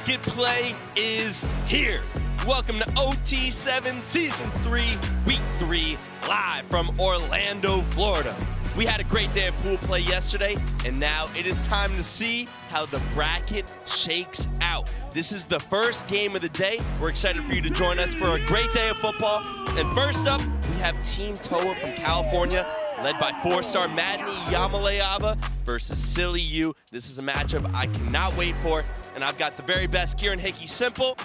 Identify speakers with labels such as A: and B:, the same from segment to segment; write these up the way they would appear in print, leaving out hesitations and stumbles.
A: bracket play is here. Welcome to OT7 Season 3, Week 3, live from Orlando, Florida. We had a great day of pool play yesterday, and now it is time to see how the bracket shakes out. This is the first game of the day. We're excited for you to join us for a great day of football. And first up, we have Team TOA from California, led by 4-star Madden Yamaleava versus Silly U. This is a matchup I cannot wait for, and I've got the very best Kieran Hickey Simple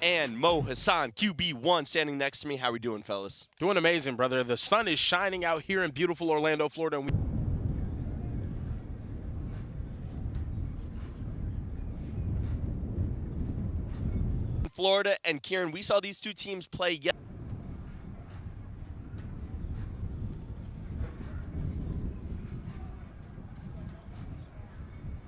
A: and Mo Hassan QB1 standing next to me. How are we doing, fellas?
B: Doing amazing, brother. The sun is shining out here in beautiful Orlando, Florida. And
A: Florida and Kieran, we saw these two teams play yesterday.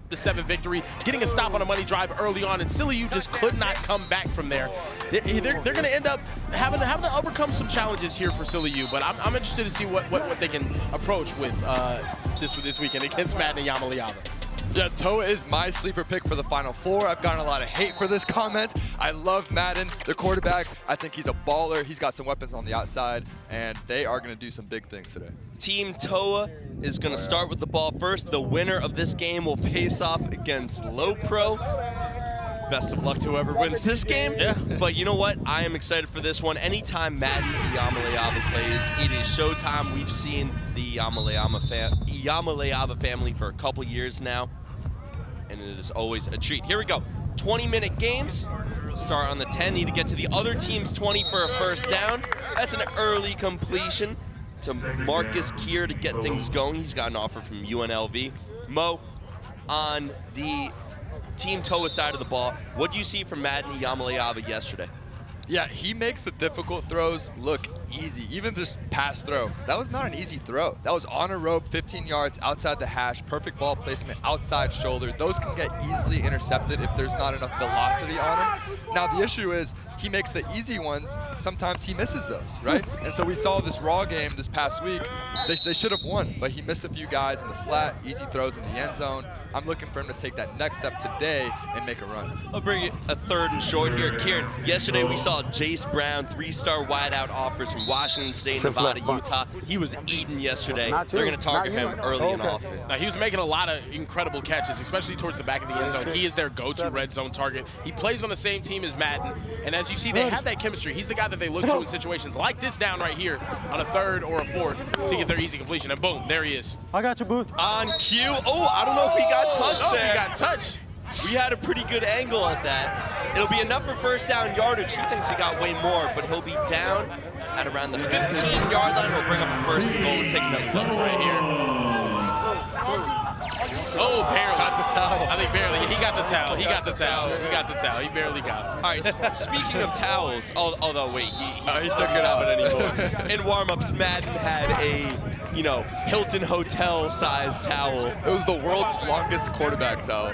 B: The 7 victory, getting a stop on a money drive early on, and Silly U just could not come back from there. They're going to end up having to overcome some challenges here for Silly U, but I'm interested to see what they can approach with this weekend against Madden Yamaleava.
C: Yeah, TOA is my sleeper pick for the Final Four. I've gotten a lot of hate for this comment. I love Madden, the quarterback. I think he's a baller. He's got some weapons on the outside, and they are going to do some big things today.
A: Team TOA is going to start with the ball first. The winner of this game will face off against LoPro. Best of luck to whoever wins this game.
B: Yeah.
A: But you know what? I am excited for this one. Anytime Madden Yamaleava plays, it is showtime. We've seen the Yamaleava family for a couple years now, and it is always a treat. Here we go. 20-minute games. Start on the 10. Need to get to the other team's 20 for a first down. That's an early completion to Marcus Kier to get things going. He's got an offer from UNLV. Mo, on the Team TOA side of the ball, what do you see from Madden Yamaleava yesterday?
C: Yeah, he makes the difficult throws look easy. Even this pass throw, that was not an easy throw. That was on a rope, 15 yards outside the hash, perfect ball placement, outside shoulder. Those can get easily intercepted if there's not enough velocity on them. Now the issue is he makes the easy ones, sometimes he misses those, right? And so we saw this RAW game this past week. They should have won, but he missed a few guys in the flat, easy throws in the end zone. I'm looking for him to take that next step today and make a run.
A: I'll bring it a third and short here. Kieran, yesterday we saw Jace Brown, 3-star wideout offers from Washington State, Nevada, Utah. He was eating yesterday. They're going to target him early and often.
B: Now, he was making a lot of incredible catches, especially towards the back of the end zone. He is their go-to red zone target. He plays on the same team as Madden, and as you see, they have that chemistry. He's the guy that they look to in situations like this down right here on a third or a fourth to get their easy completion, and boom, there he is.
D: I got you, Booth.
A: On cue. Oh, I don't know if he got touched there.
B: He got touched.
A: We had a pretty good angle at that. It'll be enough for first down yardage. He thinks he got way more, but he'll be down at around the 15-yard line. We'll bring up a first and goal. Let's take another look right here.
B: Oh, barely.
C: Got the towel.
B: I think barely. He got the towel. He got the towel. He got the towel. He barely got it.
A: All right, speaking of towels, although wait, he
C: took it out.
A: anymore. In warm-ups, Madden had a, Hilton Hotel size towel.
C: It was the world's longest quarterback towel.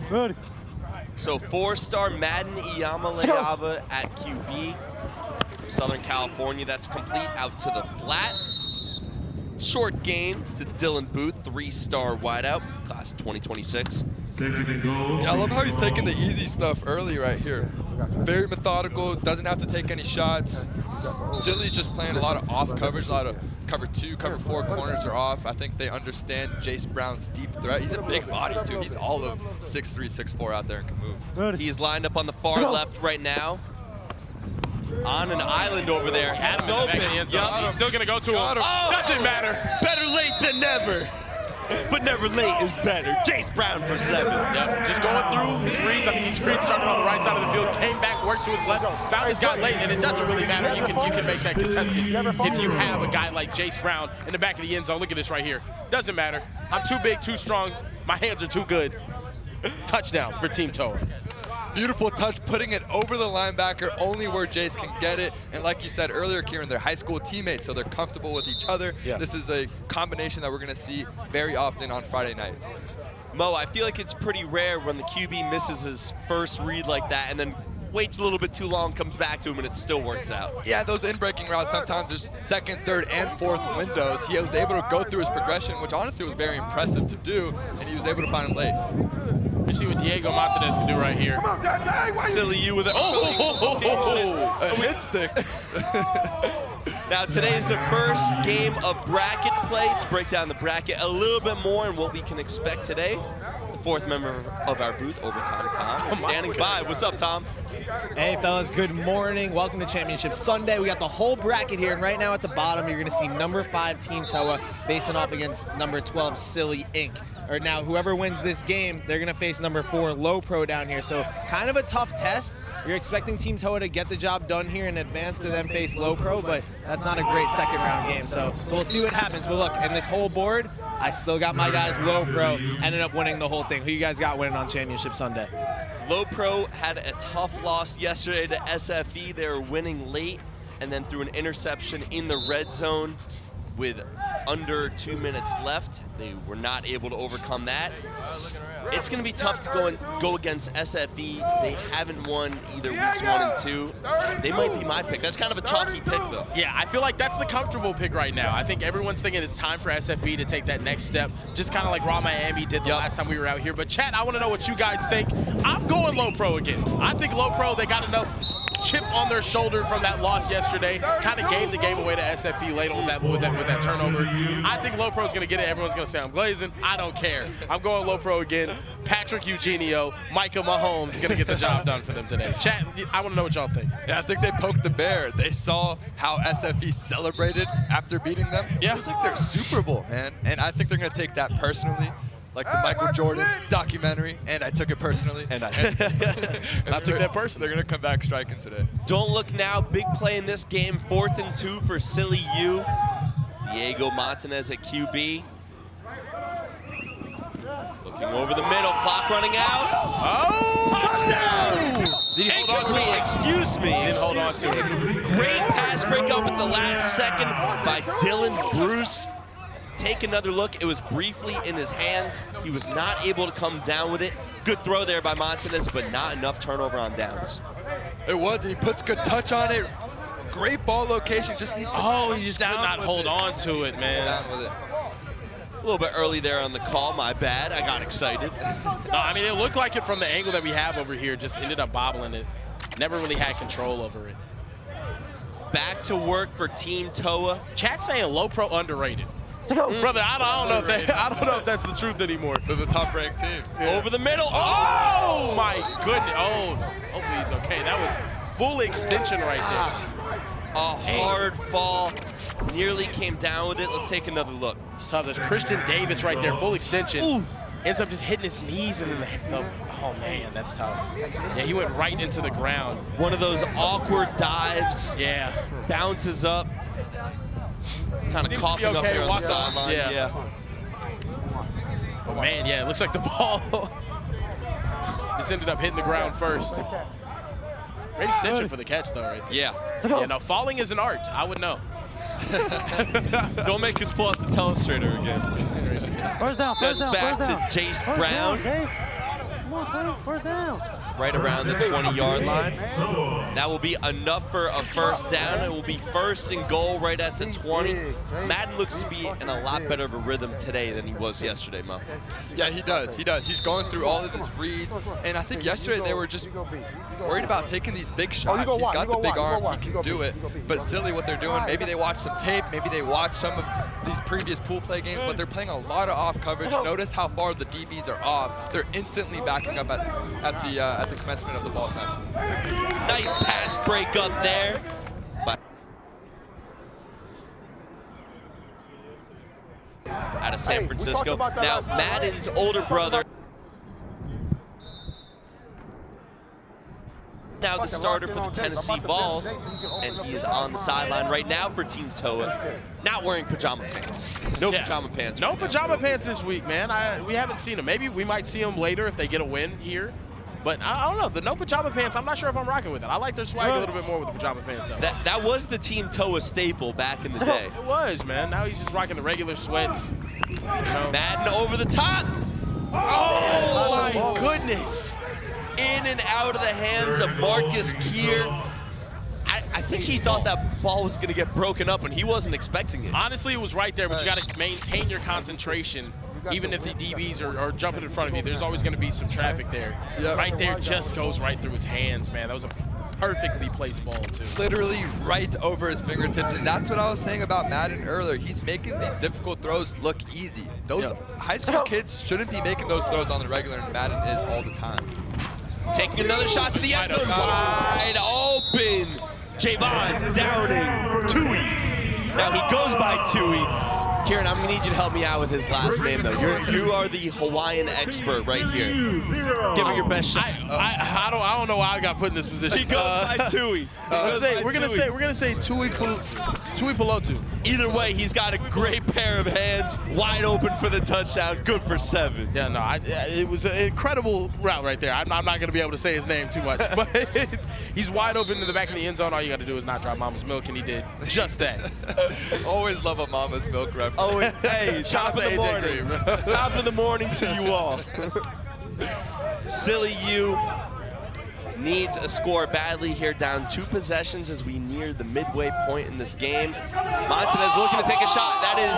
D: Good.
A: So 4-star Madden Yamaleava at QB. Southern California, that's complete out to the flat. Short gain to Dylan Booth, 3-star wideout, class 2026.
C: Yeah, I love how he's taking the easy stuff early right here. Very methodical, doesn't have to take any shots. Silly's just playing a lot of off coverage, a lot of cover 2, cover 4 corners are off. I think they understand Jace Brown's deep threat. He's a big body too. He's all of 6'3", 6'4" out there and can move.
A: He's lined up on the far left right now. On an island over there.
B: Adams in the back of the end zone.
A: Yep.
B: He's still going to go to him.
A: Oh,
B: doesn't matter.
A: Better late than never. But never late is better. Jace Brown for 7.
B: Yep, just going through his reads. I think his reads started on the right side of the field, came back, worked to his left, found his guy late, and it doesn't really matter. You can make that contested if you have a guy like Jace Brown in the back of the end zone. Look at this right here. Doesn't matter. I'm too big, too strong. My hands are too good. Touchdown for Team TOA.
C: Beautiful touch, putting it over the linebacker, only where Jace can get it. And like you said earlier, Kieran, they're high school teammates, so they're comfortable with each other. Yeah. This is a combination that we're going to see very often on Friday nights.
A: Mo, I feel like it's pretty rare when the QB misses his first read like that and then waits a little bit too long, comes back to him, and it still works out.
C: Yeah, those in-breaking routes, sometimes there's second, third, and fourth windows. He was able to go through his progression, which honestly was very impressive to do, and he was able to find him late.
B: You see Diego Martinez can do right here.
A: Silly you with a
C: A hit stick.
A: Now today is the first game of bracket play. To break down the bracket a little bit more and what we can expect today, the fourth member of our booth, Overtime Tom, is standing by. What's up, Tom?
E: Hey fellas, good morning. Welcome to Championship Sunday. We got the whole bracket here, and right now at the bottom you're gonna see number 5 Team Toa facing off against number 12 Silly Inc. Or now whoever wins this game, they're gonna face number 4 LoPro down here. So kind of a tough test. You're expecting Team Toa to get the job done here in advance to then face LoPro, but that's not a great second round game. So we'll see what happens. But look, in this whole board, I still got my guys LoPro, ended up winning the whole thing. Who you guys got winning on Championship Sunday?
A: LoPro had a tough loss yesterday to SFE. They were winning late and then threw an interception in the red zone with under 2 minutes left. They were not able to overcome that. It's going to be tough to go against SFE. They haven't won either weeks 1 and 2. They might be my pick. That's kind of a chalky pick, though.
B: Yeah, I feel like that's the comfortable pick right now. I think everyone's thinking it's time for SFE to take that next step, just kind of like Raw Miami did the last time we were out here. But chat, I want to know what you guys think. I'm going LoPro again. I think LoPro, they got enough chip on their shoulder from that loss yesterday. Kind of gave the game away to SFE late on with that turnover. I think LoPro's going to get it. Everyone's going to say I'm glazing. I don't care. I'm going LoPro again. Patrick Eugenio, Micah Mahomes is going to get the job done for them today. Chat, I want to know what y'all think.
C: Yeah, I think they poked the bear. They saw how SFE celebrated after beating them.
B: Yeah.
C: It was like their Super Bowl, man. And I think they're going to take that personally, like the Michael Jordan documentary, and I took it personally.
A: And I
B: took that personally.
C: They're going to come back striking today.
A: Don't look now. Big play in this game. 4th and 2 for Silly U. Diego Martinez at QB. Looking over the middle, clock running out.
B: Oh!
A: Touchdown!
B: Did he hold on to it?
A: Excuse me.
B: He didn't hold on to it.
A: Great pass breakup at the last second by Dylan Bruce. Take another look. It was briefly in his hands. He was not able to come down with it. Good throw there by Martinez, but not enough turnover on downs.
C: It was, and he puts good touch on it. Great ball location, just needs to
B: He just could not hold on to it, man.
C: down with it.
A: A little bit early there on the call, my bad. I got excited.
B: No, I mean, it looked like it from the angle that we have over here, just ended up bobbling it. Never really had control over it.
A: Back to work for Team Toa.
B: Chat saying LoPro underrated. Brother, I don't know if that's the truth anymore.
C: They're the top-ranked team.
A: Yeah. Over the middle.
B: Oh my goodness. Oh, hopefully he's okay. That was full extension right there.
A: A hard fall. Nearly came down with it. Let's take another look.
B: It's tough. There's Christian Davis right there, full extension.
A: Ooh.
B: Ends up just hitting his knees and then oh man, that's tough. Yeah, he went right into the ground.
A: One of those awkward dives.
B: Yeah.
A: Bounces up. Kind of coughing up here on the sideline.
B: Yeah. Oh man, yeah, it looks like the ball just ended up hitting the ground first. Great extension for the catch though, right there.
A: Yeah.
B: Yeah, no, falling is an art. I would know.
A: Don't make us pull out the telestrator again.
D: First down,
A: That's
D: first down,
A: back
D: first
A: to
D: down.
A: Jace
D: First
A: Brown.
D: down, Jay. Come on, first down.
A: Right around the 20-yard line. That will be enough for a first down. It will be 1st and goal right at the 20. Madden looks to be in a lot better of a rhythm today than he was yesterday, Mo.
C: Yeah, he does. He does. He's going through all of his reads, and I think yesterday they were just worried about taking these big shots. He's got the big arm. He can do it. But silly what they're doing. Maybe they watch some tape. Maybe they watch some of these previous pool play games, but they're playing a lot of off coverage. Notice how far the DBs are off. They're instantly backing up at the commencement of the ball snap.
A: Nice pass break up there. Out of San Francisco. Now, Madden's older brother. Now the starter for the Tennessee Vols, and he is on the sideline right now for Team Toa, not wearing pajama pants. No pajama pants.
B: No pajama pants this week, man. We haven't seen him. Maybe we might see him later if they get a win here. But I don't know, the no pajama pants, I'm not sure if I'm rocking with it. I like their swag a little bit more with the pajama pants on.
A: That was the Team Toa staple back in the day.
B: It was, man. Now he's just rocking the regular sweats. You know.
A: Madden over the top.
B: Oh my goodness.
A: In and out of the hands of Marcus Keir. I think he thought that ball was going to get broken up, and he wasn't expecting it.
B: Honestly, it was right there, but you got to maintain your concentration even if the DBs are jumping in front of you, there's always going to be some traffic there.
C: Yep.
B: Right there just goes right through his hands, man. That was a perfectly placed ball, too.
C: Literally right over his fingertips, and that's what I was saying about Madden earlier. He's making these difficult throws look easy. Those high school kids shouldn't be making those throws on the regular, and Madden is all the time.
A: Taking another shot to the end zone, wide open. Javon Downing, Tui. Now he goes by Tui. Kieran, I'm gonna need you to help me out with his last name, though. You are the Hawaiian expert right here. Give it your best shot.
B: I don't know why I got put in this position.
A: He goes by Tui.
B: We're gonna say Tui Pelotu.
A: Either way, he's got a great pair of hands, wide open for the touchdown. Good for 7.
B: Yeah, no, it was an incredible route right there. I'm not going to be able to say his name too much, but he's wide open in the back of the end zone. All you got to do is not drop mama's milk, and he did just that.
C: Always love a mama's milk reference.
A: Oh, hey, top of the morning. Top of the morning to you all. Silly U needs a score badly here, down 2 possessions as we near the midway point in this game. Montanez looking to take a shot. That is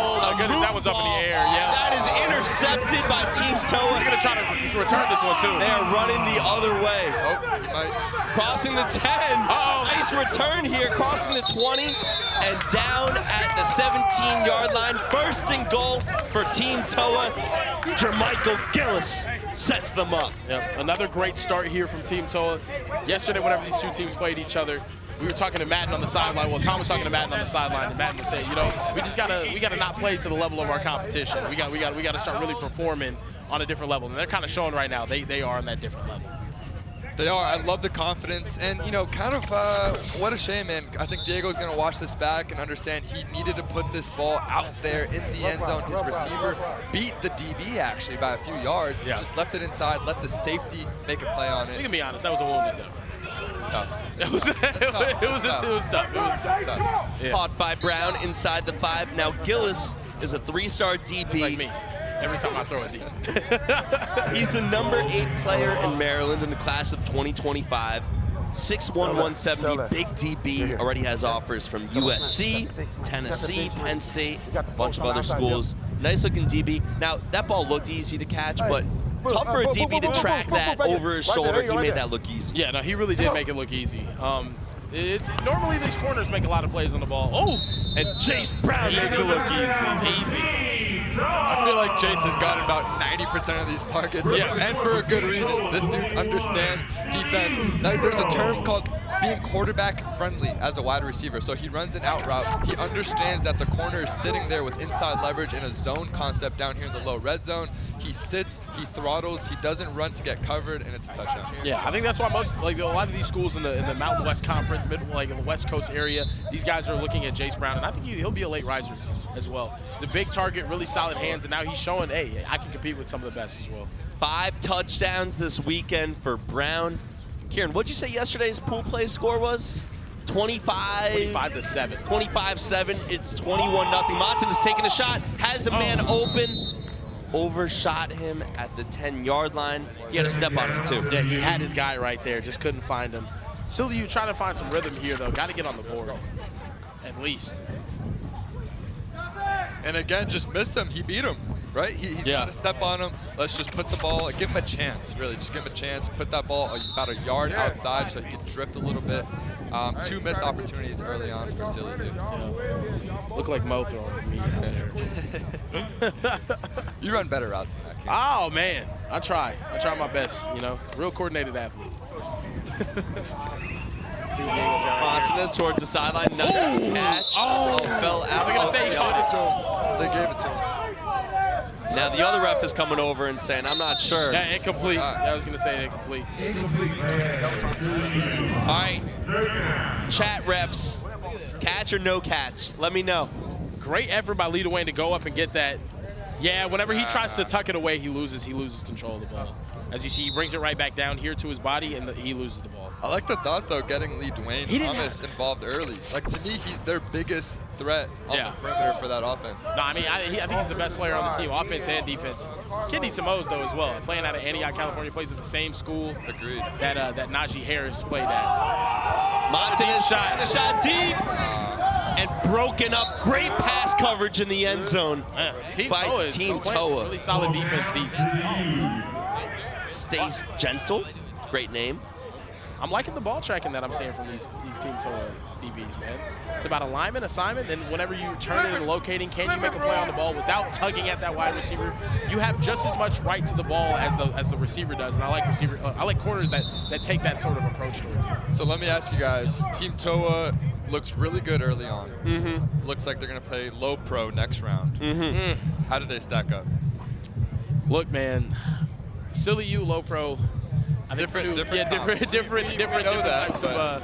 B: that was up in the air. Yeah,
A: that is intercepted by Team Toa.
B: They're gonna try to return this one too.
A: They are running the other way.
C: Oh, he might.
A: Crossing the 10. Nice return here, crossing the 20 and down at the 17-yard line. First and goal for Team Toa. Jermichael Gillis sets them up.
B: Yep. Another great start here from Team Toa. Yesterday, whenever these two teams played each other, we were talking to Madden on the sideline. Well, Tom was talking to Madden on the sideline, and Madden was saying, you know, we gotta not play to the level of our competition. We gotta start really performing on a different level, and they're kind of showing right now they are on that different level.
C: They are. I love the confidence, and you know, kind of what a shame, man. I think Diego's gonna watch this back and understand he needed to put this ball out there in the end zone. His receiver beat the DB actually by a few yards.
B: Yeah.
C: Just left it inside, let the safety make a play on it.
B: We can be honest, that was a wounded though.
C: It's tough.
B: It was tough. Yeah.
A: Caught by Brown inside the 5. Now Gillis is a 3-star DB.
B: Like me. Every time I throw it deep.
A: He's the number 8 player in Maryland in the class of 2025. 6'1", 170, big DB, already has offers from USC, Tennessee, Penn State, a bunch of other schools. Nice looking DB. Now, that ball looked easy to catch, but tough for a DB to track that over his shoulder. He made that look easy.
B: Yeah, no, he really did make it look easy. Normally these corners make a lot of plays on the ball. Oh,
A: and Chase Brown makes it look easy.
C: I feel like Chase has gotten about 90% of these targets, and for a good reason. This dude understands defense. Now, there's a term called being quarterback friendly as a wide receiver. So he runs an out route. He understands that the corner is sitting there with inside leverage in a zone concept down here in the low red zone. He sits, he throttles, he doesn't run to get covered, and it's a touchdown.
B: Yeah, I think that's why a lot of these schools in the Mountain West Conference, in the West Coast area, these guys are looking at Jace Brown, and I think he'll be a late riser as well. He's a big target, really solid hands, and now he's showing, hey, I can compete with some of the best as well.
A: 5 touchdowns this weekend for Brown. Kieran, what'd you say yesterday's pool play score was? 25-7. 25-7. It's 21-0. Monson is taking a shot, has a man open, overshot him at the 10-yard line. He had to step on him too.
B: Yeah, he had his guy right there, just couldn't find him. Still, you trying to find some rhythm here though. Got to get on the board, at least.
C: And again, just missed him. He beat him, right? He's got to step on him. Let's just put the ball, give him a chance, really. Just give him a chance. Put that ball about a yard outside so he can drift a little bit. 2 missed opportunities early on for Silly.
B: Look like Mo throwing me out there.
C: You run better routes than that, kid.
B: Oh, man. I try my best, you know. Real coordinated athlete.
A: Montanez towards the sideline. Nice catch. Fell out.
B: They're going to say he caught it to him.
C: They gave it to him.
A: Now the other ref is coming over and saying, I'm not sure.
B: Yeah, incomplete. I was going to say incomplete.
A: All right. Chat refs, catch or no catch? Let me know.
B: Great effort by Lee Dwayne to go up and get that. Yeah, whenever he tries to tuck it away, he loses control of the ball. As you see, he brings it right back down here to his body, and he loses the ball.
C: I like the thought, though, getting Lee Dwayne Thomas involved early. Like, to me, he's their biggest threat on the perimeter for that offense.
B: No, I mean, I think he's the best player on this team, offense and defense. Kid needs some O's, though, as well. Playing out of Antioch, California, plays at the same school that Najee Harris played at.
A: Montanez shot deep. and broken up. Great pass coverage in the end zone by Team Toa.
B: Really solid defense deep.
A: Stays gentle. Great name.
B: I'm liking the ball tracking that I'm seeing from these Team Toa DBs, man. It's about alignment, assignment, and whenever you turn it and locating, can you make a play on the ball without tugging at that wide receiver? You have just as much right to the ball as the receiver does, and I like corners that take that sort of approach towards it.
C: So let me ask you guys, Team Toa looks really good early on. Looks like they're going to play LoPro next round. How did they stack up?
B: Look, man, Silly U, LoPro, I think different types of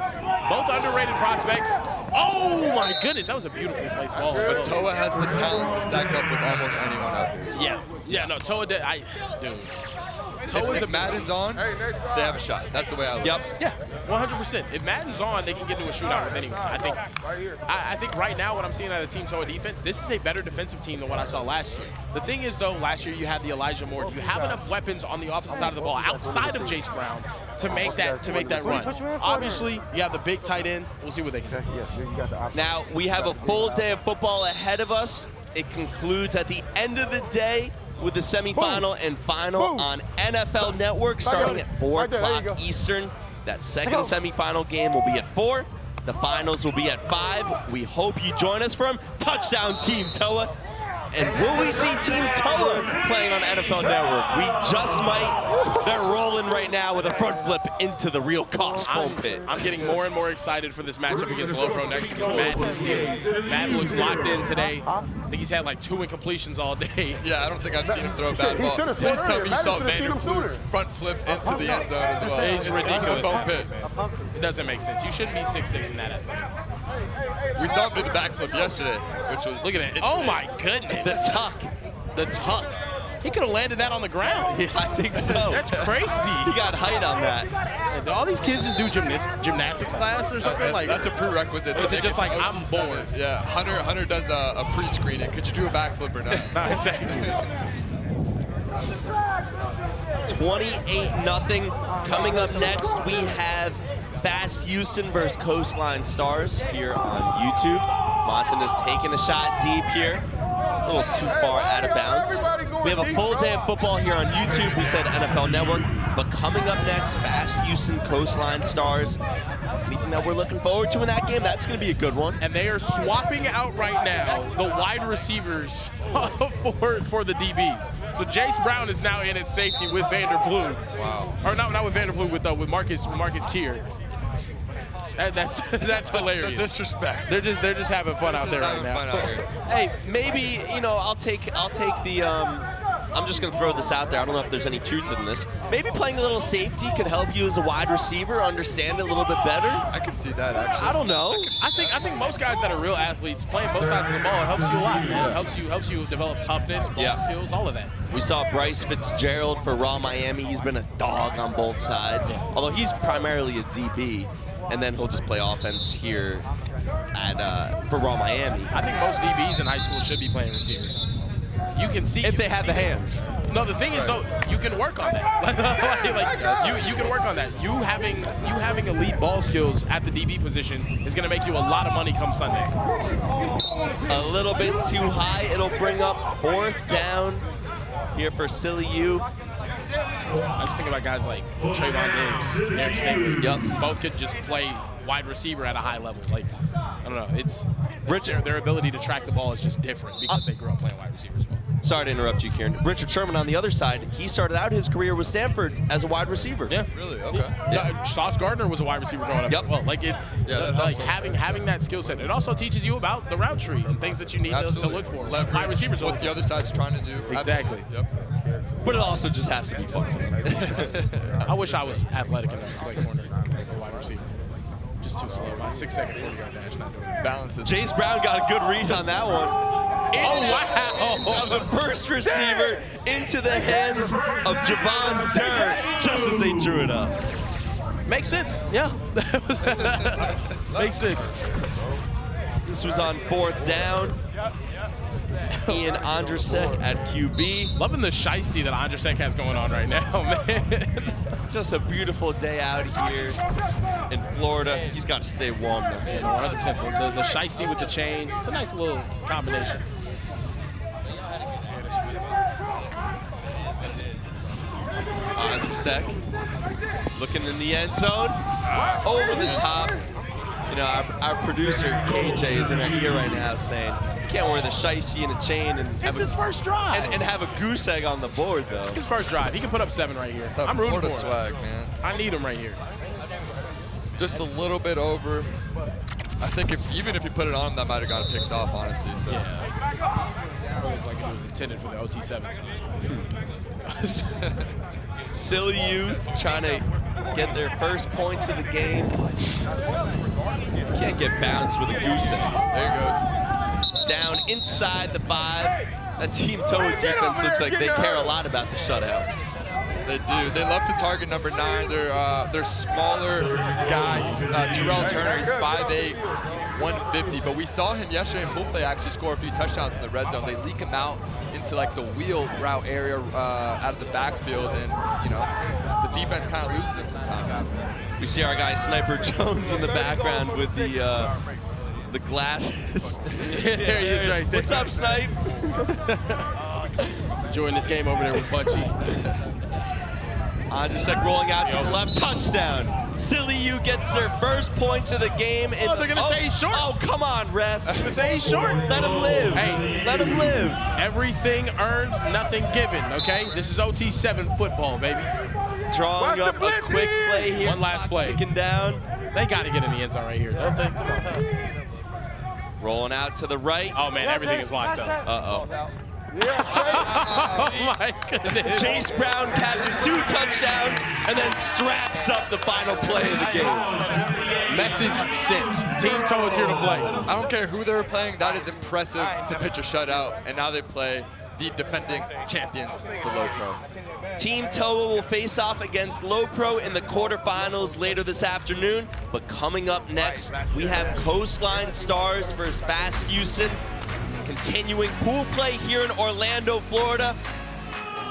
B: both underrated prospects. Oh my goodness, that was a beautifully placed ball.
C: But Toa has the talent to stack up with almost anyone out here.
B: Yeah, no, Toa did. Dude.
C: If Madden's on, they have a shot. That's the way I look.
B: Yeah, 100%. If Madden's on, they can get into a shootout with anyone. I think right now what I'm seeing out of Team Toa defense, this is a better defensive team than what I saw last year. The thing is, though, last year you had the Elijah Moore. You have enough weapons on the offensive side of the ball outside of Jace Brown to make that run. Obviously, you have the big tight end. We'll see what they can do.
A: Now, we have a full day of football ahead of us. It concludes at the end of the day with the semifinal and final on NFL Network starting at 4 o'clock Eastern. That second semifinal game will be at 4. The finals will be at 5. We hope you join us from Touchdown Team Toa. And will we see Team Toa playing on NFL Network? We just might. They're rolling right now with a front flip into the real cost foam pit.
B: I'm getting more and more excited for this matchup against LoPro next because Matt looks locked in today. I think he's had like 2 incompletions all day.
C: Yeah, I don't think I've seen him throw a bad ball. Please tell me you saw FLEAUX front flip into the end zone as well.
B: It's ridiculous.
C: Foam pit.
B: It doesn't make sense. You shouldn't be 6'6" in that athletic.
C: We saw him do the backflip yesterday, which was...
B: Look at it. Oh my goodness.
A: The tuck.
B: The tuck. He could have landed that on the ground.
A: Yeah, I think so.
B: That's crazy.
A: He got height on that.
B: And all these kids just do gymnastics class or something? Like
C: that's a prerequisite.
B: Is it just like, I'm bored?
C: Yeah, Hunter does a pre-screening. Could you do a backflip or not?
B: Not exactly.
A: 28-0. Coming up next, we have Fast Houston versus Coastline Stars here on YouTube. Monton has taken a shot deep here. A little too far out of bounds. We have a full day of football here on YouTube. We said NFL Network. But coming up next, Fast Houston Coastline Stars. Anything that we're looking forward to in that game? That's going to be a good one.
B: And they are swapping out right now the wide receivers for the DBs. So Jace Brown is now in at safety with Vanderploeg.
C: Wow.
B: Or not with Vanderploeg, with Marcus Kier. That's hilarious.
C: The disrespect.
B: They're just having fun out there right now.
A: Hey, maybe, you know, I'll take the I'm just going to throw this out there. I don't know if there's any truth in this. Maybe playing a little safety could help you as a wide receiver understand it a little bit better.
C: I could see that, actually.
A: I don't know.
B: I think most guys that are real athletes playing both sides of the ball, it helps you a lot, man. It helps you develop toughness, ball skills, all of that.
A: We saw Bryce Fitzgerald for Raw Miami. He's been a dog on both sides, although he's primarily a DB, and then he'll just play offense here for Raw Miami.
B: I think most DBs in high school should be playing receiver. You can see
A: if they have the hands.
B: No, the thing is though, you can work on that. you can work on that. You having elite ball skills at the DB position is going to make you a lot of money come Sunday.
A: A little bit too high. It'll bring up 4th down here for Silly U.
B: I just think about guys like Trayvon Diggs, Eric Stingley.
A: Yep.
B: Both could just play wide receiver at a high level. Like, I don't know. It's their ability to track the ball is just different because they grew up playing wide receiver as well.
A: Sorry to interrupt you, Kieran. Richard Sherman on the other side, he started out his career with Stanford as a wide receiver.
B: Yeah.
C: Really? Okay.
B: Yeah. Sauce Gardner was a wide receiver growing up.
A: Yep.
B: Well, like having that skill set. It also teaches you about the route tree and things that you need to look for. Wide receivers.
C: What the other side's trying to do.
B: Exactly.
C: Yep.
A: But it also just has to be fun for them.
B: I wish I was athletic enough to play corner like a wide receiver. Just too slow. My 6-second 40-yard dash not doing it.
C: Balances.
A: Jace Brown got a good read on that one. Wow! The first receiver into the hands of Javon Durr just as they drew it up.
B: Makes sense. Yeah. Makes sense.
A: This was on 4th down. Ian Andrzejczyk at QB.
B: Loving the shiesty that Andrzejczyk has going on right now, man.
A: Just a beautiful day out here in Florida. He's got to stay warm, though.
B: Yeah, 100%. The shiesty with the chain. It's a nice little combination.
A: Sec, looking in the end zone, over the top. You know, our producer KJ is in our ear right now saying, "You can't wear the shiesty and a chain and have
B: his first drive
A: and have a goose egg on the board, though."
B: His first drive. He can put up 7 right here. I'm rooting for him.
C: Swag, man.
B: I need him right here.
C: Just a little bit over. I think even if you put it on, that might have gotten picked off, honestly. So.
B: Yeah. It looks like it was intended for the OT7 side.
A: SEMIFINALS trying to get their first points of the game. Can't get bounced with a goose egg.
C: There it goes.
A: Down inside the 5. That Team TOA defense looks like they care a lot about the shutout.
C: They do. They love to target number 9. They're smaller guys. Terrell Turner, he's 5'8", 150. But we saw him yesterday in pool play actually score a few touchdowns in the red zone. They leak him out into like the wheel route area out of the backfield, and you know the defense kind of loses him sometimes.
A: We see our guy Sniper Jones in the background with the glasses.
B: There he is right there.
A: What's up, Snipe?
B: Enjoying this game over there with Bunchy.
A: Andrzejczyk rolling out to the left, touchdown. SEMIFINALS gets their first points of the game.
B: Oh, they're gonna say he's short.
A: Oh, come on, ref.
B: They're gonna say he's short.
A: Let him live.
B: Hey,
A: let him live.
B: Everything earned, nothing given, okay? This is OT7 football, baby.
A: Drawing up a quick play here.
B: One last play.
A: Ticking down.
B: They got to get in the end zone right here, don't they? Come on.
A: Rolling out to the right.
B: Oh, man, everything is locked up.
A: Uh-oh.
B: Oh, my goodness.
A: Chase Brown catches 2 touchdowns and then straps up the final play of the game.
B: Message sent. Team TOA is here to play.
C: I don't care who they're playing. That is impressive to pitch a shutout, and now they play the defending champions, the LoPro.
A: Team TOA will face off against LoPro in the quarterfinals later this afternoon. But coming up next, we have Coastline Stars versus Fast Houston. Continuing pool play here in Orlando, Florida.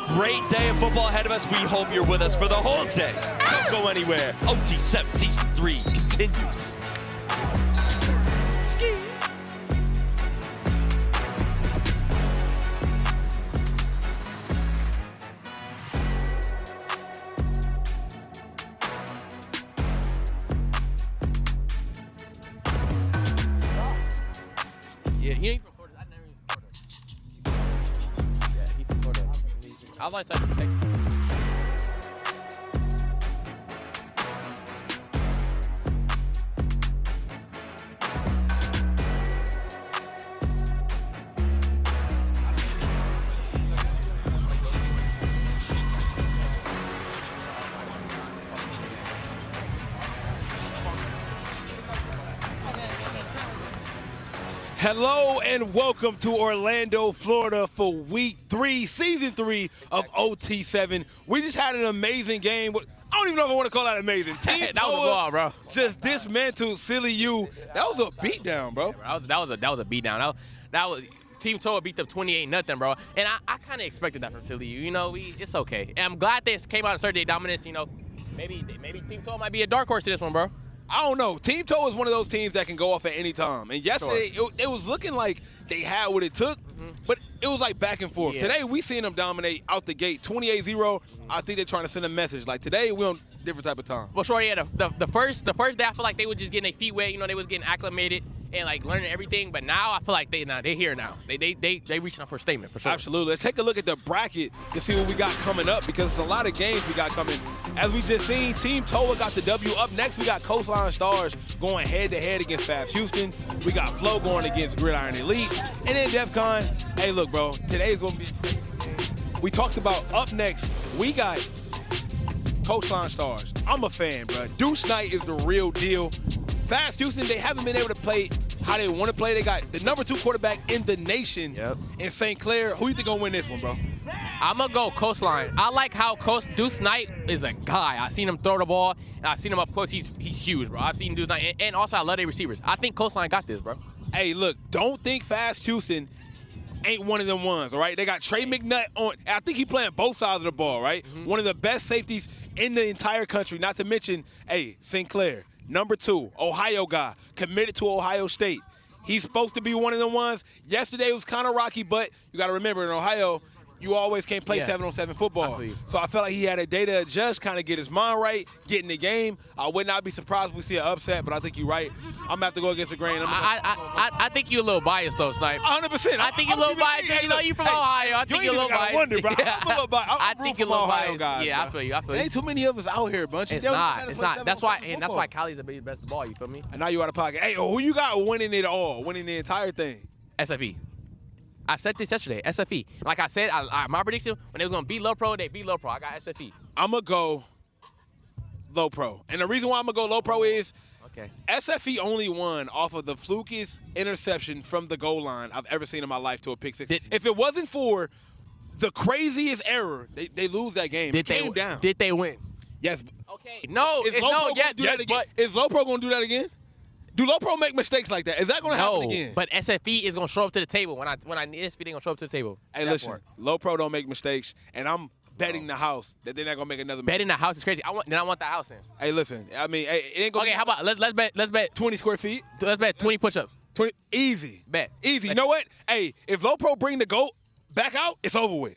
A: Great day of football ahead of us. We hope you're with us for the whole day. Don't go anywhere. OT7 Season 3 continues. Ski.
B: Yeah, he ain't recorded. I never even recorded. Yeah, he recorded. I like that.
F: Hello and welcome to Orlando, Florida for week 3, season 3 of OT7. We just had an amazing game. I don't even know if I want to call that amazing. Team
B: That was a ball, bro.
F: just dismantled SEMIFINALS. That was a beatdown, bro.
B: That was a beatdown. That was Team TOA beat them 28-0, bro. And I kind of expected that from SEMIFINALS. You know, it's okay. And I'm glad they came out and started their dominance. You know, maybe Team TOA might be a dark horse in this one, bro.
F: I don't know. Team TOA is one of those teams that can go off at any time. And yesterday, it was looking like they had what it took, but it was like back and forth.
B: Yeah.
F: Today, we seen them dominate out the gate, 28-0. I think they're trying to send a message. Like, today, we're on a different type of time.
B: Well, sure, yeah. The first day, I feel like they were just getting their feet wet. You know, they was getting acclimated and like learning everything. But now I feel like they're here now. They reaching up for a statement for sure.
F: Absolutely. Let's take a look at the bracket to see what we got coming up, because it's a lot of games we got coming. As we just seen, Team TOA got the W. Up next, we got Coastline Stars going head-to-head against Fast Houston. We got FLEAUX going against Gridiron Elite. And then Defcon. Hey, look, bro, today's going to be – we talked about up next, we got Coastline Stars. I'm a fan, bro. Deuce Knight is the real deal. Fast Houston, they haven't been able to play how they want to play. They got the #2 quarterback in the nation in St. Clair. Who you think gonna win this one, bro?
B: I'm gonna go Coastline. I like how Deuce Knight is a guy. I seen him throw the ball, and I seen him up close. He's huge, bro. I've seen Deuce Knight, and also I love their receivers. I think Coastline got this, bro.
F: Hey, look, don't think Fast Houston ain't one of them ones, all right? They got Trey McNutt on. I think he playing both sides of the ball, right? One of the best safeties in the entire country, not to mention, hey, Sinclair, number 2, Ohio guy, committed to Ohio State. He's supposed to be one of them ones. Yesterday it was kind of rocky, but you got to remember, in Ohio, you always can't play 7-on-7 football. So I felt like he had a day to adjust, kind of get his mind right, get in the game. I would not be surprised if we see an upset, but I think you're right. I'm going to have to go against the grain.
B: I think you're a little biased, though, Snipe.
F: 100%.
B: I think you're a little biased. You know, you're from Ohio. I think you're a little biased.
F: Wonder, bro.
B: I think you're a little biased.
F: Guys,
B: yeah, I feel you.
F: Ain't too many of us out here, bunch.
B: It's not. It's not. That's why Cali's the best ball, you feel me?
F: And now you out of pocket. Hey, who you got winning it all, winning the entire thing?
B: SFE. I said this yesterday, SFE. Like I said, my prediction, when they was going to beat LoPro, they beat LoPro. I got SFE.
F: I'm going to go LoPro. And the reason why I'm going to go LoPro is SFE only won off of the flukiest interception from the goal line I've ever seen in my life to a pick 6. If it wasn't for the craziest error, they lose that game. It came down.
B: Did they win?
F: Yes.
B: Okay. No.
F: Is LoPro going to do that again? Is LoPro going to do that again? Do LoPro make mistakes like that? Is that going to happen again?
B: But SFE is going to show up to the table. When I SFE, they're going to show up to the table.
F: Hey, listen, LoPro don't make mistakes, and I'm betting the house that they're not going to make another mistake.
B: Betting the house is crazy. I want the house then.
F: Hey, listen, I mean, it ain't going to
B: how about let's bet
F: 20 square feet?
B: Let's bet 20 push-ups.
F: 20, easy.
B: Bet.
F: Easy. You know what? Hey, if LoPro bring the GOAT back out, it's over with.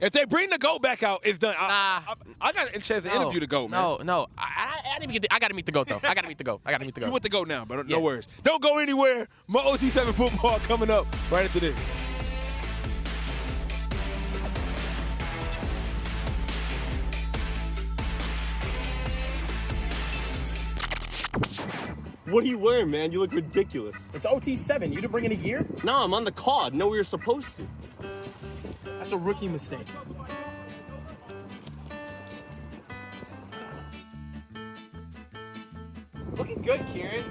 F: If they bring the GOAT back out, it's done. I got a chance to interview the GOAT, man.
B: No. I got to meet the GOAT, though. I got to meet the GOAT.
F: You with the GOAT now, but no worries. Don't go anywhere. More OT7 football coming up right after this.
G: What are you wearing, man? You look ridiculous.
H: It's OT7. You didn't bring any gear?
G: No, I'm on the card. No, we were supposed to.
H: That's a rookie mistake. Looking good, Kieran.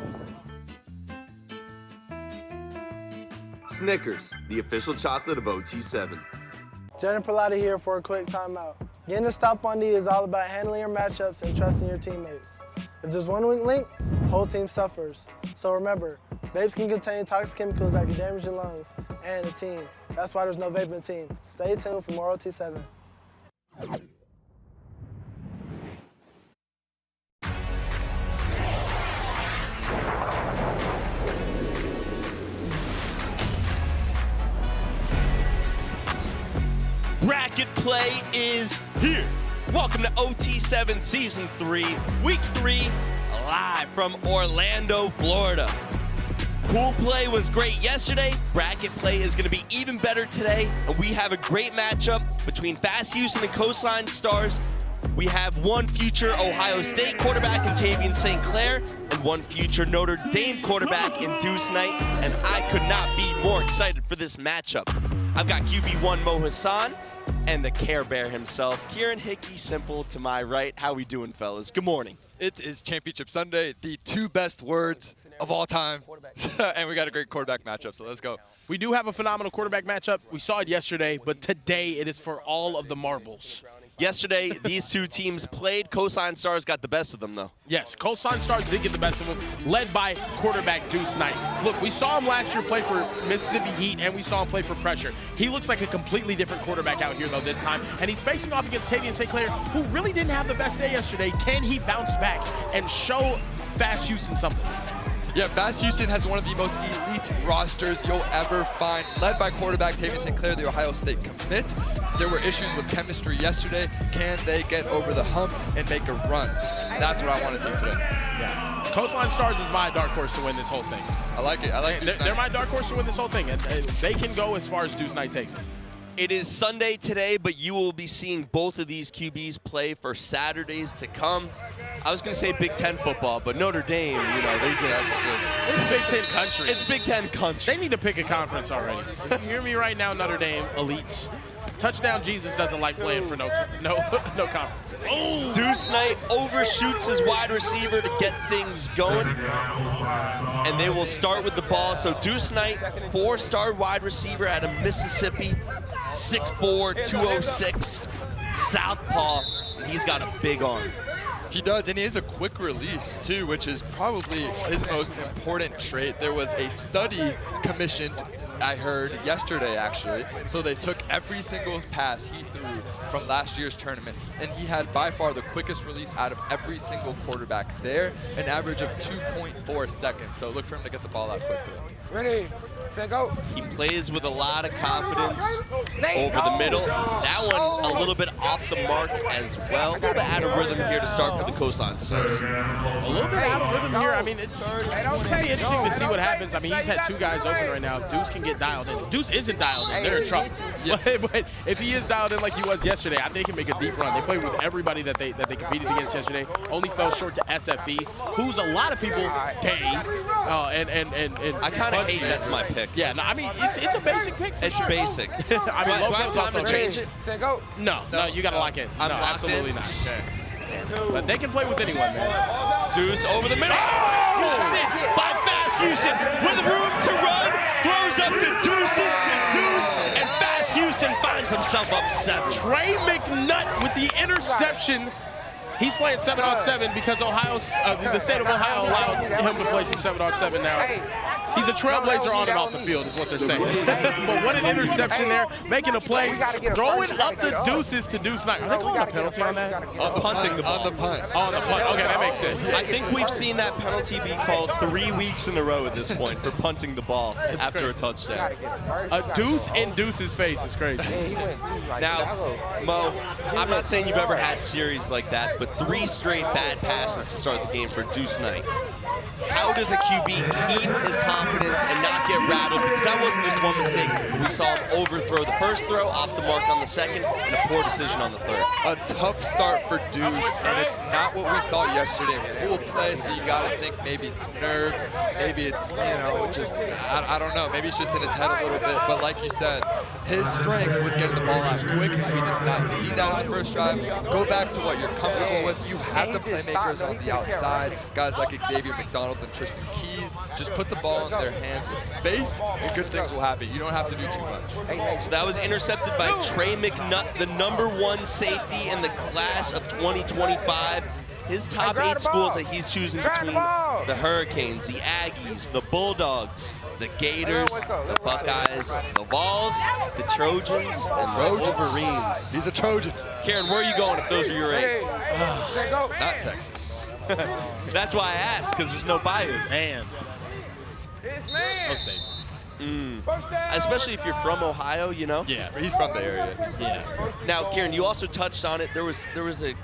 I: Snickers, the official chocolate of OT7.
J: Jaden Perlotta here for a quick timeout. Getting a stop on D is all about handling your matchups and trusting your teammates. If there's one weak link, whole team suffers. So remember, vapes can contain toxic chemicals that can damage your lungs and the team. That's why there's no vaping team. Stay tuned for more OT7.
A: Bracket play is here. Welcome to OT7 Season 3, Week 3, live from Orlando, Florida. Pool play was great yesterday. Bracket play is going to be even better today. And we have a great matchup between Fast Houston and Coastline Stars. We have one future Ohio State quarterback in Tavian St. Clair and one future Notre Dame quarterback in Deuce Knight. And I could not be more excited for this matchup. I've got QB1 Mo Hassan and the Care Bear himself, Kieran Hickey Simple to my right. How we doing, fellas? Good morning.
C: It is Championship Sunday, the 2 best words of all time. And we got a great quarterback matchup, so let's go.
B: We do have a phenomenal quarterback matchup. We saw it yesterday, but today it is for all of the marbles.
A: Yesterday, these two teams played. Coastline Stars got the best of them, though.
B: Yes, Coastline Stars did get the best of them, led by quarterback Deuce Knight. Look, we saw him last year play for Mississippi Heat, and we saw him play for Pressure. He looks like a completely different quarterback out here, though, this time. And he's facing off against Tavian St. Clair, who really didn't have the best day yesterday. Can he bounce back and show Fast Houston something?
C: Yeah, Fast Houston has one of the most elite rosters you'll ever find, led by quarterback Tavian St. Clair, the Ohio State commit. There were issues with chemistry yesterday. Can they get over the hump and make a run? That's what I want to see today.
B: Yeah. Coastline Stars is my dark horse to win this whole thing.
C: I like it. I like it.
B: They're my dark horse to win this whole thing, and they can go as far as Deuce Knight takes it.
A: It is Sunday today, but you will be seeing both of these QBs play for Saturdays to come. I was going to say Big Ten football, but Notre Dame, you know, they just...
B: It's Big Ten country.
A: It's Big Ten country.
B: They need to pick a conference already. You hear me right now, Notre Dame, elites. Touchdown Jesus doesn't like playing for no conference.
A: Oh! Deuce Knight overshoots his wide receiver to get things going. And they will start with the ball. So Deuce Knight, 4-star wide receiver out of Mississippi, 6'4", 206, southpaw, and he's got a big arm.
C: He does, and he has a quick release, too, which is probably his most important trait. There was a study commissioned I heard yesterday, actually. So they took every single pass he threw from last year's tournament, and he had by far the quickest release out of every single quarterback there, an average of 2.4 seconds. So look for him to get the ball out quickly.
K: Ready, set, go.
A: He plays with a lot of confidence over the middle. That one a little bit off the mark as well. A little bit out of rhythm here to start for the Coastline Stars.
B: A little bit out of rhythm here. I mean, it's going to be interesting to see what happens. I mean, he's had 2 guys open right now. Deuce can get dialed in. Deuce isn't dialed in. They're in trouble. But if he is dialed in like he was yesterday, I think he can make a deep run. They played with everybody that they competed against yesterday. Only fell short to SFE, who's a lot of people gay.
A: I kind of hate that's my pick.
B: Yeah, no, I mean, it's a basic pick.
A: It's
B: sure.
A: basic.
B: I mean,
A: do I have time to change it?
K: Set, go.
B: No, you got to lock in.
A: I'm
B: no,
A: locked
B: absolutely
A: in.
B: not. Okay. But they can play with anyone, man.
A: Deuce over the middle. Oh! By Fast Houston with room to run. Throws up the Deuces to Deuce, and Fast Houston finds himself up 7.
B: Trey McNutt with the interception. He's playing 7-on-7 because the state of Ohio allowed him to play some 7-on-7 now. He's a trailblazer on and off the field is what they're saying. But what an interception there, making a play, throwing up the Deuces to Deuce Knight. Are they calling a penalty on that?
A: Punting the ball.
C: On the punt.
B: Oh, on the punt. Okay, that makes sense.
A: I think we've seen that penalty be called 3 weeks in a row at this point for punting the ball after a touchdown.
B: A deuce in Deuce's face is crazy.
A: Now, Mo, I'm not saying you've ever had series like that, but 3 straight bad passes to start the game for Deuce Knight. How does a QB keep his confidence and not get rattled? Because that wasn't just one mistake. We saw him overthrow the first throw, off the mark on the second, and a poor decision on the third.
C: A tough start for Deuce, and it's not what we saw yesterday. Full play, so you got to think maybe it's nerves, maybe it's, just, I don't know, maybe it's just in his head a little bit. But like you said, his strength was getting the ball out quick, and we did not see that on the first drive. Go back to what you're comfortable with. You have the playmakers on the outside, guys like Xavier McDonald and Tristan Keys. Just put the ball in their hands with space, and good things will happen. You don't have to do too much.
A: So that was intercepted by Trey McNutt, the #1 safety in the class of 2025. His top 8 schools that he's choosing between the Hurricanes, the Aggies, the Bulldogs, the Gators, the Buckeyes, the Vols, the Trojans, and the Wolverines.
C: He's a Trojan.
A: Karen, where are you going if those are your 8?
C: Not Texas.
A: That's why I asked, because there's no bias.
B: Man. No state.
A: Especially if you're from Ohio,
B: Yeah.
C: He's from the area.
B: Yeah.
A: Now, Kieran, you also touched on it. There was a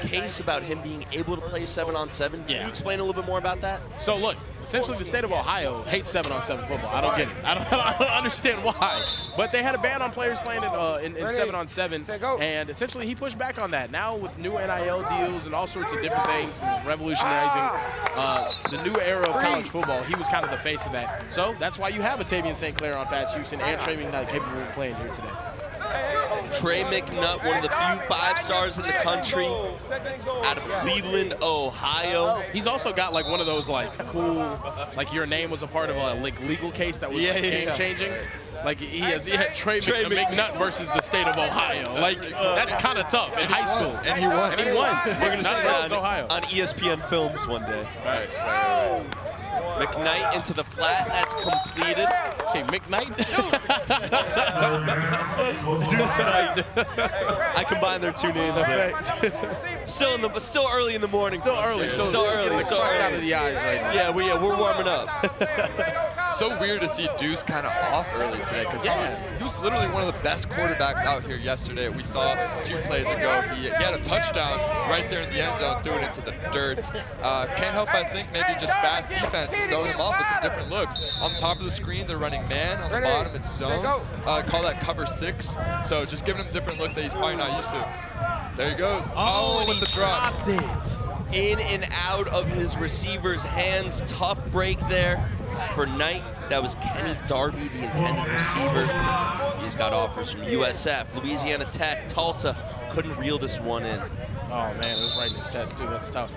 A: case about him being able to play 7-on-7. Can you explain a little bit more about that?
B: So look, essentially the state of Ohio hates 7-on-7 football. I don't get it. I don't understand why. But they had a ban on players playing in 7-on-7, and essentially he pushed back on that. Now with new NIL deals and all sorts of different things, and revolutionizing the new era of college football, he was kind of the face of that. So that's why you have a Tavian St. Clair on Fast Houston and Trey McNutt capable of playing here today.
A: Trey McNutt, one of the few 5-stars in the country, out of Cleveland, Ohio.
B: He's also got like one of those like cool, like your name was a part of a legal case that was game-changing. Like he had Trey McNutt versus the state of Ohio. Like that's kind of tough in high school.
C: And he won.
B: And he won.
A: We're going to see that
B: Ohio.
A: on ESPN Films one day.
B: Right.
A: McKnight into the flat, that's completed.
B: Say McKnight?
A: Deuce Knight. I combined their 2 names there. Still early in the morning.
B: Still early.
A: Still early.
B: Out of the eyes right now.
A: Yeah, we're warming up.
C: So weird to see Deuce kind of off early today, because he was literally one of the best quarterbacks out here yesterday. We saw 2 plays ago. He had a touchdown right there in the end zone, threw it into the dirt. Can't help but think maybe just fast defense is throwing him off with some different looks. On top of the screen, they're running man. On the bottom, it's zone. Call that cover 6. So just giving him different looks that he's probably not used to. There he goes.
A: Oh,
C: with the drop.
A: In and out of his receiver's hands. Tough break there for Knight. That was Kenny Darby, the intended receiver. He's got offers from USF, Louisiana Tech, Tulsa. Couldn't reel this one in.
B: Oh, man, it was right in his chest, too. That's tough.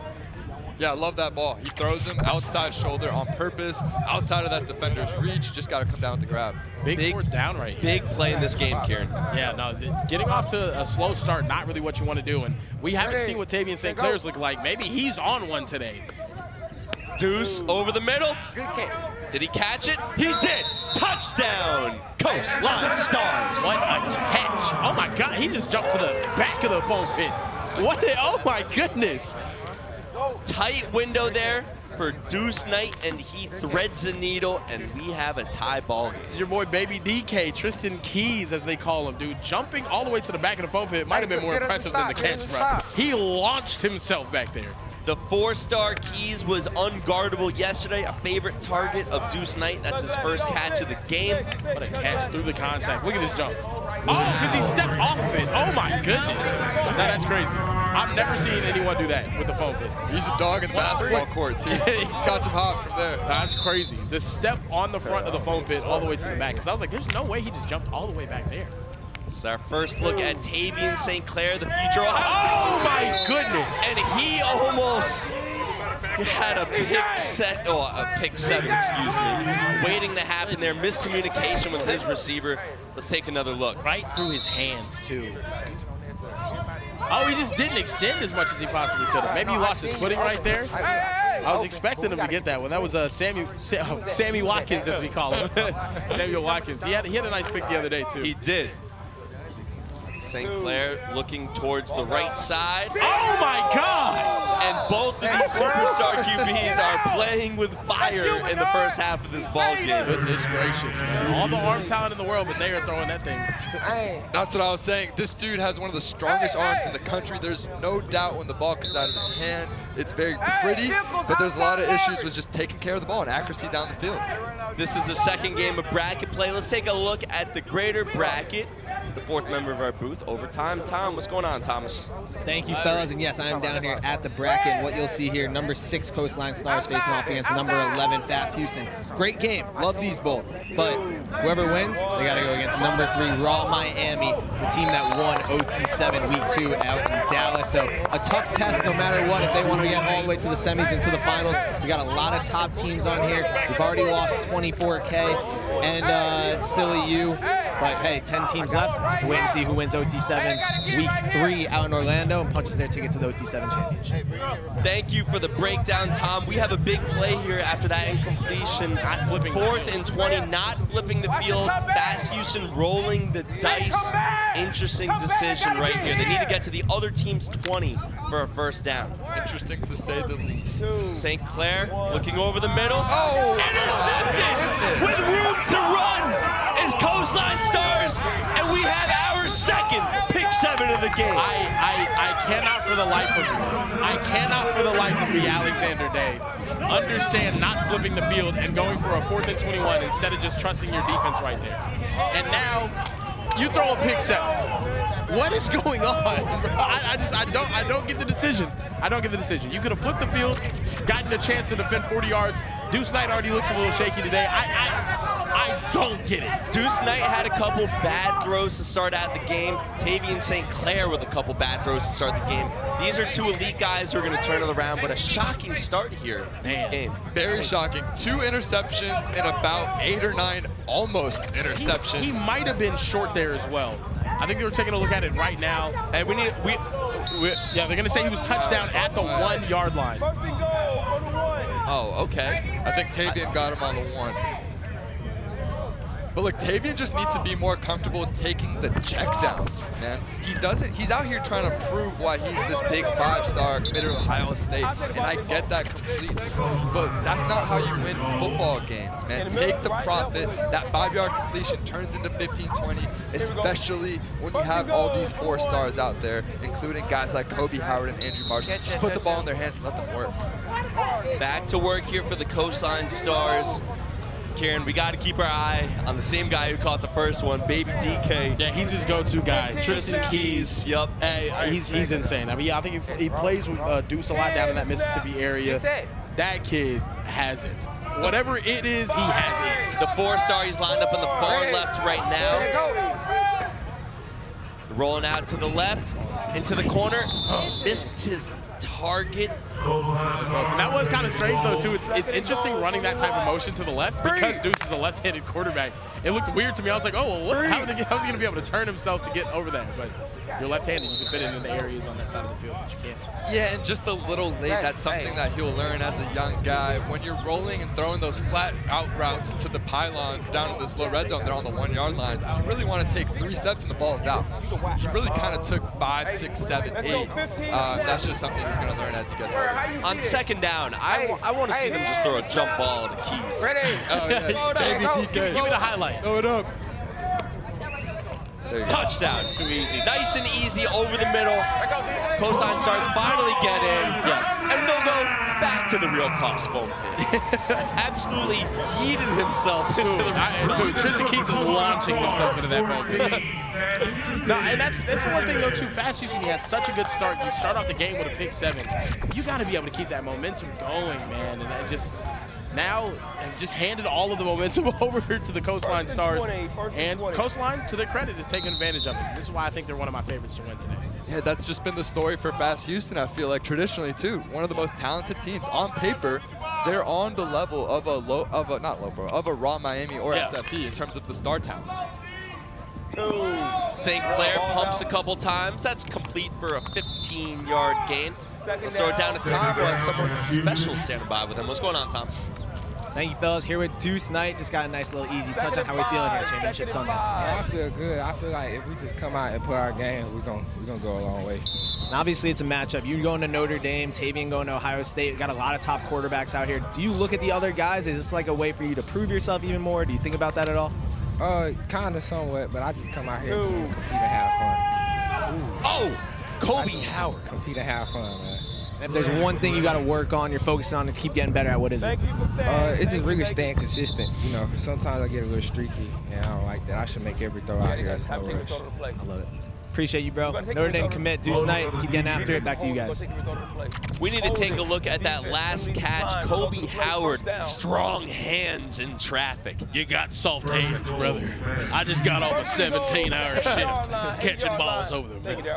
C: Yeah, I love that ball. He throws him outside shoulder on purpose, outside of that defender's reach. Just got to come down with the grab.
B: Big fourth down right here.
A: Big play in this game, Kieran.
B: Yeah, no, getting off to a slow start, not really what you want to do. And we haven't seen what Tavian St. Clair's look like. Maybe he's on one today.
A: Deuce over the middle.
K: Good kick.
A: Did he catch it? He did. Touchdown, Coastline Stars.
B: What a catch. Oh my God, he just jumped to the back of the foam pit. What, oh my goodness.
A: Tight window there for Deuce Knight, and he threads the needle, and we have a tie ball game.
B: It's your boy Baby DK, Tristan Keys as they call him, dude. Jumping all the way to the back of the foam pit might have been more impressive than the catch, bro. He launched himself back there.
A: The 4-star Keys was unguardable yesterday, a favorite target of Deuce Knight. That's his first catch of the game.
B: What a catch through the contact. Look at this jump. Oh, because he stepped off of it. Oh my goodness. That's crazy. I've never seen anyone do that with the foam pit.
C: He's a dog in the basketball court, too. He's got some hops from there.
B: That's crazy. The step on the front of the foam pit all the way to the back. Because I was like, there's no way he just jumped all the way back there.
A: This is our first look at Tavian St. Clair, the future.
B: Oh my goodness!
A: And he almost had a pick seven, excuse me, waiting to happen there. Miscommunication with his receiver. Let's take another look.
B: Right through his hands, too. Oh, he just didn't extend as much as he possibly could have. Maybe he lost his footing right there. I was expecting him to get that one. That was Sammy Watkins, as we call him. Samuel Watkins. He had a nice pick the other day, too.
A: He did. St. Clair looking towards the right side.
B: Oh my God!
A: And both of these superstar QBs are playing with fire in the first half of this ball game.
B: Goodness gracious, man. All the arm talent in the world, but they are throwing that thing.
C: That's what I was saying. This dude has one of the strongest arms in the country. There's no doubt when the ball comes out of his hand, it's very pretty, but there's a lot of issues with just taking care of the ball and accuracy down the field.
A: This is the second game of bracket play. Let's take a look at the greater bracket. The fourth member of our booth, Overtime. Tom, what's going on, Thomas?
E: Thank you, fellas, and yes, I am down here at the bracket. And what you'll see here, number 6 Coastline Stars facing off against number 11 Fast Houston. Great game, love these both. But whoever wins, they got to go against number 3 Raw Miami, the team that won OT7 Week 2 out in Dallas. So a tough test no matter what if they want to get all the way to the semis and to the finals. We got a lot of top teams on here. We've already lost 24K and Silly U. But hey, 10 teams left. We'll wait and see who wins OT7 Week 3 out in Orlando and punches their ticket to the OT7 championship.
A: Thank you for the breakdown, Tom. We have a big play here after that incompletion.
B: Not flipping
A: 4th and 20, not flipping the field. Fast Houston rolling the dice. Interesting decision right here. They need to get to the other team's 20 for a first down.
C: Interesting to say the least.
A: St. Clair looking over the middle.
C: Oh!
A: Intercepted with room to run is Coastline Stars, and we have our second pick 7 of the game.
B: I cannot for the life of me, I cannot for the life of me, Alexander Day, understand not flipping the field and going for a 4th and 21 instead of just trusting your defense right there. And now you throw a pick 7. What is going on? I don't get the decision. I don't get the decision. You could have flipped the field, gotten a chance to defend 40 yards. Deuce Knight already looks a little shaky today. I don't get it.
A: Deuce Knight had a couple bad throws to start out the game. Tavian St. Clair with a couple bad throws to start the game. These are 2 elite guys who are going to turn it around, but a shocking start here in this game.
C: Very shocking. 2 interceptions and about 8 or 9 almost interceptions.
B: He might have been short there as well. I think they were taking a look at it right now.
A: And
B: yeah, they're going to say he was touchdown at the 1-yard line.
A: Oh, okay.
C: I think Tavian got him on the 1. But look, Tavian just needs to be more comfortable taking the check down, man. He's out here trying to prove why he's this big 5-star committed to Ohio State, and I get that completely. But that's not how you win football games, man. Take the profit. That 5-yard completion turns into 15-20, especially when you have all these 4 stars out there, including guys like Kobe Howard and Andrew Marshall. Just put the ball in their hands and let them work.
A: Back to work here for the Coastline Stars. Kieran, we got to keep our eye on the same guy who caught the first one, Baby DK.
B: Yeah, he's his go-to guy.
A: Tristan Keys. Yep.
B: Hey, he's insane. I mean, I think he plays with Deuce a lot down in that Mississippi area. That kid has it. Whatever it is, he has it.
A: The 4-star, he's lined up in the far left right now. Rolling out to the left, into the corner. Missed his target.
B: And that was kind of strange, though, too. It's interesting running that type of motion to the left because Deuce is a left-handed quarterback. It looked weird to me. I was like, oh, well, how is he going to be able to turn himself to get over there? But you're left-handed. You can fit into the areas on that side of the field, but you can't.
C: Yeah, and just a little late, that's something that he'll learn as a young guy. When you're rolling and throwing those flat out routes to the pylon down in this low red zone, they're on the 1 yard line, you really want to take 3 steps and the ball's out. He really kind of took 5, 6, 7, 8. That's just something he's going to learn as he gets older.
A: On second down, I want to see them just throw a jump ball to Keys.
K: Ready?
C: Oh, yeah.
B: Give me the highlight.
C: Throw it up.
A: Touchdown. Too easy. Nice and easy over the middle. Coastline stars finally get in. Yeah. And they'll go back to the real cost foam pit. Absolutely yeeted himself into the
B: Dude, Tristan Keys is launching himself into that foam pit. No, and that's the one thing, though, too. Fast Houston, you had such a good start. You start off the game with a pick 7. You got to be able to keep that momentum going, man. And that just... Now, have just handed all of the momentum over to the Coastline Stars. And Coastline, to their credit, is taking advantage of it. This is why I think they're one of my favorites to win today.
C: Yeah, that's just been the story for Fast Houston, I feel like, traditionally, too. One of the most talented teams. On paper, they're on the level of a Raw Miami or SFE in terms of the star talent.
A: St. Clair pumps a couple times. That's complete for a 15-yard gain. Let's throw it down to Tom. Someone special standing by with him. What's going on, Tom?
E: Thank you, fellas. Here with Deuce Knight. Just got a nice little easy touch on how we feeling here at Championship Sunday.
K: Yeah, I feel good. I feel like if we just come out and play our game, we're gonna go a long way.
E: And obviously, it's a matchup. You going to Notre Dame, Tavian going to Ohio State. We've got a lot of top quarterbacks out here. Do you look at the other guys? Is this like a way for you to prove yourself even more? Do you think about that at all?
K: Kind of somewhat, but I just come out here to compete and have fun.
A: Oh, Kobe Howard.
K: Compete and have fun, man.
E: And if there's one thing you got to work on, you're focusing on to keep getting better at, what is it?
K: It's just really staying consistent. You know, sometimes I get a little streaky, and I don't like that. I should make every throw out here. There's no rush.
E: I love it. Appreciate you, bro. Notre Dame commit, Deuce Knight. Keep getting after it. Back to you guys.
A: We need to take a look at that last catch. Kobe Howard, strong hands in traffic.
B: You got soft hands, brother. I just got off a 17-hour shift catching balls over them.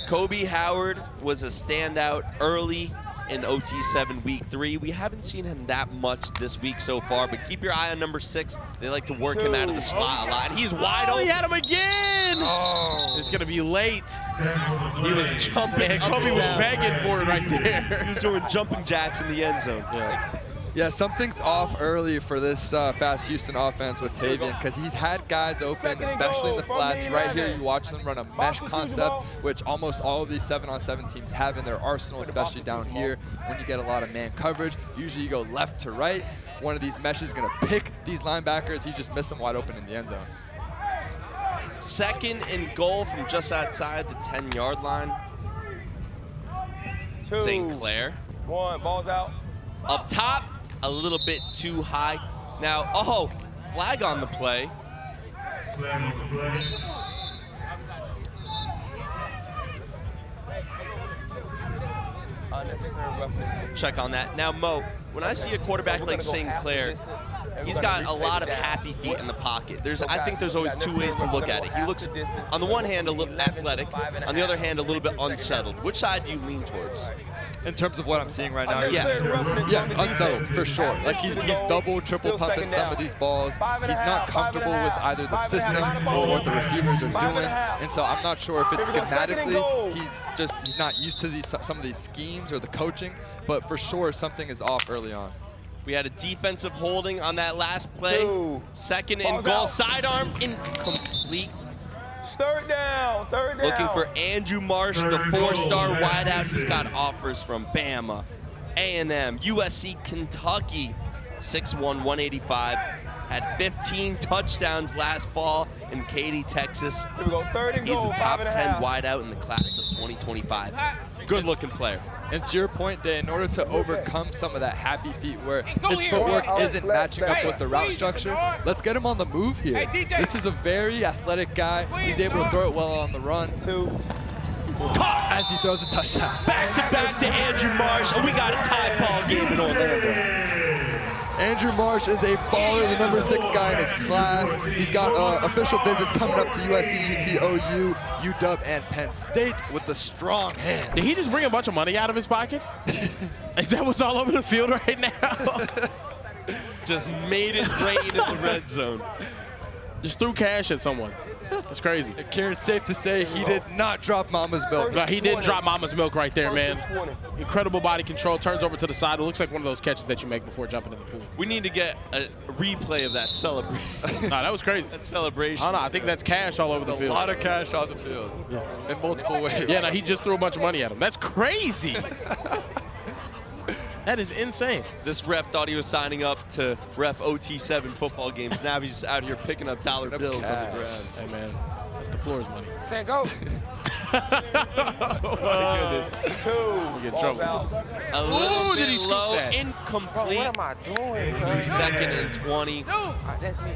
A: Kobe Howard was a standout early in OT7 week 3. We haven't seen him that much this week so far, but keep your eye on number 6. They like to work him out of the slot a lot, and he's wide open.
B: He had him again! Oh. It's gonna be late.
A: He was jumping.
B: Man, Kobe was begging for it right there.
A: He was doing jumping jacks in the end zone.
C: Yeah, something's off early for this Fast Houston offense with Tavian because he's had guys open, especially in the flats. Right here, you watch them run a mesh concept, which almost all of these 7-on-7 teams have in their arsenal, especially down here. When you get a lot of man coverage, usually you go left to right. One of these meshes is going to pick these linebackers. He just missed them wide open in the end zone.
A: 2nd and goal from just outside the 10-yard line. St. Clair.
K: 1, ball's out.
A: Up top. A little bit too high. Now, flag on the play. Check on that. Now, Mo, when I see a quarterback like St. Clair, he's got a lot of happy feet in the pocket. I think there's always 2 ways to look at it. He looks, on the one hand, a little athletic. On the other hand, a little bit unsettled. Which side do you lean towards?
C: In terms of what I'm seeing right now, yeah, unsettled for sure. Like he's double, triple pumping some of these balls. He's not comfortable with either the system or what the receivers are doing, and so I'm not sure if it's schematically he's not used to some of these schemes or the coaching, but for sure something is off early on.
A: We had a defensive holding on that last play. 2nd and goal, sidearm incomplete.
K: Third down.
A: Looking for Andrew Marsh, the 4-star wideout. He's got offers from Bama, A&M, USC, Kentucky. 6'1", 185. Had 15 touchdowns last fall in Katy, Texas.
K: Here we go, 3rd and goal.
A: He's the top 10 wideout in the class of 2025. Good-looking player.
C: And to your point, Day, in order to overcome some of that happy feet where his footwork isn't matching up with the route structure, let's get him on the move here. This is a very athletic guy. He's able to throw it well on the run. Caught as he throws a touchdown.
A: Back to Andrew Marsh, and we got a tie ball game in Orlando.
C: Andrew Marsh is a baller, the number 6 guy in his class. He's got official visits coming up to USC, UT, OU. UW and Penn State with the strong hand.
B: Did he just bring a bunch of money out of his pocket? Is that what's all over the field right now?
A: Just made it rain in the red zone.
B: Just threw cash at someone. That's crazy.
C: Kieran, safe to say he did not drop mama's milk.
B: No, he did drop mama's milk right there, man. Incredible body control, turns over to the side. It looks like one of those catches that you make before jumping in the pool.
A: We need to get a replay of that celebration.
B: No, that was crazy.
A: That celebration.
B: I don't know, I think that's cash all over the field.
C: A lot of cash on the field in multiple ways.
B: Yeah, no, he just threw a bunch of money at him. That's crazy. That is insane.
A: This ref thought he was signing up to ref OT7 football games. Now he's just out here picking up dollar bills on the ground.
B: Hey, man, that's the floor's money.
K: Say go.
B: Oh, my goodness. We get in trouble.
A: A little
B: did he
A: bit
B: scoop
A: low,
B: that?
A: incomplete.
K: What am I doing?
A: Second and 20.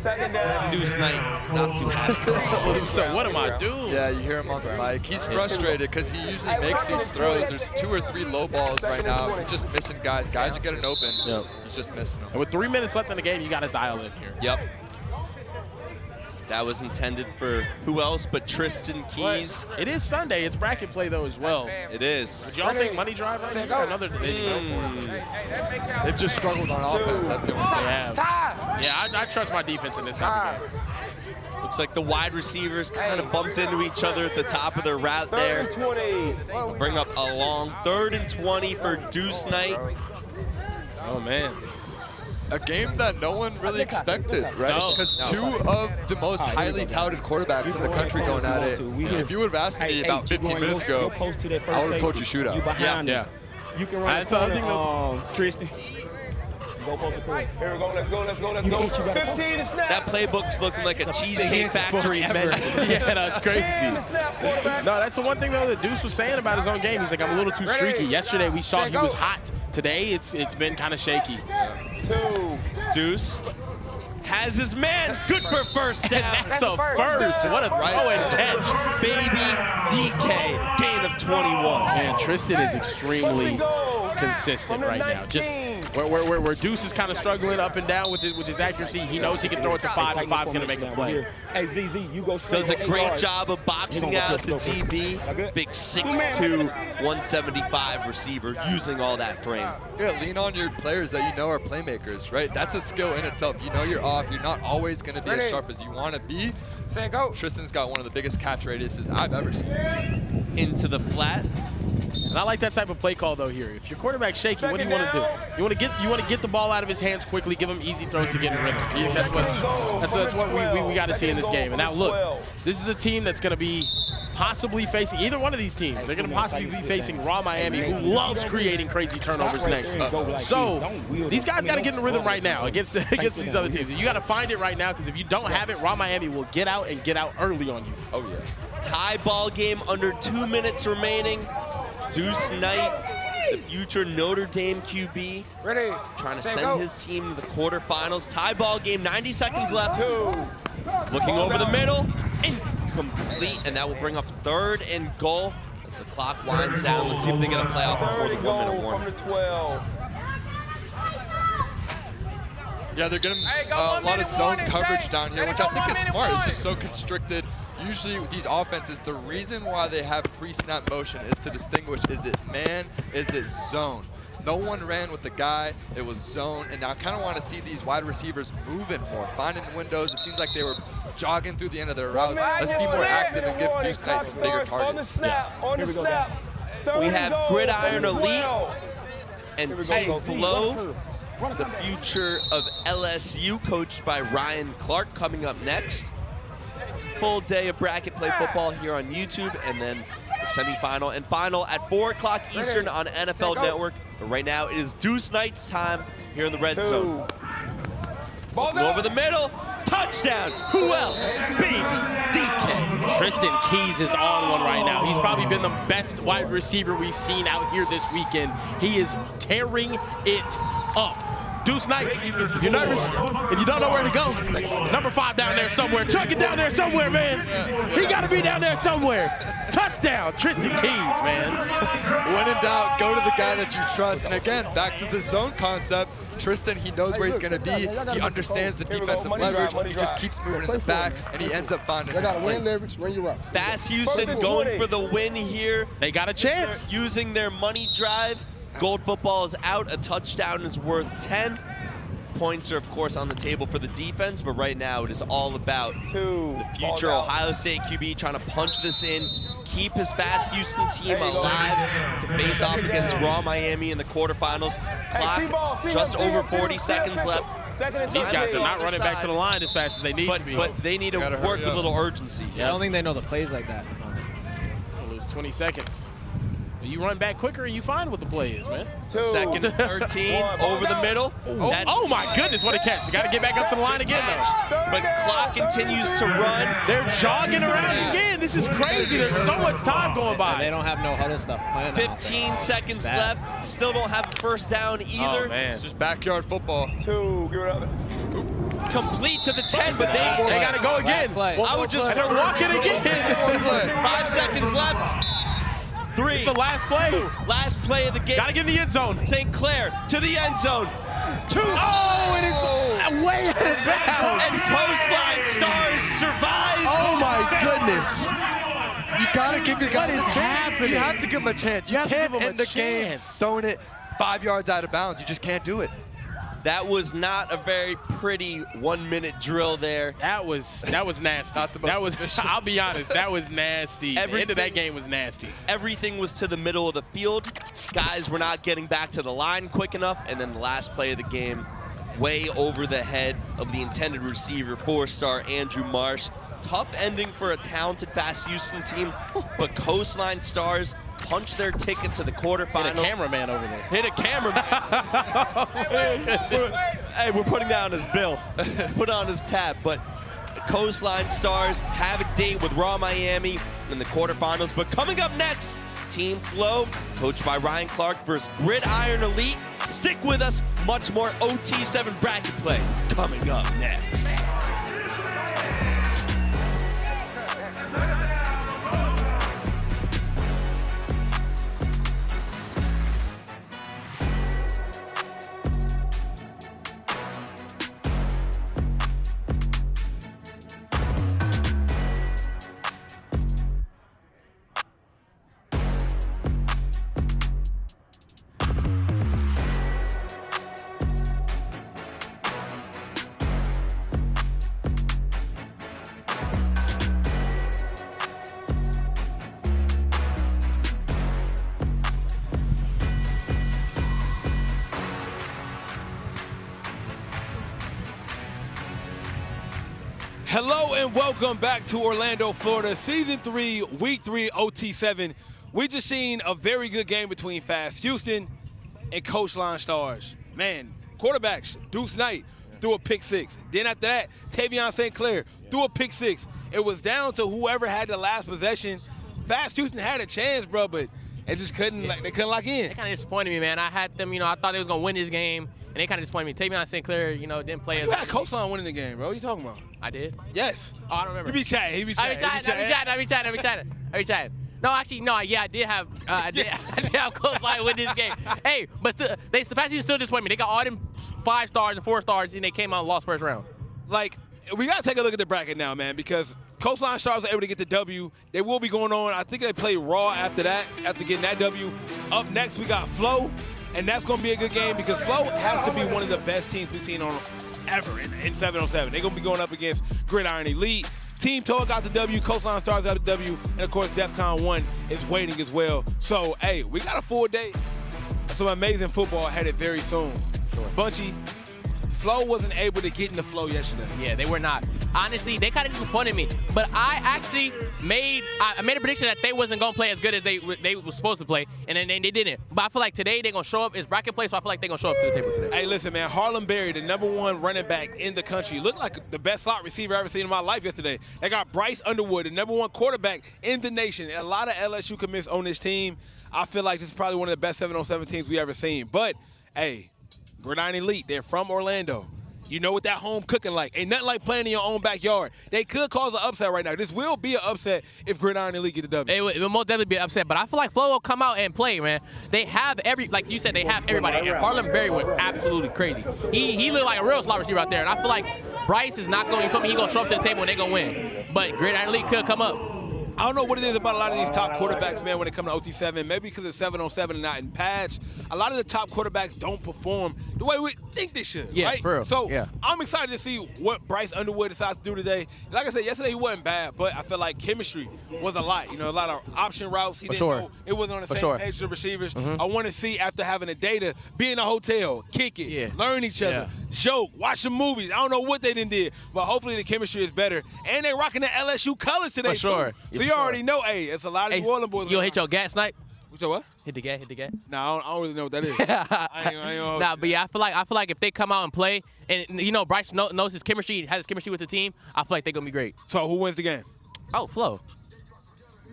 K: Second down.
A: Deuce Knight, not too happy.
B: So what am I doing?
C: Yeah, you hear him on the mic. He's frustrated because he usually makes these throws. There's 2 or 3 low balls right now. He's just missing guys. Guys are getting open.
B: Yep.
C: He's just missing them.
B: And with 3 minutes left in the game, you got to dial in here.
A: Yep. That was intended for who else but Tristan Keys.
B: It is Sunday. It's bracket play, though, as well.
A: It is.
B: Do y'all think Money Drive right here? Another they didn't go for it.
C: They've just struggled on offense. That's the only thing.
B: They have. Yeah, I trust my defense in this type of game.
A: Looks like the wide receivers kind of bumped into each other at the top of their route there. Bring up a long 3rd and 20 for Deuce Knight.
B: Oh, man.
C: A game that no one really expected, right?
B: No.
C: Because 2 of the most highly touted quarterbacks in the country going at it. If you would have asked me about 15 minutes ago, I would have told you shootout.
B: Yeah.
H: You can run
B: That's the other thing,
H: Tristan. Go post the Here we go, let's go, let's go, let's go. 15 to snap.
A: That playbook's looking like a Cheesecake Factory menu.
B: Yeah, that's crazy. No, that's the one thing, though, that Deuce was saying about his own game. He's like, I'm a little too streaky. Yesterday, we saw he was hot. Today, it's been kind of shaky.
A: Deuce has his man. Good for first down.
B: That's a first. What a throw and catch.
A: Baby DK, gain of 21.
B: Man, Tristan is extremely consistent right now. Just where Deuce is kind of struggling up and down with his accuracy, he knows he can throw it to 5, and 5's going to make a play.
H: Hey, ZZ, you go straight.
A: Does a great job of boxing out the DB. Big 6'2", 175 receiver using all that frame.
C: Yeah, lean on your players that you know are playmakers, right? That's a skill in itself. You know you're off. You're not always going to be as sharp as you want to be.
K: Say go.
C: Tristan's got one of the biggest catch radiuses I've ever seen.
A: Into the flat.
B: And I like that type of play call, though, here. If your quarterback's shaky, what do you want to do? You want to get the ball out of his hands quickly, give him easy throws to get in rhythm. That's what we got to see in this game. And now, look, this is a team that's going to be possibly facing either one of these teams. They're going to possibly be facing Raw Miami, who loves creating crazy turnovers next. So these guys got to get in the rhythm right now against these other teams. You got to find it right now, because if you don't have it, Raw Miami will get out and get out early on you.
C: Oh, yeah.
A: Tie ball game, under 2 minutes remaining. Deuce Knight, the future Notre Dame QB, trying to send his team to the quarterfinals. Tie ball game, 90 seconds left. Looking over the middle, incomplete, and that will bring up 3rd and goal as the clock winds down. Let's see if they get a play out before the 1-minute warning.
C: Yeah, they're getting a lot of zone coverage down here, which I think is smart. It's just so constricted. Usually with these offenses, the reason why they have pre-snap motion is to distinguish, is it man, is it zone? No one ran with the guy, it was zone, and I kind of want to see these wide receivers moving more, finding windows. It seems like they were jogging through the end of their routes. Let's be more active and give Deuce Knight some bigger targets.
A: We have Gridiron Elite and Team Fleaux, the future of LSU, coached by Ryan Clark, coming up next. Full day of bracket play football here on YouTube, and then the semifinal and final at 4 o'clock Eastern on NFL Network. But right now it is Deuce Knight's time here in the red zone. Looking over the middle, touchdown. Who else? Baby DK.
B: Tristan Keys is on one right now. He's probably been the best wide receiver we've seen out here this weekend. He is tearing it up. Deuce Knight, if you're nervous, if you don't know where to go, number 5 down there somewhere. Chuck it down there somewhere, man. He got to be down there somewhere. Touchdown, Tristan Keys, man.
C: When in doubt, go to the guy that you trust. And again, back to the zone concept. Tristan, he knows where he's going to be. He understands the defensive leverage. He just keeps moving in the back, and he ends up finding it.
H: They got to win leverage, run you up.
A: Fast Houston going for the win here.
B: They got a chance.
A: They're using their money drive. Gold football is out. A touchdown is worth 10. Points are, of course, on the table for the defense, but right now it is all about the future Ohio State QB trying to punch this in, keep his Fast Houston team alive to face off against Raw Miami in the quarterfinals. Clock just over 40 seconds left.
B: These guys are not running back to the line as fast as they need to be.
A: But they need to work with a little urgency.
E: Yeah, I don't think they know the plays like that.
B: We'll lose 20 seconds. You run back quicker and you find what the play is, man.
A: Second and 13 over the middle.
B: Oh my goodness, what a catch. You got to get back up to the line again, though.
A: But clock continues to run.
B: They're jogging around again. This is crazy. There's so much time going by.
E: And they don't have no huddle stuff.
A: 15 seconds left. Still don't have a first down either.
B: Oh, man.
C: It's just backyard football.
A: Complete to the 10, but they
B: got to go again.
A: I would just.
B: And they're walking again.
A: 5 seconds left. 3.
B: It's the last play.
A: Last play of the game.
B: Got to get in the end zone.
A: St. Clair to the end zone. 2.
B: Oh, and it's way out of bounds.
A: And Coastline Stars survive.
B: Oh, my goodness.
C: You got to give your guys a chance.
B: Happening?
C: You have to give him a chance. You can't end the game throwing it 5 yards out of bounds. You just can't do it.
A: That was not a very pretty 1-minute drill there.
B: That was nasty.
C: Not the most efficient.
B: I'll be honest, that was nasty. The end of that game was nasty.
A: Everything was to the middle of the field. Guys were not getting back to the line quick enough, and then the last play of the game, way over the head of the intended receiver, 4-star Andrew Marsh. Tough ending for a talented Fast Houston team, but Coastline Stars punched their ticket to the quarterfinals.
B: Hit a cameraman over there.
A: Hit a cameraman. Hey, we're putting that on his bill. Put on his tab. But Coastline Stars have a date with Raw Miami in the quarterfinals. But coming up next, Team FLEAUX, coached by Ryan Clark versus Gridiron Elite. Stick with us. Much more OT7 bracket play coming up next.
F: Hello and welcome back to Orlando, Florida, Season 3, Week 3, OT7. We just seen a very good game between Fast Houston and Coastline Stars. Man, quarterbacks, Deuce Knight threw a pick 6. Then after that, Tavion St. Clair threw a pick 6. It was down to whoever had the last possession. Fast Houston had a chance, bro, but it just couldn't, they couldn't lock in.
L: They kind of disappointed me, man. I had them, I thought they was going to win this game. And they kind of disappointed me. Tavion St. Clair, didn't play as.
F: You had Coastline winning the game, bro. What are you talking about?
L: I did?
F: Yes.
L: Oh, I don't remember.
F: You be chatting. He be chatting.
L: I be chatting. No, actually, no. Yeah, I did have. I did have Coastline win this game. Hey, but the Fast Houston still disappointed me. They got all them 5 stars and 4 stars, and they came out and lost first round.
F: Like, we got to take a look at the bracket now, man, because Coastline Stars were able to get the W. They will be going on. I think they play Raw after that, after getting that W. Up next, we got FLEAUX. And that's going to be a good game because FLEAUX has to be one of the best teams we've seen on ever in 707. They're going to be going up against Gridiron Elite. Team TOA got the W, Coastline Stars got the W, and of course Defcon1 is waiting as well. So, hey, we got a full day. Some amazing football headed very soon. Sure. Bunchy, FLEAUX wasn't able to get in the flow yesterday.
L: Yeah, they were not. Honestly, they kind of disappointed me. But I actually made a prediction that they wasn't going to play as good as they were supposed to play, and then they didn't. But I feel like today they're going to show up. It's bracket play, so I feel like they're going to show up to the table today.
F: Hey, listen, man, Harlem Berry, the #1 running back in the country, looked like the best slot receiver I've ever seen in my life yesterday. They got Bryce Underwood, the #1 quarterback in the nation. A lot of LSU commits on this team. I feel like this is probably one of the best 7-on-7 teams we ever seen. But, hey, Gridiron Elite, they're from Orlando. You know what that home cooking like. Ain't nothing like playing in your own backyard. They could cause an upset right now. This will be an upset if Gridiron Elite get the W.
L: It will most definitely be an upset, but I feel like FLEAUX will come out and play, man. They have like you said, they have everybody. And Harlem Berry went absolutely crazy. He looked like a real slot receiver out there, and I feel like Bryce is not going to come. He's going to show up to the table and they're going to win. But Gridiron Elite could come up.
F: I don't know what it is about a lot of these top quarterbacks, man, when it comes to OT7. Maybe because it's 7-on-7 and not in patch. A lot of the top quarterbacks don't perform the way we think they should,
L: yeah,
F: right?
L: For real.
F: So
L: yeah.
F: I'm excited to see what Bryce Underwood decides to do today. Like I said, yesterday he wasn't bad, but I felt like chemistry was a lot. You know, a lot of option routes. He didn't know. It wasn't on the same edge of the receivers. I want to see, after having the data, be in a hotel, kick it, learn each other, joke, watch some movies. I don't know what they did, but hopefully the chemistry is better. And they're rocking the LSU colors today, too. So you already know, hey, it's a lot of New Orleans boys.
L: You'll hit your gas snipe?
F: So what?
L: Hit the gas.
F: Nah, I don't really know what that is. I ain't
L: nah, but yeah, I feel like if they come out and play, and you know Bryce knows his chemistry, has his chemistry with the team, I feel like they're gonna be great.
F: So who wins the game?
L: Oh, FLEAUX.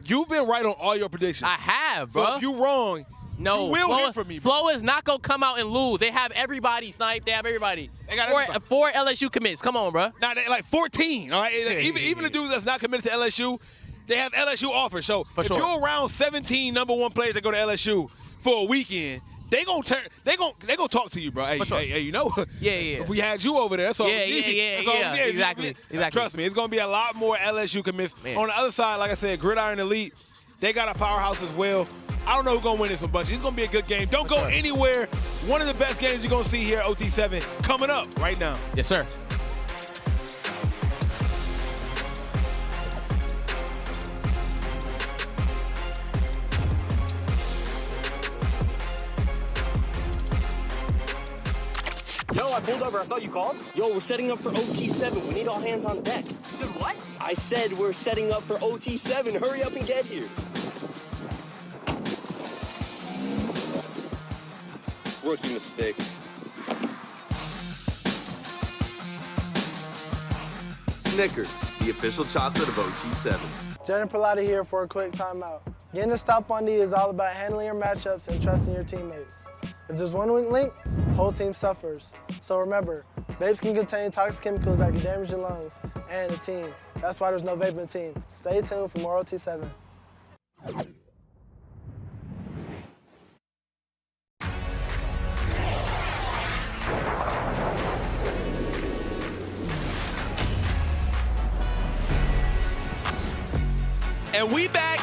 F: You've been right on all your predictions.
L: I have, bro.
F: So if you're wrong,
L: no,
F: you will hear from me, bro.
L: FLEAUX is not gonna come out and lose. They have everybody, Snipe. They have everybody.
F: They got
L: four LSU commits. Come on, bro.
F: Nah, they like 14. All right, even the dudes that's not committed to LSU. They have LSU offers. So if you're around 17 #1 players that go to LSU for a weekend, they gonna talk to you, bro. Hey, you know, if we had you over there, that's all we need. That's all we need.
L: Exactly.
F: Trust me, it's gonna be a lot more LSU commits. On the other side, like I said, Gridiron Elite, they got a powerhouse as well. I don't know who's gonna win this one, but it's gonna be a good game. Don't go anywhere. One of the best games you're gonna see here at OT7 coming up right now.
L: Yes, sir.
G: Yo, I pulled over. I saw you called. Yo, we're setting up for OT7. We need all hands on deck. You said what? I said we're setting up for OT7. Hurry up and get here. Rookie mistake.
I: Snickers, the official chocolate of OT7.
J: Jaden Perlotti here for a quick timeout. Getting a stop on D is all about handling your matchups and trusting your teammates. If there's one weak link, whole team suffers. So remember, vapes can contain toxic chemicals that can damage your lungs and the team. That's why there's no vaping team. Stay tuned for more OT7.
A: And we back.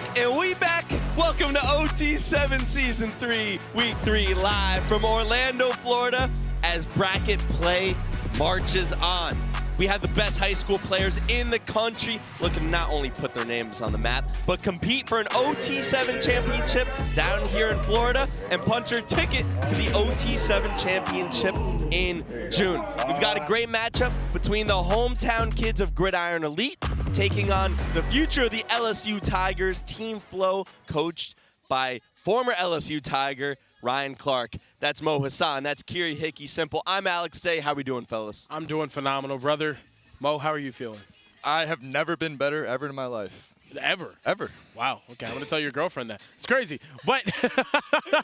A: Welcome to OT7 Season 3, Week 3, live from Orlando, Florida, as bracket play marches on. We have the best high school players in the country looking to not only put their names on the map, but compete for an OT7 championship down here in Florida and punch their ticket to the OT7 championship in June. We've got a great matchup between the hometown kids of Gridiron Elite taking on the future of the LSU Tigers, Team FLEAUX, coached by former LSU Tiger, Ryan Clark. That's Mo Hassan. That's Kiri Hickey Simple. I'm Alex Day. How we doing, fellas?
B: I'm doing phenomenal, brother. Mo, how are you feeling?
C: I have never been better ever in my life.
B: Ever?
C: Ever.
B: Wow. Okay, I'm going to tell your girlfriend that. It's crazy. But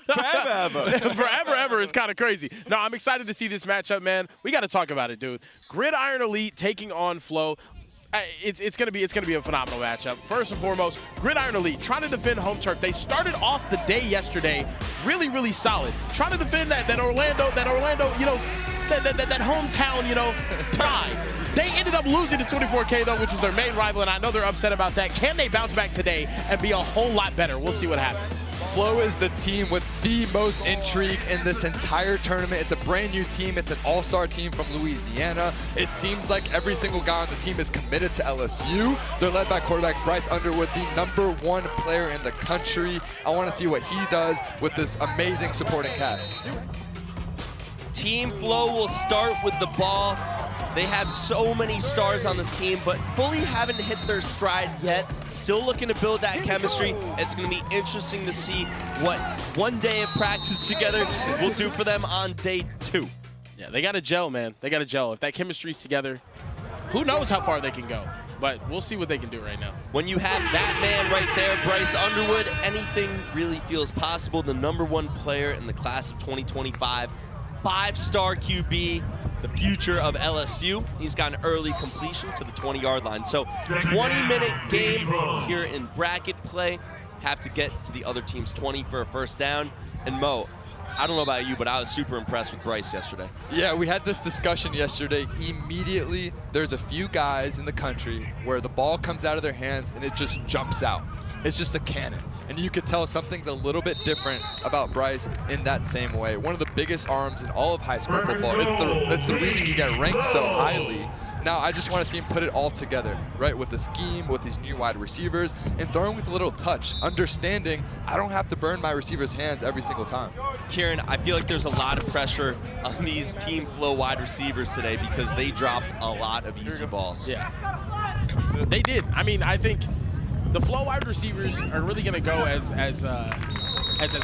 A: Forever.
B: Forever is kind of crazy. No, I'm excited to see this matchup, man. We got to talk about it, dude. Gridiron Elite taking on FLEAUX. It's gonna be a phenomenal matchup. First and foremost, Gridiron Elite trying to defend home turf. They started off the day yesterday really solid, trying to defend that Orlando, you know, that hometown, you know, ties. They ended up losing to 24K though, which was their main rival, and I know they're upset about that. Can they bounce back today and be a whole lot better? We'll see what happens.
C: FLEAUX is the team with the most intrigue in this entire tournament. It's a brand new team. It's an all-star team from Louisiana. It seems like every single guy on the team is committed to LSU. They're led by quarterback Bryce Underwood, the #1 player in the country. I want to see what he does with this amazing supporting cast.
A: Team FLEAUX will start with the ball. They have so many stars on this team, but fully haven't hit their stride yet. Still looking to build that chemistry. It's going to be interesting to see what one day of practice together will do for them on day 2.
B: Yeah, they got to gel, man. They got to gel. If that chemistry's together, who knows how far they can go. But we'll see what they can do right now.
A: When you have that man right there, Bryce Underwood, anything really feels possible. The #1 player in the class of 2025. 5-star QB, the future of LSU. He's got an early completion to the 20-yard line. So 20-minute game here in bracket play. Have to get to the other team's 20 for a first down. And Mo, I don't know about you, but I was super impressed with Bryce yesterday.
C: Yeah, we had this discussion yesterday. Immediately, there's a few guys in the country where the ball comes out of their hands and it just jumps out. It's just a cannon. And you could tell something's a little bit different about Bryce in that same way. One of the biggest arms in all of high school football. It's the reason you get ranked so highly. Now, I just want to see him put it all together, right, with the scheme, with these new wide receivers, and throwing with a little touch, understanding I don't have to burn my receiver's hands every single time.
A: Kieran, I feel like there's a lot of pressure on these Team Flow wide receivers today because they dropped a lot of easy balls.
B: Yeah, they did. I mean, I think the Flow wide receivers are really going to go as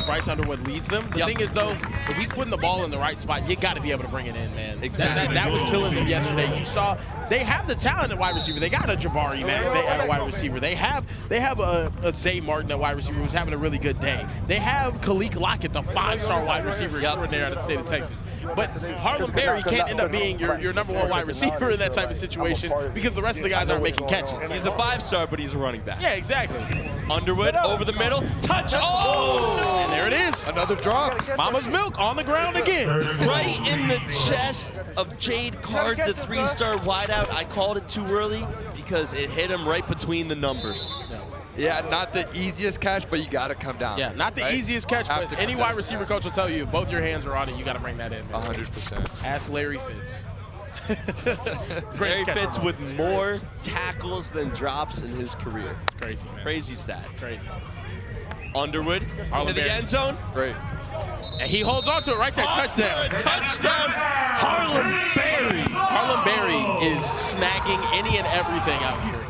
B: Bryce Underwood leads them. The thing is, though, if he's putting the ball in the right spot, you got to be able to bring it in, man.
A: Exactly.
B: That was killing them yesterday. You saw they have the talent at wide receiver. They got a Jabari, man, at wide receiver. They have a Zay Martin at wide receiver who's having a really good day. They have Khalil Lockett, the 5-star wide receiver extraordinaire out of the state of Texas. But Harlem Berry can't end up being your #1 wide receiver in that type of situation because the rest of the guys aren't making catches.
A: He's a 5-star, but he's a running back.
B: Yeah, exactly.
A: Underwood over the middle, touch, oh! No.
B: And there it is.
C: Another drop.
B: Mama's milk on the ground again.
A: Right in the chest of Jade Card, the 3-star wideout. I called it too early because it hit him right between the numbers.
C: Yeah, not the easiest catch, but you got to come down.
B: Yeah, not the easiest catch, but any wide receiver coach will tell you if both your hands are on it, you got to bring that in.
C: 100%.
B: Ask Larry Fitz.
A: Larry Fitz with more tackles than drops in his career.
B: Crazy, man.
A: Crazy stat.
B: Crazy.
A: Underwood to the end zone.
C: Great.
B: And he holds on to it right there. Touchdown.
A: Touchdown, Harlem Berry.
B: Harlem Berry is snagging any and everything out here.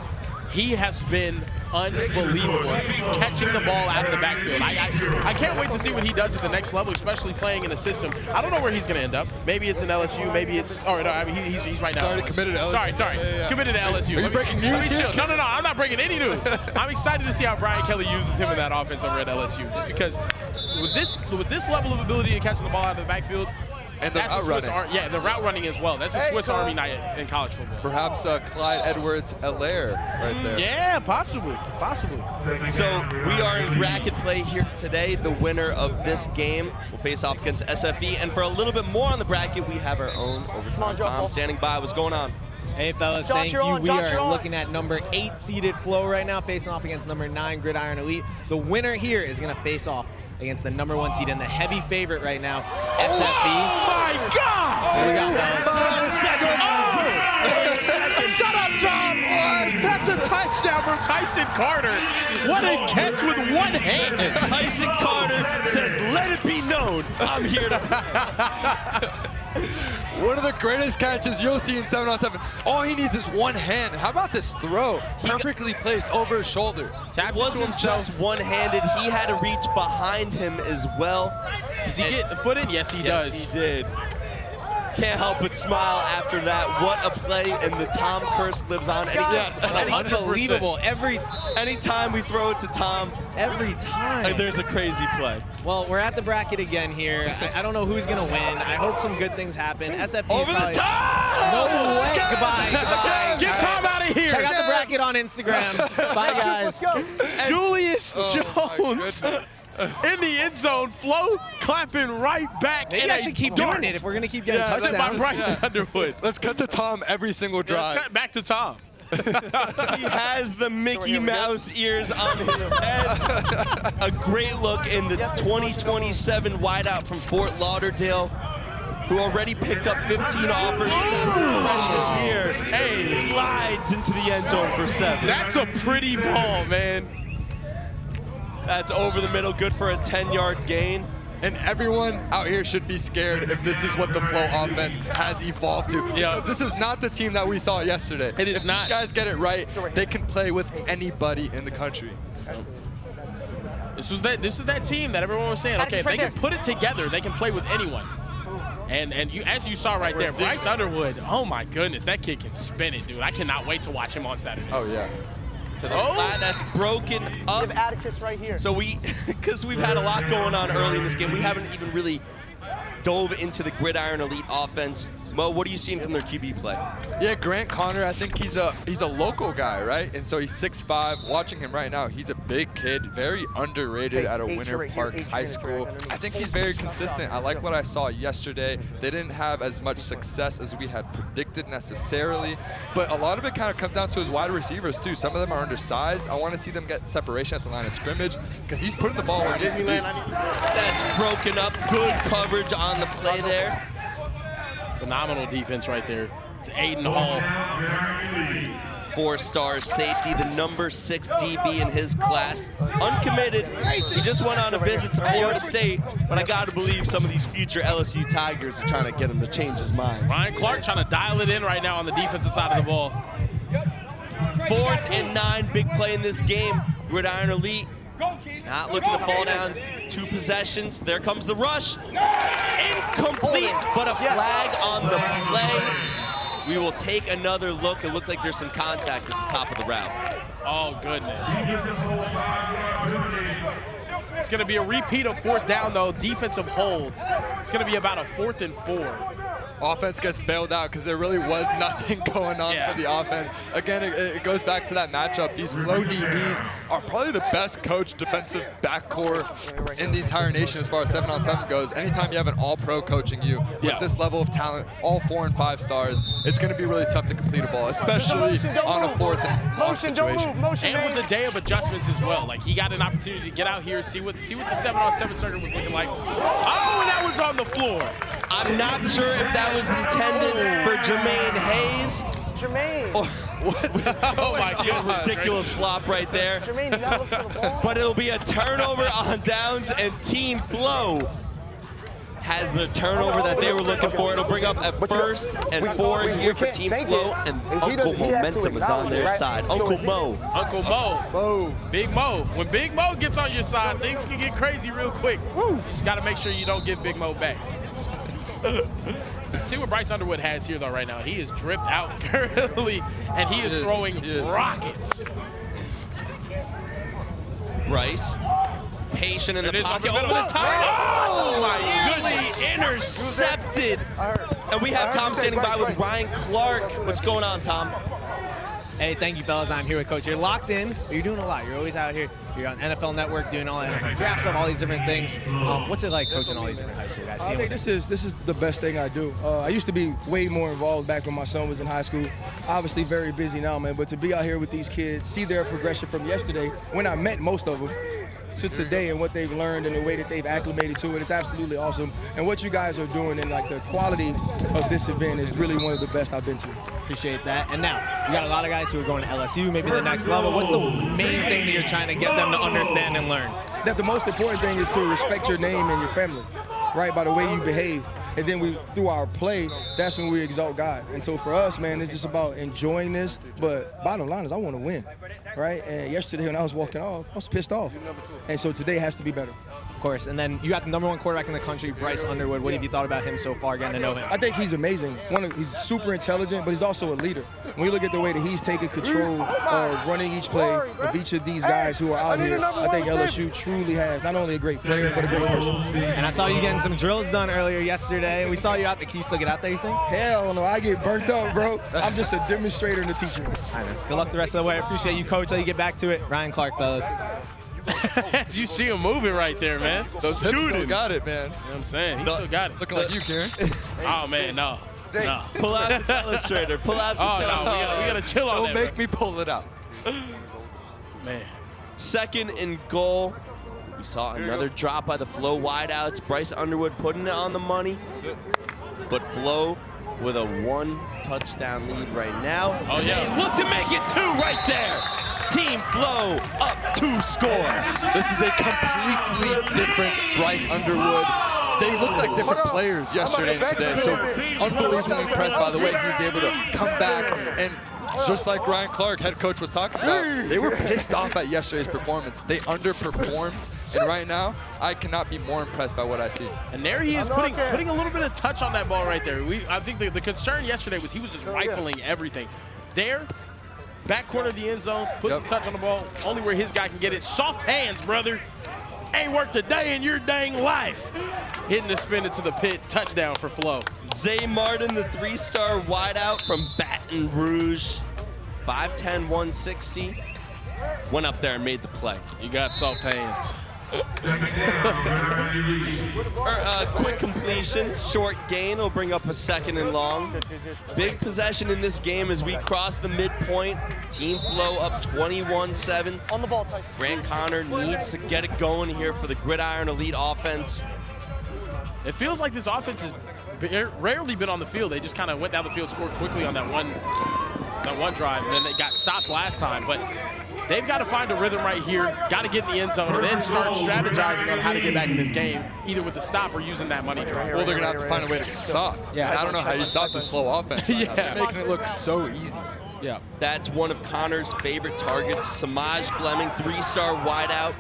B: He has been unbelievable catching the ball out of the backfield. I can't wait to see what he does at the next level, especially playing in a system. I don't know where he's going to end up. Maybe it's in LSU. Maybe it's. Oh no, I mean he's right now.
C: Already committed to LSU.
B: Sorry. He's committed to LSU.
C: Are you breaking news here?
B: No. I'm not breaking any news. I'm excited to see how Brian Kelly uses him in that offense over at LSU. Just because with this level of ability to catch the ball out of the backfield.
C: And the route running.
B: Yeah, the route running as well. That's a Swiss Army knife in college football.
C: Perhaps Clyde Edwards-Helaire right there.
B: Yeah, possibly.
A: So we are in bracket play here today. The winner of this game will face off against SFE. And for a little bit more on the bracket, we have our own Overtime Tom standing by. What's going on?
E: Hey fellas, thank you. We are looking at number 8 seeded Flow right now, facing off against number 9 Gridiron Elite. The winner here is going to face off against the number 1 seed and the heavy favorite right now, SFE.
B: Oh my God!
E: Here we go, fellas.
B: Shut up, Tom! That's a touchdown from Tyson Carter. What a catch with one hand.
A: Tyson Carter says, "Let it be known, I'm here to."
C: One of the greatest catches you'll see in 7-on-7. All he needs is one hand. How about this throw? Perfectly placed over his shoulder.
A: It wasn't just one-handed. He had to reach behind him as well.
B: Does he get the foot in? Yes, he does.
A: He did. Can't help but smile after that. What a play, and the Tom curse lives on.
E: Unbelievable.
A: Anytime we throw it to Tom,
E: every time
A: there's a crazy play.
E: Well, we're at the bracket again here. I don't know who's going to win. I hope some good things happen. SFE
A: over the top!
E: No way. Goodbye.
B: Get Tom out of here.
E: Check out the bracket on Instagram. Bye, guys.
B: Julius Jones. In the end zone, Flo clapping right back.
E: Maybe I should keep doing it if we're going to keep getting touchdowns.
B: By Bryce Underwood.
C: Let's cut to Tom every single drive.
B: Let's cut back to Tom.
A: He has the Mickey Mouse ears on his head. A great look in the 2027 wideout from Fort Lauderdale, who already picked up 15 offers freshman year. Hey, slides into the end zone for 7.
B: That's a pretty ball, man.
A: That's over the middle, good for a 10-yard gain.
C: And everyone out here should be scared if this is what the Flow offense has evolved to.
B: Yeah.
C: Because this is not the team that we saw yesterday.
B: It is
C: if
B: not.
C: If these guys get it right, they can play with anybody in the country.
B: This is that team that everyone was saying, okay, if they can put it together, they can play with anyone. And as you saw right there, Bryce Underwood, oh my goodness, that kid can spin it, dude. I cannot wait to watch him on Saturday.
C: Oh, yeah.
A: To the flat, that's broken up.
G: Give Atticus right here.
A: So because we've had a lot going on early in this game, we haven't even really dove into the Gridiron Elite offense. Mo, what are you seeing from their QB play?
C: Yeah, Grant Connor, I think he's a local guy, right? And so he's 6'5". Watching him right now, he's a big kid, very underrated at a Winter Park High School. I think he's very consistent. I like what I saw yesterday. They didn't have as much success as we had predicted necessarily, but a lot of it kind of comes down to his wide receivers too. Some of them are undersized. I want to see them get separation at the line of scrimmage because he's putting the ball where it needs to be.
A: That's broken up. Good coverage on the play there.
B: Phenomenal defense right there. It's Aiden Hall.
A: 4-star safety, the number 6 DB in his class. Uncommitted. He just went on a visit to Florida State, but I got to believe some of these future LSU Tigers are trying to get him to change his mind.
B: Ryan Clark trying to dial it in right now on the defensive side of the ball.
A: 4th and 9, big play in this game. Gridiron Elite not looking to fall down 2 possessions. There comes the rush. Incomplete, but a flag on the play. We will take another look. It looked like there's some contact at the top of the route.
B: Oh, goodness. It's going to be a repeat of 4th down, though. Defensive hold. It's going to be about a 4th and 4.
C: Offense gets bailed out because there really was nothing going on for the offense. Again, it goes back to that matchup. These Fleaux DBs are probably the best coached defensive backcourt in the entire nation as far as 7-on-7 goes. Anytime you have an all-pro coaching you with this level of talent, all 4 and 5 stars, it's going to be really tough to complete a ball, especially on a 4th and long situation.
B: And with the day of adjustments as well. Like, he got an opportunity to get out here and see what the 7-on-7 circuit was looking like. Oh, and that was on the floor.
A: I'm not sure if that was intended for Jermaine Hayes.
M: Jermaine.
A: Or what? Oh my God, ridiculous flop right there.
M: Jermaine, you gotta look for the ball.
A: But it'll be a turnover on downs, and Team Fleaux has the turnover that they were looking for. It'll bring up a 1st and 4 here for Team Fleaux, and Uncle Momentum is on their side. Uncle Mo.
B: Uncle Mo. Big Mo. When Big Mo gets on your side, things can get crazy real quick. You just got to make sure you don't give Big Mo back. See what Bryce Underwood has here, though, right now. He is dripped out currently, and he is throwing rockets.
A: Bryce, patient in the pocket, over the top.
B: Oh, my goodness.
A: Nearly intercepted. And we have Tom standing by with Ryan Clark. What's going on, Tom?
E: Hey, thank you, fellas. I'm here with Coach. You're locked in. You're doing a lot. You're always out here. You're on NFL Network doing all that draft stuff, all these different things. What's it like coaching all these different high school guys?
N: I think this is the best thing I do. I used to be way more involved back when my son was in high school. Obviously very busy now, man, but to be out here with these kids, see their progression from yesterday when I met most of them to today and what they've learned and the way that they've acclimated to it, it's absolutely awesome. And what you guys are doing and like the quality of this event is really one of the best I've been to.
E: Appreciate that. And now, you got a lot of guys who are going to LSU, maybe the next level. What's the main thing that you're trying to get them to understand and learn?
N: That the most important thing is to respect your name and your family, right, by the way you behave. And then through our play, that's when we exalt God. And so for us, man, it's just about enjoying this. But bottom line is I want to win, right? And yesterday when I was walking off, I was pissed off. And so today has to be better.
E: Of course. And then you got the #1 quarterback in the country, Bryce Underwood. What have you thought about him so far, getting to know him?
N: I think he's amazing. He's super intelligent, but he's also a leader. When you look at the way that he's taking control of running each play of each of these guys who are out here, I think LSU truly has not only a great player, but a great person.
E: And I saw you getting some drills done earlier yesterday. We saw you out there. Can you still get out there, you think?
N: Hell no, I get burnt up, bro. I'm just a demonstrator and a teacher.
E: I know. Good luck the rest of the way. I appreciate you, Coach. Till you get back to it. Ryan Clark, fellas.
B: As you see him moving right there, man.
C: Those hips still got it, man.
B: You know what I'm saying? He still got it.
C: Looking like you, Karen.
B: Oh, man, no. No.
A: Pull out the telestrator. Pull out the telestrator.
B: Oh, no, we gotta chill on that.
C: Don't make me pull it out.
B: Man.
A: 2nd and goal. We saw another drop by the Fleaux wideouts. Bryce Underwood putting it on the money. But Fleaux with a 1-touchdown lead right now.
B: Oh, yeah.
A: They look to make it 2 right there. Team Fleaux up 2 scores.
C: This is a completely different Bryce Underwood. They look like different players yesterday and today. So unbelievably impressed by the way he's able to come back and just like Ryan Clark, head coach, was talking about, they were pissed off at yesterday's performance. They underperformed, and right now, I cannot be more impressed by what I see.
B: And there he is putting a little bit of touch on that ball right there. I think the concern yesterday was he was just rifling everything. There, back corner of the end zone, put some touch on the ball, only where his guy can get it. Soft hands, brother. Ain't worked a day in your dang life. Hitting the spin into the pit, touchdown for Fleaux.
A: Zay Martin, the 3-star wideout from Baton Rouge. 5'10", 160. Went up there and made the play.
B: You got soft hands.
A: Quick completion, short gain will bring up a 2nd and long. Big possession in this game as we cross the midpoint. Team Flow up 21-7.
M: On the ball, Tyson.
A: Grant Connor needs to get it going here for the Gridiron Elite offense.
B: It feels like this offense has rarely been on the field. They just kind of went down the field, scored quickly on that one drive, and then they got stopped last time. But they've got to find a rhythm right here, got to get in the end zone, and then start strategizing on how to get back in this game, either with the stop or using that money drive.
C: Well, they're going to have to find a way to stop. Yeah, and I don't know how you stop this Flow offense. Right now. They're making it look so easy.
B: Yeah.
A: That's one of Connor's favorite targets. Samaj Fleming, 3-star wideout.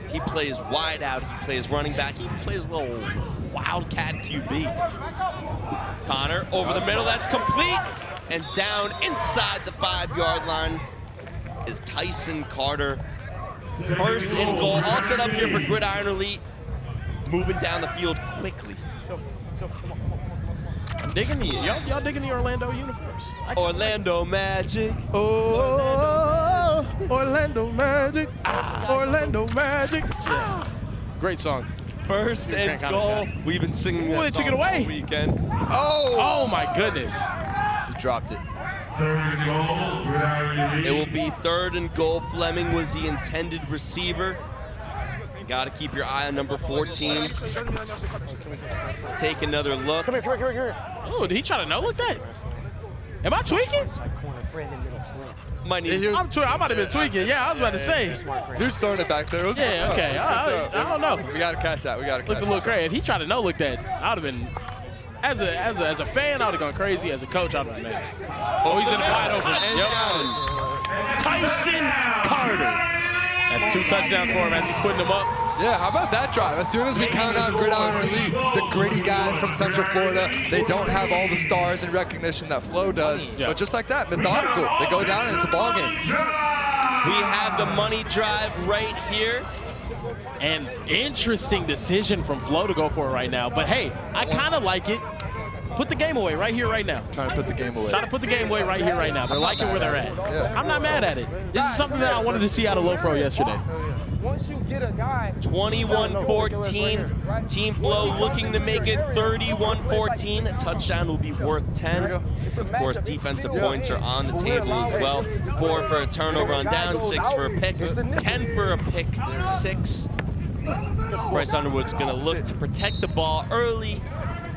A: He plays wideout, he plays running back, he plays a little wildcat QB. Connor over the middle, that's complete. And down inside the 5-yard line is Tyson Carter. 1st and goal, all set up here for Gridiron Elite. Moving down the field quickly.
B: Digging y'all digging the Orlando uniforms?
A: Orlando Magic.
B: Oh, Orlando Magic. Orlando Magic. Yeah. Great song.
A: 1st and goal. We've been singing that
B: took it away
A: all weekend.
B: Oh my goodness.
C: He dropped it.
A: It will be 3rd and goal. Fleming was the intended receiver. Got to keep your eye on number 14. Take another look.
M: Come here.
B: Oh, did he try to no-look that? Am I tweaking?
A: I might have been tweaking.
B: Yeah, I was about to say.
C: Who's throwing it back there?
B: Yeah, okay. I don't know.
C: We got to catch that.
B: Looked a little crazy. If he tried to no-look that, I would have been, as a fan, I would have gone crazy. As a coach, I would have been mad. Oh, he's in the wide open.
A: Tyson Carter.
B: That's 2 touchdowns for him as he's putting them up.
C: Yeah, how about that drive? As soon as we count out Gridiron Elite, the gritty guys from Central Florida, they don't have all the stars and recognition that Flow does. Yeah. But just like that, methodical. They go down and it's a ball game.
A: We have the money drive right here.
B: And interesting decision from Flow to go for it right now. But hey, I kind of like it. Put the game away right here, right now.
C: Trying to put the game away.
B: Trying to put the game away right here, right now. They're liking where they're at. Yeah. I'm not mad at it. This is something that I wanted to see out of LoPro yesterday.
N: Once you get a guy
A: 21-14. Team Flow looking to make it 31-14. A touchdown will be worth 10. Of course, defensive points are on the table as well. 4 for a turnover on down, 6 for a pick, 10 for a pick, 6. Bryce Underwood's going to look to protect the ball early.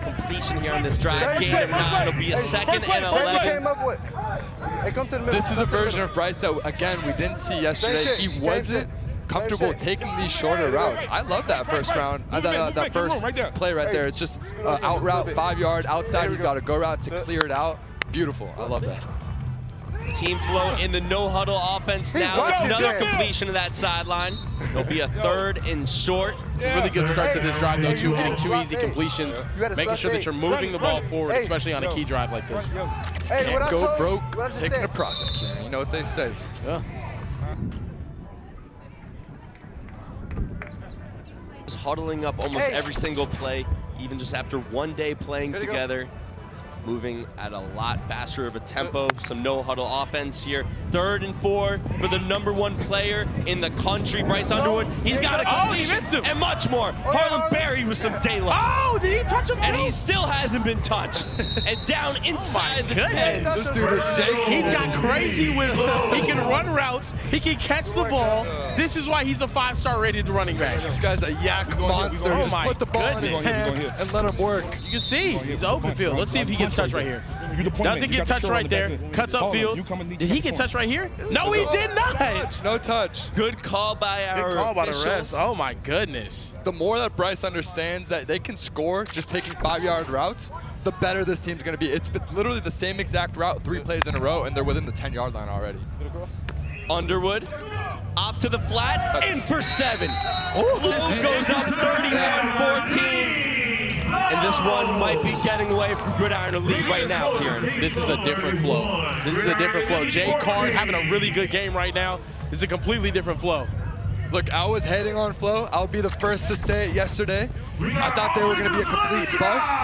A: Completion here on this drive. Gain of 9 will be a 2nd and 11.
C: This is a version of Bryce that, again, we didn't see yesterday. He wasn't comfortable taking these shorter routes. I love that first round, that first play right there. It's just out route, 5-yard, outside. He's got a go route to clear it out. Beautiful. I love that.
A: Team Flow in the no-huddle offense now. It's another completion of that sideline. It'll be a 3rd and short.
B: Really good start to this drive, though, too. Hitting 2 easy completions, making sure that you're moving the ball forward, especially on a key drive like this.
C: Can't go broke taking a profit, Kieran. You know what they say.
B: Yeah.
A: Huddling up almost every single play, even just after 1 day playing together. Moving at a lot faster of a tempo. Some no-huddle offense here. 3rd and 4 for the #1 player in the country, Bryce Underwood. He's got a completion and much more. Harlem Berry with some daylight.
B: Oh, did he touch him?
A: And he still hasn't been touched. And down inside the 10.
C: This dude is shaking.
B: He's got crazy with him. He can run routes. He can catch the ball. This is why he's a 5-star rated running back.
C: This guy's a yak monster.
B: Oh
C: Just
B: my
C: put the ball in his hand and let him work.
B: You can see he's open field. Let's see if he gets touched right here. Doesn't get touched right there. Cuts upfield. Did he get touched right here? No, he did not.
C: No touch.
A: Good call by our
B: Good call by the
A: officials.
B: refs. Oh my goodness.
C: The more that Bryce understands that they can score just taking 5-yard routes, the better this team's going to be. It's literally the same exact route 3 plays in a row, and they're within the 10-yard line already.
A: Underwood off to the flat, in for 7. Flow goes up 31-14. And this one might be getting away from Gridiron Elite right now, Kieran.
B: This is a different Flow. This is a different Flow. Jay Carr having a really good game right now. This is a completely different Flow.
C: Look, I was hating on Flow. I'll be the first to say it yesterday. I thought they were going to be a complete bust.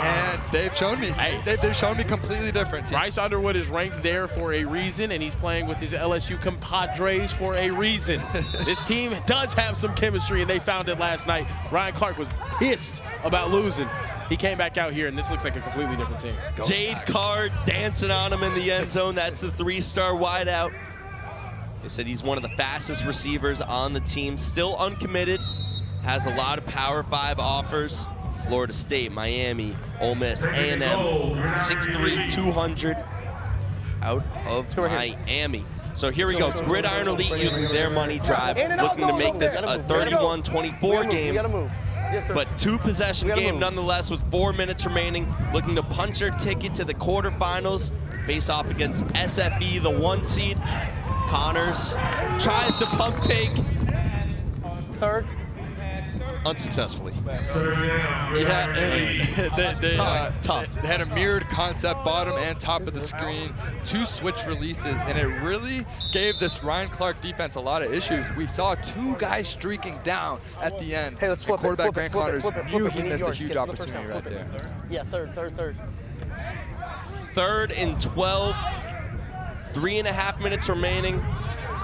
C: And they've shown me.
B: Hey.
C: They've shown me completely different team.
B: Bryce Underwood is ranked there for a reason, and he's playing with his LSU compadres for a reason. This team does have some chemistry, and they found it last night. Ryan Clark was pissed about losing. He came back out here, and this looks like a completely different team.
A: Jade Card dancing on him in the end zone. That's the 3-star wideout. They said he's one of the fastest receivers on the team. Still uncommitted. Has a lot of Power 5 offers. Florida State, Miami, Ole Miss, A&M, 6'3", 200 out of Miami. So here we go. Gridiron Elite using their money drive, looking to make this a 31-24 game. But 2-possession game nonetheless with 4 minutes remaining. Looking to punch their ticket to the quarterfinals. Face off against SFE, the 1 seed. Connors tries to pump fake.
M: Third.
A: Unsuccessfully.
C: Yeah, and tough. They had a mirrored concept, bottom and top of the screen, 2 switch releases, and it really gave this Ryan Clark defense a lot of issues. We saw 2 guys streaking down at the end.
M: Hey, let's flip
C: quarterback
M: it.
C: Grant Connors knew he missed a huge opportunity right there.
M: Yeah, third.
A: 3rd and 12. 3.5 minutes remaining.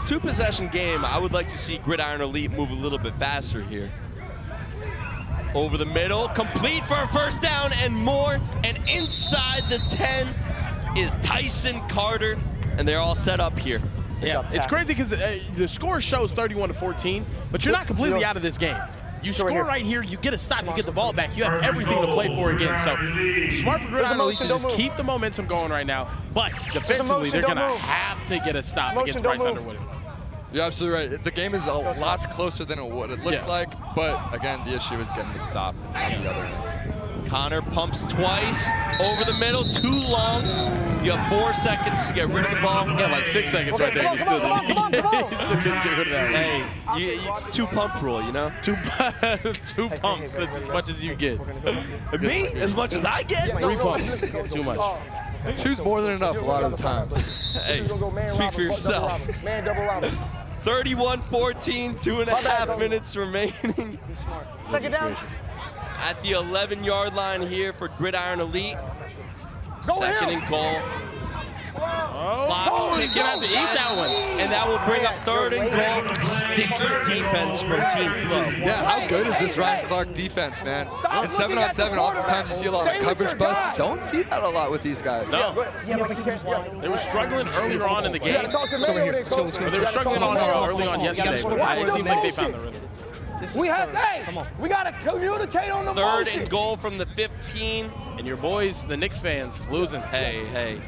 A: 2-possession game. I would like to see Gridiron Elite move a little bit faster here. Over the middle, complete for a first down and more. And inside the 10 is Tyson Carter. And they're all set up here.
B: Yeah, it's crazy because the score shows 31-14, but you're not completely out of this game. You score right here, you get a stop, you get the ball back, you have everything to play for again. So smart for Gridiron Elite to just keep the momentum going right now. But defensively, they're going to have to get a stop against Bryce Underwood.
C: You're absolutely right. The game is a lot closer than what it looks like, but again, the issue is getting the stop on the other end.
A: Connor pumps twice, over the middle, too long. You have 4 seconds to get rid of the ball.
B: Yeah, like 6 seconds right there. You still couldn't get rid of that.
A: Hey, 2 pump rule, you know?
B: 2 pumps, that's as much as you get.
A: Me? As much as I get?
B: 3 pumps, too much.
C: 2's more than enough a lot of the times.
A: Hey, speak for yourself. 31-14, 2.5 minutes remaining.
M: Second down.
A: At the 11-yard line here for Gridiron Elite. Second and goal. Clock's ticking.
B: You're going to have to eat that one.
A: And that will bring up 3rd and goal. Sticky defense from Team FLEAUX.
C: Yeah, how good is this Ryan Clark defense, man? In 7-on-7, oftentimes you see a lot of coverage busts. Don't see that a lot with these guys.
B: No. They were struggling earlier on in the game.
N: Let's go.
B: They were struggling early on yesterday, but it seems like they found the rhythm.
H: We got to communicate on the
A: 3rd and goal from the 15.
B: And your boys, the Knicks fans, losing.
A: Hey.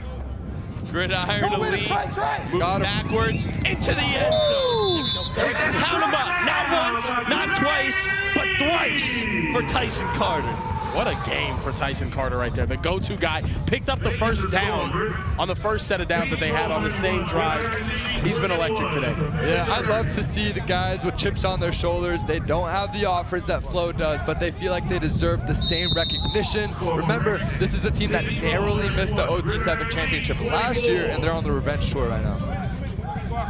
A: Gridiron Elite moving backwards into the end zone. Count them up. Not once, not twice, but thrice for Tyson Carter.
B: What a game for Tyson Carter right there. The go-to guy picked up the first down on the first set of downs that they had on the same drive. He's been electric today.
C: Yeah, I love to see the guys with chips on their shoulders. They don't have the offers that FLEAUX does, but they feel like they deserve the same recognition. Remember, this is the team that narrowly missed the OT7 championship last year, and they're on the revenge tour right now.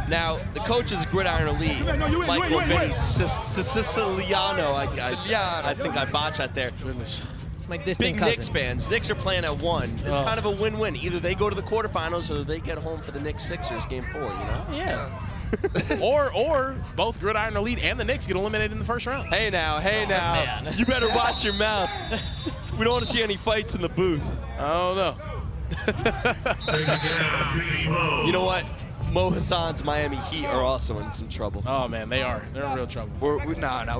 A: Now, the coach is Gridiron Elite, Michael Vinny Siciliano. I think I botched that there.
E: It's my distant
A: Big
E: cousin.
A: Knicks fans. Knicks are playing at 1. It's kind of a win-win. Either they go to the quarterfinals or they get home for the Knicks-Sixers game 4, you know?
B: Yeah. or both Gridiron Elite and the Knicks get eliminated in the first round.
A: Hey now.
B: Man.
A: You better watch your mouth. We don't want to see any fights in the booth.
B: Oh, no.
A: You know what? Mo Hassan's Miami Heat are also in some trouble.
B: Oh, man, they are. They're in real trouble.
C: We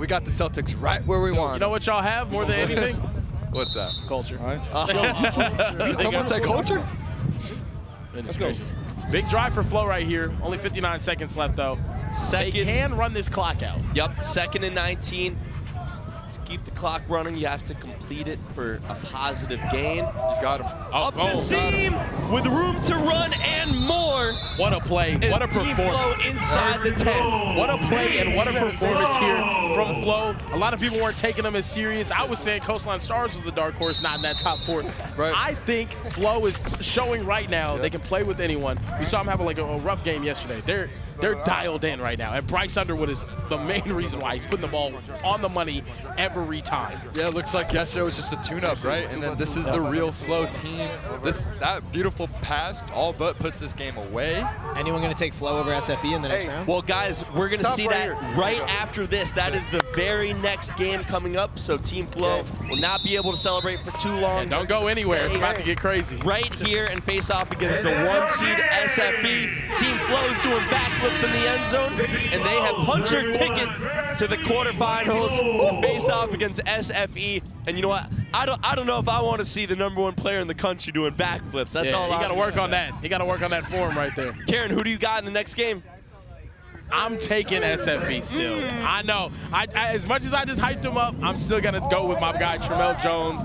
C: got the Celtics right where we want.
B: You know what y'all have more than anything?
C: What's that?
B: Culture.
C: Someone say culture?
B: Goodness gracious. Big drive for FLEAUX right here. Only 59 seconds left, though. They can run this clock out.
A: Yep, 2nd and 19. To keep the clock running, you have to complete it for a positive gain.
C: He's got him.
A: Up the seam with room to run and more.
B: What a play. What a performance.
A: FLEAUX inside the 10.
B: What a play and what a performance here from FLEAUX. A lot of people weren't taking them as serious. I was saying Coastline Stars was the dark horse, not in that top 4.
C: Right.
B: I think Fleaux is showing right now they can play with anyone. We saw them have like a rough game yesterday. They're dialed in right now. And Bryce Underwood is the main reason why he's putting the ball on the money every time.
C: Yeah, it looks like yesterday was just a tune-up, right? And then this is the real Fleaux team. That beautiful pass all but puts this game away.
E: Anyone going to take Fleaux over SFE in the next round?
A: Well, guys, we're going to see that right after this. That is the very next game coming up, so Team Fleaux will not be able to celebrate for too long.
B: Yeah, don't go anywhere. It's about to get crazy.
A: Right here and face off against the 1-seed SFE. Team Fleaux's doing backflips in the end zone, and they have punched their ticket to the quarterfinals. Face off against SFE, and you know what? I don't know if I want to see the #1 player in the country doing backflips. That's all.
B: You got to work on that. You got to work on that form right there.
A: Karen, who do you got in the next game?
B: I'm taking SFE still. I know. As much as I just hyped him up, I'm still gonna go with my guy Tremel Jones,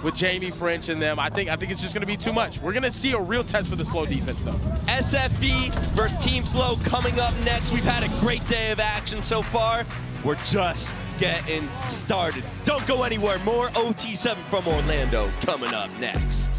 B: with Jamie French and them. I think it's just gonna be too much. We're gonna see a real test for this Fleaux defense, though.
A: SFE versus Team Fleaux coming up next. We've had a great day of action so far. We're just getting started. Don't go anywhere. More OT7 from Orlando coming up next.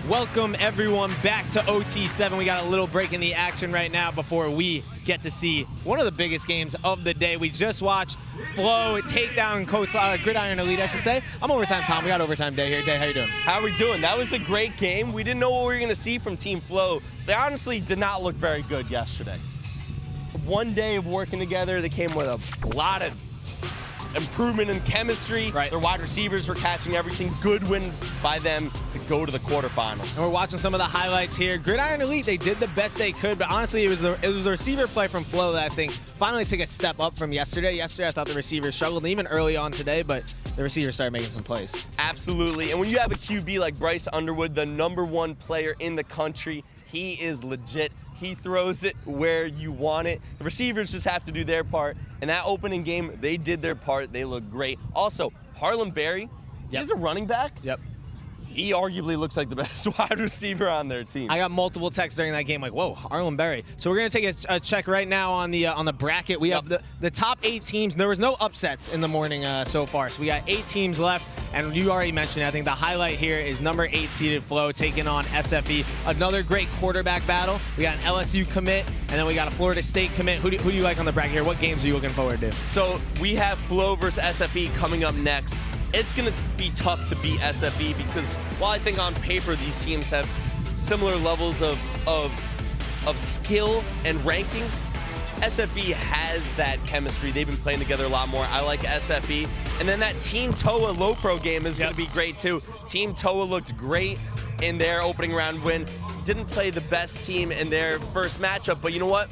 E: Welcome everyone back to OT7. We got a little break in the action right now before we get to see one of the biggest games of the day. We just watched Fleaux take down Coastline, Gridiron Elite, I should say. I'm overtime Tom. We got overtime day here. Day, how you doing?
A: How are we doing? That was a great game. We didn't know what we were going to see from Team Fleaux. They honestly did not look very good yesterday. One day of working together, they came with a lot of improvement in chemistry.
E: Right.
A: Their wide receivers were catching everything. Good win by them to go to the quarterfinals.
E: And we're watching some of the highlights here. Gridiron Elite, they did the best they could, but honestly, it was the receiver play from Fleaux that I think finally took a step up from yesterday. Yesterday, I thought the receivers struggled even early on today, but the receivers started making some plays.
A: Absolutely. And when you have a QB like Bryce Underwood, the #1 player in the country, he is legit. He throws it where you want it. The receivers just have to do their part. In that opening game, they did their part. They look great. Also, Harlem Berry, he's a running back.
E: Yep.
A: He arguably looks like the best wide receiver on their team.
E: I got multiple texts during that game like, whoa, Harlem Berry. So we're going to take a check right now on the bracket. We have the top 8 teams. There was no upsets in the morning so far. So we got 8 teams left. And you already mentioned it. I think the highlight here is #8 seeded Fleaux taking on SFE. Another great quarterback battle. We got an LSU commit, and then we got a Florida State commit. Who do you like on the bracket here? What games are you looking forward to?
A: So we have Fleaux versus SFE coming up next. It's going to be tough to beat SFE because while I think on paper these teams have similar levels of skill and rankings, SFE has that chemistry. They've been playing together a lot more. I like SFE. And then that Team TOA LoPro game is going to be great too. Team TOA looked great in their opening round win. Didn't play the best team in their first matchup, but you know what?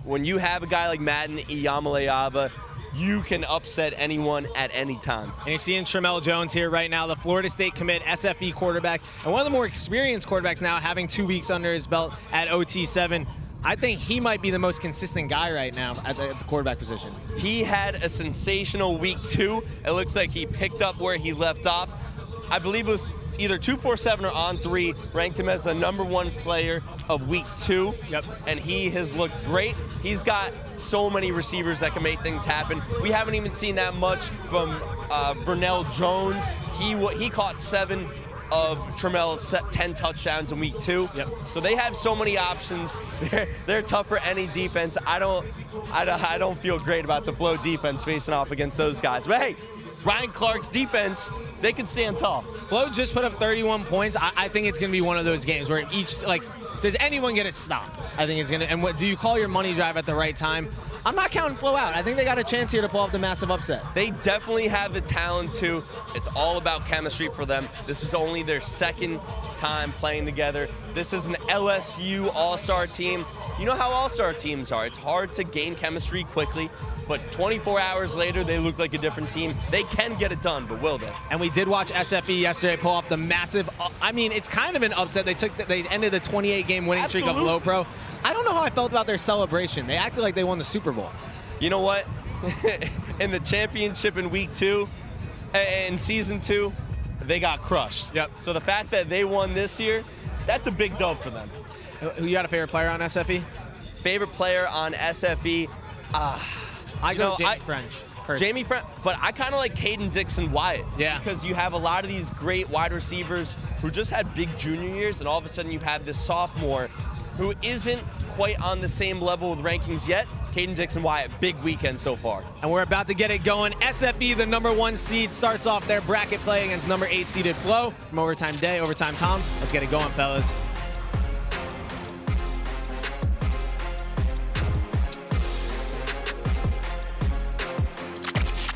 A: When you have a guy like Madden Iyamaleava, you can upset anyone at any time.
E: And you're seeing Tremel Jones here right now, the Florida State commit, SFE quarterback, and one of the more experienced quarterbacks now, having 2 weeks under his belt at OT7. I think he might be the most consistent guy right now at the quarterback position.
A: He had a sensational week 2. It looks like he picked up where he left off. I believe it was either 247 or On3 ranked him as the #1 player of week 2.
E: Yep.
A: And he has looked great. He's got so many receivers that can make things happen. We haven't even seen that much from Vernell Jones. He caught 7 of Tremel's 10 touchdowns in week 2.
E: Yep.
A: So they have so many options. They're tough for any defense. I don't feel great about the Fleaux defense facing off against those guys. But hey, Ryan Clark's defense, they can stand tall.
E: Fleaux just put up 31 points. I think it's going to be one of those games where does anyone get a stop? I think it's going to, and do you call your money drive at the right time? I'm not counting Fleaux out. I think they got a chance here to pull off the massive upset.
A: They definitely have the talent to. It's all about chemistry for them. This is only their second time playing together. This is an LSU all-star team. You know how all-star teams are. It's hard to gain chemistry quickly, but 24 hours later, they look like a different team. They can get it done, but will they?
E: And we did watch SFE yesterday pull off the massive, I mean, it's kind of an upset. They ended the 28-game winning streak of LoPro. I don't know how I felt about their celebration. They acted like they won the Super Bowl.
A: You know what? In the championship in week 2, in season 2, they got crushed.
E: Yep.
A: So the fact that they won this year, that's a big dub for them.
E: Who you got a favorite player on SFE?
A: Favorite player on SFE?
E: I go Jamie French.
A: Jamie French, but I kind of like Caden Dixon-Wyatt.
E: Yeah.
A: Because you have a lot of these great wide receivers who just had big junior years, and all of a sudden you have this sophomore who isn't quite on the same level with rankings yet. Caden Dixon-Wyatt, big weekend so far.
E: And we're about to get it going. SFE, the #1 seed, starts off their bracket play against #8 seeded Fleaux from Overtime Day, Overtime Tom. Let's get it going, fellas.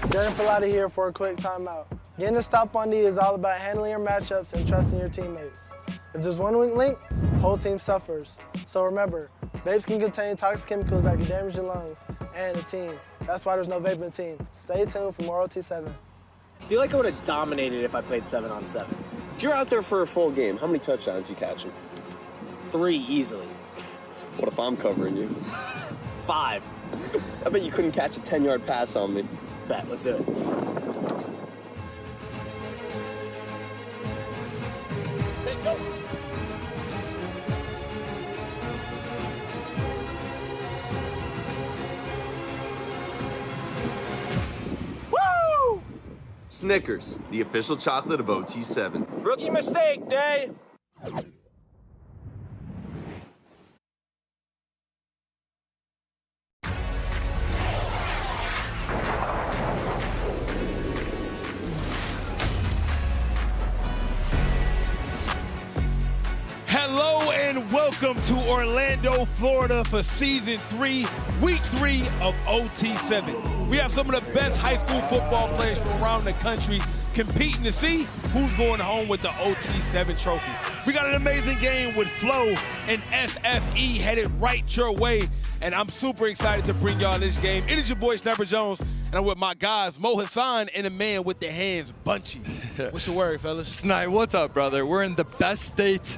J: Darren Pilati here for a quick timeout. Getting a stop on D is all about handling your matchups and trusting your teammates. If there's one weak link, whole team suffers. So remember, vapes can contain toxic chemicals that can damage your lungs and the team. That's why there's no vaping team. Stay tuned for more OT7.
G: I feel like I would have dominated if I played 7-on-7.
I: If you're out there for a full game, how many touchdowns you catching?
G: 3 easily.
I: What if I'm covering you?
G: 5.
I: I bet you couldn't catch a 10-yard pass on me.
G: Bet, let's do it.
I: Woo! Snickers, the official chocolate of OT7.
G: Rookie mistake day.
F: Hello and welcome to Orlando, Florida for Season 3, Week 3 of OT7. We have some of the best high school football players from around the country competing to see who's going home with the OT7 trophy. We got an amazing game with FLEAUX and SFE headed right your way, and I'm super excited to bring y'all this game. It is your boy, Snapper Jones, and I'm with my guys, Mo Hassan and the man with the hands, Bunchy. What's your word, fellas?
C: Snipe, what's up, brother? We're in the best state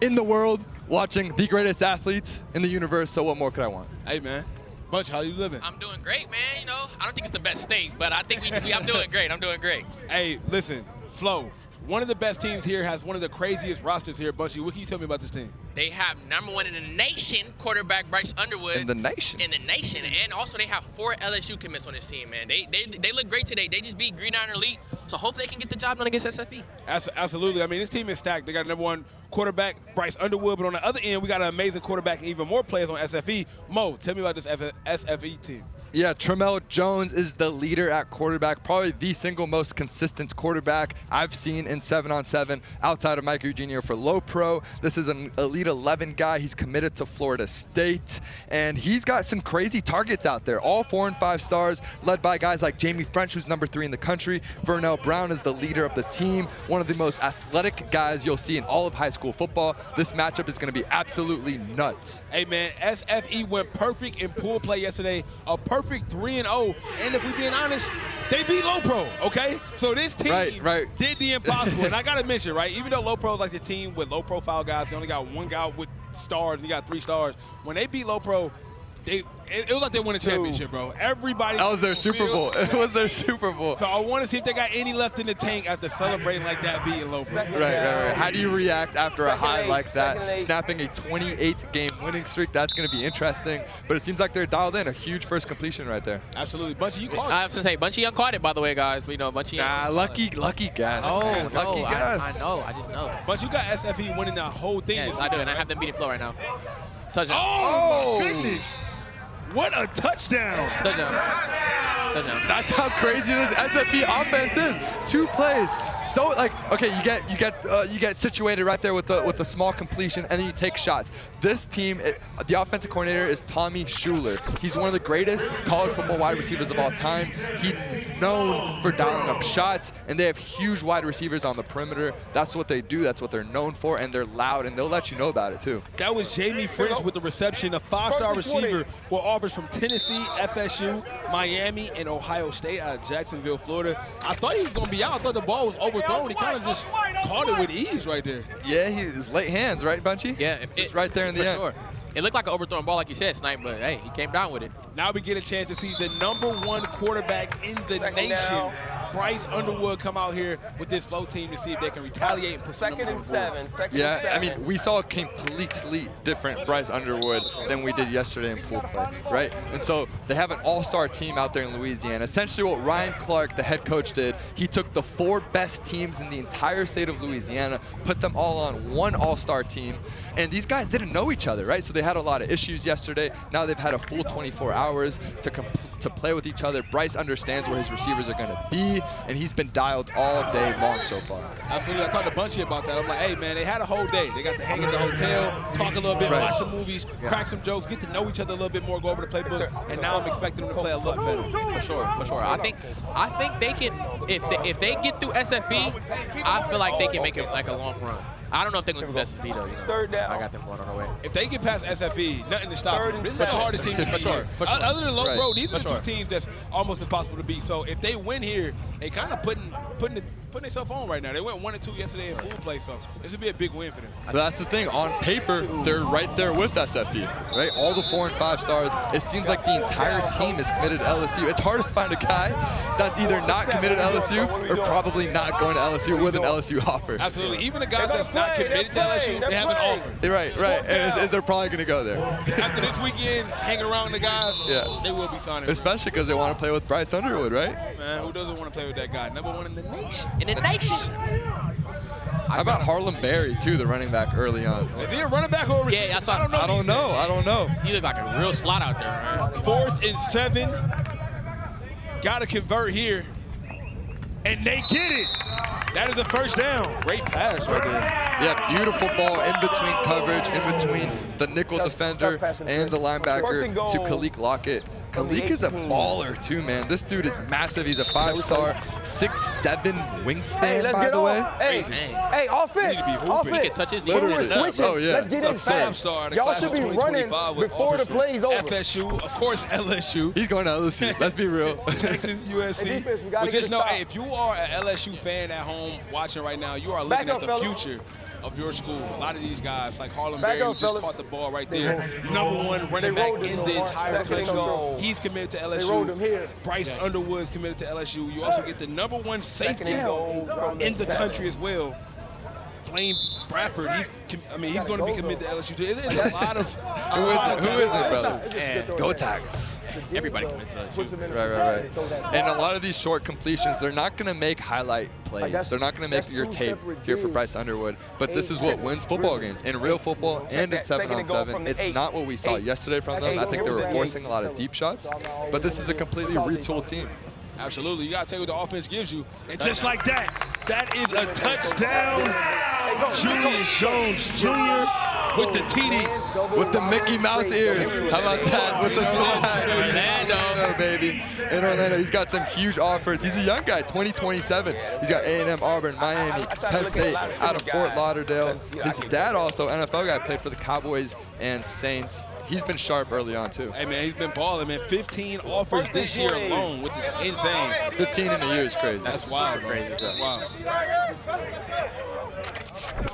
C: in the world, watching the greatest athletes in the universe, so what more could I want?
F: Hey, man. Bunch, how you living?
L: I'm doing great, man. You know, I don't think it's the best state, but I think I'm doing great. I'm doing great.
F: Hey, listen, FLEAUX, one of the best teams here, has one of the craziest rosters here. Bunchy, what can you tell me about this team?
L: They have #1 in the nation, quarterback Bryce Underwood.
C: In the nation?
L: In the nation. And also they have 4 LSU commits on this team, man. They look great today. They just beat Gridiron Elite, so hopefully they can get the job done against SFE.
F: Absolutely. I mean, this team is stacked. They got #1 quarterback, Bryce Underwood, but on the other end, we got an amazing quarterback and even more players on SFE. Mo, tell me about this SFE team.
C: Yeah, Tramel Jones is the leader at quarterback, probably the single most consistent quarterback I've seen in 7-on-7 outside of Mike Jr. for LoPro. This is an Elite 11 guy. He's committed to Florida State, and he's got some crazy targets out there, all 4 and 5 stars, led by guys like Jamie French, who's #3 in the country. Vernell Brown is the leader of the team, one of the most athletic guys you'll see in all of high school football. This matchup is going to be absolutely nuts.
F: Hey, man, SFE went perfect in pool play yesterday, a perfect 3-0, and if we're being honest, they beat LoPro, okay? So this team did the impossible, and I gotta mention, right, even though LoPro is like the team with low-profile guys, they only got 1 guy with stars, and they got 3 stars. When they beat LoPro, it was like they won a championship, bro. Everybody.
C: That was their Super Bowl. It was their Super Bowl.
F: So I want to see if they got any left in the tank after celebrating like that, beating LoPro.
C: Right. How do you react after a high like that, snapping a 28-game winning streak? That's going to be interesting. But it seems like they're dialed in. A huge first completion right there.
F: Absolutely. Bunchy, you caught it.
L: I have to say, Bunchy caught it, by the way, guys. But, you know, Bunchy.
C: Nah, lucky guess.
L: Oh,
C: man.
L: no,
C: Lucky guess.
L: I know. I just know.
F: But you got SFE winning the whole thing.
L: Yes, I do, and I have them beating FLEAUX right now. Touchdown.
F: Oh, my goodness. What a touchdown.
L: Touchdown.
C: That's how crazy this SFE offense is. 2 plays, so like, okay, you get situated right there with the small completion, and then you take shots. This team, the offensive coordinator is Tommy Schuler. He's one of the greatest college football wide receivers of all time. He's known for dialing up shots, and they have huge wide receivers on the perimeter. That's what they do. That's what they're known for, and they're loud, and they'll let you know about it too.
F: That was Jamie French with the reception, a 5-star receiver with offers from Tennessee, FSU, Miami, and Ohio State out of Jacksonville, Florida. I thought he was going to be out. I thought the ball was overthrown. He kind of just caught it with ease right there.
C: Yeah, his late hands, right, Bunchy?
L: Yeah,
C: it's just right there in the end.
L: Sure. It looked like an overthrown ball, like you said, Snipe, but hey, he came down with it.
F: Now we get a chance to see the #1 quarterback in the nation, Bryce Underwood, come out here with this Fleaux team to see if they can retaliate and put
H: Second and 7.
C: Yeah, I mean, we saw a completely different Bryce Underwood than we did yesterday in pool play, right? And so they have an all-star team out there in Louisiana. Essentially what Ryan Clark, the head coach, did, he took the 4 best teams in the entire state of Louisiana, put them all on one all-star team, and these guys didn't know each other, right? So they had a lot of issues yesterday. Now they've had a full 24 hours to play with each other. Bryce understands where his receivers are going to be, and he's been dialed all day long so far.
F: Absolutely. I talked to Bunchy about that. I'm like, hey, man, they had a whole day. They got to hang at the hotel, talk a little bit, watch some movies, crack some jokes, get to know each other a little bit more, go over the playbook, and now I'm expecting them to play a lot better.
L: For sure, for sure. I think they can, if they get through SFE, I feel like they can make it like a long run. I don't know if they're going to do SFE, though.
H: Third down.
L: I got them going on the way.
F: If they get past SFE, nothing to stop them. This is the hardest team to beat.
L: For sure.
F: Other than LoPro, these are the 2 teams that's almost impossible to beat. So if they win here, they kind of putting themselves on right now. They went 1-2 yesterday in pool play, so this would be a big win for them.
C: But that's the thing. On paper, they're right there with SFE, right? All the 4 and 5 stars. It seems like the entire team is committed to LSU. It's hard to find a guy that's either not committed to LSU or probably not going to LSU with an LSU offer.
F: Absolutely. Even the guys that's not committed to LSU, they have an offer.
C: Right. And they're probably going to go there.
F: After this weekend, hanging around with the guys, they will be signing.
C: Especially because they want to play with Bryce Underwood, right?
F: Man, who doesn't want to play with that guy? #1 in the nation.
C: How about Harlem Berry, too, the running back early on?
F: Is he a running back or a receiver?
L: Yeah,
C: I don't know.
L: He looked like a real slot out there, man.
F: 4th and 7. Got to convert here. And they get it. That is a first down. Great pass right there.
C: Yeah, beautiful ball in between coverage, in between the nickel defender and the linebacker to Kalik Lockett. Kalik is a baller too, man. This dude is massive. He's a 5-star, 6'7" wingspan, by the way.
M: Hey, offense.
L: He can touch his
M: When we're switching, let's get in fast.
F: 5-star.
M: Y'all should be running before the play's over.
F: FSU, of course, LSU.
C: He's going to LSU. Let's be real.
F: Texas, USC. But just know, hey, if you are an LSU fan at home watching right now, you are looking at the future of your school. A lot of these guys, like Harlem Berry, who just caught the ball right there. #1 running back in the entire country. He's committed to LSU. Bryce Underwood's committed to LSU. You also get the #1 safety in the country as well. Blaine Bradford, he's going to be committed to LSU too. It's a lot of
C: Who is it, brother? Go Tigers.
L: Everybody committed to LSU.
C: Right. And a lot of these short completions, they're not going to make highlight plays. They're not going to make your tape here for Bryce Underwood. But this is what wins football games. In real football and in 7-on-7, it's not what we saw yesterday from them. I think they were forcing a lot of deep shots. But this is a completely retooled team.
F: Absolutely. You got to take what the offense gives you. And just like that, that is a touchdown. Julius Jones Jr. with the TD.
C: With the Mickey Mouse ears. How about that? With the swag.
L: Orlando,
C: baby. In Orlando, he's got some huge offers. He's a young guy, 2027. He's got A&M, Auburn, Miami, Penn State, out of Fort Lauderdale. His dad also, NFL guy, played for the Cowboys and Saints. He's been sharp early on, too.
F: Hey, man, he's been balling, man. 15 offers this year alone, which is insane.
C: 15 in a year is crazy.
F: That's wild, crazy. That's wild.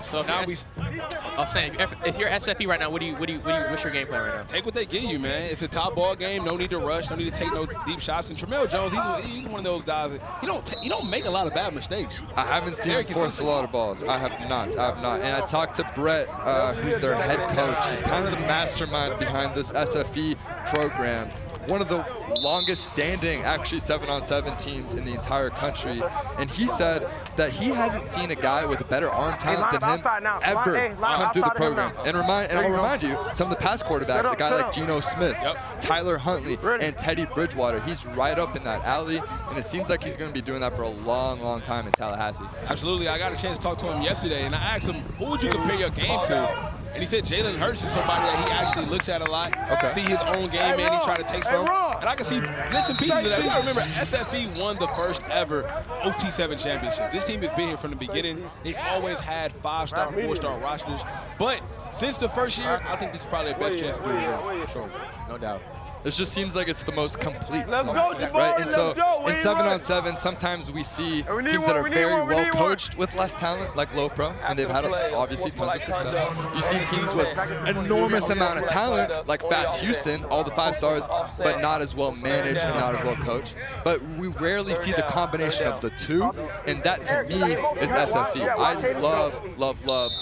L: So now I'm saying, if you're SFE right now, what's your game plan right now?
F: Take what they give you, man. It's a top ball game. No need to rush. No need to take no deep shots. And Tramel Jones, he's one of those guys that he don't make a lot of bad mistakes.
C: I haven't seen him force a lot of balls. I have not. And I talked to Brett, who's their head coach. He's kind of the mastermind behind this SFE program. one of the longest standing, actually, 7-on-7 teams in the entire country. And he said that he hasn't seen a guy with a better arm talent than him ever come through the program. And I'll remind you, some of the past quarterbacks, a guy like Geno Smith, Tyler Huntley, and Teddy Bridgewater, he's right up in that alley. And it seems like he's going to be doing that for a long, long time in Tallahassee.
F: Absolutely. I got a chance to talk to him yesterday, and I asked him, who would you compare your game to? And he said Jalen Hurts is somebody that he actually looks at a lot, see his own game and he try to take from. And I can see bits and pieces of that. You gotta remember, SFE won the first ever OT7 championship. This team has been here from the beginning. They've always had 5-star, 4-star rosters. But since the first year, I think this is probably the best chance to do it.
C: Sure, no doubt. This just seems like it's the most complete
M: Let's
C: team,
M: go, Jabari,
C: right? And so
M: go.
C: in 7-on-7, sometimes we see teams that are very well coached with less talent, like LoPro, and they've had obviously tons of success. You see teams with enormous amount of talent, like Fast Houston, all the 5 stars, but not as well managed and not as well coached. But we rarely see the combination of the two, and that to me is SFE. I love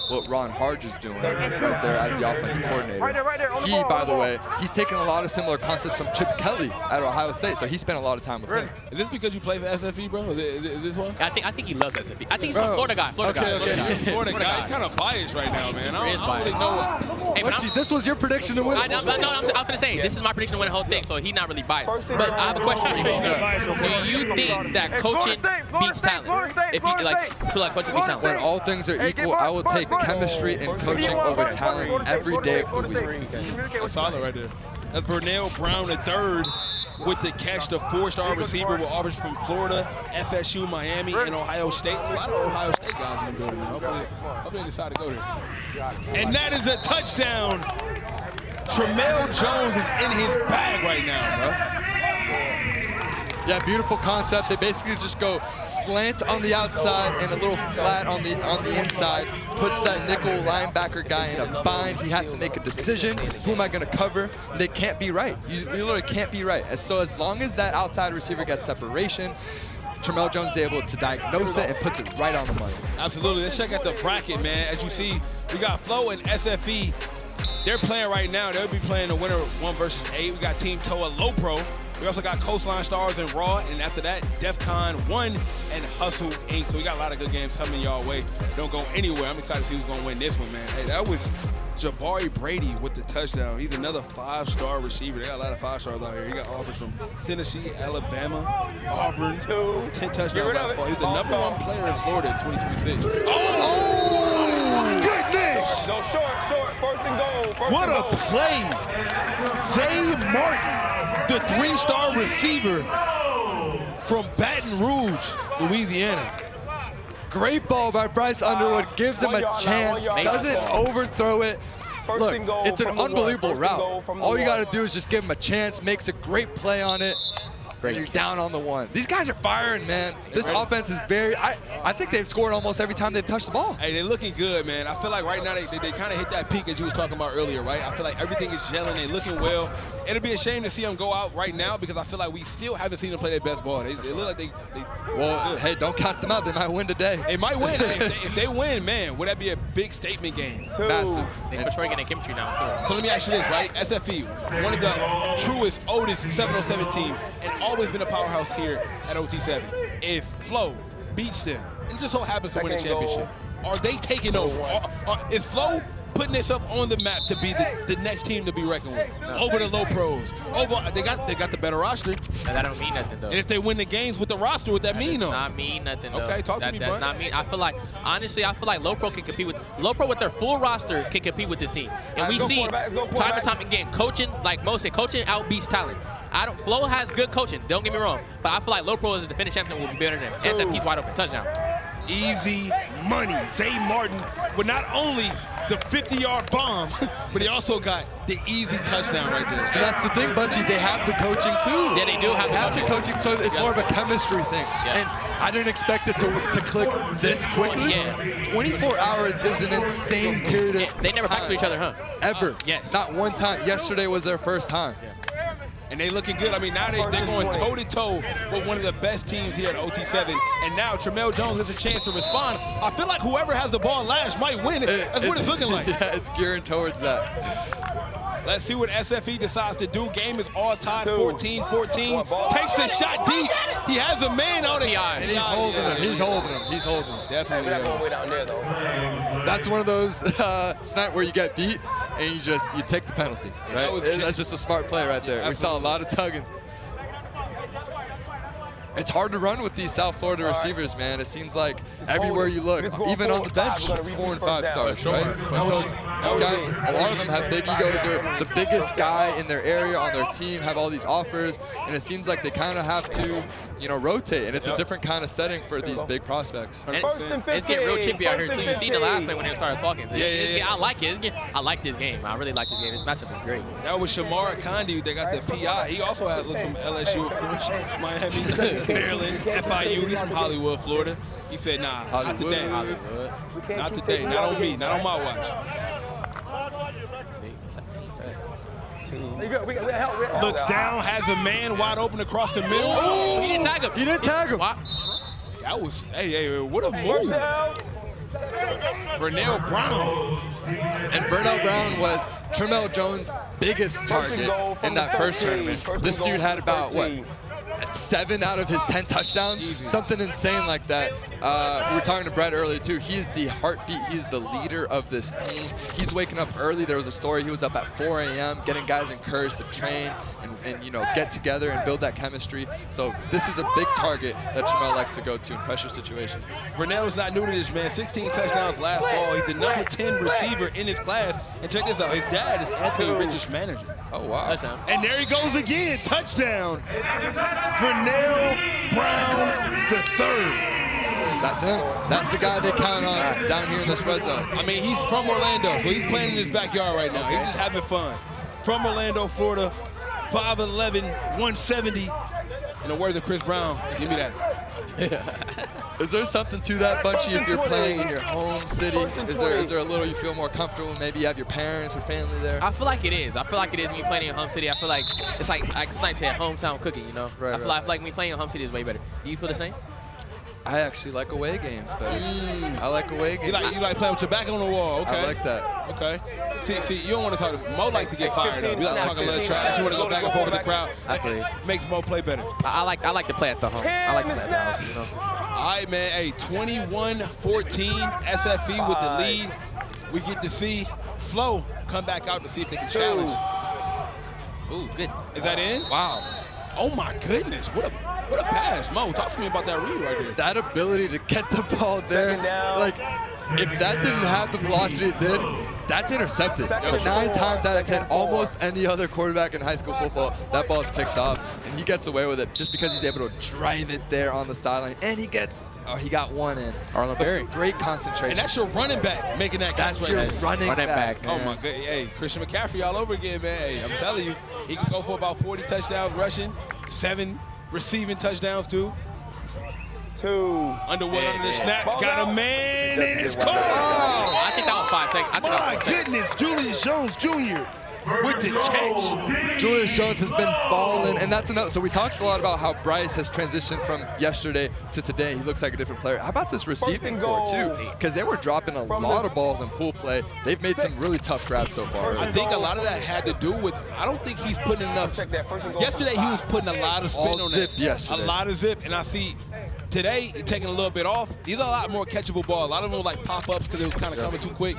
C: what Ron Harge is doing right there as the offensive coordinator. He, by the way, he's taken a lot of similar concepts from Chip Kelly at Ohio State, so he spent a lot of time with him.
F: Is this because you play for SFE, bro? Is this one?
L: I think he loves SFE. I think he's a Florida guy. Florida guy.
F: Florida guy. He's kind of biased right now, man. I don't really know.
L: Hey,
C: this was your prediction to win.
L: I'm going to say, this is my prediction to win the whole thing, so he's not really biased. But I have a question for you. Do you think that coaching beats talent? If you feel like coaching beats talent?
C: When all things are equal, I will take chemistry and coaching over talent every day of the week.
F: That's solid right there. That's Vernell Brown III with the catch, the 4-star receiver with offers from Florida, FSU, Miami, and Ohio State. A lot of Ohio State guys in the building, man. Hopefully they decide to go there. And that is a touchdown. Tramel Jones is in his bag right now, bro.
C: Yeah, beautiful concept. They basically just go slant on the outside and a little flat on the inside. Puts that nickel linebacker guy in a bind. He has to make a decision. Who am I going to cover? They can't be right. You literally can't be right. And so as long as that outside receiver gets separation, Tramel Jones is able to diagnose it and puts it right on the money.
F: Absolutely. Let's check out the bracket, man. As you see, we got Fleaux and SFE. They're playing right now. They'll be playing the winner 1 versus 8. We got Team TOA LoPro. We also got Coastline Stars and Raw, and after that, Defcon1 and Hustle Inc. So we got a lot of good games coming y'all way. Don't go anywhere. I'm excited to see who's going to win this one, man. Hey, that was Jabari Brady with the touchdown. He's another 5-star receiver. They got a lot of 5-stars out here. He got offers from Tennessee, Alabama, Auburn. 10 touchdowns last fall. He's the #1 player in Florida in 2026. Oh, goodness!
M: No, short, first and goal.
F: What a play! Zay Martin, the 3-star receiver from Baton Rouge, Louisiana.
C: Great ball by Bryce Underwood, gives him a chance, doesn't overthrow it. Look, it's an unbelievable route. All you got to do is just give him a chance, makes a great play on it. You're down on the 1. These guys are firing, man. This offense is very, I think they've scored almost every time they've touched the ball.
F: Hey, they're looking good, man. I feel like right now they kind of hit that peak that you was talking about earlier, right? I feel like everything is gelling. They're looking well. It'll be a shame to see them go out right now because I feel like we still haven't seen them play their best ball. They look like they
C: well, hey, don't count them out. They might win today.
F: They might win. If they win, man, would that be a big statement game?
C: Massive.
L: They're for sure getting chemistry now, too.
F: So let me ask you this, right? SFE, one of the truest, oldest 7-on-7 teams, and always been a powerhouse here at OT7. If Fleaux beats them and just so happens to win a championship, are they taking over? Is Fleaux putting themselves on the map to be the next team to be reckoned with? Over the LoPros. They got the better roster.
L: That don't mean nothing, though.
F: And if they win the games with the roster, what that mean, though?
L: Does not mean nothing, though.
F: Okay, talk to me,
L: Does not mean. I feel like, honestly, LoPro can compete with LoPro with their full roster can compete with this team. And we see time and time again, coaching, like Mo said, coaching outbeats talent. Fleaux has good coaching, don't get me wrong, but I feel like LoPro as a defending champion will be better than him. SFE's wide open touchdown.
F: Easy money. Zay Martin with not only the 50-yard bomb, but he also got the easy touchdown right there.
C: And that's the thing, Bunchy, they have the coaching too.
L: Yeah, they do have
C: the coaching, so it's more of a chemistry thing.
L: Yeah.
C: And I didn't expect it to click this quickly.
L: Yeah.
C: 24 hours is an insane period of
L: They never practiced with each other, huh?
C: Ever.
L: Yes.
C: Not one time. Yesterday was their first time.
L: Yeah.
F: And they looking good. I mean, now they're going toe-to-toe with one of the best teams here at OT7. And now Tramel Jones has a chance to respond. I feel like whoever has the ball last might win it. That's what it's looking like.
C: Yeah, it's gearing towards that.
F: Let's see what SFE decides to do. Game is all tied 14-14. Takes a shot deep. He has a man on it.
C: And he's holding him. He's holding him. He's holding him.
F: Definitely.
C: That's one of those snap where you get beat and you take the penalty, right? That's just a smart play right there. We saw a lot of tugging. It's hard to run with these South Florida receivers, man. It seems like everywhere you look, even on the bench, 4 and 5 stars, right? And so these guys, a lot of them have big egos. They're the biggest guy in their area on their team, have all these offers, and it seems like they kind of have to, you know, rotate. And it's a different kind of setting for these big prospects.
L: And it's getting real chippy out here too. You see the last play when they started talking. I like it. I like this game. I really like this game. This matchup is great.
F: That was Shamar Condi. They got the PI. He also has looks from LSU, of course, Miami. Maryland, FIU, he's from Hollywood, Florida. He said, nah, not today. Not today, not on me, not on my watch. Looks down, has a man wide open across the middle.
L: Oh, he didn't tag him.
C: He didn't tag him.
F: That was, hey, what a move. Vernell Brown.
C: And Vernell Brown was Tramel Jones' biggest target in that first tournament. This dude had about, what, 7 out of his 10 touchdowns, something insane like that. We were talking to Brett earlier too. He's the heartbeat. He's the leader of this team. He's waking up early. There was a story. He was up at 4 a.m. getting guys encouraged to train and you know, get together and build that chemistry. So this is a big target that Tramel likes to go to in pressure situations.
F: Vernell is not new to this, man. 16 touchdowns last fall. He's the number 10 receiver in his class. And check this out. His dad is Anthony Rich's manager.
C: Oh, wow.
F: And there he goes again. Touchdown. Vernell Brown III.
C: That's him. That's the guy they count on down here in this red zone.
F: I mean, he's from Orlando, so he's playing in his backyard right now. He's just having fun. From Orlando, Florida, 5'11", 170. In the words of Chris Brown, give me that.
C: Is there something to that, Bunchy, if you're playing in your home city? Is there a little you feel more comfortable? Maybe you have your parents or family there?
L: I feel like it is. I feel like it is when you're playing in your home city. I feel like it's like Snipe said, hometown cooking, you know? I feel like when you're playing in your home city is way better. Do you feel the same?
C: I actually like away games better. I like away games.
F: You like playing with your back on the wall, okay.
C: I like that.
F: Okay. See, you don't want to talk to Mo. Like to get fired up. You like to talk a little trash. You want to go back and forth with the crowd. Makes Mo play better.
L: I like to play at the home. I like to play at the house, you know?
F: All right, man. Hey, 21-14, SFE with the lead. We get to see Fleaux come back out to see if they can challenge.
L: Ooh, good.
F: Is that in?
C: Wow.
F: Oh my goodness, what a pass. Mo, talk to me about that read right there.
C: That ability to get the ball there, like, if that didn't have the velocity it did, that's intercepted. 9 times out of 10, almost any other quarterback in high school football, that ball is picked off, and he gets away with it just because he's able to drive it there on the sideline, and he got one in.
L: Arlen Berry.
C: Great concentration.
F: And that's your running back making that catch.
C: That's your running back.
F: Oh my God, hey, Christian McCaffrey all over again, man. Hey, I'm telling you, he can go for about 40 touchdowns rushing, 7 receiving touchdowns too. 2. Underwood under the snap. Got a man in his car.
L: I think that was 5 seconds.
F: My goodness, Julius Jones Jr. with the catch.
C: Julius Jones has been balling, and that's enough. So we talked a lot about how Bryce has transitioned from yesterday to today. He looks like a different player. How about this receiving core too? Because they were dropping a lot of balls in pool play. They've made some really tough grabs so far.
F: I think a lot of that had to do with, I don't think he's putting enough. Yesterday he was putting a lot of spin on that.
C: Yesterday.
F: A lot of zip, and I see today he's taking a little bit off. These are a lot more catchable ball. A lot of them were like pop-ups because it was kind of coming too quick.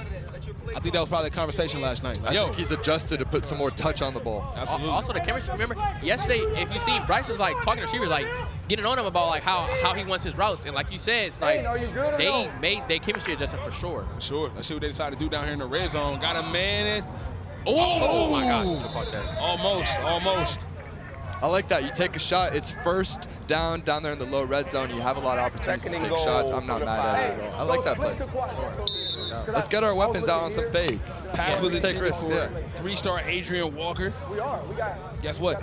F: I think that was probably a conversation last night.
C: I think he's adjusted to put some more touch on the ball.
F: Absolutely.
L: Also the chemistry, remember, yesterday, if you see, Bryce was like talking to receivers, like getting on him about like how he wants his routes. And like you said, it's like they made their chemistry adjustment for sure.
F: For sure. Let's see what they decide to do down here in the red zone. Got a man in.
L: Oh my gosh.
F: Almost.
C: I like that. You take a shot. It's first down there in the low red zone. You have a lot of opportunities to take shots. I'm not mad at it at all. I like that play. Let's get our weapons out on some fades.
F: Pass with
C: take risks. Yeah.
F: 3-star Adrian Walker. Guess what?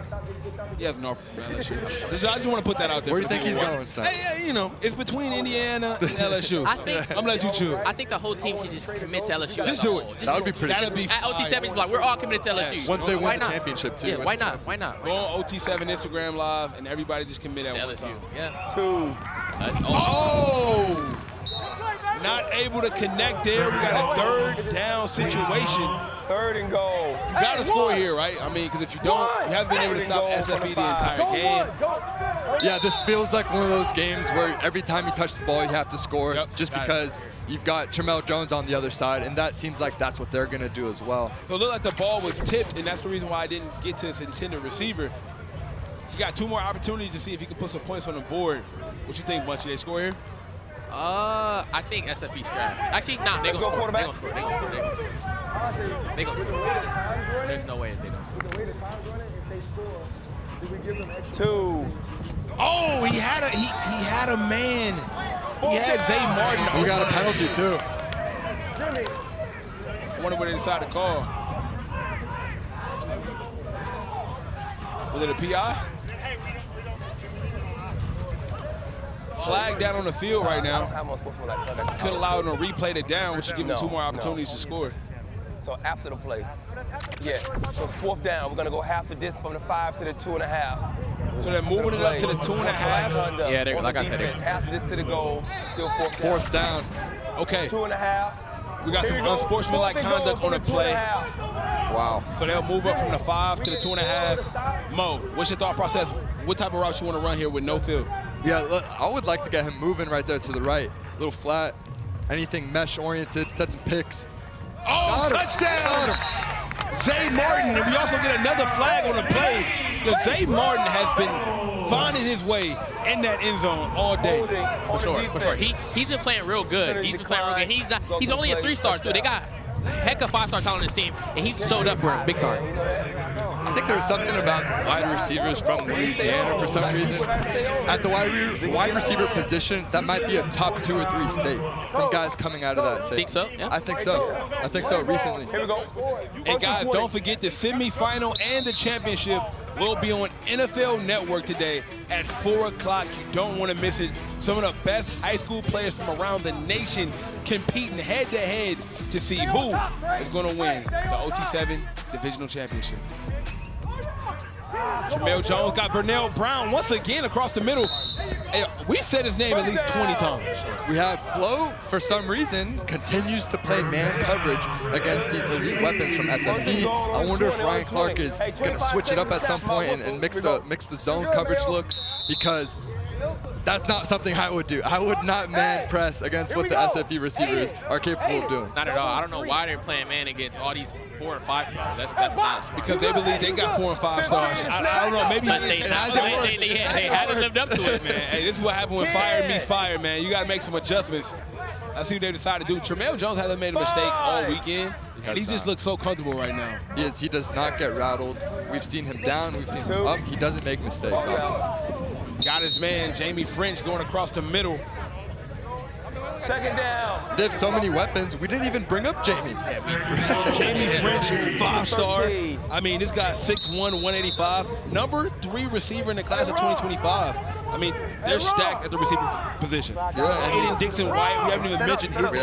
F: He has North. I just want to put that out there.
C: Where do you think he's going, son?
F: Hey, you know, it's between Indiana and LSU.
L: I think
F: I'm gonna let you choose.
L: I think the whole team should just commit to LSU.
F: Just do it.
C: That would be pretty.
F: That'd be
L: at OT7, like we're all committed to LSU.
C: Once they win the championship too.
L: Yeah, why not?
F: Go on OT7 Instagram Live and everybody just commit at one
L: LSU.
F: time.
L: Yeah.
F: 2. Oh! Not able to connect there. We got a 3rd down situation.
M: 3rd and goal.
F: You got to score here, right? I mean, because if you don't, you haven't been able to stop SFE the entire game.
C: Yeah, this feels like one of those games where every time you touch the ball, you have to score, just because you've got Tramel Jones on the other side, and that seems like that's what they're going to do as well.
F: So it looked like the ball was tipped, and that's the reason why I didn't get to its intended receiver. You got 2 more opportunities to see if you can put some points on the board. What you think, Bunchy? They score here?
L: I think SFE's draft. Actually, nah, they gonna score. They gonna score. They gonna score. They gonna score. There's no way they don't score.
N: With the way the time's running, if they score, do we give them extra?
M: 2.
F: Oh, he had a man. He had Zay Martin.
C: We got a penalty too.
F: I wonder what they decided to call. Was it a PI? Flag down on the field right now. Could allow them to replay it down, which should give them 2 more opportunities to score.
M: So after the play, yeah. So 4th down, we're gonna go half the distance from the 5 to the 2.5.
F: So they're moving it up to the 2.5.
L: Yeah, they're, like I said,
M: half the distance to the goal. Still
C: 4th down.
F: Okay.
M: 2.5.
F: We got some unsportsmanlike conduct on the play.
C: Wow.
F: So they'll move up from the 5 to the 2.5. Mo, what's your thought process? What type of route you want to run here with no field?
C: Yeah, look, I would like to get him moving right there to the right. A little flat, anything mesh-oriented, set some picks.
F: Oh, touchdown! Zay Martin, and we also get another flag on the play. Because Zay Martin has been finding his way in that end zone all day.
L: For sure. He's been playing real good. He's been playing real good. He's only a 3-star too. They got heck of 5-star talent on this team, and he showed up for him big time.
C: I think there's something about wide receivers from Louisiana for some reason. At the wide receiver position, that might be a top 2 or 3 state from guys coming out of that state.
L: Think so? Yeah.
C: I think so. I think so recently.
M: Here we go.
F: And guys, don't forget the semifinal and the championship will be on NFL Network today at 4 o'clock. You don't want to miss it. Some of the best high school players from around the nation competing head-to-head to see who is going to win the OT7 Divisional Championship. Tramel Jones got Vernell Brown once again across the middle. Hey, we've said his name at least 20 times.
C: We have Fleaux, for some reason, continues to play man coverage against these elite weapons from SFE. I wonder if Ryan Clark is going to switch it up at some point and mix the zone coverage looks, because that's not something I would do. I would not man press against what the SFE receivers are capable of doing.
L: Not at all. I don't know why they're playing man against all these 4 and 5 stars. That's not smart.
F: Because they believe they got 4 and 5 stars. I don't know. Maybe
L: they haven't lived up to it,
F: man. Hey, this is what happened when fire meets fire, man. You got to make some adjustments. I see what they decided to do. Tramel Jones hasn't made a mistake all weekend. And he just looks so comfortable right now.
C: He does not get rattled. We've seen him down. We've seen him up. He doesn't make mistakes.
F: Got his man, Jamie French, going across the middle.
M: 2nd down.
C: They have so many weapons. We didn't even bring up Jamie.
F: Jamie French, 5-star. I mean, this guy's 6'1", 185. Number 3 receiver in the class of 2025. I mean, they're stacked at the receiver position.
C: Yeah,
F: Aiden Dixon-White, we haven't even mentioned his name.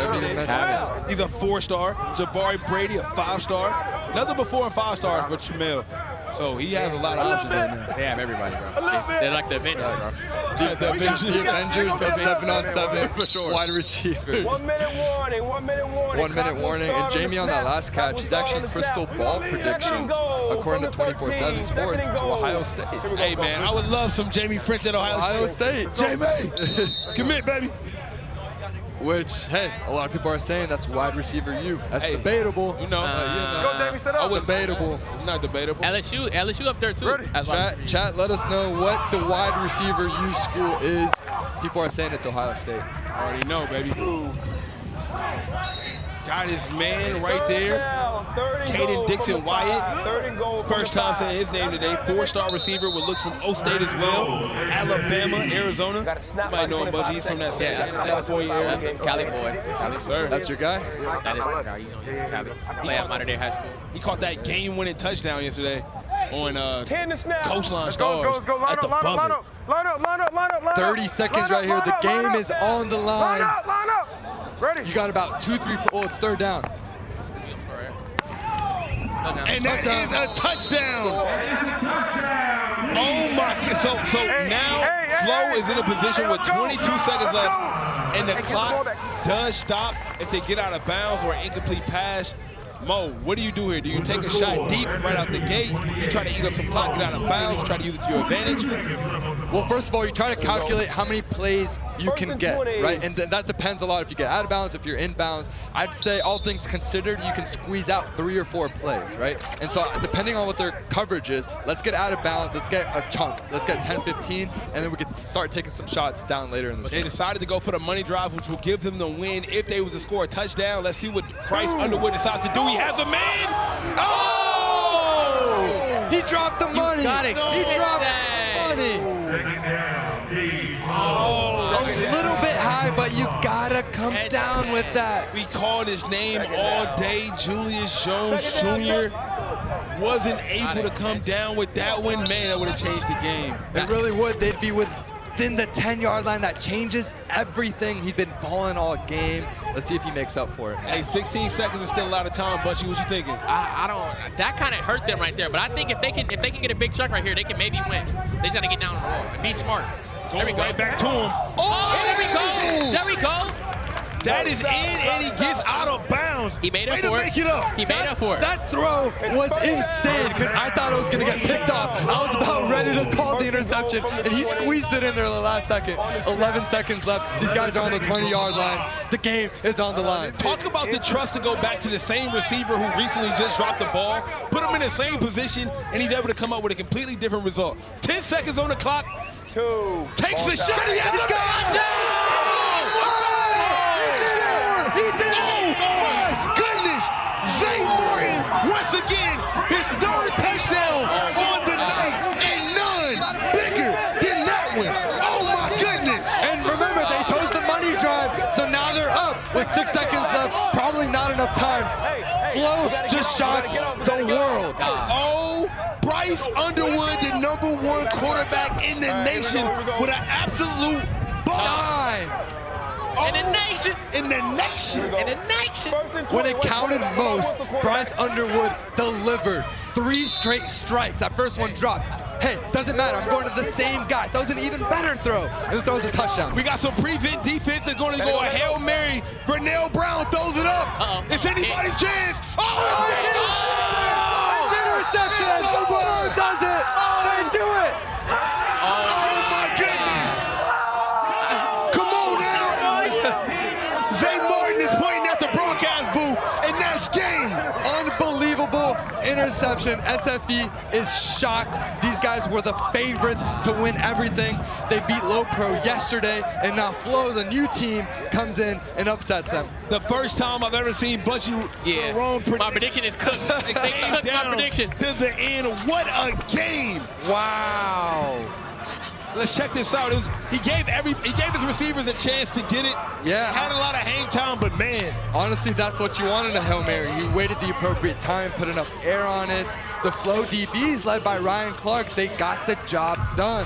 F: He's a 4-star. Jabari Brady, a 5-star. Nothing but 4 and 5 stars for Tramel. So he has a lot of options right now.
L: They have everybody, bro. They're like the Avengers, bro.
C: The Avengers of 7-on-7
L: for sure.
C: wide receivers.
M: 1 minute warning. 1 minute warning.
C: 1 minute warning. And Jamie on that last catch is actually crystal ball prediction, according to 24/7 Sports, to Ohio State.
F: Hey, man, I would love some Jamie French at Ohio State.
C: Jamie!
F: Commit, baby.
C: Which, hey, a lot of people are saying that's wide receiver U. That's debatable. Debatable.
F: Not debatable.
L: LSU up there too.
C: Chat, let us know what the wide receiver U school is. People are saying it's Ohio State.
F: I already know, baby. Got his man right there. Caden Dixon Wyatt. First time saying his name today. 4-star receiver with looks from O State as well. Alabama, Arizona. You might know him, Budgie. He's from that California area.
L: Cali boy.
F: Cali, sir.
C: That's your guy?
L: That is my guy. He's on Cali. Play at Modern Day High School.
F: He caught that game-winning touchdown yesterday on Coastline Stars at the buzzer.
H: Line up.
C: 30 seconds right here. The game is on the line.
H: Line up. Ready.
C: You got about 2-3. Oh, it's 3rd down.
F: And that is a touchdown. Oh my God. So now Fleaux is in a position with 22 seconds left, and the clock does stop if they get out of bounds or an incomplete pass. Mo, what do you do here? Do you take a shot deep right out the gate? You try to eat up some clock, get out of bounds, try to use it to your advantage?
C: Well, first of all, you try to calculate how many plays you can get, right? And that depends a lot if you get out of bounds, if you're in bounds. I'd say all things considered, you can squeeze out 3 or 4 plays, right? And so depending on what their coverage is, let's get out of bounds, let's get a chunk. Let's get 10, 15, and then we can start taking some shots down later in the
F: They decided to go for the money drive, which will give them the win if they was to score a touchdown. Let's see what Bryce Underwood decides to do. He has a man.
C: Oh! He dropped the money.
L: He dropped
C: the money.
F: Oh,
C: a little bit high, but you gotta come down with that.
F: We called his name all day. Julius Jones Jr. wasn't able to come down with that one. Man, that would have changed the game.
C: It really would. They'd be within the 10-yard line. That changes everything. He'd been balling all game. Let's see if he makes up for it.
F: Hey, 16 seconds is still a lot of time, Bunchy. What you thinking?
L: I don't. That kind of hurt them right there. But I think if they can get a big chunk right here, they can maybe win. They just gotta get down and roll. Be smart. There we go.
F: Right back to him.
L: Oh, there we go. There we go.
F: That is in, and he gets out of bounds.
L: He made up
F: Way
L: for
F: to
L: it.
F: make it up.
L: He made up for it.
C: That throw was insane because I thought it was going to get picked off. I was about ready to call the interception, and he squeezed it in there in the last second. 11 seconds left. These guys are on the 20-yard line. The game is on the line.
F: Talk about the trust to go back to the same receiver who recently just dropped the ball, put him in the same position, and he's able to come up with a completely different result. 10 seconds on the clock. Takes the shot. He has it. He did it! Oh my goodness! Zay Morton, once again, his 3rd touchdown on the night, and none bigger than that one. Oh my goodness!
C: And remember, they chose the money drive, so now they're up with 6 seconds left. Probably not enough time. Flo just shocked the world.
F: Oh, Bryce Underwood, the #1 quarterback in the nation, with an absolute bomb.
L: In the nation.
F: In the nation.
L: In the nation.
C: When it counted most, Bryce Underwood delivered 3 straight strikes. That first one dropped. Hey, doesn't matter. I'm going to the same guy. Throws an even better throw, and then throws a touchdown.
F: We got some prevent defense. They're going to go a Hail Mary. Vernell Brown throws it up. It's anybody's chance. Oh,
C: it's intercepted. LoPro does it. They do it.
F: Oh my goodness. Come on now. Zay Martin is pointing at the broadcast booth, and that's game.
C: Unbelievable interception. SFE is shocked. These guys were the favorites to win everything. They beat LoPro yesterday, and now Flo, the new team, comes in and upsets them.
F: The first time I've ever seen Bunchy wrong prediction.
L: My prediction is cooked. They cooked my prediction.
F: To the end. What a game. Wow. Let's check this out. He gave his receivers a chance to get it.
C: Yeah.
F: Had a lot of hang time, but man.
C: Honestly, that's what you want in a Hail Mary. You waited the appropriate time, put enough air on it. The Flo DBs, led by Ryan Clark, they got the job done.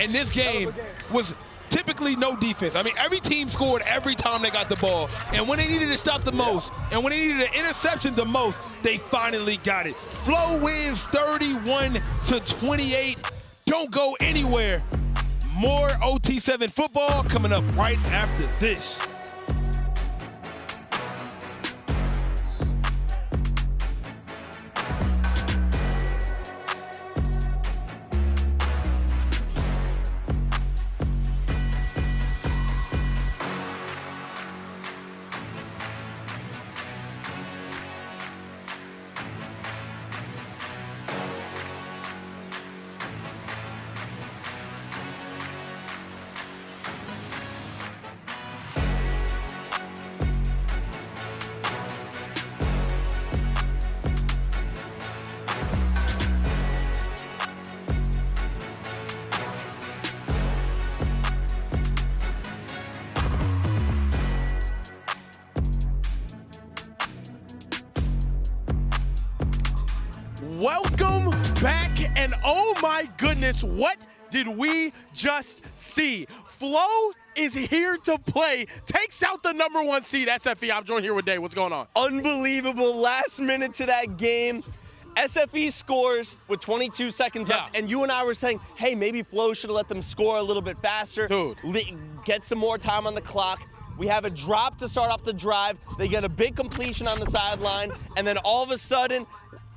F: And this game was typically no defense. I mean, every team scored every time they got the ball. And when they needed to stop the most, and when they needed an interception the most, they finally got it. Flo wins 31-28. Don't go anywhere. More OT7 football coming up right after this.
B: Welcome back, and oh my goodness, what did we just see? Flo is here to play, takes out the #1 seed, SFE. I'm joined here with Dave. What's going on?
G: Unbelievable last minute to that game. SFE scores with 22 seconds left, and you and I were saying, hey, maybe Flo should have let them score a little bit faster.
B: Dude.
G: Get some more time on the clock.
A: We have a drop to start off the drive. They get a big completion on the sideline, and then all of a sudden,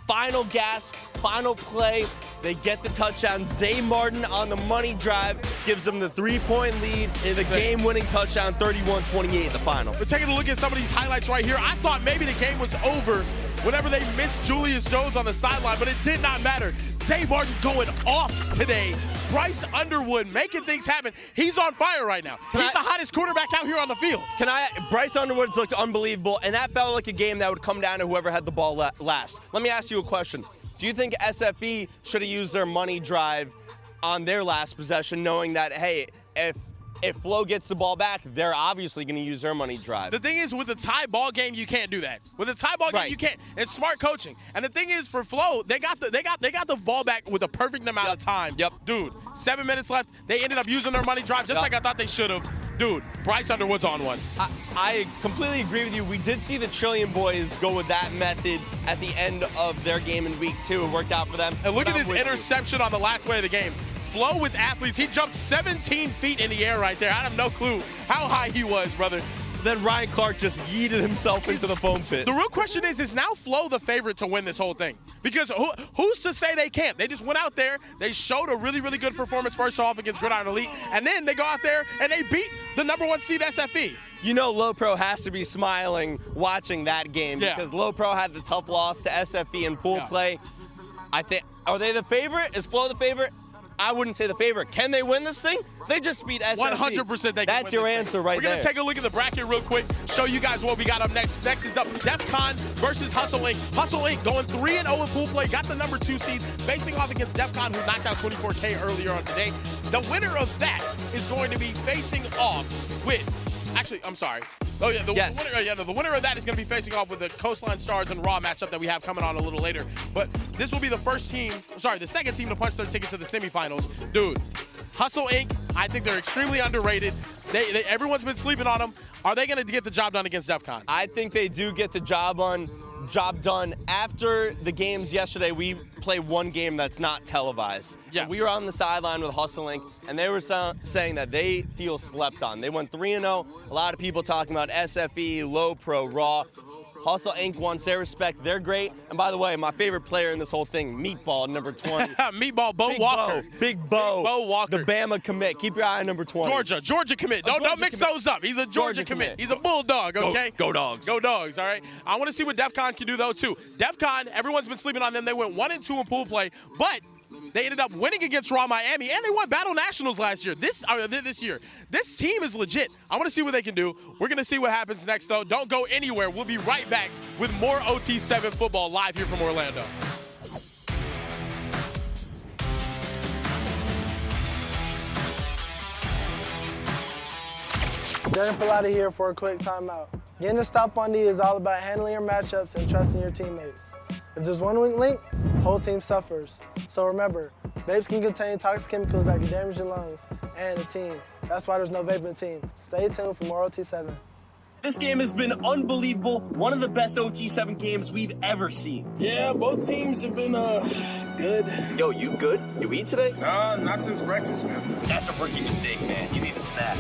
A: final gasp, final play, they get the touchdown. Zay Martin on the money drive gives them the 3-point lead in the game-winning touchdown, 31-28 the final.
B: We're taking a look at some of these highlights right here. I thought maybe the game was over whenever they missed Julius Jones on the sideline, but it did not matter. Zay Martin going off today. Bryce Underwood making things happen. He's on fire right now. He's the hottest quarterback out here on the field.
A: Bryce Underwood's looked unbelievable, and that felt like a game that would come down to whoever had the ball last. Let me ask you a question. Do you think SFE should have used their money drive on their last possession, knowing that, hey, if Fleaux gets the ball back, they're obviously going to use their money drive?
B: The thing is, with a tie ball game, you can't do that. With a tie ball game, you can't. It's smart coaching. And the thing is, for Fleaux, they got the ball back with a perfect amount of time.
A: Yep.
B: Dude, 7 minutes left. They ended up using their money drive just like I thought they should have. Dude, Bryce Underwood's on one.
A: I completely agree with you. We did see the Trillion boys go with that method at the end of their game in week 2. It worked out for them.
B: And look at his interception on the last play of the game. Fleaux with athletes. He jumped 17 feet in the air right there. I have no clue how high he was, brother.
A: Then Ryan Clark just yeeted himself into the foam pit.
B: The real question is now Fleaux the favorite to win this whole thing? Because who's to say they can't? They just went out there, they showed a really, really good performance first off against Gridiron Elite, and then they go out there and they beat the #1 seed SFE.
A: You know LoPro has to be smiling watching that game because LoPro had the tough loss to SFE in full play. I think, are they the favorite? Is Fleaux the favorite? I wouldn't say the favorite. Can they win this thing? They just beat SFE.
B: 100% they can
A: That's
B: win
A: your
B: this
A: answer
B: thing.
A: right
B: We're
A: there.
B: going to take a look at the bracket real quick, show you guys what we got up next. Next is the Defcon versus Hustle Inc. Hustle Inc. going 3-0 in pool play, got the #2 seed, facing off against Defcon, who knocked out 24K earlier on today. The winner of that is going to be facing off with, actually, I'm sorry. Oh, yeah, the winner of that is going to be facing off with the Coastline Stars and Raw matchup that we have coming on a little later. But this will be the second team to punch their ticket to the semifinals. Dude, Hustle Inc., I think they're extremely underrated. Everyone's been sleeping on them. Are they going to get the job done against Defcon?
A: I think they do get the job done. After the games yesterday, we play one game that's not televised.
B: Yeah.
A: We were on the sideline with Hustle Inc., and they were saying that they feel slept on. They went 3-0. A lot of people talking about SFE, LoPro, Raw. Hustle Inc. wants their respect. They're great. And by the way, my favorite player in this whole thing, Meatball, #20.
B: Meatball, Bo Walker.
A: Big Bo.
B: Bo Walker.
A: The Bama commit. Keep your eye on #20.
B: Georgia commit. Don't mix those up. He's a Georgia commit. He's a Bulldog, okay?
A: Go Dogs.
B: Go Dogs, all right? I want to see what Defcon can do, though, too. Defcon, everyone's been sleeping on them. They went 1-2 in pool play, but they ended up winning against Raw Miami, and they won Battle Nationals last year. This year. This team is legit. I want to see what they can do. We're going to see what happens next, though. Don't go anywhere. We'll be right back with more OT7 football live here from Orlando.
J: Darren Pilati here for a quick timeout. Getting a stop on D is all about handling your matchups and trusting your teammates. If there's one weak link, whole team suffers. So remember, vapes can contain toxic chemicals that can damage your lungs and the team. That's why there's no vaping team. Stay tuned for more OT7.
G: This game has been unbelievable. One of the best OT7 games we've ever seen.
O: Yeah, both teams have been good.
G: Yo, you good? You eat today?
O: Not since breakfast, man.
G: That's a rookie mistake, man. You need a snack.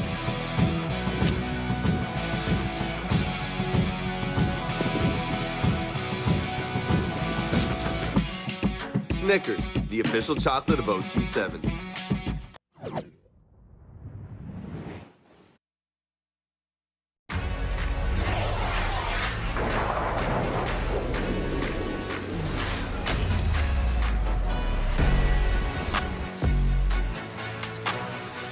I: Snickers, the official chocolate of OT7.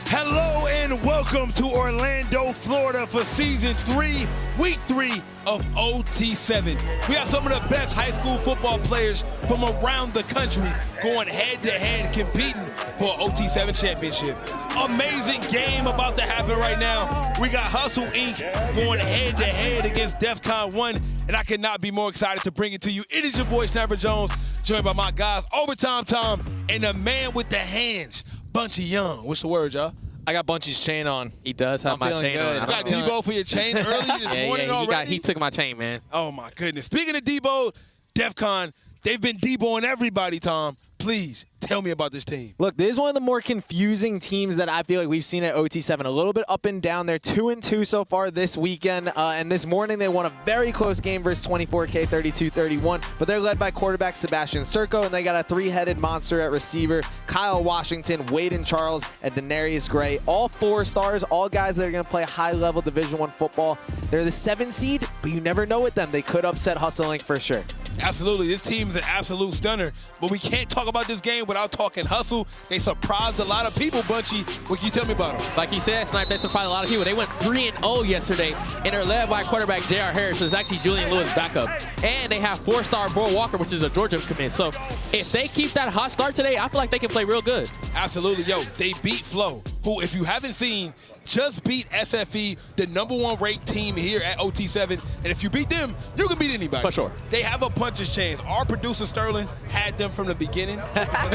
F: Hello and welcome to Orlando, Florida for Season 3, Week 3 of OT7. We have some of the best high school football players from around the country going head-to-head competing for OT7 championship. Amazing game about to happen right now. We got Hustle Inc. going head-to-head against Defcon1, and I cannot be more excited to bring it to you. It is your boy, Snapper Jones, joined by my guys, Overtime Tom, and the man with the hands, Bunchy Young. What's the word, y'all?
P: I got Bunchy's chain on.
L: He does have my chain on.
F: You got Debo for your chain early this morning already?
L: He took my chain, man.
F: Oh, my goodness. Speaking of Debo, Defcon, They've been deboing everybody, Tom. Please tell me about this team.
E: Look, this is one of the more confusing teams that I feel like we've seen at OT7. A little bit up and down. They're 2-2 so far this weekend. And this morning they won a very close game versus 24K 32-31. But they're led by quarterback Sebastian Serco, and they got a three-headed monster at receiver. Kyle Washington, Waden Charles, and Denarius Gray. All 4 stars, all guys that are going to play high-level Division I football. They're the 7 seed, but you never know with them. They could upset Hustle Inc. for sure.
F: Absolutely. This team is an absolute stunner. But we can't talk about this game without talking hustle. They surprised a lot of people, Bunchy. What can you tell me about them?
L: Like you said, Snipe, they surprised a lot of people. They went 3-0 yesterday, and they're led by quarterback J.R. Harris, who's actually Julian Lewis' backup. And they have 4-star Bro Walker, which is a Georgia commit. So if they keep that hot start today, I feel like they can play real good.
F: Absolutely. Yo, they beat FLEAUX, who, if you haven't seen, just beat SFE, the #1 ranked team here at OT7. And if you beat them, you can beat anybody.
L: For sure.
F: They have a puncher's chance. Our producer, Sterling, had them from the beginning. But now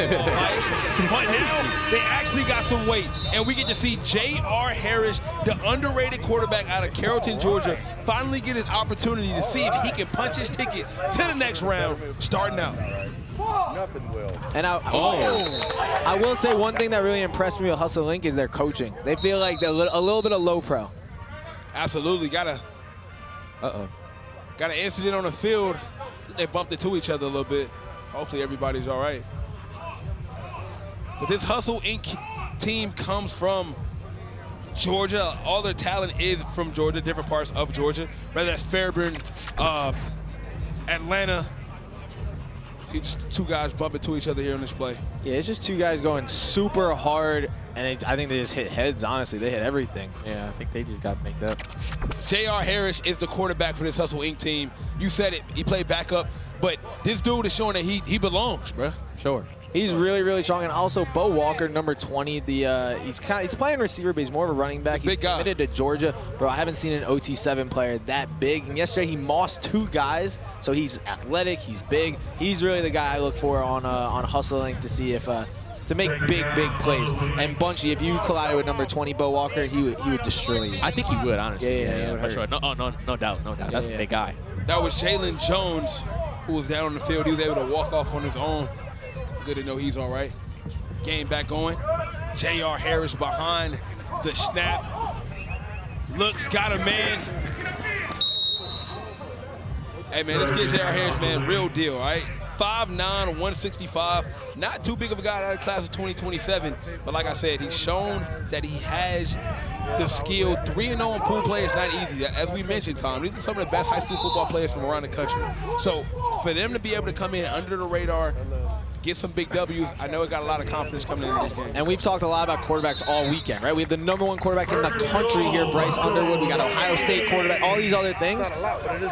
F: they actually got some weight. And we get to see J.R. Harris, the underrated quarterback out of Carrollton, Georgia, finally get his opportunity to see if he can punch his ticket to the next round, starting out.
H: Nothing will.
E: And I will say one thing that really impressed me with Hustle Inc. is their coaching. They feel like they're a little bit of LoPro.
F: Absolutely. Got an incident on the field. They bumped into each other a little bit. Hopefully everybody's all right. But this Hustle Inc. team comes from Georgia. All their talent is from Georgia, different parts of Georgia. Whether that's Fairburn, Atlanta. See just 2 guys bumping to each other here on this play.
E: Yeah, it's just 2 guys going super hard, and I think they just hit heads, honestly. They hit everything.
L: Yeah, I think they just got mixed up.
F: J.R. Harris is the quarterback for this Hustle Inc. team. You said it, he played backup, but this dude is showing that he belongs, bro.
L: Sure.
E: He's really, really strong. And also, Bo Walker, number 20, he's playing receiver, but he's more of a running back. He's committed to Georgia. Bro, I haven't seen an OT7 player that big. And yesterday, he mossed 2 guys, so he's athletic, he's big. He's really the guy I look for on Hustle Inc. to see if to make big plays. And Bunchy, if you collided with number 20, Bo Walker, he would destroy you.
L: I think he would, honestly.
E: Yeah,
L: for sure. No doubt. That's a big guy.
F: That was Jalen Jones, who was down on the field. He was able to walk off on his own. Good to know he's all right. Game back going. J.R. Harris behind the snap. Looks, got a man. Hey, man, this kid J.R. Harris, man, real deal, all right? 5'9", 165. Not too big of a guy out of the class of 2027. But like I said, he's shown that he has the skill. 3-0 in pool play is not easy. As we mentioned, Tom, these are some of the best high school football players from around the country. So for them to be able to come in under the radar, get some big W's, I know it got a lot of confidence coming into this game.
E: And we've talked a lot about quarterbacks all weekend, right? We have the #1 quarterback in the country here, Bryce Underwood. We got Ohio State quarterback, all these other things.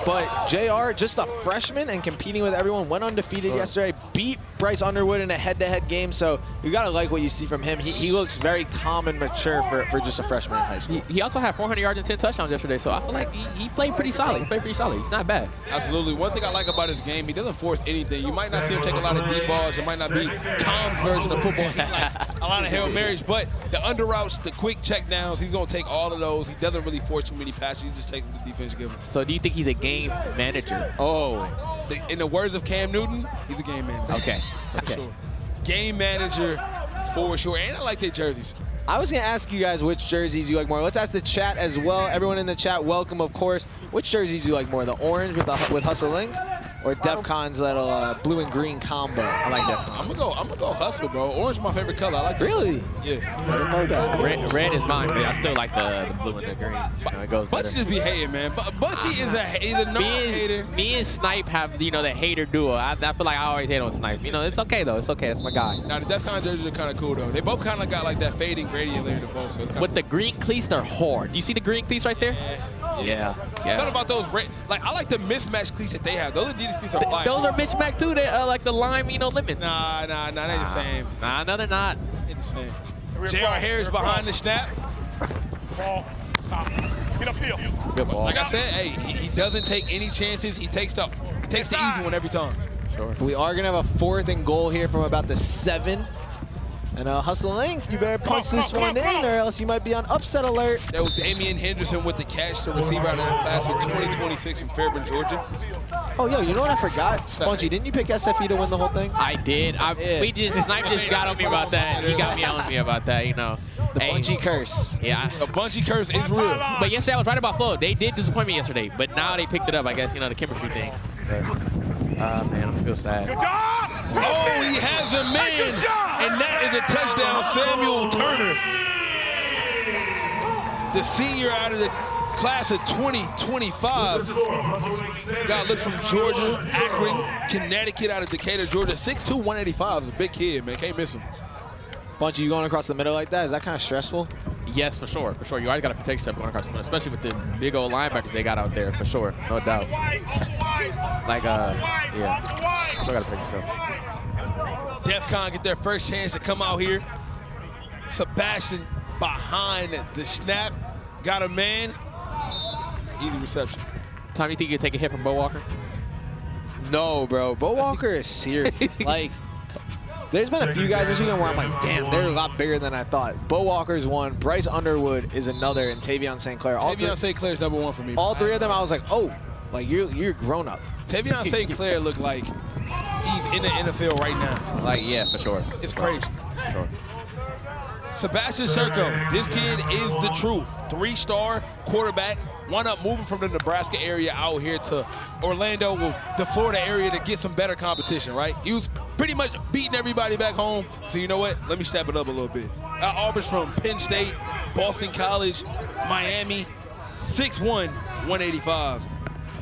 E: But JR, just a freshman and competing with everyone, went undefeated yesterday, beat Bryce Underwood in a head-to-head game. So you got to like what you see from him. He looks very calm and mature for just a freshman in high school.
L: He also had 400 yards and 10 touchdowns yesterday, so I feel like he played pretty solid. He's not bad.
F: Absolutely. One thing I like about his game, he doesn't force anything. You might not see him take a lot of deep balls. It might not be Tom's version of football. He likes a lot of Hail Marys, but the under routes, the quick check downs, he's going to take all of those. He doesn't really force too many passes. He just takes what the defense gives him.
L: So do you think he's a game manager?
F: In the words of Cam Newton, he's a game manager.
L: Okay.
F: Sure. Game manager for sure. And I like their jerseys.
E: I was going to ask you guys which jerseys you like more. Let's ask the chat as well. Everyone in the chat, welcome, of course. Which jerseys you like more, the orange with Hustle Inc. or Defcon's little blue and green combo? I like Defcon.
F: I'm gonna go Hustle, bro. Orange is my favorite color. I like that.
E: Really?
F: Yeah.
E: I didn't know that.
L: Red is mine, but I still like the blue and the green. It goes better.
F: Bunchy just be hating, man. Bunchy is a known hater.
L: Me and Snipe have, the hater duo. I feel like I always hate on Snipe. It's okay, though. It's okay. That's my guy.
F: Now, the Defcon jerseys are kind of cool, though. They both kind of got like that fading gradient layer to both. So it's
L: but the green cleats, they're hard. Do you see the green cleats right there? Yeah.
F: Something about those, I like the mismatched cleats that they have. Those Adidas cleats are fire.
L: Those are mismatched too. They like the lime, lemon.
F: Nah, they're the same.
L: Nah, no, they're not.
F: They're the same. J.R. Harris behind the snap.
H: Ball. Get upfield.
L: Good ball.
F: Like I said, hey, he doesn't take any chances. He takes the easy one every time.
E: Sure. We are gonna have a 4th and goal here from about the 7. And Hustle Inc., you better punch this one in or else you might be on upset alert.
F: That was Damian Henderson with the catch, the receiver out of the class of 2026 from Fairburn, Georgia.
E: Oh, yo, you know what I forgot? Bunchy, didn't you pick SFE to win the whole thing?
L: I did. We just Snipe just got on me about that. He got me on me about that, you know.
E: The Bunchy curse.
L: Yeah.
F: The Bunchy curse is real.
L: But yesterday I was right about Flo. They did disappoint me yesterday, but now they picked it up. I guess, you know, the chemistry thing. Man, I'm still sad.
F: Oh, he has a man, and that is a touchdown, Samuel Turner. The senior out of the class of 2025. Guy looks from Georgia, Akron, Connecticut, out of Decatur, Georgia. 6'2", 185 is a big kid, man. Can't miss him.
E: Bunchy, you going across the middle like that? Is that kind of stressful?
L: Yes, for sure. For sure. You always got to protect yourself going across the middle, especially with the big old linebackers they got out there, for sure. No doubt. Like, yeah. For sure got to protect yourself.
F: Defcon get their first chance to come out here. Sebastian behind the snap. Got a man. Easy reception.
L: Tom, you think you could take a hit from Bo Walker?
E: No, bro. Bo Walker is serious. Like, there's been a few guys this weekend where I'm like, damn, they're a lot bigger than I thought. Bo Walker's one. Bryce Underwood is another, and Tavion St. Clair.
F: Tavion St. Clair's #1 for me.
E: All three of them, I was like, oh, like you're grown up.
F: Tavion St. Clair looked like he's in the NFL right now.
L: Like, yeah, for sure.
F: It's crazy.
L: For sure.
F: Sebastian Serco, this kid is the truth. 3-star quarterback, wound up moving from the Nebraska area out here to Orlando, the Florida area, to get some better competition, right? He was pretty much beating everybody back home. So you know what? Let me step it up a little bit. Offers from Penn State, Boston College, Miami, 6'1", 185.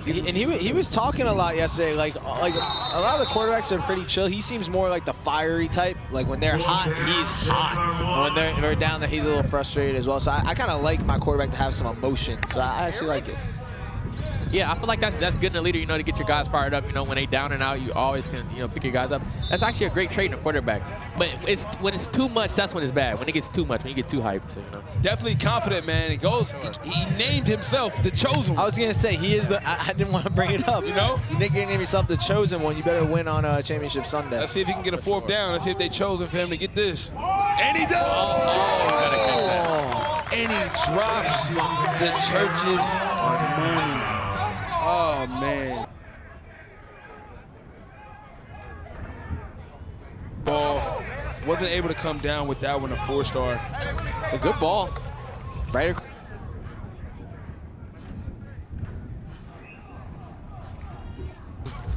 E: And he was talking a lot yesterday. Like a lot of the quarterbacks are pretty chill. He seems more like the fiery type. Like when they're hot, he's hot. And when they're down, that he's a little frustrated as well. So I kind of like my quarterback to have some emotion. So I actually like it.
L: Yeah, I feel like that's good in a leader, you know, to get your guys fired up. You know, when they down and out, you always can, you know, pick your guys up. That's actually a great trait in a quarterback. But when it's too much, that's when it's bad. When it gets too much, when you get too hyped. So, you know.
F: Definitely confident, man. He goes. He named himself the Chosen One.
E: I was gonna say he is the. I didn't want to bring it up.
F: You know,
E: you nicknamed yourself the Chosen One. You better win on Championship Sunday.
F: Let's see if he can get a fourth down. Let's see if they chosen for him to get this. And he does. And he drops the church's money. Oh, man. Ball wasn't able to come down with that one, a 4-star.
E: It's a good ball. Right.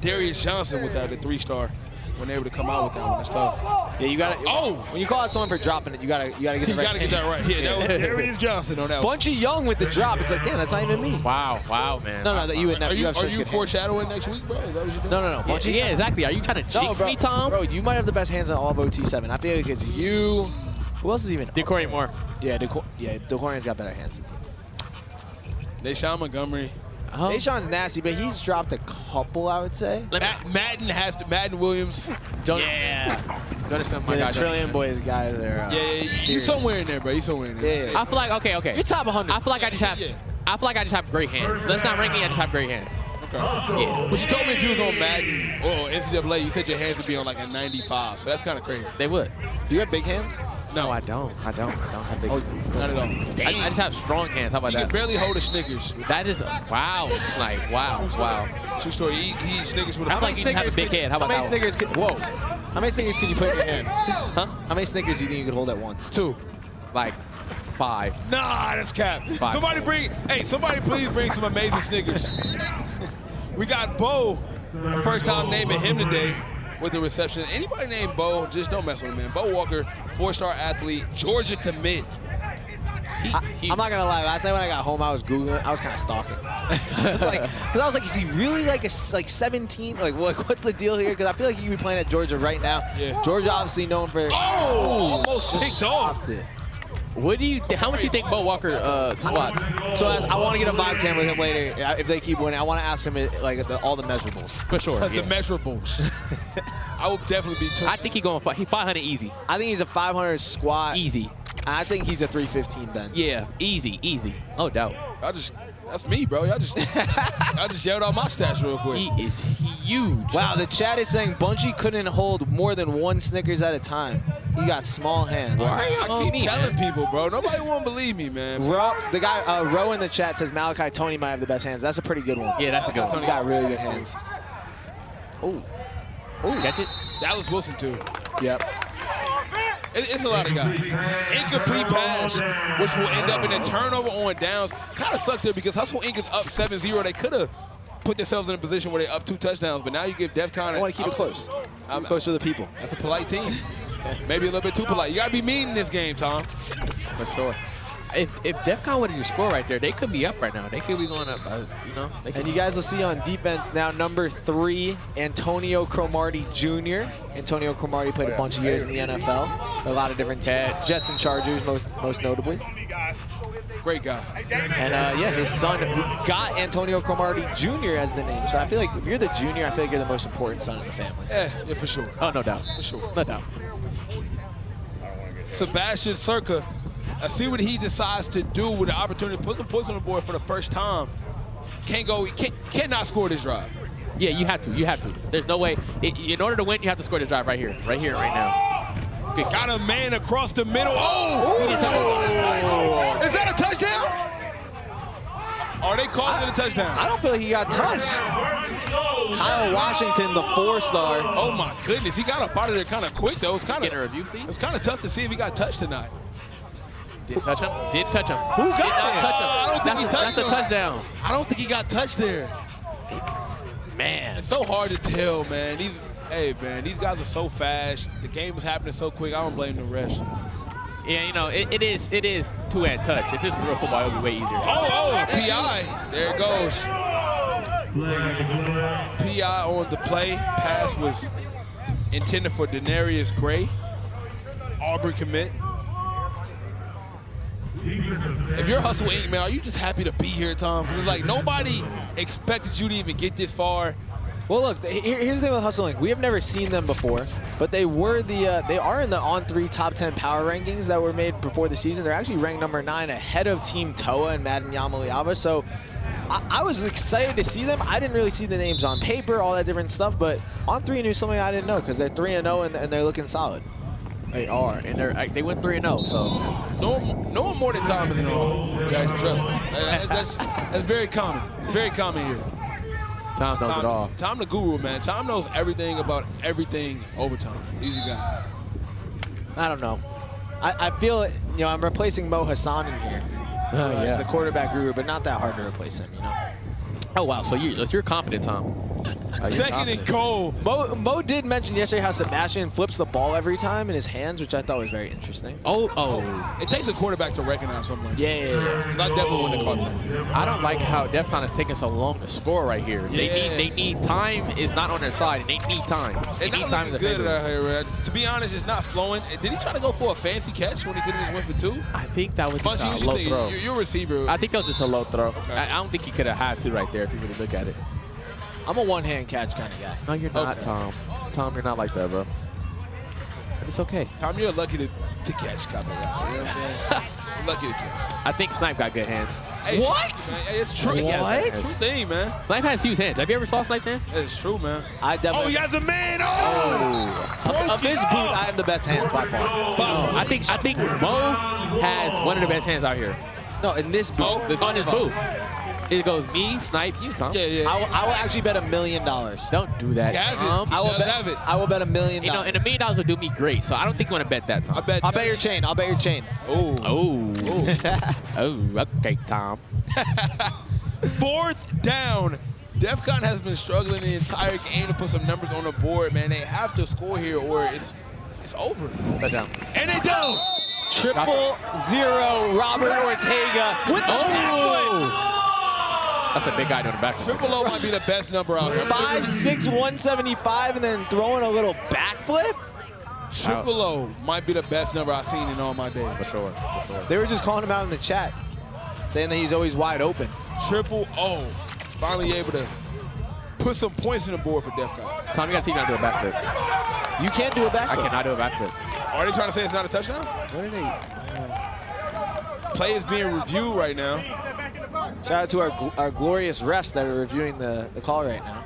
F: Darius Johnson without the 3-star. Wasn't able to come out with that one. It's tough.
E: Yeah, you got to. Oh, when you call out someone for dropping it, you gotta get it right.
F: You gotta get that right. Yeah, that was Darius Johnson on that one.
E: Bunchy Young with the drop. It's like, damn, that's not even me.
L: Wow, man.
E: No, that you would never.
F: Are you foreshadowing next week, bro? Is that what you're doing?
E: No. Bunchy,
L: yeah, exactly. Are you trying to jinx me, Tom?
E: Bro, you might have the best hands on all of OT7. I feel like it's you. Who else is even?
L: Decorian Moore.
E: Yeah, Decorian's got better hands.
F: Deshaun Montgomery.
E: Deshaun's nasty, but he's dropped a couple, I would say.
F: Madden Williams.
L: Yeah.
E: The Trillion Boys guys there.
F: He's somewhere in there, bro. He's somewhere in there.
E: Yeah.
L: I feel like okay.
E: You're top 100.
L: I feel like I just have great hands. Let's not rank me. I just have great hands.
F: Okay. Yeah. But you told me if you was on Madden or NCAA, you said your hands would be on like a 95. So that's kind of crazy.
L: They would.
E: Do you have big hands?
L: No, I don't. I don't have big hands.
F: Not at all.
L: I just have strong hands. How about that?
F: You can barely hold a Snickers.
L: That is wow. It's like wow.
F: True story. He Snickers with a.
L: I feel like you have a big head. How about that?
E: How many Snickers How many Snickers could you put in your hand? Huh? How many Snickers do you think you could hold at once?
F: 2.
L: Like 5.
F: Nah, that's cap.
L: 5.
F: Somebody please bring some amazing Snickers. We got Bo, first time naming him today with the reception. Anybody named Bo, just don't mess with him, man. Bo Walker, 4-star athlete, Georgia commit.
E: I'm not gonna lie. Last night when I got home, I was Googling. I was kind of stalking. Because I was like, is he really like 17? Like, what's the deal here? Because I feel like he could be playing at Georgia right now.
F: Yeah.
E: Georgia obviously known for.
F: Almost picked off.
L: What do you? How much do you think Bo Walker squats?
E: So I want to get a vibe cam with him later if they keep winning. I want to ask him like all the measurables.
L: For sure.
F: The measurables. I will definitely be.
L: I think he's 500 easy.
E: I think he's a 500 squat.
L: Easy.
E: I think he's a 315 bench.
L: Yeah, easy. No doubt.
F: That's me, bro. Y'all just yelled out my stats real quick.
L: He is huge.
E: Wow, the chat is saying Bunchy couldn't hold more than 1 Snickers at a time. He got small hands.
F: I keep telling people, bro. Nobody won't believe me, man.
E: The guy, Ro in the chat says Malachi Tony might have the best hands. That's a pretty good one.
L: Yeah, that's a good one.
E: He's got really good hands.
L: Oh. Oh, catch it.
F: Dallas Wilson, too.
E: Yep.
F: It's a lot of guys. Incomplete pass, which will end up in a turnover on downs. Kind of sucked there because Hustle Inc. is up 7-0. They could have put themselves in a position where they're up 2 touchdowns, but now you give Defcon.
E: I want to keep it close. Close to the people.
F: That's a polite team. Maybe a little bit too polite. You got to be mean in this game, Tom.
L: For sure. If Defcon would have just scored right there, they could be up right now. They could be going up, you know.
E: And you guys will see on defense now, number 3, Antonio Cromartie Jr. Antonio Cromartie played a bunch of years in the NFL. A lot of different teams. Jets and Chargers, most notably.
F: Great guy.
E: And yeah, his son, who got Antonio Cromartie Jr. as the name. So I feel like if you're the junior, I feel like you're the most important son in the family.
F: Yeah, for sure.
L: Oh, no doubt.
F: For sure.
L: No doubt.
F: Sebastian Circa. I see what he decides to do with the opportunity to put some points on the board for the first time. Cannot score this drive.
L: Yeah, you have to. You have to. There's no way. In order to win, you have to score this drive right here, right now. Good.
F: Got a man across the middle. Oh! Is that a touchdown? Are they calling it a touchdown?
E: I don't feel like he got touched. Kyle Washington, the 4-star.
F: Oh my goodness, he got up out of there kind of quick though. It's kind of
L: review, please.
F: It's kind of tough to see if he got touched tonight.
L: Didn't touch him. Didn't touch him.
E: Who got it?
L: Touch him.
F: I don't think he touched him.
L: That's a touchdown.
F: I don't think he got touched there.
L: Man,
F: it's so hard to tell, man. Hey, man, these guys are so fast. The game was happening so quick. I don't blame the rest.
L: Yeah, you know, it is two-hand touch. If this was real football, it would be way easier.
F: Oh, PI. There it goes. PI on the play. Pass was intended for Denarius Gray. Auburn commit. If you're Hustle Inc., man, are you just happy to be here, Tom? Because it's like nobody expected you to even get this far.
E: Well, look, here's the thing with Hustle Inc. We have never seen them before, but they are in the On3 top 10 power rankings that were made before the season. They're actually ranked number 9 ahead of Team Toa and Madden Yamaliava. So I was excited to see them. I didn't really see the names on paper, all that different stuff, but On3 knew something I didn't know because they're 3-0 and they're looking solid.
L: They are, and they went 3-0. So
F: no one more than Tom is in all. Okay, trust me. That's very common. Very common here.
L: Tom knows it all.
F: Tom the guru, man. Tom knows everything about everything overtime. Easy guy.
E: I don't know. I feel, you know, I'm replacing Mo Hassan in here.
L: Yeah.
E: The quarterback guru, but not that hard to replace him, you know.
L: Oh, wow. So you're confident, Tom.
F: Second and goal.
E: Mo did mention yesterday how Sebastian flips the ball every time in his hands, which I thought was very interesting.
L: Oh.
F: It takes a quarterback to recognize something.
E: Yeah.
F: I definitely wouldn't have caught that.
L: I don't like how Defcon is taking so long to score right here.
F: Yeah.
L: They need time is not on their side, and they need time. They need time
F: good out here, man. To be honest, it's not flowing. Did he try to go for a fancy catch when he could have just went for 2?
L: I think that was just a low throw.
F: You're a receiver.
L: I think that was just a low throw. Okay. I don't think he could have had to right there if you really look at it.
E: I'm a one-hand catch kind of guy.
L: No, you're not, Tom. Tom, you're not like that, bro. But it's okay.
F: Tom, you're lucky to catch kind of guy. You know what I'm saying? You're lucky to catch.
L: I think Snipe got good hands.
F: Hey,
E: what?
F: Hey, it's true.
E: What?
F: It's true thing, man.
L: Snipe has huge hands. Have you ever saw Snipe's hands?
F: It's true, man.
E: I definitely.
F: Oh, he has a man. Oh!
E: Of this boot, I have the best hands by far.
L: No, I think Mo has one of the best hands out here.
E: No, in this boot.
L: On his boot. It goes me, Snipe, you, Tom.
F: Yeah.
E: I will actually bet $1 million.
L: Don't do that, Tom.
E: I will bet $1 million.
L: You know, and $1 million would do me great. So I don't think you want to bet that, Tom.
E: I'll bet your chain. I'll bet your chain.
F: Oh.
L: Okay, Tom.
F: 4th down. Defcon has been struggling the entire game to put some numbers on the board, man. They have to score here or it's over.
L: Touchdown.
F: And they do.
E: 0-0 Robert Ortega with the backfoot.
L: That's a big guy doing the back.
F: Triple O might be the best number out here.
E: 5'6", 175, and then throwing a little backflip.
F: Triple O might be the best number I've seen in all my days.
L: For sure.
E: They were just calling him out in the chat, saying that he's always wide open.
F: Triple O finally able to put some points on the board for Defcon.
L: Tom, you got to teach me how to do a backflip.
E: You can't do a backflip.
L: I cannot do a backflip.
F: Are they trying to say it's not a touchdown?
L: What are they?
F: Play is being reviewed right now.
E: Shout out to our glorious refs that are reviewing the call right now.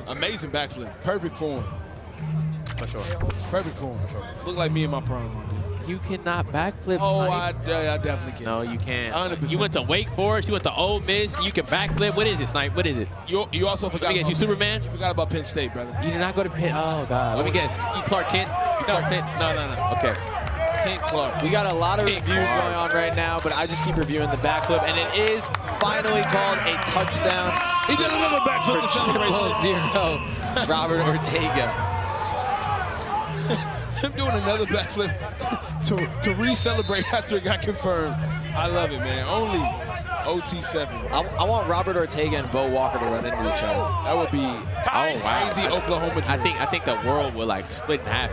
F: Amazing backflip. Perfect form.
L: For sure.
F: Perfect form. Look like me in my prime.
L: You cannot backflip.
F: Oh, I definitely can.
L: No, you can't.
F: 100%.
L: You went to Wake Forest. You went to Ole Miss. You can backflip. What is it, Snipe? What is it?
F: You also forgot.
L: Let me guess. You Superman?
F: You forgot about Penn State, brother.
L: You did not go to Penn. Oh God. Let me guess. You Clark Kent? You Clark Kent?
F: No.
L: Okay.
F: Kent Clark.
E: We got a lot of reviews going on right now, but I just keep reviewing the backflip, and it is finally called a touchdown.
F: He did another backflip to celebrate.
E: 0, Robert Ortega.
F: Him doing another backflip to re-celebrate after it got confirmed. I love it, man. Only OT7.
E: I want Robert Ortega and Bo Walker to run into each other.
F: That would be crazy Oklahoma dream.
L: I think the world will like split in half.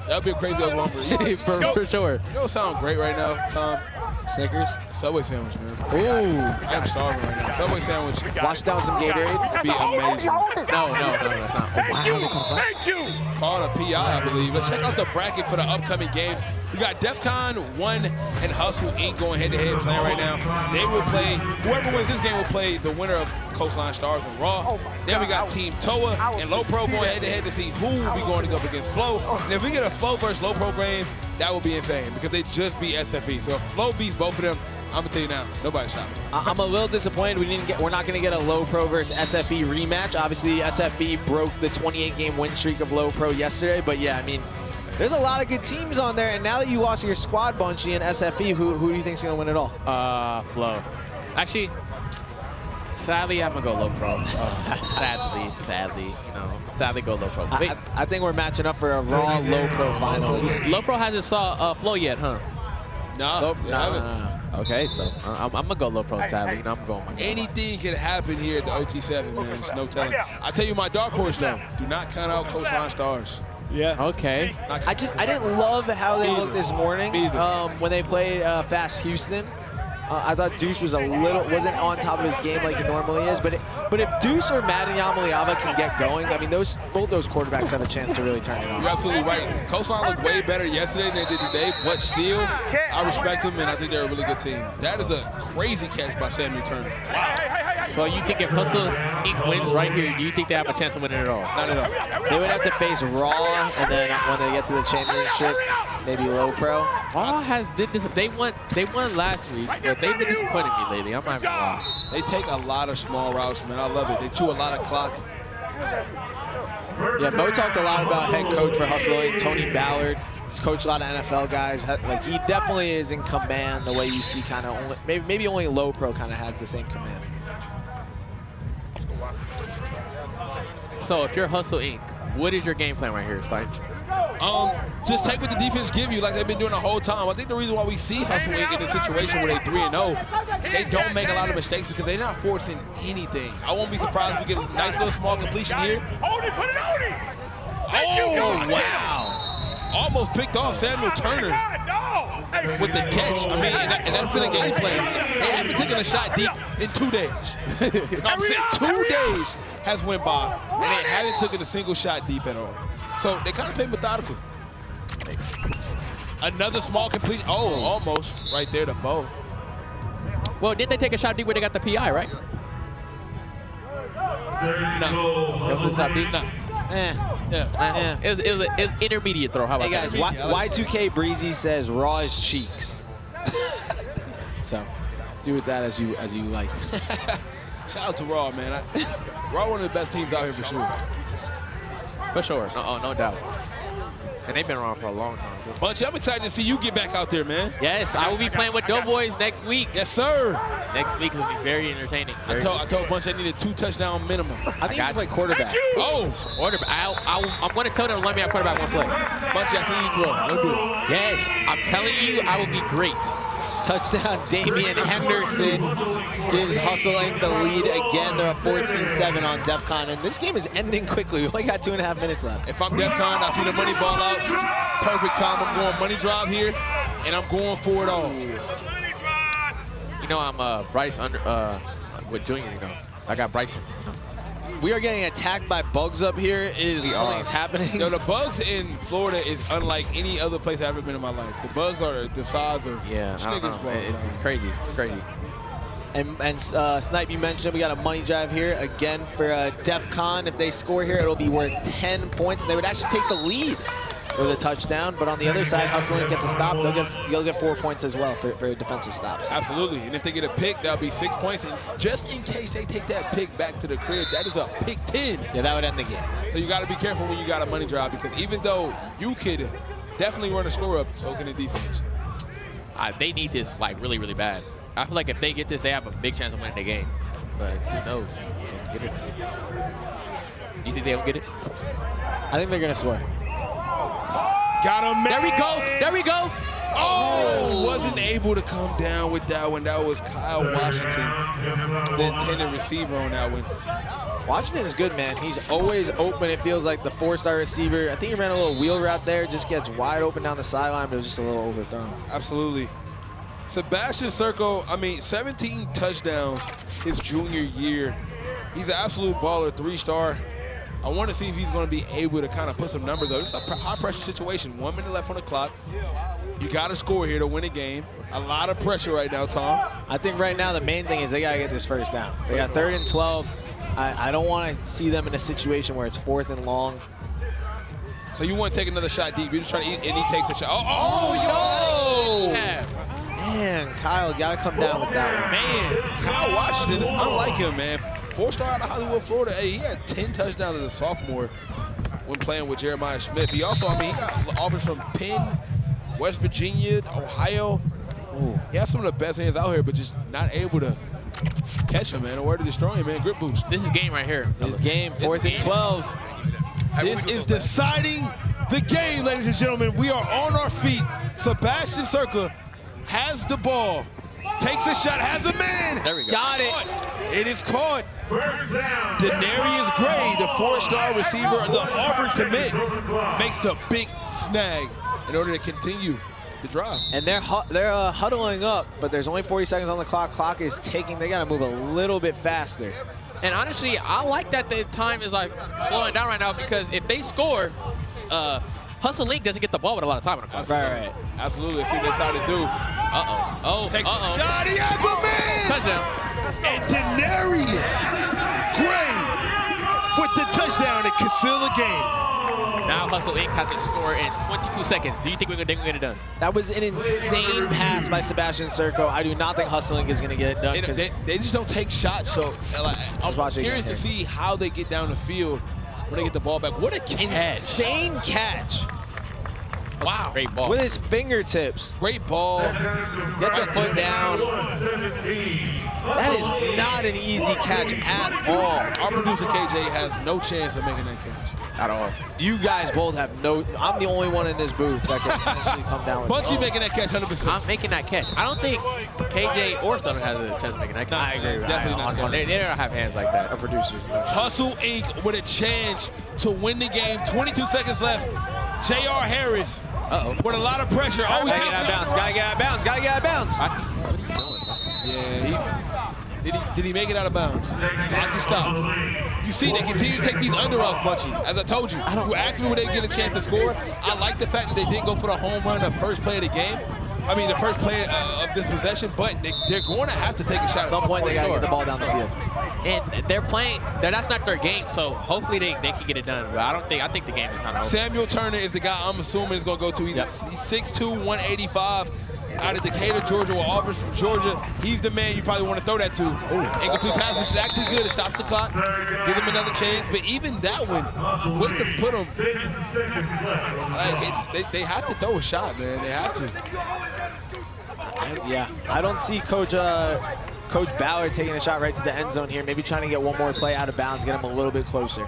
F: That would be a crazy Oklahoma dream.
L: for sure.
F: You know, sound great right now, Tom.
E: Snickers?
F: Subway sandwich, man.
E: Ooh.
F: I'm starving right now. Subway sandwich.
E: Wash down some Gatorade.
F: Would be amazing.
L: No, that's not.
F: Thank you. Called a PI, I believe. Let's check out the bracket for the upcoming games. We got Defcon1 and Hustle Inc. going head-to-head playing right now. They will play, whoever wins this game will play the winner of Coastline Stars and Raw. Then we got Team TOA and LoPro going head-to-head to see who will be going to go up against FLEAUX. And if we get a FLEAUX versus LoPro game, that would be insane because they just beat SFE. So if FLEAUX beats both of them, I'm gonna tell you now, nobody's shopping.
E: I'm a little disappointed we're not gonna get a LoPro versus SFE rematch. Obviously, SFE broke the 28-game win streak of LoPro yesterday, but yeah, I mean, there's a lot of good teams on there, and now that you lost your squad bunchy in SFE, who do you think's gonna win it all?
L: FLEAUX. Actually, sadly, I'm gonna go LoPro. Sadly go LoPro.
E: I think we're matching up for a Raw LoPro final.
L: LoPro hasn't saw FLEAUX yet, huh?
F: No.
L: Okay, so I'm gonna go LoPro, sadly. I'm going my
F: Anything can happen here at the OT7, man. There's no telling. I tell you my dark horse though. Do not count out Coastline Stars.
E: Yeah.
L: Okay.
E: I didn't love how they looked this morning when they played Fast Houston. I thought Deuce was wasn't on top of his game like he normally is, but if Deuce or Madden Yamaliava can get going, I mean both those quarterbacks have a chance to really turn it on.
F: You're absolutely right. Coastline looked way better yesterday than they did today, but still, I respect them and I think they're a really good team. That is a crazy catch by Samuel Turner. Wow.
L: So you think if Hustle Inc. wins right here, do you think they have a chance of winning it all?
F: Not at all.
E: They would have to face Raw, and then when they get to the championship, maybe LoPro.
L: Raw did this. They won last week, but they've been disappointing me lately. I'm not even gonna lie.
F: They take a lot of small routes, man. I love it. They chew a lot of clock.
E: Yeah, Mo talked a lot about head coach for Hustle Inc., Tony Ballard. He's coached a lot of NFL guys. Like, he definitely is in command the way you see kind of maybe only LoPro kind of has the same command.
L: So if you're Hustle Inc., what is your game plan right here, Slight?
F: Just take what the defense give you like they've been doing the whole time. I think the reason why we see Hustle Inc. in this situation where they 3-0, they don't make a lot of mistakes because they're not forcing anything. I won't be surprised if we get a nice little small completion here.
H: Hold it, put it on it!
F: Oh, wow. Almost picked off Samuel Turner with the catch. I mean, and that's been a game plan. They haven't taken a shot deep in 2 days. I'm saying 2 days has went by, and they haven't taken a single shot deep at all. So they kind of play methodical. Another small completion. Oh, almost right there to Bo.
L: Well, did they take a shot deep where they got the PI, right?
F: No.
L: It was a shot deep? No.
E: Yeah.
L: It was an intermediate throw. How about
E: that? Hey guys, Y2K Breezy says raw as cheeks. So, do with that as you like.
F: Shout out to Raw, man. Raw one of the best teams out here for sure.
L: For sure. No doubt. And they've been around for a long time.
F: Bunchy, I'm excited to see you get back out there, man.
L: Yes, I will be playing with Doughboys next week.
F: Yes, sir.
L: Next week will be very entertaining.
F: I told Bunchy I needed 2 touchdown minimum.
E: I think you can play quarterback.
F: Oh,
L: quarterback. I'm going to tell them to let me have quarterback one play.
F: Bunchy, I see you throw. Don't do it.
L: Yes, I'm telling you, I will be great.
E: Touchdown, Damian Henderson gives Hustle Inc. the lead again. They're up 14-7 on Defcon, and this game is ending quickly. We only got 2.5 minutes left.
F: If I'm Defcon, I see the money ball out. Perfect time. I'm going money drive here, and I'm going for it all.
L: You know, I'm Bryce with Junior, you know. I got Bryson.
E: We are getting attacked by bugs up here. Something's happening.
F: No, the bugs in Florida is unlike any other place I've ever been in my life. The bugs are the size of Snickers bugs.
L: It's crazy. It's crazy.
E: And Snipe, you mentioned we got a money drive here again for Defcon. If they score here, it'll be worth 10 points, and they would actually take the lead. with a touchdown. But on the other side, Hustle Inc. gets a stop. They'll get 4 points as well for defensive stops.
F: Absolutely. And if they get a pick, that'll be 6 points. And just in case they take that pick back to the crib, that is a pick 10.
E: Yeah, that would end the game.
F: So you got to be careful when you got a money drive, because even though you could definitely run a score up, so can the defense.
L: They need this like really, really bad. I feel like if they get this, they have a big chance of winning the game. But who knows? Get it. You think they'll get it?
E: I think they're gonna score.
F: Got him, man.
L: There we go. There we go.
F: Oh, wasn't able to come down with that one. That was Kyle Washington, the intended receiver on that one.
E: Washington's good, man. He's always open. It feels like the 4-star receiver. I think he ran a little wheel route there. Just gets wide open down the sideline, but it was just a little overthrown.
F: Absolutely. Sebastian Circle, 17 touchdowns his junior year. He's an absolute baller, 3-star. I want to see if he's going to be able to kind of put some numbers up. It's a high-pressure situation. 1 minute left on the clock. You got to score here to win a game. A lot of pressure right now, Tom.
E: I think right now the main thing is they got to get this first down. They got 3rd and 12. I don't want to see them in a situation where it's 4th and long.
F: So you want to take another shot deep. You're just trying to eat, and he takes a shot.
E: Oh, no!
L: Yeah.
E: Man, Kyle, got to come down with that one.
F: Man, Kyle Washington is unlike him, man. 4-star out of Hollywood, Florida. Hey, he had 10 touchdowns as a sophomore when playing with Jeremiah Smith. He also, he got offers from Penn, West Virginia, Ohio. Ooh. He has some of the best hands out here, but just not able to catch him, man. A word to destroy him, man. Grip boost.
L: This is game right here.
E: This game, 4th and 12.
F: This is deciding the game, ladies and gentlemen. We are on our feet. Sebastian Circa has the ball, takes a shot, has a man.
L: There we go.
E: Got it.
F: It is caught. Denarius Gray, the 4-star receiver, the Auburn commit, makes the big snag in order to continue the drive.
E: And they're huddling up, but there's only 40 seconds on the clock. Clock is ticking. They got to move a little bit faster.
L: And honestly, I like that the time is like slowing down right now, because if they score, Hustle Inc. doesn't get the ball with a lot of time on the clock.
F: Right. Absolutely. Let's see what they decide to do.
L: Takes the
F: shot. He has a man.
L: Touchdown.
F: And Denarius Gray with the touchdown to seal the game.
L: Now Hustle Inc. has to score in 22 seconds. Do you think we're going to get it done?
E: That was an insane pass by Sebastian Circo. I do not think Hustle Inc. is going to get it done.
F: They just don't take shots, so I'm curious to see how they get down the field when they get the ball back. What a catch.
E: Insane catch.
L: Wow. Great ball.
E: With his fingertips.
F: Great ball.
E: Gets a foot down. That is not an easy catch at all.
F: Our producer KJ has no chance of making that catch.
L: At all.
E: You guys both have no. I'm the only one in this booth that can potentially come down with
F: Bunchy making that catch 100%.
L: I'm making that catch. I don't think KJ or Stunner has a chance of making that catch.
E: I agree with
F: Definitely not.
L: They don't have hands like that.
E: Our producers.
F: Hustle Inc. with a chance to win the game. 22 seconds left. J.R. Harris with a lot of pressure.
E: Oh, he gotta get out of bounds. Gotta get out of bounds. Gotta get out of bounds.
L: What are you doing?
F: Yeah, did he make it out of bounds? Clock stops. You see, they continue to take these underoffs, Bunchy. As I told you, you asked me when they get a chance to score. I like the fact that they didn't go for the home run the first play of the game. The first play of this possession, but they're going to have to take a shot.
E: At some point, they got to get the ball down the field.
L: And they're playing, that's not their game, so hopefully they can get it done. But I think the game is kind of over.
F: Samuel Turner is the guy I'm assuming is going to go to. He's 6'2", 185. Out of Decatur, Georgia, with offers from Georgia. He's the man you probably want to throw that to. Incomplete pass, which is actually good. It stops the clock, give him another chance. But even that one wouldn't have put him. They have to throw a shot, man. They have to.
E: Yeah, I don't see Coach Ballard taking a shot right to the end zone here. Maybe trying to get one more play out of bounds, get him a little bit closer.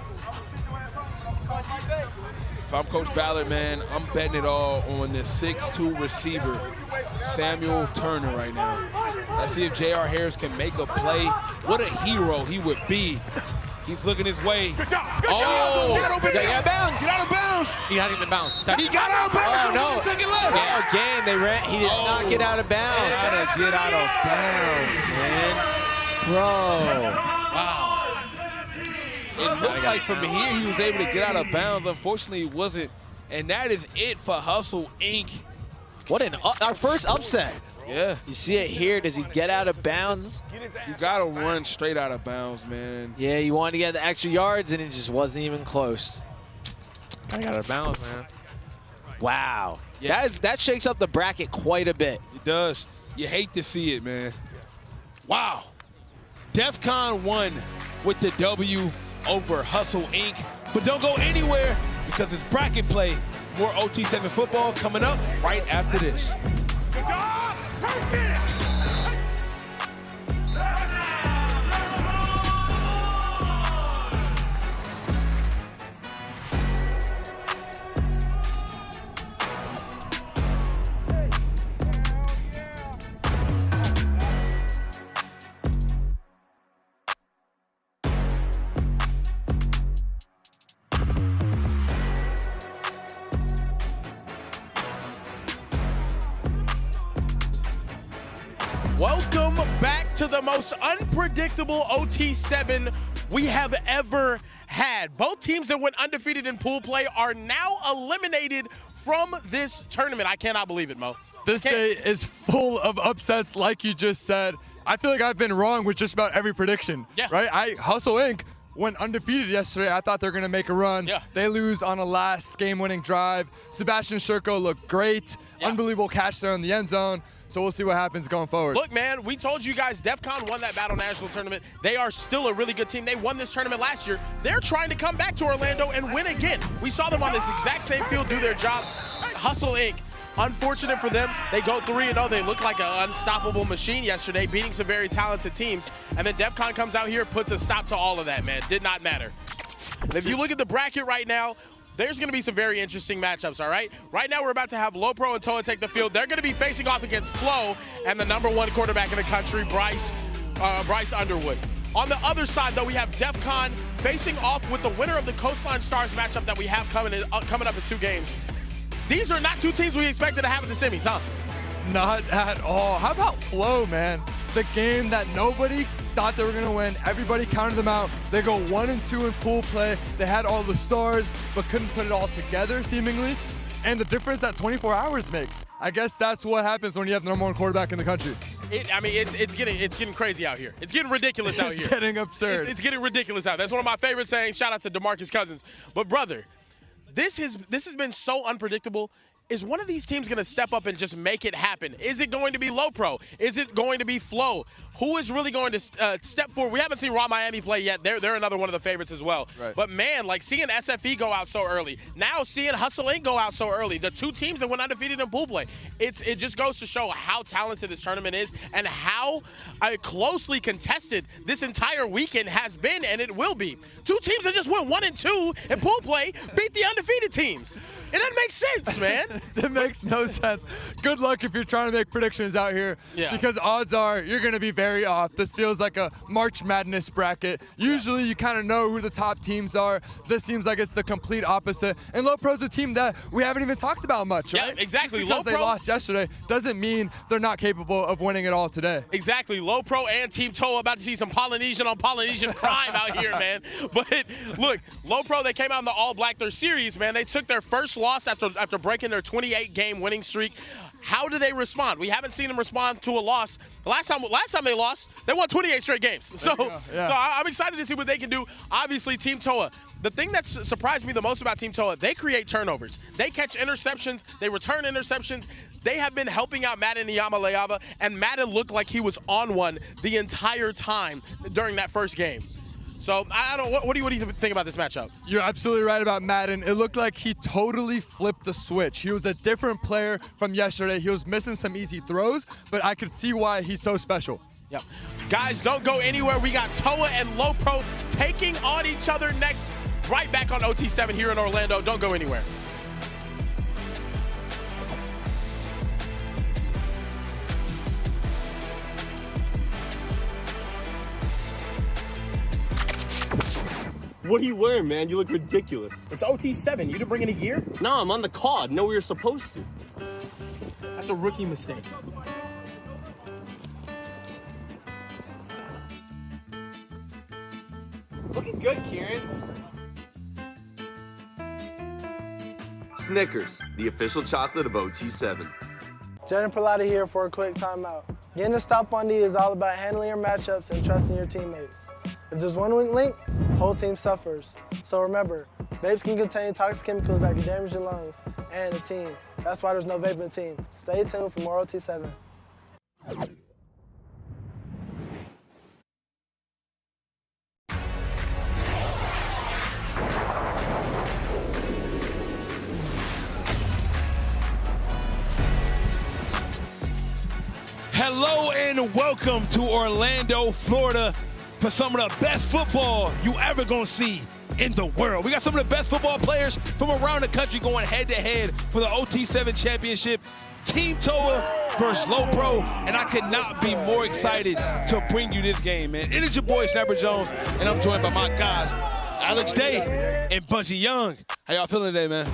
F: If I'm Coach Ballard, man, I'm betting it all on this 6'2" receiver, Samuel Turner, right now. Let's see if J.R. Harris can make a play. What a hero he would be. He's looking his way.
L: Good job. Get out of bounds.
F: Get out of bounds.
L: He got him in bounds.
F: He got out of bounds.
E: Oh, no.
F: 1 second left.
E: Yeah, again, he did not get out of bounds.
F: Gotta get out of bounds, man.
E: Bro.
F: Wow. It looked like from here he was able to get out of bounds. Unfortunately, he wasn't. And that is it for Hustle Inc.
E: What our first upset.
F: Yeah.
E: You see it here. Does he get out of bounds?
F: You got to run straight out of bounds, man.
E: Yeah, you wanted to get the extra yards, and it just wasn't even close.
L: I got out of bounds, man.
E: Wow. Yeah. That shakes up the bracket quite a bit.
F: It does. You hate to see it, man. Wow. Defcon1 with the W over Hustle Inc. But don't go anywhere because it's bracket play. More OT7 football coming up right after this.
P: Good job! Perfect!
B: Welcome back to the most unpredictable OT7 we have ever had. Both teams that went undefeated in pool play are now eliminated from this tournament. I cannot believe it, Mo.
Q: This day is full of upsets, like you just said. I feel like I've been wrong with just about every prediction, right? Hustle Inc. went undefeated yesterday. I thought they were going to make a run. They lose on a last game-winning drive. Sebastian Sherko looked great. Unbelievable catch there in the end zone. So we'll see what happens going forward.
B: Look, man, we told you guys Defcon won that Battle National Tournament. They are still a really good team. They won this tournament last year. They're trying to come back to Orlando and win again. We saw them on this exact same field do their job. Hustle Inc. Unfortunate for them, they go 3-0. They look like an unstoppable machine yesterday, beating some very talented teams. And then Defcon comes out here, puts a stop to all of that, man. Did not matter. If you look at the bracket right now, there's going to be some very interesting matchups, all right? Right now, we're about to have LoPro and Toa take the field. They're going to be facing off against FLEAUX and the #1 quarterback in the country, Bryce Underwood. On the other side, though, we have Defcon facing off with the winner of the Coastline Stars matchup that we have coming up in 2 games. These are not 2 teams we expected to have in the semis, huh?
Q: Not at all. How about FLEAUX, man? The game that nobody thought they were going to win. Everybody counted them out. They go 1-2 in pool play. They had all the stars, but couldn't put it all together, seemingly. And the difference that 24 hours makes. I guess that's what happens when you have the #1 quarterback in the country.
B: It's getting crazy out here. It's getting ridiculous out here.
Q: It's getting absurd.
B: It's getting ridiculous out. That's one of my favorite sayings. Shout out to DeMarcus Cousins. But brother, this has been so unpredictable. Is one of these teams going to step up and just make it happen? Is it going to be LoPro? Is it going to be FLEAUX? Who is really going to step forward? We haven't seen Raw Miami play yet. They're another one of the favorites as well.
Q: Right.
B: But man, like seeing SFE go out so early, now seeing Hustle Inc. go out so early, the 2 teams that went undefeated in pool play, it just goes to show how talented this tournament is and how closely contested this entire weekend has been, and it will be. 2 teams that just went 1-2 in pool play beat the undefeated teams. It doesn't make sense, man.
Q: It makes no sense. Good luck if you're trying to make predictions out here, because odds are you're going to be very off. This feels like a March Madness bracket. Usually you kind of know who the top teams are. This seems like it's the complete opposite. And LoPro's a team that we haven't even talked about much, right?
B: Yeah, exactly.
Q: Because they lost yesterday doesn't mean they're not capable of winning it all today.
B: Exactly. LoPro and Team Toa about to see some Polynesian on Polynesian crime out here, man. But look, LoPro, they came out in the all-black. Their series, man, they took their first loss after breaking their 28-game winning streak. How do they respond? We haven't seen them respond to a loss. The last time they lost, they won 28 straight games. So I'm excited to see what they can do. Obviously, Team Toa, the thing that surprised me the most about Team Toa, they create turnovers. They catch interceptions. They return interceptions. They have been helping out Madden Niyamaleava, and Madden looked like he was on one the entire time during that first game. So, I don't know, what do you think about this matchup?
Q: You're absolutely right about Madden. It looked like he totally flipped the switch. He was a different player from yesterday. He was missing some easy throws, but I could see why he's so special.
B: Yep. Guys, don't go anywhere. We got Toa and LoPro taking on each other next, right back on OT7 here in Orlando. Don't go anywhere.
G: What are you wearing, man? You look ridiculous.
B: It's OT7. You didn't bring any gear?
G: No, I'm on the card. No, we were supposed to.
B: That's a rookie mistake.
G: Looking good, Kieran.
I: Snickers, the official chocolate of OT7.
J: Jaden Perlotta here for a quick timeout. Getting a stop on D is all about handling your matchups and trusting your teammates. If there's one weak link, whole team suffers. So remember, vapes can contain toxic chemicals that can damage your lungs and a team. That's why there's no vaping team. Stay tuned for more OT7.
F: Hello and welcome to Orlando, Florida for some of the best football you ever gonna see in the world. We got some of the best football players from around the country going head-to-head for the OT7 championship. Team TOA versus LoPro, and I could not be more excited to bring you this game, man. It is your boy, Snapper Jones, and I'm joined by my guys, Alex Day and Bunchy Young. How y'all feeling today, man?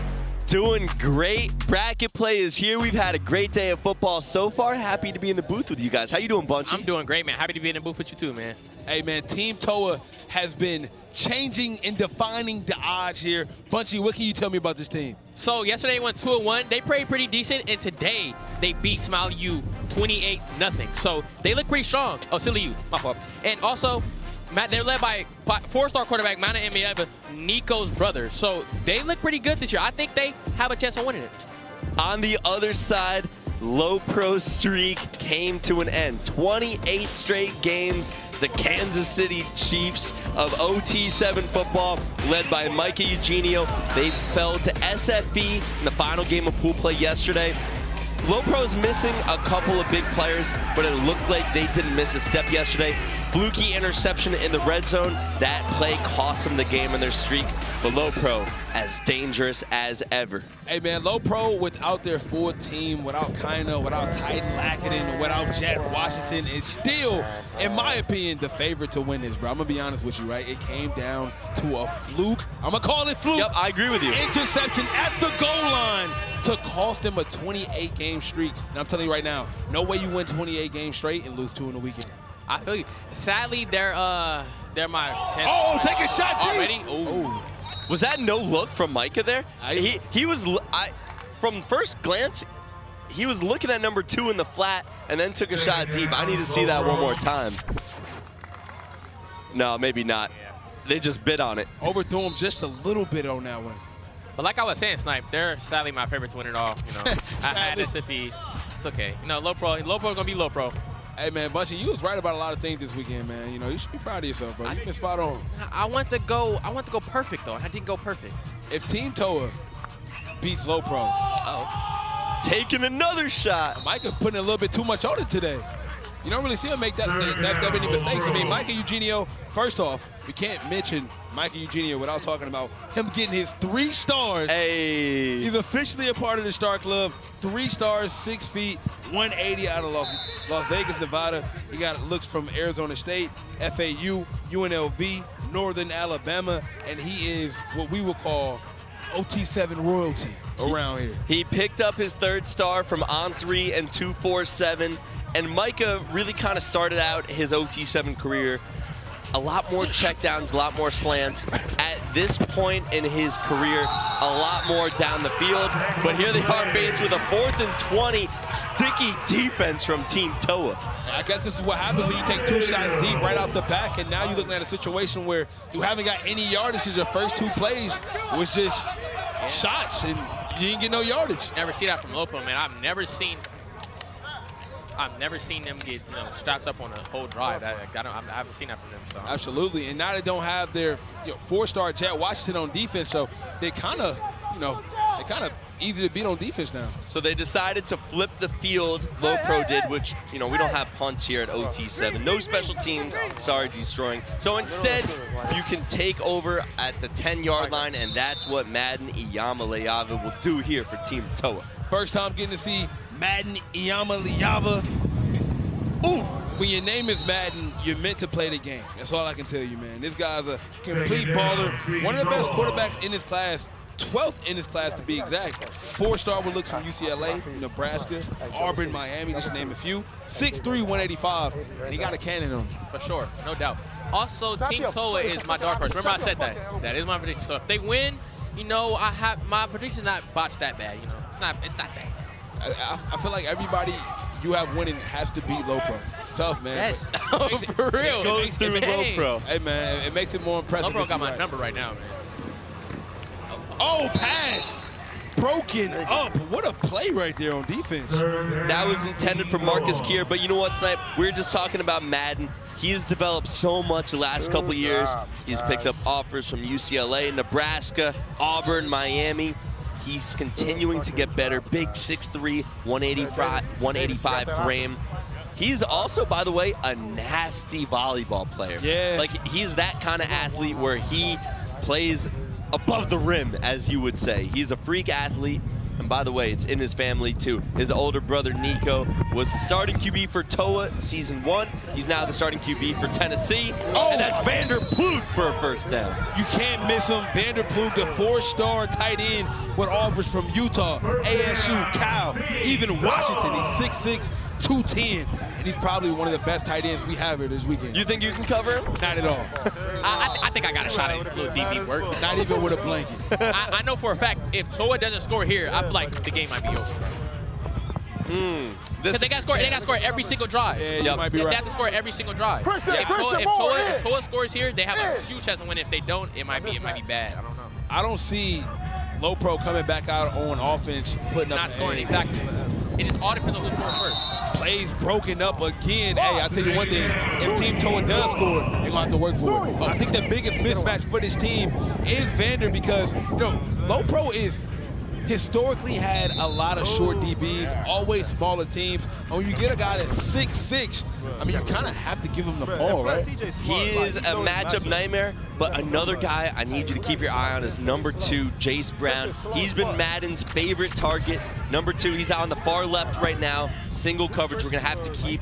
A: Doing great. Bracket play is here. We've had a great day of football so far. Happy to be in the booth with you guys. How you doing, Bunchy?
L: I'm doing great, man. Happy to be in the booth with you too, man.
F: Hey, man, Team TOA has been changing and defining the odds here. Bunchy, what can you tell me about this team?
L: So yesterday went 2-1. They played pretty decent, and today they beat Smiley U 28-0. So they look pretty strong. Oh, Silly U, my fault. And also, they're led by four-star quarterback Mana Emieva, Nico's brother. So they look pretty good this year. I think they have a chance of winning it.
A: On the other side, LoPro's streak came to an end. 28 straight games. The Kansas City Chiefs of OT7 football, led by Micah Eugenio. They fell to SFE in the final game of pool play yesterday. LoPro's missing a couple of big players, but it looked like they didn't miss a step yesterday. Fluky interception in the red zone. That play cost them the game and their streak. But LoPro, as dangerous as ever.
F: Hey, man, LoPro without their full team, without Kina, without Titan Lackinen, without Jet Washington, is still, in my opinion, the favorite to win this, bro. I'm going to be honest with you, right? It came down to a fluke. I'm going to call it fluke.
A: Yep, I agree with you.
F: Interception at the goal line to cost them a 28-game streak. And I'm telling you right now, no way you win 28 games straight and lose 2 in a weekend.
L: I feel you. Sadly, they're my chance.
F: Oh, take a shot deep.
L: Already? Oh.
A: Was that no look from Micah there? He was, from first glance, he was looking at number 2 in the flat and then took a shot deep. I need to see that one more time. No, maybe not. They just bid on it.
F: Overthrew him just a little bit on that one.
L: But like I was saying, Snipe, they're sadly my favorite to win it all. You know, I had SFE. It's okay. You know, LoPro's gonna be LoPro.
F: Hey, man, Bunchy, you was right about a lot of things this weekend, man. You know, you should be proud of yourself, bro. You've been spot on.
L: I want to go perfect, though, and I didn't go perfect.
F: If Team TOA beats LoPro,
A: taking another shot.
F: Micah putting a little bit too much on it today. You don't really see him make that many mistakes. I mean, Micah Eugenio, first off, we can't mention Micah Eugenio without talking about him getting his 3 stars.
A: Hey.
F: He's officially a part of the Star Club. 3 stars, 6 feet, 180 out of Las Vegas, Nevada. He got looks from Arizona State, FAU, UNLV, Northern Alabama, and he is what we would call OT7 royalty around here.
A: He picked up his 3rd star from On3 and 247, and Micah really kind of started out his OT7 career a lot more checkdowns, a lot more slants. At this point in his career, a lot more down the field. But here they are faced with a 4th and 20, sticky defense from Team TOA.
F: I guess this is what happens when you take 2 shots deep right off the back, and now you're looking at a situation where you haven't got any yardage because your first 2 plays was just shots, and you didn't get no yardage.
L: Never see that from LoPro, man. I've never seen them get strapped up on a whole drive. I haven't seen that from them. So.
F: Absolutely, and now they don't have their 4-star Jet Washington on defense, so they kind of, easy to beat on defense now.
A: So they decided to flip the field. LoPro did, which we don't have punts here at OT7. No special teams. Sorry, destroying. So instead, you can take over at the 10-yard line, and that's what Madden Iyama will do here for Team TOA.
F: First time getting to see Madden Iyama. Ooh, when your name is Madden, you're meant to play the game. That's all I can tell you, man. This guy's a complete baller. One of the best quarterbacks in his class, 12th in his class to be exact. 4-star with looks from UCLA, Nebraska, Auburn, Miami, just to name a few. 6'3", 185, and he got a cannon on him.
L: For sure, no doubt. Also, Team TOA is my dark horse. Remember I said that. That is my prediction. So if they win, I have my prediction's not botched that bad. It's not that.
F: I feel like everybody you have winning has to beat LoPro. It's tough, man.
L: Yes, for real.
A: It goes through LoPro.
F: Hey, man, it makes it more impressive.
L: LoPro got my number right now, man.
F: Oh, pass. broken up. What a play right there on defense.
A: That was intended for Marcus Kier, but you know what, Snipe? We were just talking about Madden. He's developed so much the last couple years. He's picked up offers from UCLA, Nebraska, Auburn, Miami. He's continuing to get better. Big 6'3", 185 frame. He's also, by the way, a nasty volleyball player.
F: Yeah.
A: Like, he's that kind of athlete where he plays above the rim, as you would say. He's a freak athlete. And by the way, it's in his family too. His older brother, Nico, was the starting QB for TOA Season 1. He's now the starting QB for Tennessee. And that's Vander Ploeg for a first down.
F: You can't miss him. Vander Ploeg, the 4-star tight end with offers from Utah, ASU, Cal, even Washington. He's 6'6", 210, and he's probably one of the best tight ends we have here this weekend.
A: You think you can cover him?
F: Not at all.
L: I think I got a shot at a little DB work.
F: Not even with a blanket.
L: I know for a fact, if TOA doesn't score here, I feel like the game might be over. Because they got to score every single drive.
F: Yeah, you might be right.
L: They have to score every single drive. If TOA scores here, they have a huge chance to win. If they don't, it might be bad. I don't know.
F: I don't see LoPro coming back out on offense, putting up.
L: Not scoring, exactly. It just all depends on who scores first.
F: Plays broken up again. Hey, I'll tell you one thing. If Team TOA does score, they're going to have to work for it. I think the biggest mismatch for this team is Vander because, you know, LoPro is historically had a lot of short DBs, always smaller teams. And when you get a guy that's 6'6", I mean, you kind of have to give him the ball, right?
A: He is a matchup nightmare, but another guy I need you to keep your eye on is number 2, Jace Brown. He's been Madden's favorite target. Number 2, he's out on the far left right now. Single coverage, we're gonna have to keep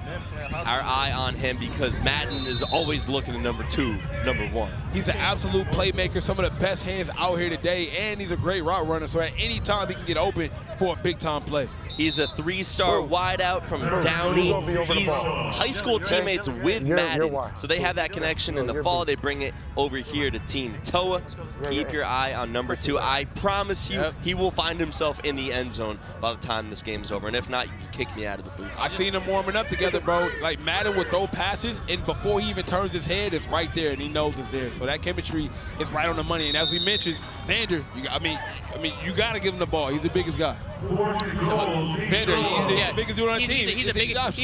A: our eye on him because Madden is always looking at number 2, number 1.
F: He's an absolute playmaker, some of the best hands out here today, and he's a great route runner, so at any time he can get open for a big-time play.
A: He's a 3-star wideout from Downey. He's high school teammates with Madden, so they have that connection. In the fall, they bring it over here to Team TOA. Keep your eye on number 2. I promise you, he will find himself in the end zone by the time this game's over. And if not, you can kick me out of the booth.
F: I've seen them warming up together, bro. Like, Madden will throw passes, and before he even turns his head, it's right there, and he knows it's there. So that chemistry is right on the money. And as we mentioned, Vander, I mean, you got to give him the ball. He's the biggest guy. Vander, he's the biggest dude on the team.
L: He's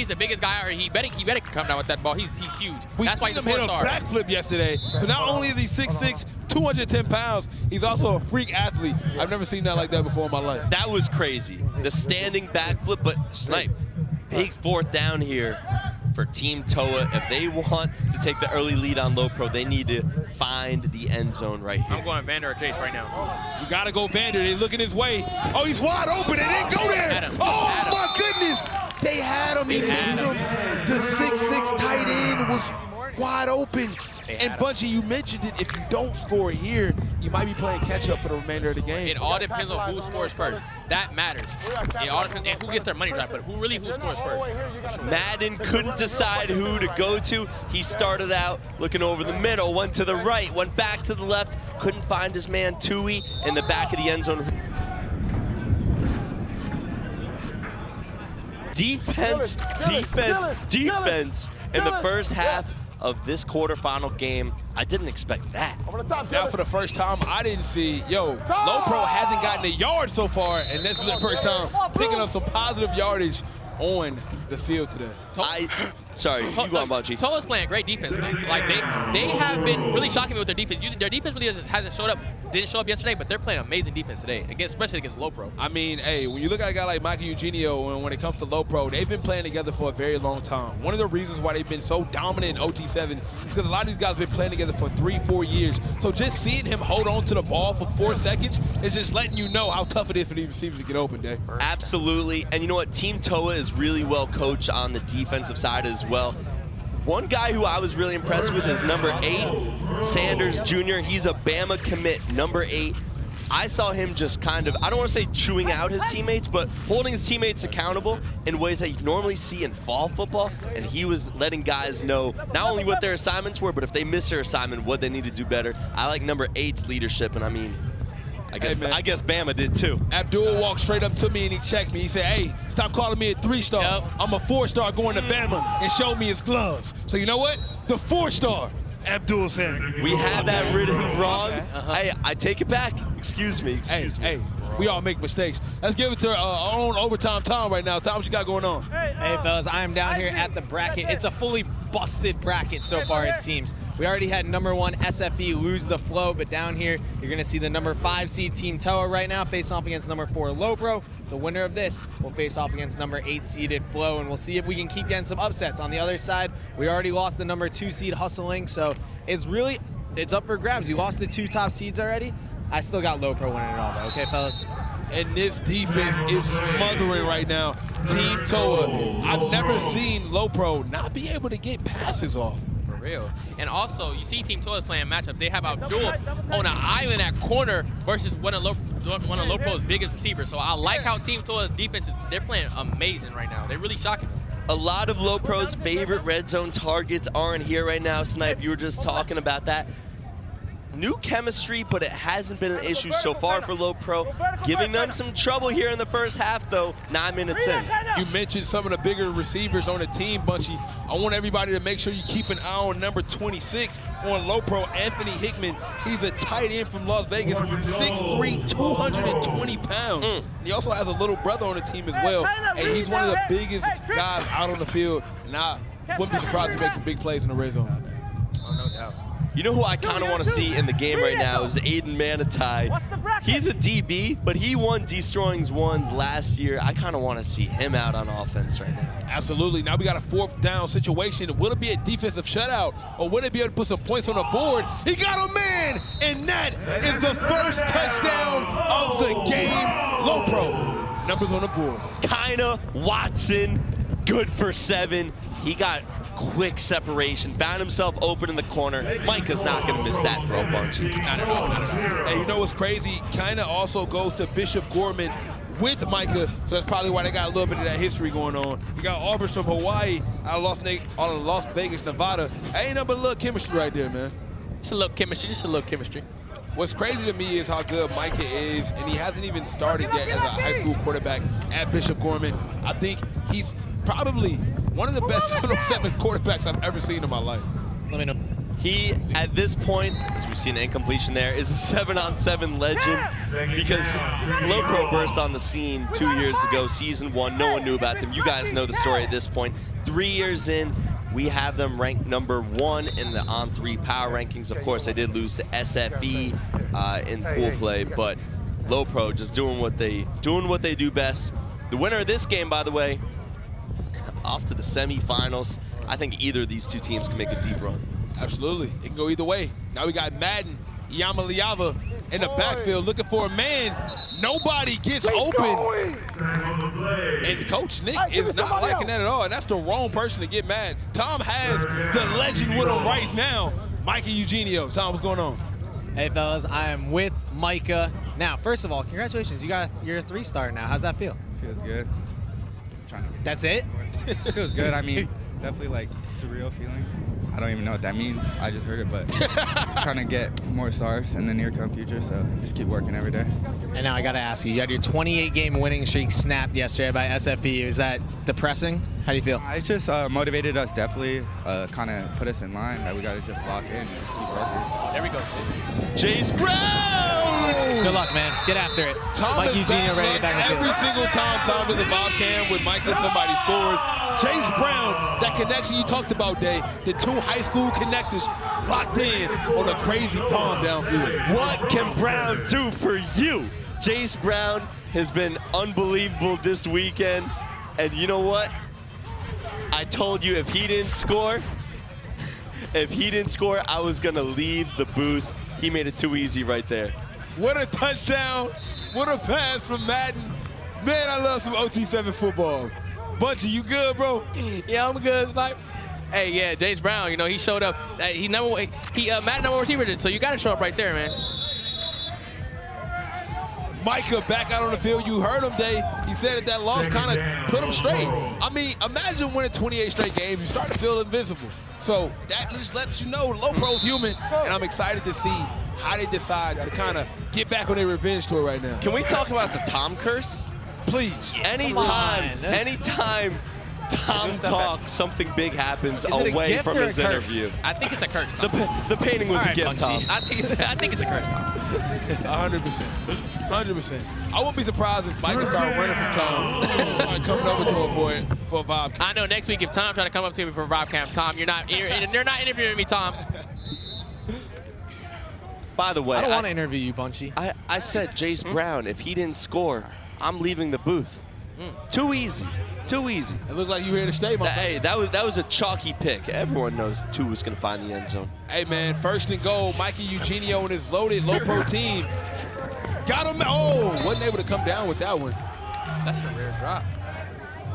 L: the biggest guy, or he better come down with that ball. He's huge. That's why he's a 4-star.
F: Hit a backflip yesterday. So not only is he 6'6", 210 pounds, he's also a freak athlete. I've never seen that like that before in my life.
A: That was crazy. The standing backflip, but Snipe, big 4th down here for Team TOA. If they want to take the early lead on LoPro, they need to find the end zone right here.
L: I'm going Vander or Jace right now.
F: You got to go Vander. They're looking his way. Oh, he's wide open. They didn't go there. Oh, my goodness. They had him. He missed him. The 6'6" tight end was wide open. And Bunchy, you mentioned it. If you don't score here, you might be playing catch-up for the remainder of the game.
L: It all depends on who scores first. That matters. It all depends on who gets their money right, but who scores first.
A: Madden couldn't decide who to go to. He started out looking over the middle, went to the right, went back to the left, couldn't find his man Tui in the back of the end zone. Defense in the first half of this quarterfinal game. I didn't expect that.
F: Now for the first time, I didn't see, LoPro hasn't gotten a yard so far, and this is the first time picking up some positive yardage on the field today.
A: Sorry, you go on, Bunchy.
L: TOA's playing great defense, man. Like, they have been really shocking me with their defense. Their defense really didn't show up yesterday, but they're playing amazing defense today, especially against LoPro.
F: I mean, hey, when you look at a guy like Michael Eugenio, and when it comes to LoPro, they've been playing together for a very long time. One of the reasons why they've been so dominant in OT7 is because a lot of these guys have been playing together for 3-4 years. So just seeing him hold on to the ball for 4 seconds is just letting you know how tough it is for these receivers to get open, Dave.
A: Absolutely. And you know what? Team TOA is really well coached on the defensive side as well. One guy who I was really impressed with is number 8, Sanders Jr. He's a Bama commit, number 8. I saw him just kind of, I don't want to say chewing out his teammates, but holding his teammates accountable in ways that you normally see in fall football. And he was letting guys know not only what their assignments were, but if they miss their assignment, what they need to do better. I like number 8's leadership, and I mean, I guess Bama did too.
F: Abdul walked straight up to me and he checked me. He said, hey, stop calling me a 3-star. Yep. I'm a 4-star going to Bama, and showed me his gloves. So you know what? The 4-star Abdul Sen.
A: We had that written wrong. Hey, I take it back. Excuse me.
F: Hey, we all make mistakes. Let's give it to our own overtime Tom right now. Tom, what you got going on?
E: Hey, fellas, I am down here at the bracket. It's a fully busted bracket so far, it seems. We already had number 1 SFE lose the flow, but down here, you're going to see the number 5 seed Team Toa right now face off against number 4 LoPro. The winner of this will face off against number 8 seeded Flow, and we'll see if we can keep getting some upsets. On the other side, we already lost the number 2 seed Hustling, so it's up for grabs. You lost the 2 top seeds already. I still got LoPro winning it all, though. Okay, fellas?
F: And this defense is smothering right now. Team Toa, I've never seen LoPro not be able to get passes off.
L: For real. And also, you see Team Toa is playing matchup. They have Abdul on an island at corner versus one of LoPro's biggest receivers. So I like how Team Toa's defense they're playing amazing right now. They're really shocking us.
A: A lot of LoPro's favorite red zone targets aren't here right now. Snipe, you were just talking about that. New chemistry, but it hasn't been an issue so far for LoPro. Giving them some trouble here in the first half, though, 9 minutes in.
F: You mentioned some of the bigger receivers on the team, Bunchy. I want everybody to make sure you keep an eye on number 26 on LoPro, Anthony Hickman. He's a tight end from Las Vegas, 6'3", 220 pounds. And he also has a little brother on the team as well, and he's one of the biggest guys out on the field. And I wouldn't be surprised to make some big plays in the red zone.
L: Oh, no doubt.
A: You know who I kind of want to see in the game right now is Aiden Manitai. He's a DB, but he won Destroying's ones last year. I kind of want to see him out on offense right now.
F: Absolutely. Now we got a 4th down situation. Will it be a defensive shutout, or will it be able to put some points on the board? He got a man, and that is the first touchdown of the game. LoPro, numbers on the board.
A: Kinda Watson, good for 7. He got quick separation, found himself open in the corner. Micah's not going to miss that throw, Bunchy.
L: Not at all.
F: Hey, you know what's crazy? Kinda also goes to Bishop Gorman with Micah, so that's probably why they got a little bit of that history going on. You got offers from Hawaii out of Las Vegas, Nevada. Ain't nothing but a little chemistry right there, man.
L: Just a little chemistry,
F: What's crazy to me is how good Micah is, and he hasn't even started yet as a high school quarterback at Bishop Gorman. I think he's probably one of the best 7-on-7 quarterbacks I've ever seen in my life.
E: Let me know.
A: He, at this point, as we see an incompletion there, is a 7-on-7 legend because LoPro burst on the scene 2 years ago, season 1. No one knew about them. You guys know the story at this point. 3 years in, we have them ranked number 1 in the On3 power rankings. Of course, they did lose to SFE in pool play, but LoPro just doing what they do best. The winner of this game, by the way, off to the semifinals. I think either of these 2 teams can make a deep run.
F: Absolutely. It can go either way. Now we got Madden, Yamaliava in the backfield looking for a man. Nobody gets open. And Coach Nick is not liking that at all, and that's the wrong person to get mad. Tom has the legend with him right now, Micah Eugenio. Tom, what's going on?
E: Hey, fellas, I am with Micah. Now, first of all, congratulations. You're a 3-star now. How's that feel?
R: Feels good.
E: That's it?
R: Feels good. I mean, definitely like surreal feeling. I don't even know what that means. I just heard it, but I'm trying to get more stars in the near-come future, so just keep working every day.
E: And now I got to ask you, you had your 28-game winning streak snapped yesterday by SFE. Is that depressing? How do you feel?
R: It just motivated us, definitely, kind of put us in line that we got to just lock in and just keep working.
L: There we go.
A: Jace Brown!
E: Good luck, man. Get after it.
F: Tom
E: Mike
F: is
E: Eugenio ready to back in the
F: every
E: field.
F: single time Tom does a Bob Cam with Micah, somebody scores. Jace Brown, that connection you talked about, Day, the 2 high school connectors locked in on a crazy palm downfield.
A: What can Brown do for you? Jace Brown has been unbelievable this weekend. And you know what? I told you if he didn't score, I was going to leave the booth. He made it too easy right there.
F: What a touchdown. What a pass from Madden. Man, I love some OT7 football. Bunchy, you good, bro?
L: Yeah, I'm good, Snipe. Hey, yeah, Jace Brown, you know, he showed up. Madden number 1 receiver, so you got to show up right there, man.
F: Micah back out on the field. You heard him, Day. He said that loss kind of put him straight. I mean, imagine winning 28 straight games. You start to feel invincible. So that just lets you know LoPro's human, and I'm excited to see how they decide to kind of get back on their revenge tour right now.
A: Can we talk about the Tom curse?
F: Please.
A: Anytime Tom talks, something big happens
E: Is it a
A: away
E: gift
A: from
E: or a
A: his
E: curse?
A: interview.
L: I think it's a curse.
A: The painting was
L: All
A: a
L: right,
A: gift, Tom.
L: Bunchy. I think it's a curse, Tom.
F: 100%. 100%. I wouldn't be surprised if Mike started running from Tom and coming over to him for a vibe.
L: I know next week if Tom trying to come up to me for a vibe camp, Tom, you're not interviewing me, Tom.
A: By the way,
E: I don't want to interview you, Bunchy.
A: I said Jace Brown, if he didn't score, I'm leaving the booth. Too easy. Too easy.
F: It looked like you were here to stay, my
A: Hey, that was a chalky pick. Everyone knows Tua was going to find the end zone.
F: Hey, man, first and goal. Mikey Eugenio and his loaded LoPro team. Got him. Oh, wasn't able to come down with that one.
L: That's a rare drop.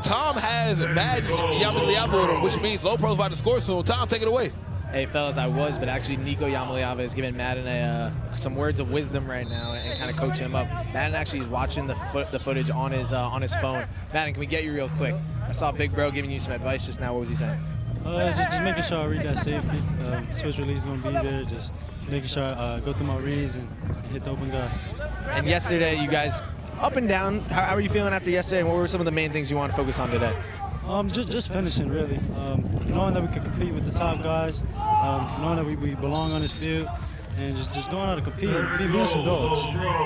F: Tom has bad Yamaliava, which means LoPro's about to score soon. Tom, take it away.
E: Hey, fellas, but actually Nico Yamaliava is giving Madden some words of wisdom right now and kind of coaching him up. Madden actually is watching the footage on his phone. Madden, can we get you real quick? I saw Big Bro giving you some advice just now. What was he saying?
S: Just making sure I read that safety. Switch release is going to be there. Just making sure I go through my reads and hit the open guy.
E: And yesterday, you guys, up and down, how are you feeling after yesterday? And what were some of the main things you want to focus on today?
S: Just finishing, really. Knowing that we could compete with the top guys, knowing that we belong on this field, and just going out to compete, being some dogs.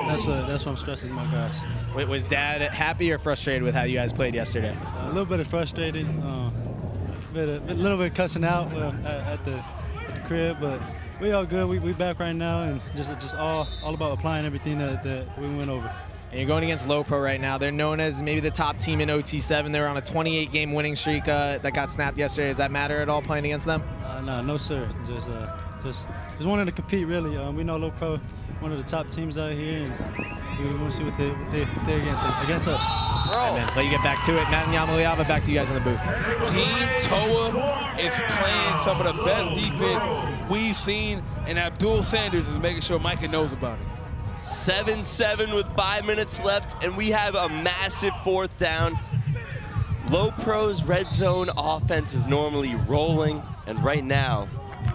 S: That's what I'm stressing my guys.
E: Was Dad happy or frustrated with how you guys played yesterday?
S: A little bit frustrated, a little bit cussing out at the crib, but we all good. We back right now, and just all about applying everything that we went over.
E: And you're going against LoPro right now. They're known as maybe the top team in OT7. They were on a 28-game winning streak that got snapped yesterday. Does that matter at all playing against them?
S: No, sir. Just wanted to compete, really. We know LoPro, one of the top teams out here, and we want to see what they're against us.
E: Right, man. Let you get back to it. Matt and Yamaliava, back to you guys in the booth.
F: Team Toa is playing some of the best defense we've seen, and Abdul Sanders is making sure Micah knows about it.
A: 7-7 with 5 minutes left, and we have a massive 4th down. LoPro's red zone offense is normally rolling, and right now,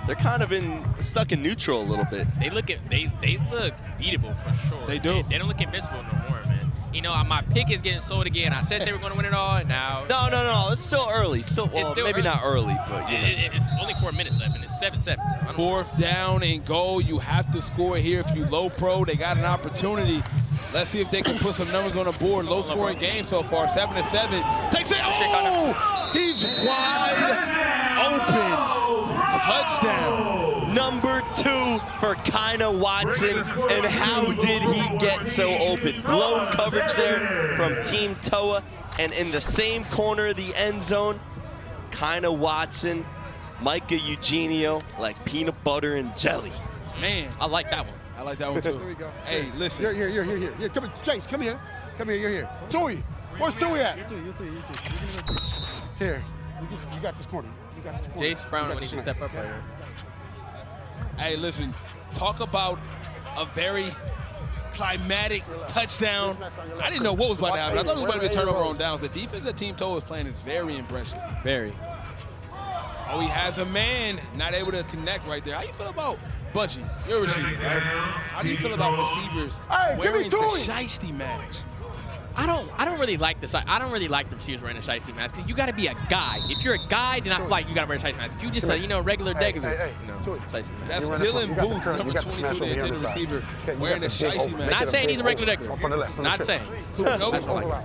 A: they're kind of stuck in neutral a little bit.
L: They look beatable for sure.
F: They do.
L: They don't look invincible no more, man. You know, my pick is getting sold again. I said they were going to win it all, and now...
A: No. It's still early. It's still maybe early. Not early, but you know.
L: It's only 4 minutes left, and it's 7-7. So
F: 4th down and goal. You have to score here if you LoPro. They got an opportunity. Let's see if they can put some numbers on the board. Low-scoring game so far, 7-7. Takes it. Oh! He's wide open. Touchdown.
A: Number 2 for Kina Watson, and how did he get so open? Blown coverage there from Team Toa, and in the same corner of the end zone, Kina Watson, Micah Eugenio, like peanut butter and jelly.
F: Man,
L: I like that one.
F: I like that one too.
H: Here we go.
F: Hey, listen.
H: Here. Come here, Jace, come here. Come here, you're here. Tui, where's Tui at?
S: You're three.
H: Here, you got this corner.
L: Jace Brown when he can step up right here.
F: Hey, listen, talk about a very climatic touchdown. I didn't know what was about to happen. I thought it was about to be a turnover on downs. The defense that Team Toa is playing is very impressive.
L: Very.
F: Oh, he has a man not able to connect right there. How you feel about Bunchy? You're a receiver, right? How do you feel about receivers wearing the shiesty match?
L: I don't really like this. I don't really like the receivers wearing a shiesty mask because you got to be a guy. If you're a guy, then I feel like you got to wear a shiesty mask. If you just regular degular,
F: That's Dylan Booth, number 22, the intended receiver, wearing a shiesty mask.
L: Not saying he's a regular degular. Not saying.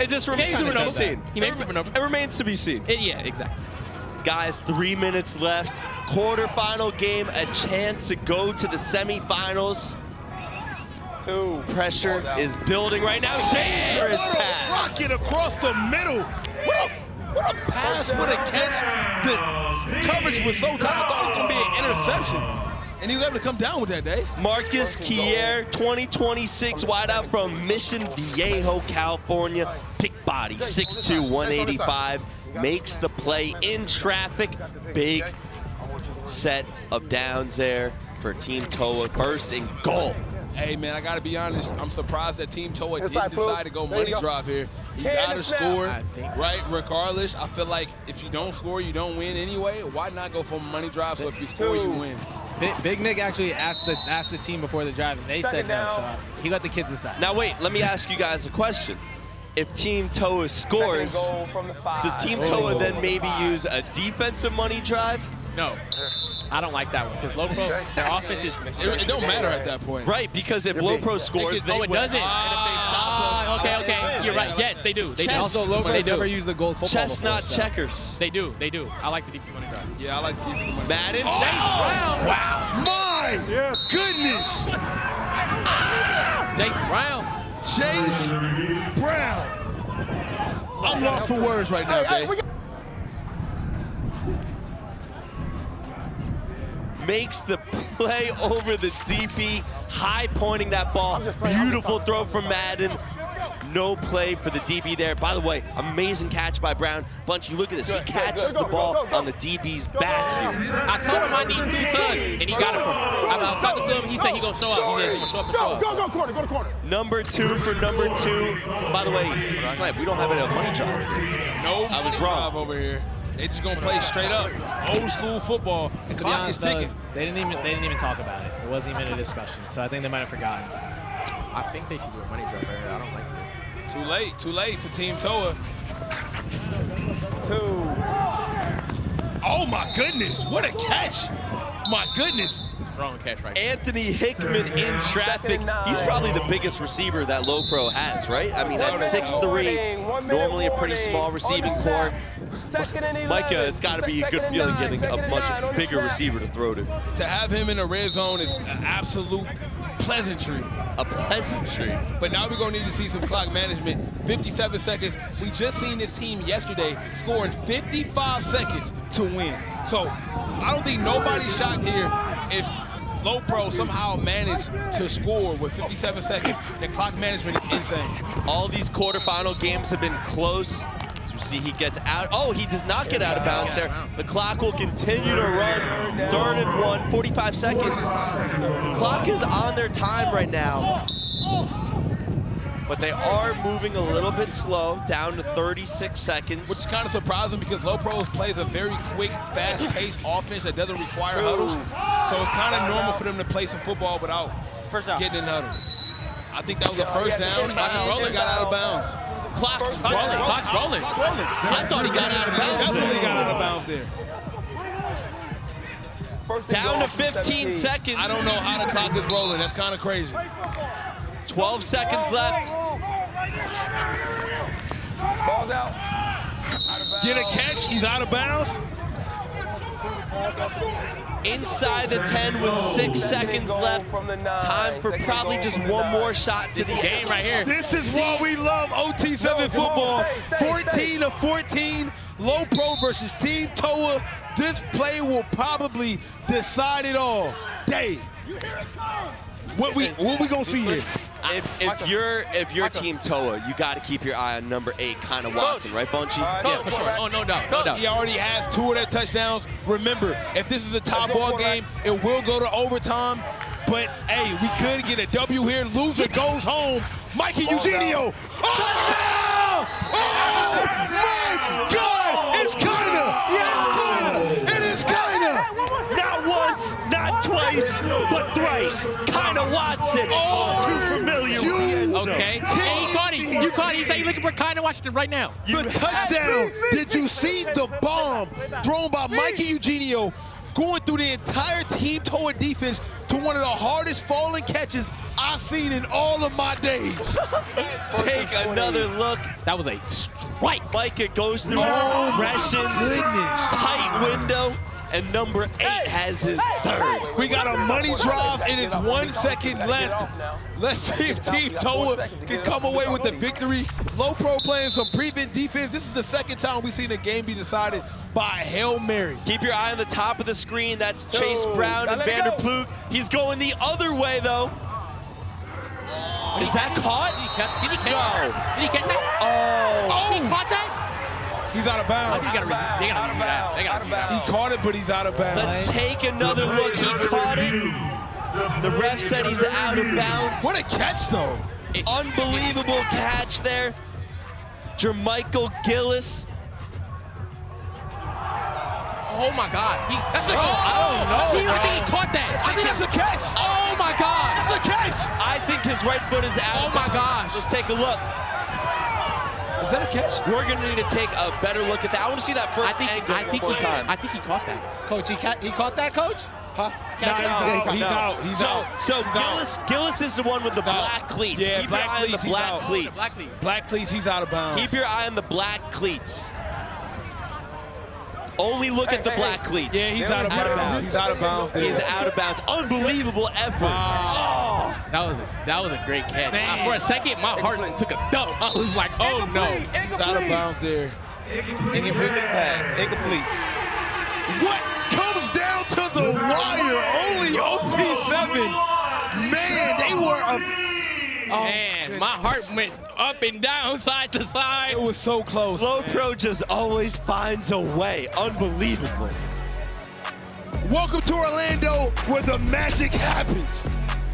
A: It just remains to be seen.
L: He may be supernova.
A: It remains to be seen.
L: Yeah, exactly.
A: Guys, 3 minutes left. Quarterfinal game, a chance to go to the semifinals. Pressure is building right now. Dangerous pass.
F: Rocket across the middle. What a pass, what a catch. The coverage was so tight, I thought it was going to be an interception. And he was able to come down with that day.
A: Marcus Kier, 2026 wideout from Mission Viejo, California. Pick body, 6'2", 185. Makes the play in traffic. Big set of downs there for Team Toa. First and goal.
F: Hey, man, I got to be honest. I'm surprised that Team Toa didn't decide to go money drop here. You got to score, right? Regardless, I feel like if you don't score, you don't win anyway. Why not go for money drop so if you score, you win?
E: Big Nick actually asked the team before the drive, and they said no, so he let the kids decide.
A: Now, wait, let me ask you guys a question. if Team TOA scores, does Team TOA then maybe use a defensive money drive?
L: No. I don't like that one because LoPro, their offense is.
F: It don't matter at that point.
A: Right, because if LoPro scores, they
L: it doesn't.
A: And if they stop them,
L: okay. You're right. Yes, they do. They do.
E: Also, LoPro's never used the gold football
A: Chestnut
E: before, so.
A: checkers.
L: They do. I like the defensive money drive.
F: Yeah, I like the defensive money.
A: Madden.
L: Oh,
F: wow. My goodness.
L: Chase Brown.
F: Chase Brown. I'm lost for words right now, Dave.
A: Makes the play over the DP, high pointing that ball. Beautiful throw from Madden. No play for the DB there. By the way, amazing catch by Brown. Bunch, you look at this. He catches the ball on the DB's back here.
L: I told him I need 2 tons, and he got it from me. I was talking to him. He said he gonna show up. He said he gonna show up and show up.
H: Go corner, go to corner.
A: Number 2 for number 2. By the way, Snipe, we don't have a money drive here.
F: No,
A: I was wrong
F: over here. They just gonna play straight up, old school football.
E: And to be honest, they didn't even talk about it. It wasn't even a discussion. So I think they might have forgotten.
L: I think they should do a money drive here. I don't like it.
F: Too late for Team TOA. 2. Oh my goodness, what a catch! My goodness.
L: Wrong catch right.
A: Anthony Hickman in traffic. He's probably the biggest receiver that LoPro has, right? I mean, at 6'3", normally a pretty small receiving core. Micah, it's got to be a good feeling getting a much bigger receiver to throw to.
F: To have him in the red zone is an absolute pleasantry.
A: A pleasantry.
F: But now we're going to need to see some clock management. 57 seconds. We just seen this team yesterday scoring 55 seconds to win. So I don't think nobody's shocked here if LoPro somehow managed to score with 57 seconds. The clock management is insane.
A: All these quarterfinal games have been close. As we see, he gets out. Oh, he does not get out of bounds there. The clock will continue to run. 3rd and 1, 45 seconds. Clock is on their time right now. But they are moving a little bit slow, down to 36 seconds.
F: Which is kind of surprising because LoPro plays a very quick, fast-paced offense that doesn't require huddles. So it's kind of normal for them to play some football without getting in huddles. I think that was a first down. He got out of bounds.
A: Clock's rolling. Clock's rolling. I thought he got out of bounds.
F: Definitely got out of bounds there.
A: Down to 15 seconds.
F: I don't know how the clock is rolling. That's kind of crazy.
A: 12 seconds left.
M: Ball's out.
F: Get a catch. He's out of bounds.
A: Inside the 10 with 6 seconds left. Time for probably just one more shot to the
L: game right here.
F: This is why we love OT7 football. 14 of 14. LoPro versus Team TOA. This play will probably decide it all. Dave, what we gonna see here?
A: If you're Team TOA, you got to keep your eye on number 8, Kinda Watson, right, Bunchy?
L: Yeah, for sure. Oh, no doubt. No doubt.
F: He already has 2 of their touchdowns. Remember, if this is a tie ball game, it will go to overtime. But hey, we could get a W here. Loser goes home. Mikey Eugenio. Oh! Oh my God! It's Kinda. It is Kinda.
A: Not once, not twice, but thrice. Kinda Watson. Too familiar with the end zone.
L: Okay. Hey, he caught it. You caught it. You say you're looking for Kinda Watson right now.
F: The touchdown. Did you see the bomb thrown by Mikey Eugenio going through the entire Team TOA defense to one of the hardest falling catches I've seen in all of my days.
A: Take another look.
L: That was a strike.
A: Micah goes through progressions, tight window, and number 8 has his 3rd.
F: We got a money drive, and it's 1 second left. Let's see if Team TOA can come away with the victory. LoPro playing some prevent defense. This is the 2nd time we've seen a game be decided by a Hail Mary.
A: Keep your eye on the top of the screen. That's Chase Brown and Vanderploeg. He's going the other way, though. Is that caught?
L: Did he catch that? Did he catch that?
A: Oh.
L: He caught that?
F: He's out of bounds.
L: They gotta review that.
F: He caught it, but he's out of bounds.
A: Let's take another look. He caught it. The ref said he's out of bounds.
F: What a catch, though.
A: Unbelievable catch there. Jermichael Gillis.
L: Oh my God.
F: That's a catch.
L: I think he caught that.
F: I think that's a catch.
L: Oh my God.
F: That's a catch.
A: I think his right foot is out.
L: Oh my gosh.
A: Let's take a look.
F: Is that a catch?
A: We're going to need to take a better look at that. I want to see that first angle one more time.
L: I think he caught that.
E: Coach, he caught that, Coach?
F: Huh? He's out.
A: So Gillis is the one with the black cleats.
F: Yeah,
A: Keep your eye on the black cleats.
F: Black cleats, he's out of bounds.
A: Keep your eye on the black cleats. Only look at the black cleats.
F: Yeah, he's out of bounds. He's out of bounds.
A: He's out of bounds. Unbelievable effort. Wow.
L: Oh. That was a great catch. For a second, my heart took a dump. I was like, oh no.
F: He's out of bounds there.
A: Incomplete pass. Incomplete.
F: What comes down to the wire? Only OT7. Man, they were
L: Man, my heart went up and down, side to side.
F: It was so close.
A: LoPro just always finds a way. Unbelievable.
F: Welcome to Orlando, where the magic happens.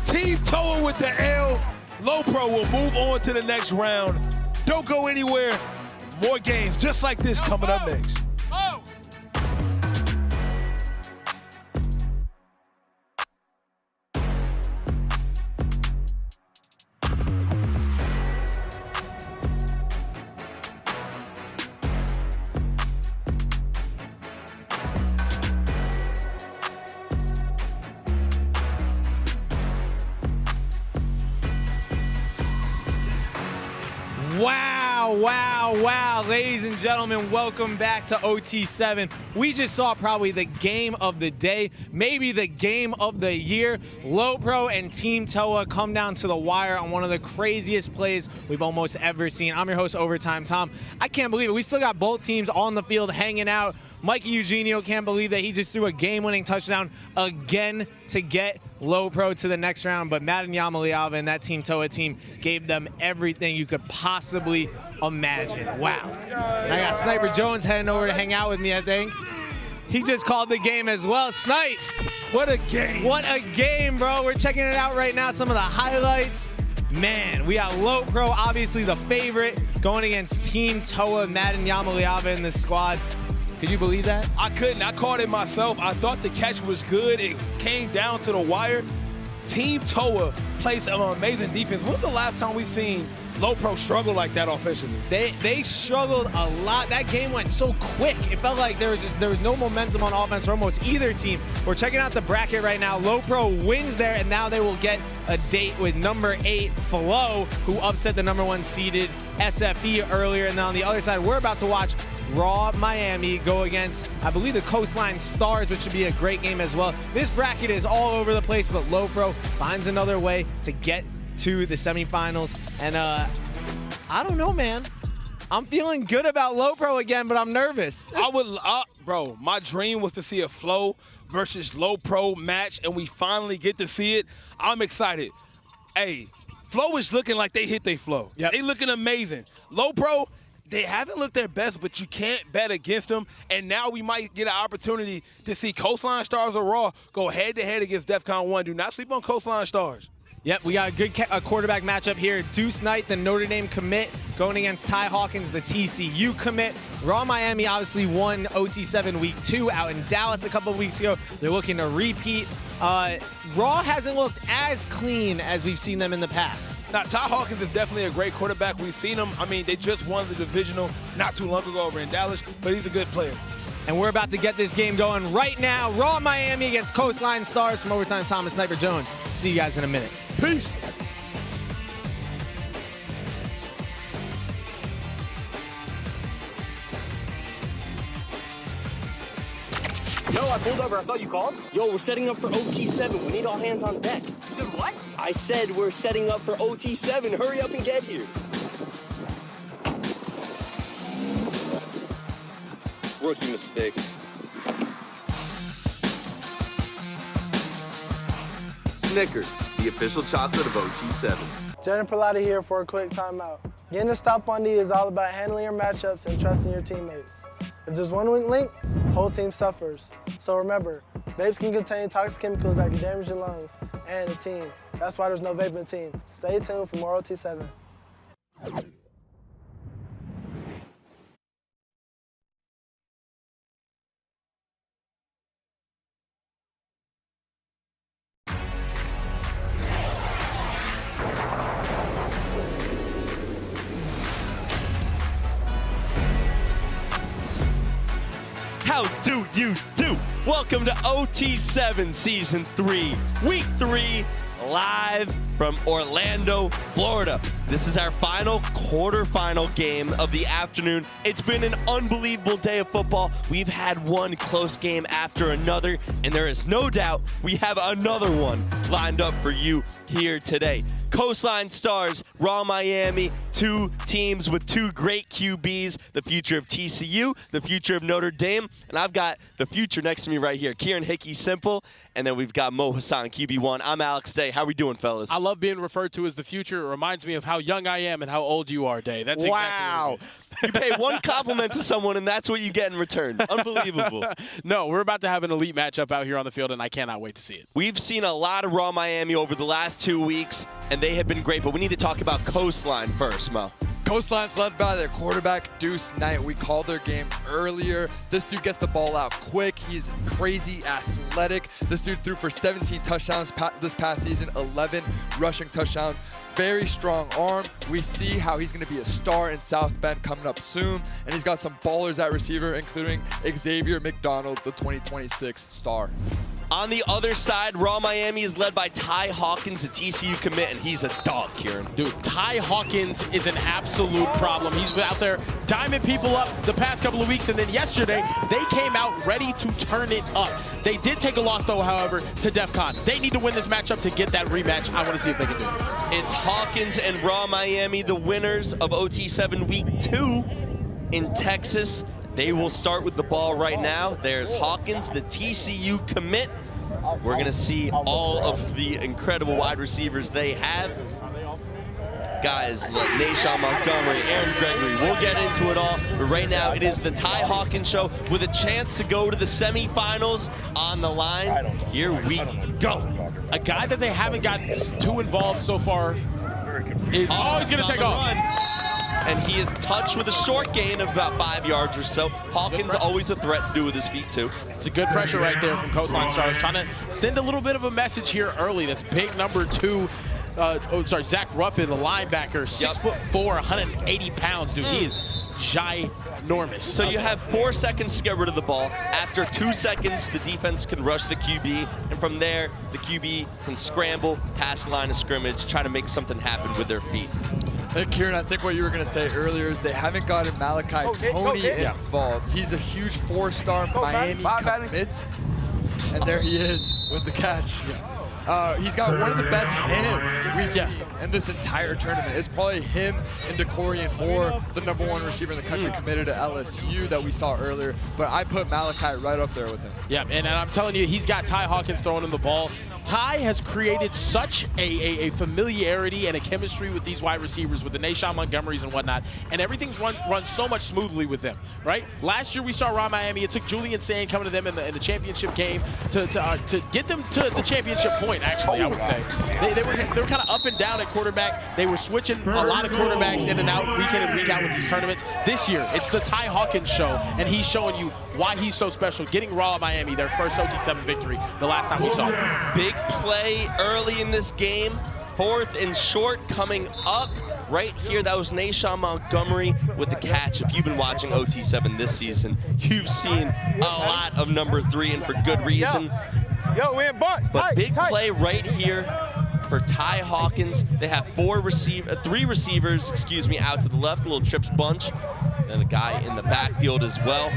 F: Team TOA with the L. LoPro will move on to the next round. Don't go anywhere. More games just like this coming up next.
E: Wow. Ladies and gentlemen, welcome back to OT7. We just saw probably the game of the day, maybe the game of the year. LoPro and Team TOA come down to the wire on one of the craziest plays we've almost ever seen. I'm your host, Overtime Tom. I can't believe it. We still got both teams on the field hanging out. Mikey Eugenio can't believe that he just threw a game-winning touchdown again to get LoPro to the next round. But Madden Yamaliava and that Team TOA team gave them everything you could possibly imagine. Wow. I got Sniper Jones heading over to hang out with me, I think. He just called the game as well. Snipe.
F: What a game.
E: What a game, bro. We're checking it out right now. Some of the highlights. Man, we got LoPro, obviously the favorite, going against Team TOA, Madden Yamaliava in this squad. Could you believe that?
F: I couldn't. I caught it myself. I thought the catch was good. It came down to the wire. Team TOA plays some amazing defense. When's the last time we seen LoPro struggle like that offensively?
E: They struggled a lot. That game went so quick. It felt like there was no momentum on offense for almost either team. We're checking out the bracket right now. LoPro wins there, and now they will get a date with number 8 FLEAUX, who upset the number 1 seeded SFE earlier. And then on the other side, we're about to watch RAW Miami go against, I believe, the Coastline Stars, which should be a great game as well. This bracket is all over the place, but LoPro finds another way to get to the semifinals. And I don't know, man. I'm feeling good about LoPro again, but I'm nervous.
F: Bro, my dream was to see a FLEAUX versus LoPro match, and we finally get to see it. I'm excited. Hey, FLEAUX is looking like they hit their flow.
E: Yep.
F: They looking amazing. LoPro, they haven't looked their best, but you can't bet against them. And now we might get an opportunity to see Coastline Stars or RAW go head-to-head against Defcon1. Do not sleep on Coastline Stars.
E: Yep, we got a good quarterback matchup here. Deuce Knight, the Notre Dame commit, going against Ty Hawkins, the TCU commit. RAW Miami obviously won OT7 Week 2 out in Dallas a couple of weeks ago. They're looking to repeat. RAW hasn't looked as clean as we've seen them in the past.
F: Now, Ty Hawkins is definitely a great quarterback. We've seen him. I mean, they just won the divisional not too long ago over in Dallas, but he's a good player.
E: And we're about to get this game going right now. RAW Miami against Coastline Stars. From Overtime Tom and Sniper Jones. See you guys in a minute.
F: Peace.
G: Yo, I pulled over. I saw you called. Yo, we're setting up for OT7. We need all hands on deck. You said what? I said we're setting up for OT7. Hurry up and get here. Rookie mistake.
I: Snickers, the official chocolate of OT7.
J: Jaden Perlotta here for a quick timeout. Getting a stop on D is all about handling your matchups and trusting your teammates. If there's one weak link, whole team suffers. So remember, vapes can contain toxic chemicals that can damage your lungs and the team. That's why there's no vaping team. Stay tuned for more OT7.
A: How do you do? Welcome to OT7 Season 3, Week 3, live from Orlando, Florida. This is our final quarterfinal game of the afternoon. It's been an unbelievable day of football. We've had one close game after another, and there is no doubt we have another one lined up for you here today. Coastline Stars, Raw Miami, two teams with two great QBs, the future of TCU, the future of Notre Dame, and I've got the future next to me right here, Kieran Hickey Simple, and then we've got Mo Hassan, QB1. I'm Alex Day. How we doing, fellas?
B: I love being referred to as the future. It reminds me of how young I am and how old you are, Day. That's
A: wow.
B: Exactly
A: You pay one compliment to someone, and that's what you get in return. Unbelievable.
B: No, we're about to have an elite matchup out here on the field, and I cannot wait to see it.
A: We've seen a lot of Raw Miami over the last 2 weeks, and they have been great, but we need to talk about Coastline first, Mo.
C: Coastline's led by their quarterback, Deuce Knight. We called their game earlier. This dude gets the ball out quick. He's crazy athletic. This dude threw for 17 touchdowns this past season, 11 rushing touchdowns. Very strong arm. We see how he's going to be a star in South Bend coming up soon. And he's got some ballers at receiver, including Xavier McDonald, the 2026 star.
A: On the other side, Raw Miami is led by Ty Hawkins, a TCU commit, and he's a dog, Kieran.
B: Dude, Ty Hawkins is an absolute problem. He's been out there diming people up the past couple of weeks, and then yesterday, they came out ready to turn it up. They did take a loss, though, however, to DEFCON. They need to win this matchup to get that rematch. I want to see if they can do it.
A: It's Hawkins and Raw Miami, the winners of OT7 Week 2 in Texas. They will start with the ball right now. There's Hawkins, the TCU commit. We're going to see all of the incredible wide receivers they have. Guys like Nashawn Montgomery, Aaron Gregory, we'll get into it all. But right now, it is the Ty Hawkins show with a chance to go to the semifinals on the line. Here we go.
B: A guy that they haven't got too involved so far is he's going to take off.
A: And he is touched with a short gain of about 5 yards or so. Hawkins always a threat to do with his feet, too.
B: It's a good pressure right there from Coastline Stars. Trying to send a little bit of a message here early. That's big number 2. Zach Ruffin, the linebacker, 6'4", 180 pounds, dude. He is ginormous.
A: So you have 4 seconds to get rid of the ball. After 2 seconds, the defense can rush the QB, and from there, the QB can scramble past the line of scrimmage, try to make something happen with their feet.
C: Kieran, I think what you were going to say earlier is they haven't gotten Malachi Tony involved. He's a huge 4-star Miami commit, and there he is with the catch. He's got one of the best hands we've seen in this entire tournament. It's probably him and DeCorian Moore, the #1 receiver in the country, committed to LSU that we saw earlier. But I put Malachi right up there with him.
B: Yeah, and I'm telling you, he's got Ty Hawkins throwing him the ball. Ty has created such a familiarity and a chemistry with these wide receivers, with the Nashawn Montgomerys and whatnot, and everything's run so much smoothly with them, right? Last year we saw Raw Miami. It took Julian Sand coming to them in the championship game to get them to the championship point, actually, I would say. They were kind of up and down at quarterback. They were switching a lot of quarterbacks in and out, week in and week out with these tournaments. This year, it's the Ty Hawkins show, and he's showing you why he's so special, getting Raw Miami their first OT7 victory the last time we saw them.
A: Big play early in this game. 4th and short coming up. Right here, that was Nashawn Montgomery with the catch. If you've been watching OT7 this season, you've seen a lot of number 3, and for good reason. But big play right here for Ty Hawkins. They have 3 receivers, out to the left, a little trips bunch, and a guy in the backfield as well.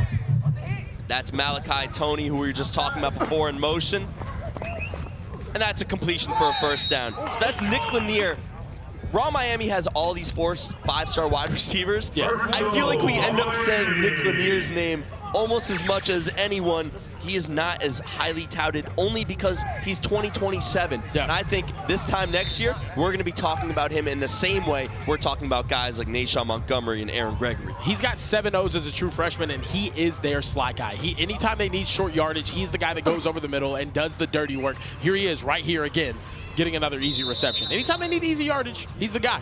A: That's Malachi Tony, who we were just talking about before, in motion. And that's a completion for a first down. So that's Nick Lanier. Raw Miami has all these 5-star wide receivers. I feel like we end up saying Nick Lanier's name almost as much as anyone. He is not as highly touted only because he's 2027. And I think this time next year, we're going to be talking about him in the same way we're talking about guys like Nashawn Montgomery and Aaron Gregory.
B: He's got 7 O's as a true freshman, and he is their slot guy. Anytime they need short yardage, he's the guy that goes over the middle and does the dirty work. Here he is right here again, getting another easy reception. Anytime they need easy yardage, he's the guy.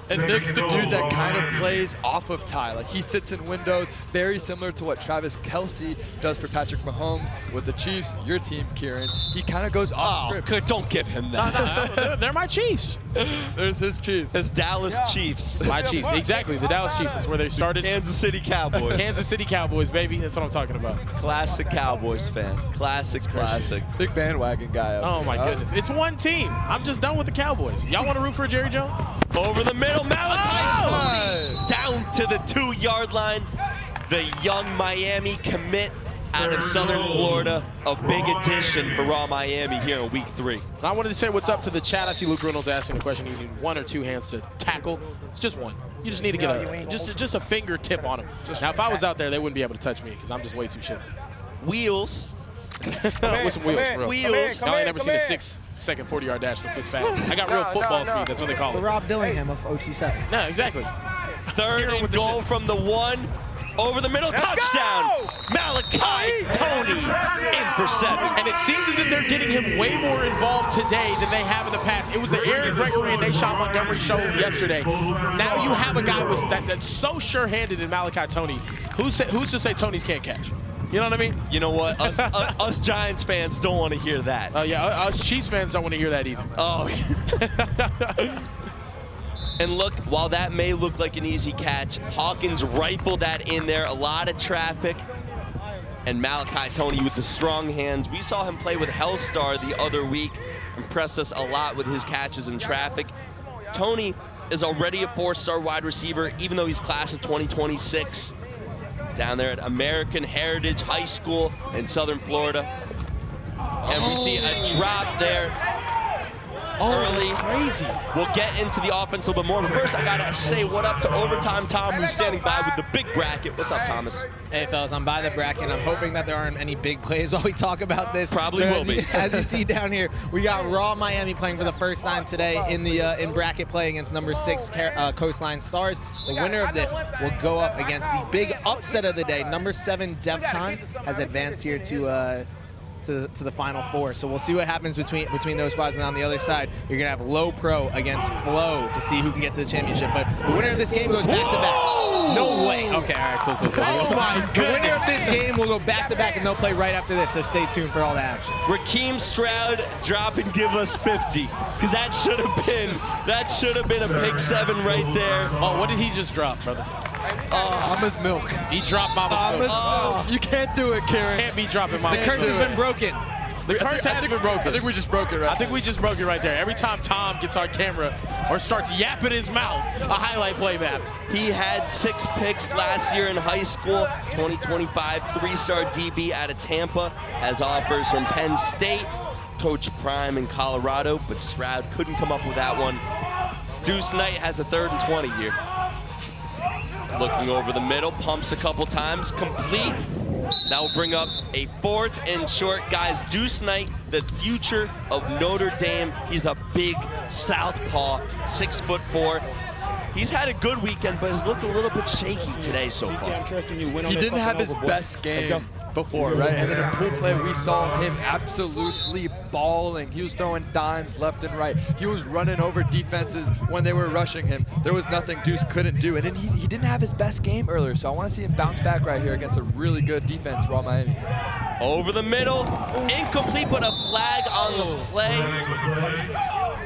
Q: And Nick's the dude that kind of plays off of Ty. Like, he sits in windows, very similar to what Travis Kelce does for Patrick Mahomes with the Chiefs, your team, Kieran. He kind of goes off script.
A: Don't give him that.
B: No, they're my Chiefs.
Q: There's his Chiefs.
A: It's Dallas Chiefs.
B: My Chiefs, exactly. The Dallas Chiefs. That's where they started.
A: Kansas City Cowboys.
B: Kansas City Cowboys, baby. That's what I'm talking about.
A: Classic Cowboys fan. Classic.
Q: Big bandwagon guy.
B: Oh my goodness. It's one team. I'm just done with the Cowboys. Y'all want to root for Jerry Jones?
A: Over the middle, Malachi Tony down to the 2-yard line. The young Miami commit out of Southern Florida, a big addition for Raw Miami here in week 3.
B: I wanted to say what's up to the chat. I see Luke Reynolds asking a question. You need 1 or 2 hands to tackle. It's just one. You just need to get just a fingertip on him. Now, if I was out there, they wouldn't be able to touch me because I'm just way too shifty.
A: Wheels.
B: With some wheels, for real.
A: Wheels.
B: Y'all ain't never seen a 6-second 40-yard dash look this fast. I got real football speed. That's what they call it.
E: The Rob Dillingham of OT7.
B: No, exactly.
A: 3rd and goal from the 1. Over the middle, touchdown! Malachi Tony in for 7.
B: And it seems as if they're getting him way more involved today than they have in the past. It was the Aaron Gregory and Nashawn Montgomery show yesterday. Now you have a guy with that's so sure-handed in Malachi Tony. Who's to say Tony's can't catch? You know what I mean?
A: You know what? Us Giants fans don't want to hear that.
B: Oh, yeah. Us Chiefs fans don't want to hear that either.
A: Oh, And look, while that may look like an easy catch, Hawkins rifled that in there. A lot of traffic. And Malachi Tony with the strong hands. We saw him play with Hellstar the other week. Impressed us a lot with his catches in traffic. Tony is already a 4-star wide receiver, even though he's class of 2026. Down there at American Heritage High School in Southern Florida. And we see a drop there. Early.
B: Crazy.
A: We'll get into the offense a little bit more. But first, I gotta say what up to Overtime Tom, who's standing by with the big bracket. What's up, Thomas?
E: Hey, fellas, I'm by the bracket, and I'm hoping that there aren't any big plays while we talk about this.
A: Probably will be.
E: As you see down here, we got Raw Miami playing for the first time today in the in bracket play against number 6 Coastline Stars. The winner of this will go up against the big upset of the day. Number 7 Defcon has advanced here to the Final Four. So we'll see what happens between those squads. And on the other side, you're going to have LoPro against FLEAUX to see who can get to the championship. But the winner of this game goes back-to-back. No way. Okay, all right, cool.
B: Oh, my goodness.
E: The winner of this game will go back-to-back, and they'll play right after this. So stay tuned for all the action.
A: Rakeem Stroud, drop and give us 50. Because that should have been a pick 7 right there.
B: Oh, what did he just drop, brother?
Q: Mama's milk.
B: He dropped Mama's milk.
Q: Oh, you can't do it, Karen.
B: Can't be dropping Mama's
E: The
B: milk.
E: curse has been broken.
B: The curse has been broken.
Q: I think we just broke it right
B: I think we just broke it right there. Every time Tom gets on camera or starts yapping his mouth, a highlight play map.
A: He had 6 picks last year in high school. 2025 3-star DB out of Tampa. Has offers from Penn State. Coach Prime in Colorado, but Stroud couldn't come up with that one. Deuce Knight has a 3rd and 20 here. Looking over the middle, pumps a couple times, complete. That will bring up a 4th and short. Guys, Deuce Knight, the future of Notre Dame. He's a big southpaw, 6'4". He's had a good weekend, but has looked a little bit shaky today so far.
N: I'm trusting you.
Q: He didn't have his best game before, right? And then in pool play, we saw him absolutely balling. He was throwing dimes left and right. He was running over defenses when they were rushing him. There was nothing Deuce couldn't do. And then he didn't have his best game earlier, so I want to see him bounce back right here against a really good defense, Raw Miami.
A: Over the middle, incomplete, but a flag on the play.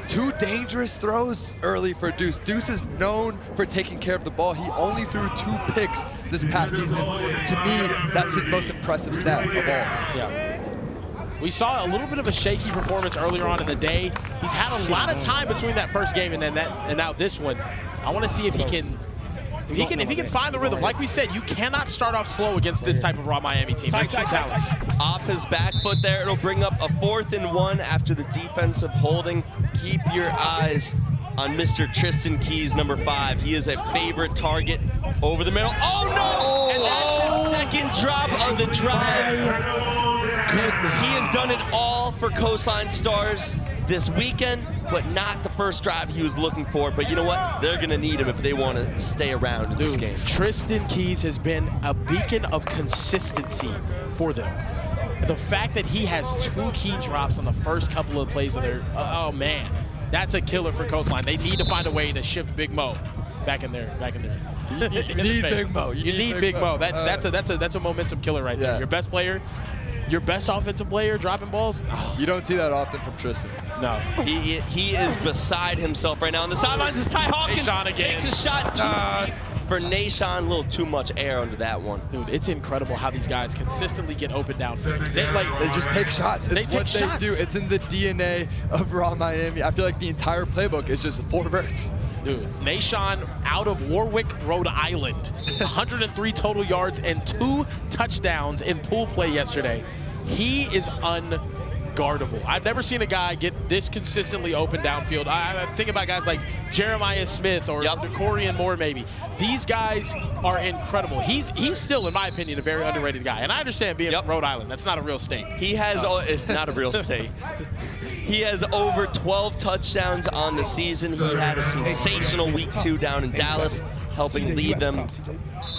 Q: 2 dangerous throws early for Deuce. Deuce is known for taking care of the ball. He only threw 2 picks this past season. To me, that's his most impressive stat of all.
B: Yeah. We saw a little bit of a shaky performance earlier on in the day. He's had a lot of time between that first game and now this one. I want to see if he can find the rhythm. Like we said, you cannot start off slow against this type of Raw Miami team. They're too talented.
A: Off his back foot there, it'll bring up a 4th and 1 after the defensive holding. Keep your eyes on Mr. Tristan Keys, number 5. He is a favorite target over the middle. Oh no! And that's his 2nd drop of the drive. He has done it all for Coastline Stars this weekend, but not the first drive he was looking for. But you know what? They're going to need him if they want to stay around in this game.
B: Tristan Keys has been a beacon of consistency for them. The fact that he has 2 key drops on the first couple of plays of their, oh man. That's a killer for Coastline. They need to find a way to shift Big Mo back in there.
Q: You need Big Mo.
B: You need Big Mo. That's a momentum killer right there. Your best player, your best offensive player dropping balls.
Q: Oh. You don't see that often from Tristan.
B: No.
A: He is beside himself right now. On the sidelines is Ty Hawkins. Takes a shot too deep for Nashon. A little too much air under that one.
B: Dude, it's incredible how these guys consistently get open downfield. They
Q: just take shots. It's what they do. It's in the DNA of Raw Miami. I feel like the entire playbook is just 4 verts.
B: Dude, Nashon out of Warwick, Rhode Island. 103 total yards and 2 touchdowns in pool play yesterday. He is unguardable. I've never seen a guy get this consistently open downfield. I think about guys like Jeremiah Smith or Decorian Moore maybe. These guys are incredible. He's still, in my opinion, a very underrated guy. And I understand being from Rhode Island. That's not a real state.
A: He has, it's not a real state. He has over 12 touchdowns on the season. He had a sensational week 2 down in Dallas, helping lead them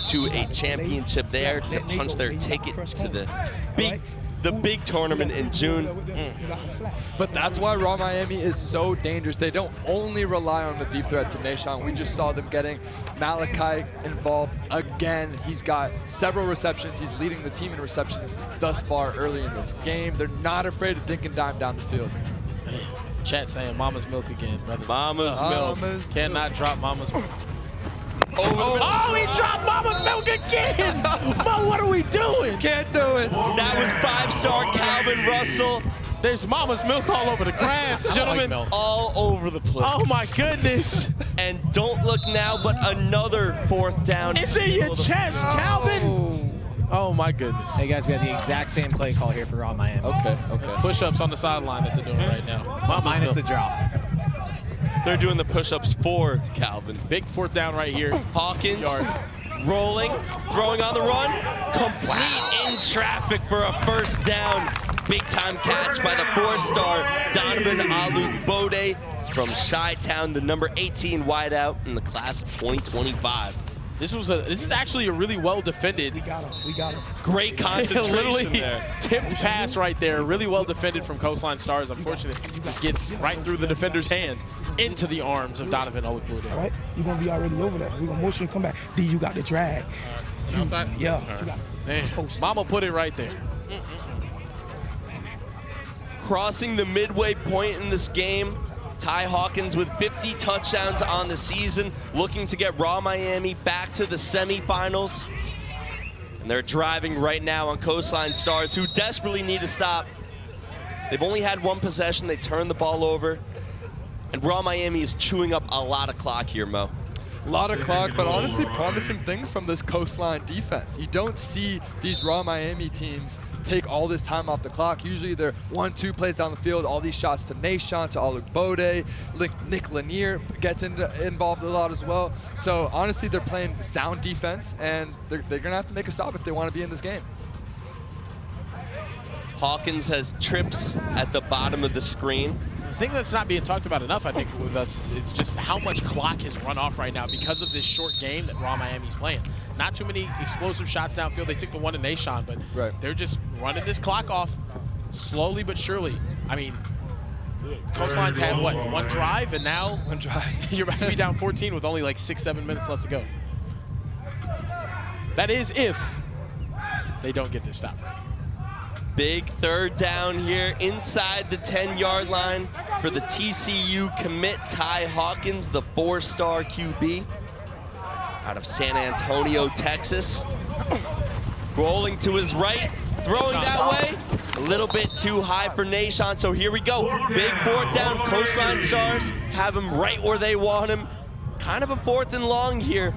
A: to a championship there to punch their ticket to the big tournament in June.
Q: But that's why Raw Miami is so dangerous. They don't only rely on the deep threat to Nashon. We just saw them getting Malachi involved again. He's got several receptions. He's leading the team in receptions thus far early in this game. They're not afraid to dink and dime down the field.
B: Chat saying mama's milk again, brother.
A: Mama's milk.
B: Cannot drop mama's milk.
A: Oh,
B: he dropped mama's milk again! Mo, what are we doing?
Q: Can't do it.
A: That was 5-star Calvin Russell.
B: There's mama's milk all over the grass, gentlemen.
A: All over the place.
B: Oh my goodness.
A: And don't look now, but another 4th down.
B: It's in your chest, Calvin. Oh my goodness.
E: Hey guys, we have the exact same play call here for Raw Miami.
Q: Okay.
B: Push-ups on the sideline that they're doing right now.
E: Minus the drop.
A: They're doing the push-ups for Calvin.
B: Big 4th down right here.
A: Hawkins rolling, throwing on the run. Complete in traffic for a 1st down. Big-time catch by the 4-star Donovan Aluk-Bode from Chi-Town, the number 18 wideout in the class of 2025.
B: This is actually a really well defended.
N: We got him.
A: Great concentration
B: literally
A: there.
B: Tipped pass right there. Really well defended from Coastline Stars. Unfortunately, this gets right through the defender's hand into the arms of Donovan Aluk-Bode.
N: All right, you're gonna be already over there. We're gonna motion come back. D, you got the drag.
B: Outside?
N: Yeah.
B: Mama put it right there.
A: Crossing the midway point in this game, Ty Hawkins with 50 touchdowns on the season, looking to get Raw Miami back to the semifinals. And they're driving right now on Coastline Stars, who desperately need to stop. They've only had 1 possession. They turned the ball over. And Raw Miami is chewing up a lot of clock here, Mo.
Q: A lot of clock, but honestly promising things from this Coastline defense. You don't see these Raw Miami teams take all this time off the clock. Usually they're 1-2 plays down the field, all these shots to Nashon, to Aluk-Bode, Nick Lanier gets involved a lot as well. So honestly, they're playing sound defense, and they're gonna have to make a stop if they want to be in this game.
A: Hawkins has trips at the bottom of the screen.
B: The thing that's not being talked about enough, I think, with us is just how much clock has run off right now because of this short game that Raw Miami's playing. Not too many explosive shots downfield. They took the one to Nashon, but they're just running this clock off slowly but surely. I mean, Coastline's had, what, 1 drive, and now you're about to be down 14 with only like 6-7 minutes left to go. That is if they don't get this stop right.
A: Big 3rd down here inside the 10-yard line for the TCU commit Ty Hawkins, the 4-star QB out of San Antonio, Texas. Rolling to his right, throwing that way. A little bit too high for Nashon, so here we go. Big 4th down, Coastline Stars have him right where they want him. Kind of a 4th and long here.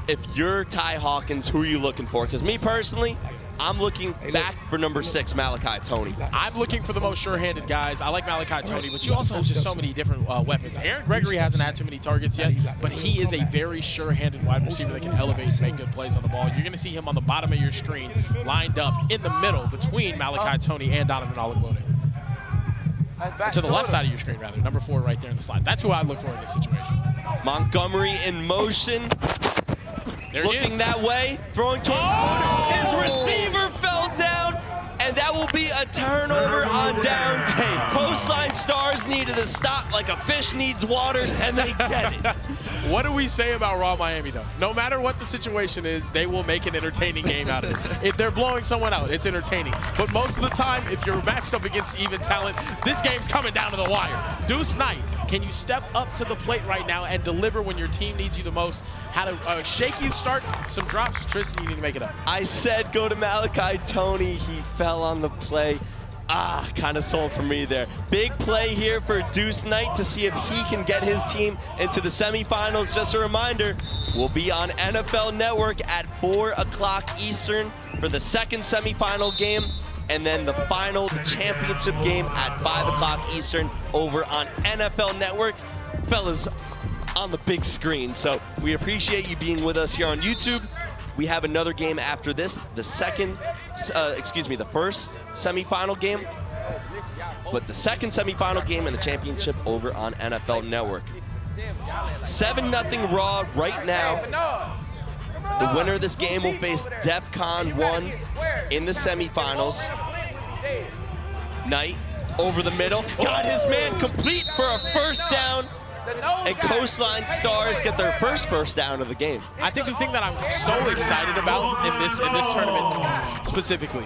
A: If you're Ty Hawkins, who are you looking for? Because me personally, I'm looking back for number 6, Malachi Tony.
B: I'm looking for the most sure-handed guys. I like Malachi Tony, but you also have just so many different weapons. Aaron Gregory hasn't had too many targets yet, but he is a very sure-handed wide receiver that can elevate and make good plays on the ball. You're going to see him on the bottom of your screen, lined up in the middle between Malachi Tony and Donovan Aluk-Bode. To the left side of your screen, rather. Number 4 right there in the slide. That's who I look for in this situation.
A: Montgomery in motion.
B: There
A: looking that way, throwing towards the corner. His receiver fell down, and that will be a turnover on down 10. Coastline Stars needed to stop like a fish needs water, and they get it.
B: What do we say about Raw Miami, though? No matter what the situation is, they will make an entertaining game out of it. If they're blowing someone out, it's entertaining. But most of the time, if you're matched up against even talent, this game's coming down to the wire. Deuce Knight, can you step up to the plate right now and deliver when your team needs you the most? Had a shaky start, some drops. Tristan, you need to make it up.
A: I said go to Malachi Tony. He fell on the play. Kind of sold for me there. Big play here for Deuce Knight to see if he can get his team into the semifinals. Just a reminder, we'll be on NFL Network at 4 o'clock Eastern for the second semifinal game, and then the final, the championship game at 5 o'clock Eastern over on NFL Network. Fellas, on the big screen. So we appreciate you being with us here on YouTube. We have another game after this, the first semifinal game, but the second semifinal game in the championship over on NFL Network. 7-0 Raw right now. The winner of this game will face Defcon1 in the semifinals. Knight over the middle, got his man complete for a first down. And Coastline Stars get their first down of the game.
B: I think the thing that I'm so excited about in this tournament specifically,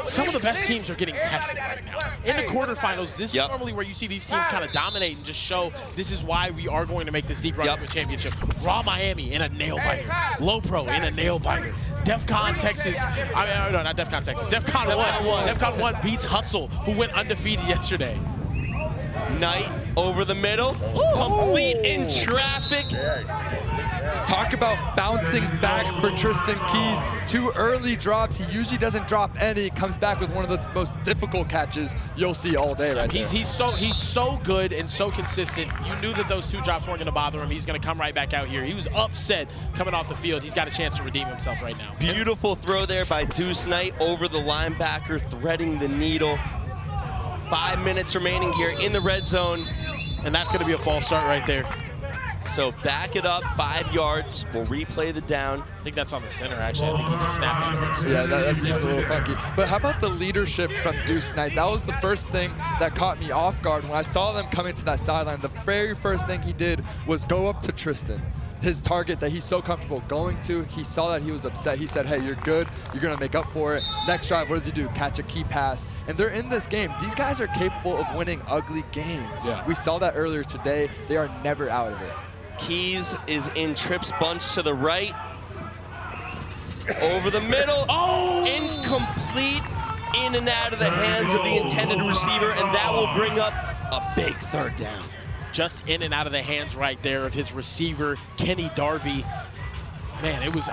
B: some of the best teams are getting tested right now. In the quarterfinals, this is normally where you see these teams kind of dominate and just show this is why we are going to make this deep run to a championship. Raw Miami in a nail biter. LoPro in a nail biter. Defcon Texas, no, not Defcon Texas, Defcon 1. Defcon 1 beats Hustle, who went undefeated yesterday.
A: Knight over the middle, complete in traffic.
Q: Talk about bouncing back for Tristan Keys. 2 early drops. He usually doesn't drop any. Comes back with one of the most difficult catches you'll see all day right there.
B: He's so good and so consistent. You knew that those 2 drops weren't going to bother him. He's going to come right back out here. He was upset coming off the field. He's got a chance to redeem himself right now.
A: Beautiful throw there by Deuce Knight over the linebacker, threading the needle. 5 minutes remaining here in the red zone.
B: And that's going to be a false start right there.
A: So back it up 5 yards. We'll replay the down.
B: I think that's on the center, actually. I think he's just snapping over.
Q: Yeah, that seems a little funky. But how about the leadership from Deuce Knight? That was the first thing that caught me off guard. When I saw them coming to that sideline, the very first thing he did was go up to Tristan. His target that he's so comfortable going to, he saw that he was upset. He said, hey, you're good. You're going to make up for it. Next drive, what does he do? Catch a key pass. And they're in this game. These guys are capable of winning ugly games.
B: Yeah.
Q: We saw that earlier today. They are never out of it.
A: Keys is in Tripp's bunch to the right. Over the middle. Incomplete. In and out of the hands of the intended receiver, and that will bring up a big 3rd down.
B: Just in and out of the hands right there of his receiver, Kenny Darby. Man, it was,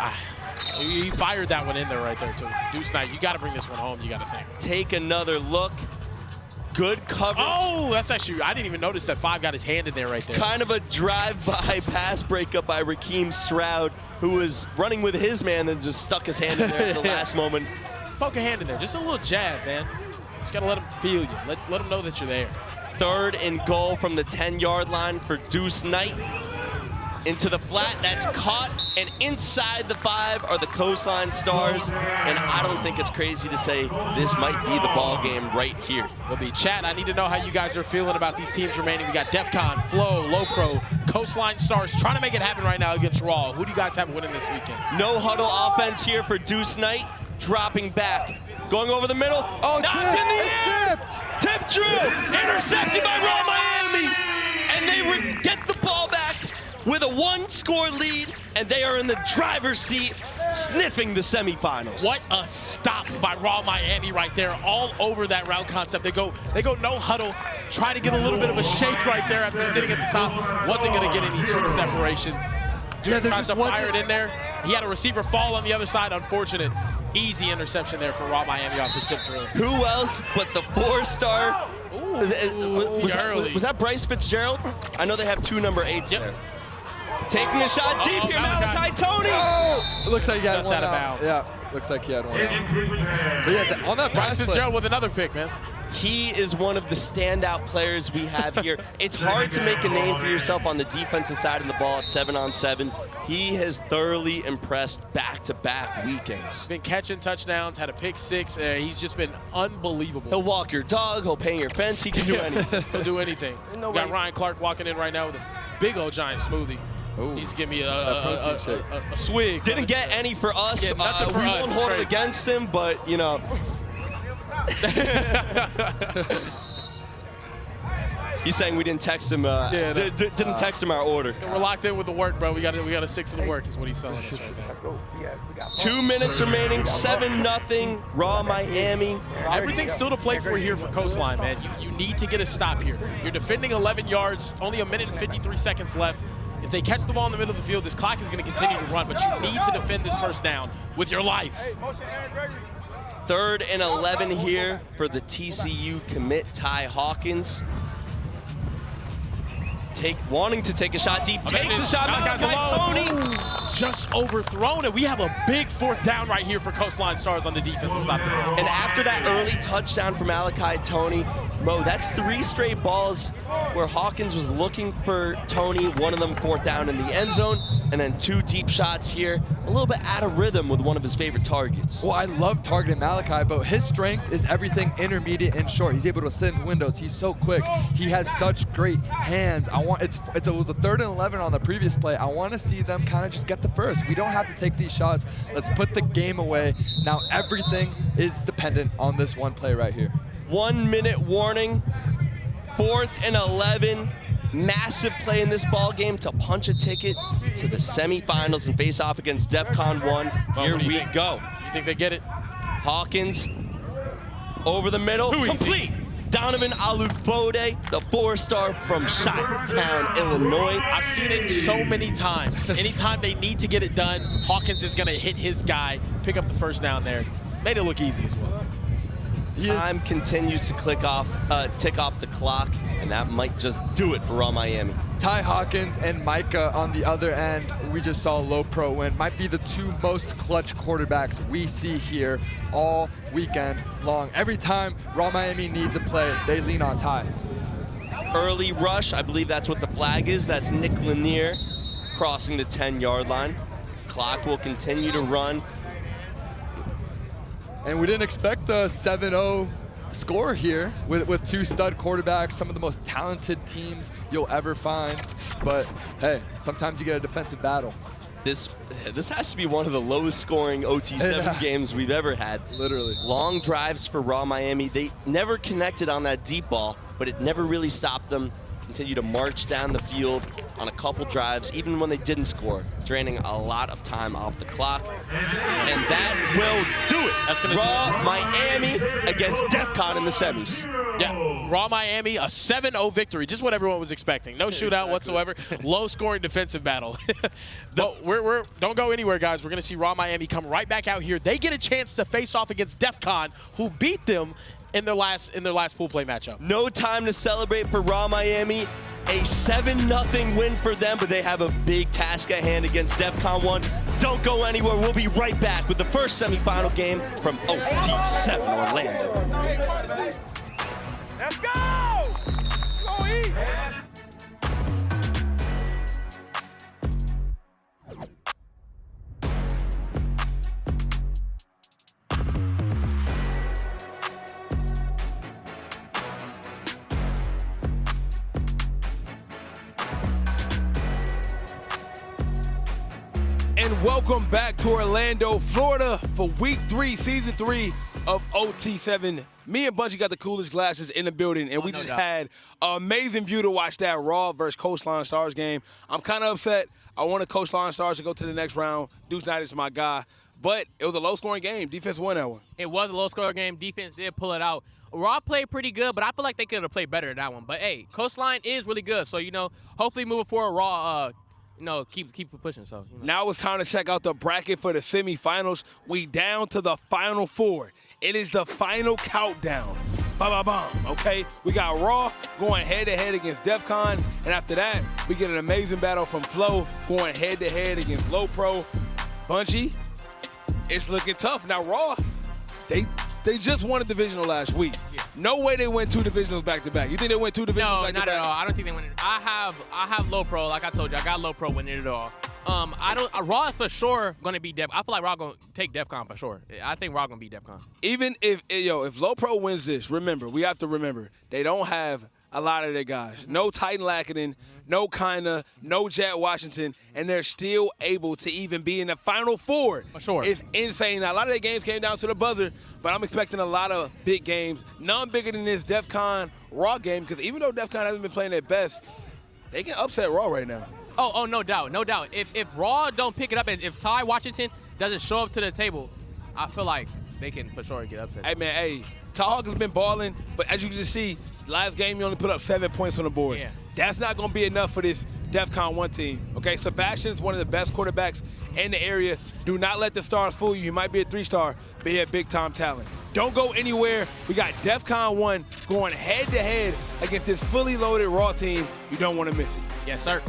B: he fired that one in there right there too. Deuce Knight, you got to bring this one home, you got to think.
A: Take another look. Good coverage.
B: Oh, that's actually, I didn't even notice that 5 got his hand in there right there.
A: Kind of a drive-by pass breakup by Rakeem Stroud, who was running with his man and just stuck his hand in there at the last moment.
B: Poke a hand in there, just a little jab, man. Just got to let him feel you, let him know that you're there.
A: 3rd and goal from the 10-yard line for Deuce Knight. Into the flat, that's caught, and inside the 5 are the Coastline Stars, and I don't think it's crazy to say this might be the ball game right here.
B: Will be chat. I need to know how you guys are feeling about these teams remaining. We got Defcon, Fleaux, LoPro, Coastline Stars trying to make it happen right now against Raw. Who do you guys have winning this weekend?
A: No huddle offense here for Deuce Knight, dropping back. Going over the middle, knocked in the air, tip Drew, intercepted by Raw Miami, and they get the ball back with a 1-score lead, and they are in the driver's seat, sniffing the semifinals.
B: What a stop by Raw Miami right there, all over that route concept. They go no huddle, try to get a little bit of a shake right there after sitting at the top. Wasn't going to get any sort of separation. Dude tries to fire it in there. He had a receiver fall on the other side, unfortunate. Easy interception there for Raw Miami off the tip drill.
A: Who else but the 4-star? Was that Bryce Fitzgerald? I know they have 2 number 8s there. Taking a shot deep here, Malachi Tony.
Q: It looks like he had one
B: out of bounds.
Q: Yeah, looks like he had one out. But yeah, on that
B: Bryce Fitzgerald with another pick, man.
A: He is one of the standout players we have here. It's hard to make a name for yourself on the defensive side of the ball at 7-on-7. He has thoroughly impressed back-to-back weekends.
B: Been catching touchdowns, had a pick 6. He's just been unbelievable.
A: He'll walk your dog, he'll paint your fence, he can do anything.
B: He'll do anything. We got Ryan Clark walking in right now with a big old giant smoothie. Ooh. He's giving me a swig.
A: Didn't get any for us.
B: Yeah, nothing for
A: we
B: us.
A: won't hold it against him, but, you know. He's saying we didn't text him. Didn't text him our order.
B: We're locked in with the work, bro. We got to stick to the work. Is what he's telling us right now.
M: Let's go. Yeah, we got
A: 2 minutes remaining. 7-0. Raw Miami.
B: Everything's still to play for here for Coastline, man. You need to get a stop here. You're defending 11 yards. Only 1 minute and 53 seconds left. If they catch the ball in the middle of the field, this clock is going to continue to run. But you need to defend this first down with your life.
A: 3rd and 11 here for the TCU commit Ty Hawkins. Wanting to take a shot deep, takes the shot, Tony.
B: Just overthrown it. We have a big 4th down right here for Coastline Stars on the defensive side.
A: And after that early touchdown from Malachi Tony, bro, that's 3 straight balls where Hawkins was looking for Tony, one of them 4th down in the end zone, and then 2 deep shots here, a little bit out of rhythm with one of his favorite targets.
C: Well, I love targeting Malachi, but his strength is everything intermediate and short. He's able to sit in windows. He's so quick. He has such great hands. It was a 3rd and 11 on the previous play. I want to see them kind of just get the first. We don't have to take these shots. Let's put the game away. Now everything is dependent on this one play right here.
A: 1 minute warning. 4th and 11. Massive play in this ball game to punch a ticket to the semifinals and face off against DEFCON 1. Here we go.
B: You think they get it?
A: Hawkins over the middle, complete. Donovan Alubode, the 4-star from Chi-Town, Illinois.
B: I've seen it so many times. Anytime they need to get it done, Hawkins is going to hit his guy, pick up the first down there. Made it look easy as well.
A: Time continues to tick off the clock, and that might just do it for Raw Miami.
C: Ty Hawkins and Micah on the other end, we just saw LoPro win. Might be the 2 most clutch quarterbacks we see here all weekend long. Every time Raw Miami needs a play, they lean on Ty.
A: Early rush, I believe that's what the flag is. That's Nick Lanier crossing the 10-yard line. Clock will continue to run.
C: And we didn't expect a 7-0 score here with 2 stud quarterbacks, some of the most talented teams you'll ever find. But hey, sometimes you get a defensive battle.
A: This has to be one of the lowest scoring OT7 games we've ever had.
C: Literally.
A: Long drives for Raw Miami. They never connected on that deep ball, but it never really stopped them. Continue to march down the field on a couple drives, even when they didn't score, draining a lot of time off the clock. And that will do it. That's gonna Raw Miami against DEFCON in the semis.
B: Yeah, Raw Miami, a 7-0 victory, just what everyone was expecting. No shootout whatsoever, low-scoring defensive battle. But don't go anywhere, guys. We're going to see Raw Miami come right back out here. They get a chance to face off against DEFCON, who beat them in their last pool play matchup.
A: No time to celebrate for Raw Miami. A 7-0 win for them, but they have a big task at hand against DEFCON 1. Don't go anywhere. We'll be right back with the first semifinal game from OT7 Orlando.
P: Let's go! Go eat!
F: And welcome back to Orlando, Florida for week 3, season 3 of OT7. Me and Bunchy got the coolest glasses in the building, and we just had an amazing view to watch that Raw versus Coastline Stars game. I'm kind of upset. I wanted Coastline Stars to go to the next round. Deuce Knight is my guy. But it was a low-scoring game. Defense won that one.
L: It was a low-scoring game. Defense did pull it out. Raw played pretty good, but I feel like they could have played better in that one. But, hey, Coastline is really good. So, hopefully moving forward, Raw keep pushing. So
F: Now it's time to check out the bracket for the semifinals. We down to the final 4. It is the final countdown. Ba-ba-bam, okay? We got Raw going head-to-head against DEFCON, and after that, we get an amazing battle from FLEAUX going head-to-head against LoPro. Bunchy, it's looking tough. Now, Raw, they They just won a divisional last week. No way they win 2 divisionals back-to-back. You think they win 2 divisionals back-to-back?
L: No, not at all. I don't think they win it. I have LoPro, like I told you. I got LoPro winning it all. Raw is for sure going to be Def. I feel like Raw going to take Defcon for sure. I think Raw going to beat Defcon.
F: Even if LoPro wins this, remember, we have to remember, they don't have a lot of their guys. No Titan Lackinen, no Kinda, no Jet Washington, and they're still able to even be in the Final Four.
L: For sure.
F: It's insane. Now, a lot of their games came down to the buzzer, but I'm expecting a lot of big games. None bigger than this Defcon Raw game, because even though Defcon hasn't been playing their best, they can upset Raw right now.
L: Oh, no doubt, no doubt. If Raw don't pick it up, and if Ty Washington doesn't show up to the table, I feel like they can for sure get upset.
F: Hey, man, Ty Hawkins been balling, but as you can just see, last game you only put up 7 points on the board.
L: Yeah.
F: That's not going to be enough for this Defcon 1 team. Okay, Sebastian's one of the best quarterbacks in the area. Do not let the stars fool you. You might be a 3-star, but you have big-time talent. Don't go anywhere. We got Defcon 1 going head-to-head against this fully loaded Raw team. You don't want to miss it.
L: Yes, sir.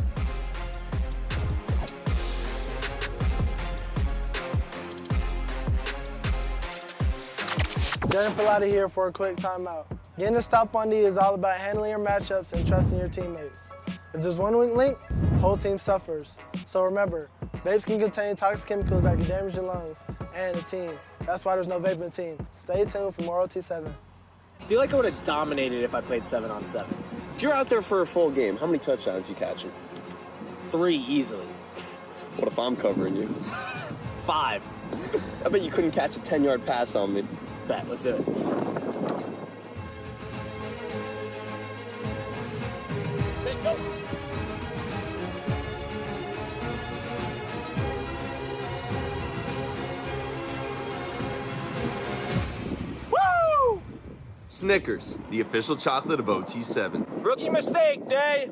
J: Darren Pilata here for a quick timeout. Getting a stop on D is all about handling your matchups and trusting your teammates. If there's one weak link, whole team suffers. So remember, vapes can contain toxic chemicals that can damage your lungs and the team. That's why there's no vaping team. Stay tuned for more OT7.
G: I feel like I would have dominated if I played 7-on-7.
M: If you're out there for a full game, how many touchdowns you catching?
G: 3 easily.
M: What if I'm covering you?
G: 5.
M: I bet you couldn't catch a 10-yard pass on me.
G: Bet, let's do it.
I: Woo! Snickers, the official chocolate of OT7.
G: Rookie mistake day.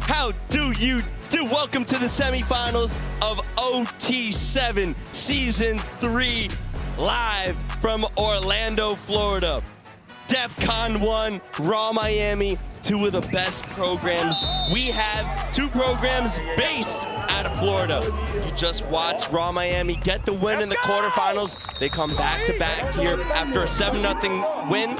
A: How do you do? Welcome to the semifinals of OT7 Season 3, live from Orlando, Florida. Defcon 1, Raw Miami, 2 of the best programs. We have 2 programs based out of Florida. You just watched Raw Miami get the win in the quarterfinals. They come back-to-back here after a 7-0 win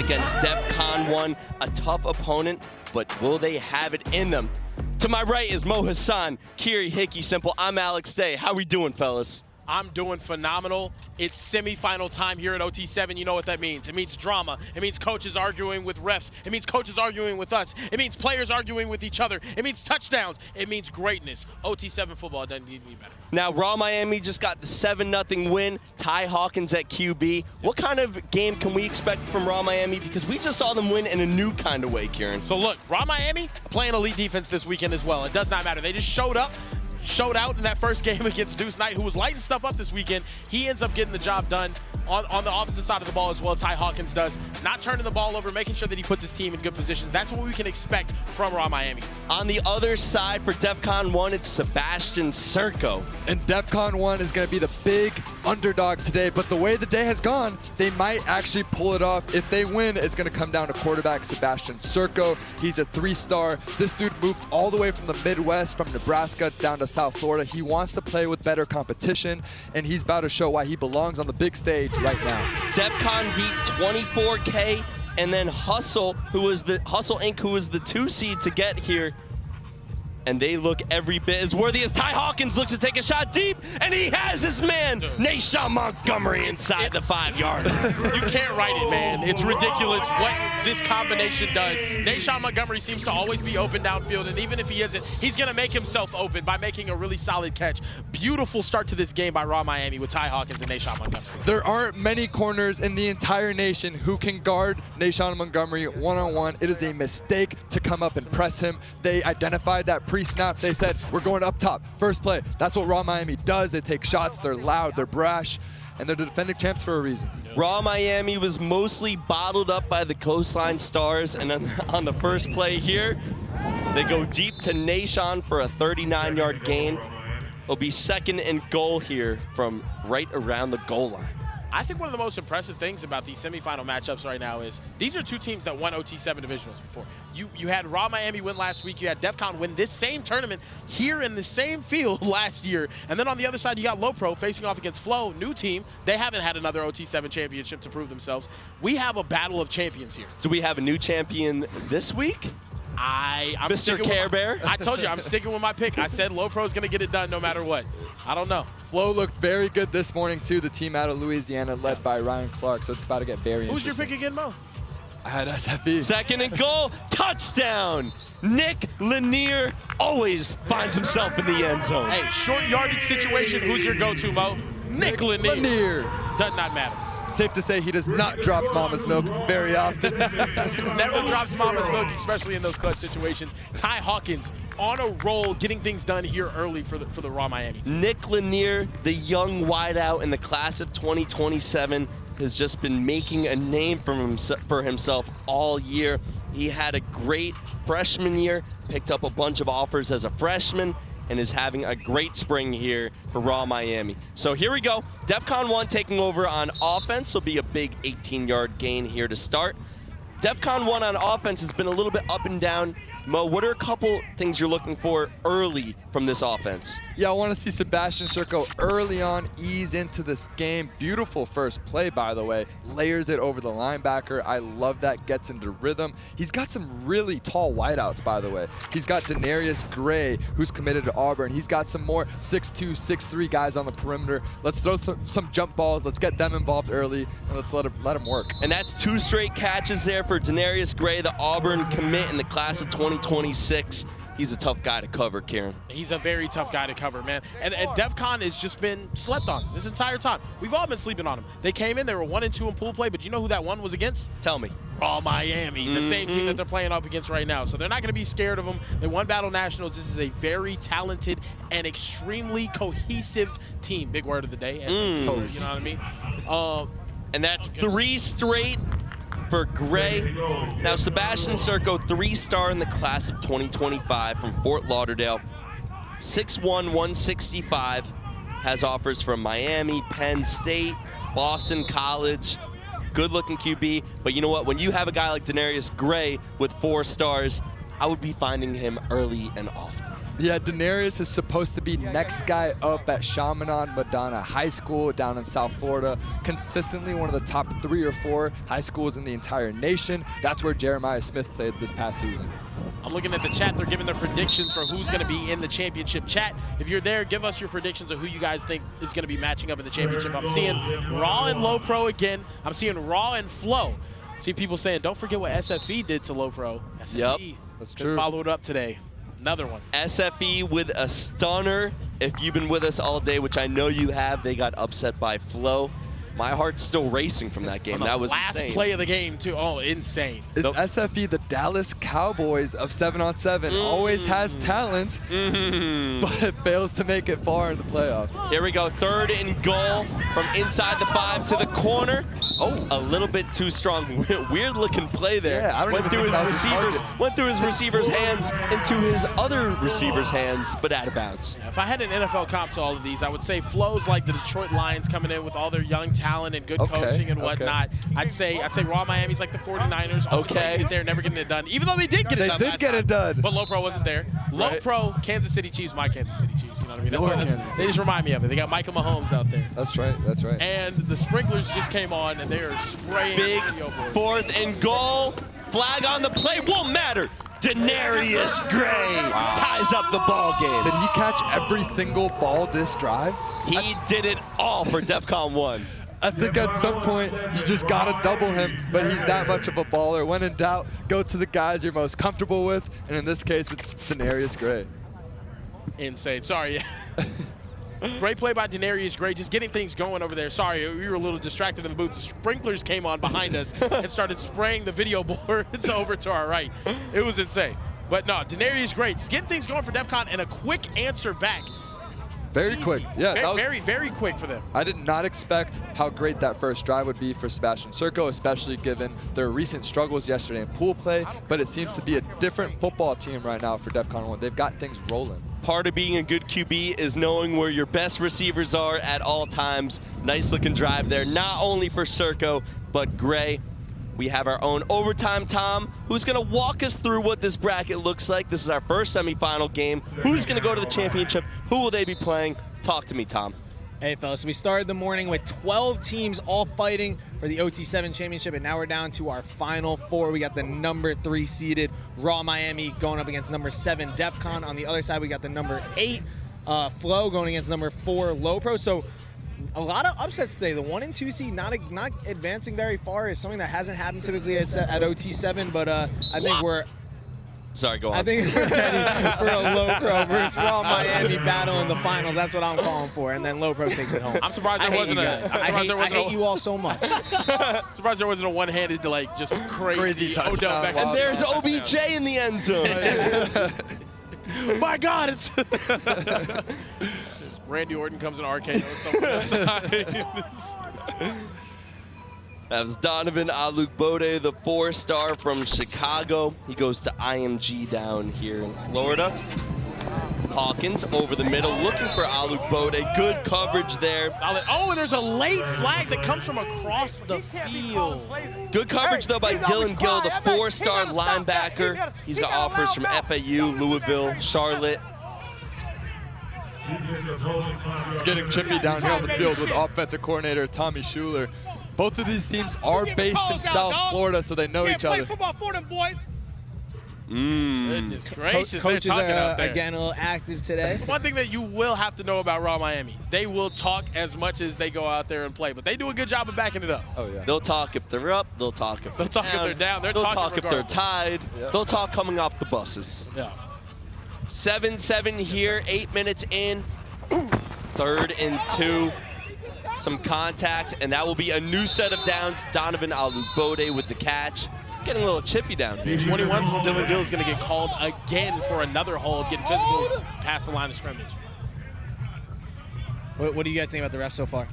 A: against Defcon 1, a tough opponent, but will they have it in them? To my right is Mo Hassan, Kiri Hickey Simple. I'm Alex Day. How we doing, fellas?
B: I'm doing phenomenal. It's semifinal time here at OT7. You know what that means. It means drama. It means coaches arguing with refs. It means coaches arguing with us. It means players arguing with each other. It means touchdowns. It means greatness. OT7 football doesn't need to be better.
A: Now, Raw Miami just got the 7-0 win. Ty Hawkins at QB. What kind of game can we expect from Raw Miami? Because we just saw them win in a new kind of way, Kieran.
B: So look, Raw Miami playing elite defense this weekend as well. It does not matter. They just showed up. Showed out in that first game against Deuce Knight, who was lighting stuff up this weekend. He ends up getting the job done on the offensive side of the ball as well. Ty Hawkins does. Not turning the ball over, making sure that he puts his team in good positions. That's what we can expect from Raw Miami.
A: On the other side for Defcon 1, it's Sebastian Serco.
Q: And Defcon 1 is going to be the big underdog today, but the way the day has gone, they might actually pull it off. If they win, it's going to come down to quarterback Sebastian Serco. He's a 3-star. This dude moved all the way from the Midwest, from Nebraska down to South Florida. He wants to play with better competition, and he's about to show why he belongs on the big stage right now.
A: Defcon beat 24K, and then Hustle Inc., who was the 2 seed to get here. And they look every bit as worthy as Ty Hawkins looks to take a shot deep, and he has his man, Nashawn Montgomery, inside the 5-yarder.
B: You can't write it, man. It's ridiculous what this combination does. Nashawn Montgomery seems to always be open downfield, and even if he isn't, he's going to make himself open by making a really solid catch. Beautiful start to this game by Raw Miami with Ty Hawkins and Nashawn Montgomery.
Q: There aren't many corners in the entire nation who can guard Nashawn Montgomery one-on-one. It is a mistake to come up and press him. They identified that pre-snap. They said, we're going up top, first play. That's what Raw Miami does. They take shots, they're loud, they're brash, and they're the defending champs for a reason.
A: Raw Miami was mostly bottled up by the Coastline Stars, and then on the first play here, they go deep to Nashawn for a 39-yard gain. It'll be 2nd and goal here from right around the goal line.
B: I think one of the most impressive things about these semifinal matchups right now is these are two teams that won OT7 divisionals before. You had Raw Miami win last week. You had Defcon win this same tournament here in the same field last year. And then on the other side, you got LoPro facing off against FLEAUX, new team. They haven't had another OT7 championship to prove themselves. We have a battle of champions here.
A: Do we have a new champion this week?
B: I'm
A: Mr. Care Bear?
B: I told you, I'm sticking with my pick. I said LoPro's going to get it done no matter what. I don't know.
C: FLEAUX looked very good this morning, too. The team out of Louisiana led by Ryan Clark, so it's about to get very
B: Who's your
C: interesting.
B: pick again, Mo?
C: I had SFE.
A: 2nd and goal, touchdown! Nick Lanier always finds himself in the end zone.
B: Hey, short yardage situation, who's your go-to, Mo? Nick Lanier. Does not matter.
C: Safe to say he does not drop mama's milk very often.
B: Never drops mama's milk, especially in those clutch situations. Ty Hawkins on a roll, getting things done here early for the Raw Miami team.
A: Nick Lanier, the young wideout in the class of 2027, has just been making a name for himself all year. He had a great freshman year, picked up a bunch of offers as a freshman, and is having a great spring here for Raw Miami. So here we go. Defcon1 taking over on offense. Will be a big 18-yard gain here to start. Defcon1 on offense has been a little bit up and down. Mo, what are a couple things you're looking for early from this offense?
C: Yeah, I want to see Sebastian Circo early on ease into this game. Beautiful first play, by the way. Layers it over the linebacker. I love that, gets into rhythm. He's got some really tall wideouts, by the way. He's got Denarius Gray, who's committed to Auburn. He's got some more 6'2", 6'3" guys on the perimeter. Let's throw some jump balls. Let's get them involved early, and let's let him work.
A: And that's 2 straight catches there for Denarius Gray, the Auburn commit in the class of 2026. He's a tough guy to cover, Kieran.
B: He's a very tough guy to cover, man. And Defcon has just been slept on this entire time. We've all been sleeping on him. They came in, they were 1-2 in pool play, but you know who that one was against?
A: Tell me.
B: Raw Miami, the same team that they're playing up against right now. So they're not going to be scared of them. They won Battle Nationals. This is a very talented and extremely cohesive team. Big word of the day. You know what I mean?
A: And that's 3 straight for Gray. Now, Sebastian Circo, 3-star in the class of 2025 from Fort Lauderdale. 6'1", 165, has offers from Miami, Penn State, Boston College. Good-looking QB, but you know what? When you have a guy like Denarius Gray with 4 stars, I would be finding him early and often.
C: Yeah, Denarius is supposed to be next guy up at Chaminade Madonna High School down in South Florida. Consistently one of the top 3 or 4 high schools in the entire nation. That's where Jeremiah Smith played this past season.
B: I'm looking at the chat. They're giving their predictions for who's going to be in the championship. Chat, if you're there, give us your predictions of who you guys think is going to be matching up in the championship. I'm seeing Raw and LoPro again. I'm seeing Raw and FLEAUX. See people saying, don't forget what SFE did to LoPro. SFE.
C: Yep, that's true.
B: Followed up today. Another one.
A: SFE with a stunner. If you've been with us all day, which I know you have, they got upset by FLEAUX. My heart's still racing from that game. That was
B: last
A: insane.
B: Play of the game, too. Oh, insane.
C: Is SFE the Dallas Cowboys of 7-on-7? Always has talent, but fails to make it far in the playoffs.
A: Here we go, 3rd and goal from inside the 5 to the corner. Oh, a little bit too strong. Weird looking play there.
C: Yeah, I don't
A: went
C: even
A: through
C: think
A: his
C: that was
A: receivers, went through his receiver's hands into his other receiver's hands, but out of bounds.
B: If I had an NFL comp to all of these, I would say FLEAUX like the Detroit Lions coming in with all their young talent and good coaching and whatnot. I'd say Raw Miami's like the 49ers.
A: Okay.
B: They're never getting it done, even though they did get it done.
C: They did get it done.
B: But LoPro wasn't there.
C: Right.
B: LoPro, Kansas City Chiefs, my Kansas City Chiefs. You know what I mean? They just remind me of it. They got Micah Mahomes out there.
C: That's right. That's right.
B: And the sprinklers just came on, and they are spraying.
A: Big 4th and goal. Flag on the play. Won't matter. Denarius Gray ties up the ball game.
C: Did he catch every single ball this drive?
A: He did it all for Defcon1.
C: I think at some point you just gotta double him, but he's that much of a baller. When in doubt, go to the guys you're most comfortable with, and in this case, it's Denarius Gray.
B: Insane. Sorry. Great play by Denarius Gray, just getting things going over there. Sorry, we were a little distracted in the booth. The sprinklers came on behind us and started spraying the video boards over to our right. It was insane. But no, Denarius Gray, just getting things going for Defcon, and a quick answer back.
C: Very quick. Yeah, that was
B: very quick for them.
C: I did not expect how great that first drive would be for Sebastian Circo, especially given their recent struggles yesterday in pool play. But it seems to be a different football team right now for Defcon1. They've got things rolling.
A: Part of being a good QB is knowing where your best receivers are at all times. Nice looking drive there, not only for Circo, but Gray. We have our own Overtime Tom, who's gonna walk us through what this bracket looks like. This is our first semifinal game. Who's gonna go to the championship? Who will they be playing? Talk to me, Tom.
E: Hey, fellas, so we started the morning with 12 teams all fighting for the OT7 championship, and now we're down to our final 4. We got the number 3 seeded RAW Miami going up against number 7 Defcon. On the other side, we got the number 8 FLEAUX going against number 4 LoPro. So a lot of upsets today. The 1 and 2 seed not advancing very far is something that hasn't happened typically at OT7, but I think we're...
A: Sorry, go on.
E: I think we're ready for a LoPro versus RAW Miami battle in the finals. That's what I'm calling for, and then LoPro takes it home.
B: I'm surprised there wasn't
E: I hate you all so much.
B: Surprised there wasn't a one-handed, like, just crazy
A: touchdown.
B: back.
A: And there's OBJ in the end zone.
B: My God, it's... Randy Orton comes in arcade.
A: That was Donovan Alukbode, the 4-star from Chicago. He goes to IMG down here in Florida. Hawkins over the middle, looking for Alukbode. Good coverage there.
B: Oh, and there's a late flag that comes from across the field.
A: Good coverage, though, by Dylan Gill, the 4-star linebacker. He's got offers from FAU, Louisville, Charlotte.
Q: It's getting chippy down here on the field with offensive coordinator Tommy Schuler. Both of these teams are based in South Florida, so they know each other.
F: Football for them, boys.
B: Goodness gracious,
E: Coaches
B: they're talking
E: are
B: out there.
E: again a little active today.
B: One thing that you will have to know about RAW Miami, they will talk as much as they go out there and play, but they do a good job of backing it up.
Q: Oh yeah.
A: They'll talk if they're up. They'll talk if they're down.
B: They're
A: They'll
B: talking
A: talk if they're
B: regardless.
A: tied.
Q: Yep.
A: They'll talk coming off the buses.
B: Yeah.
A: 7-7 here, 8 minutes in. 3rd and 2. Some contact, and that will be a new set of downs. Donovan Alukbode with the catch. Getting a little chippy down here.
B: 21, Dylan Gill is going to get called again for another hold, getting physical past the line of scrimmage.
E: What do you guys think about the rest so far?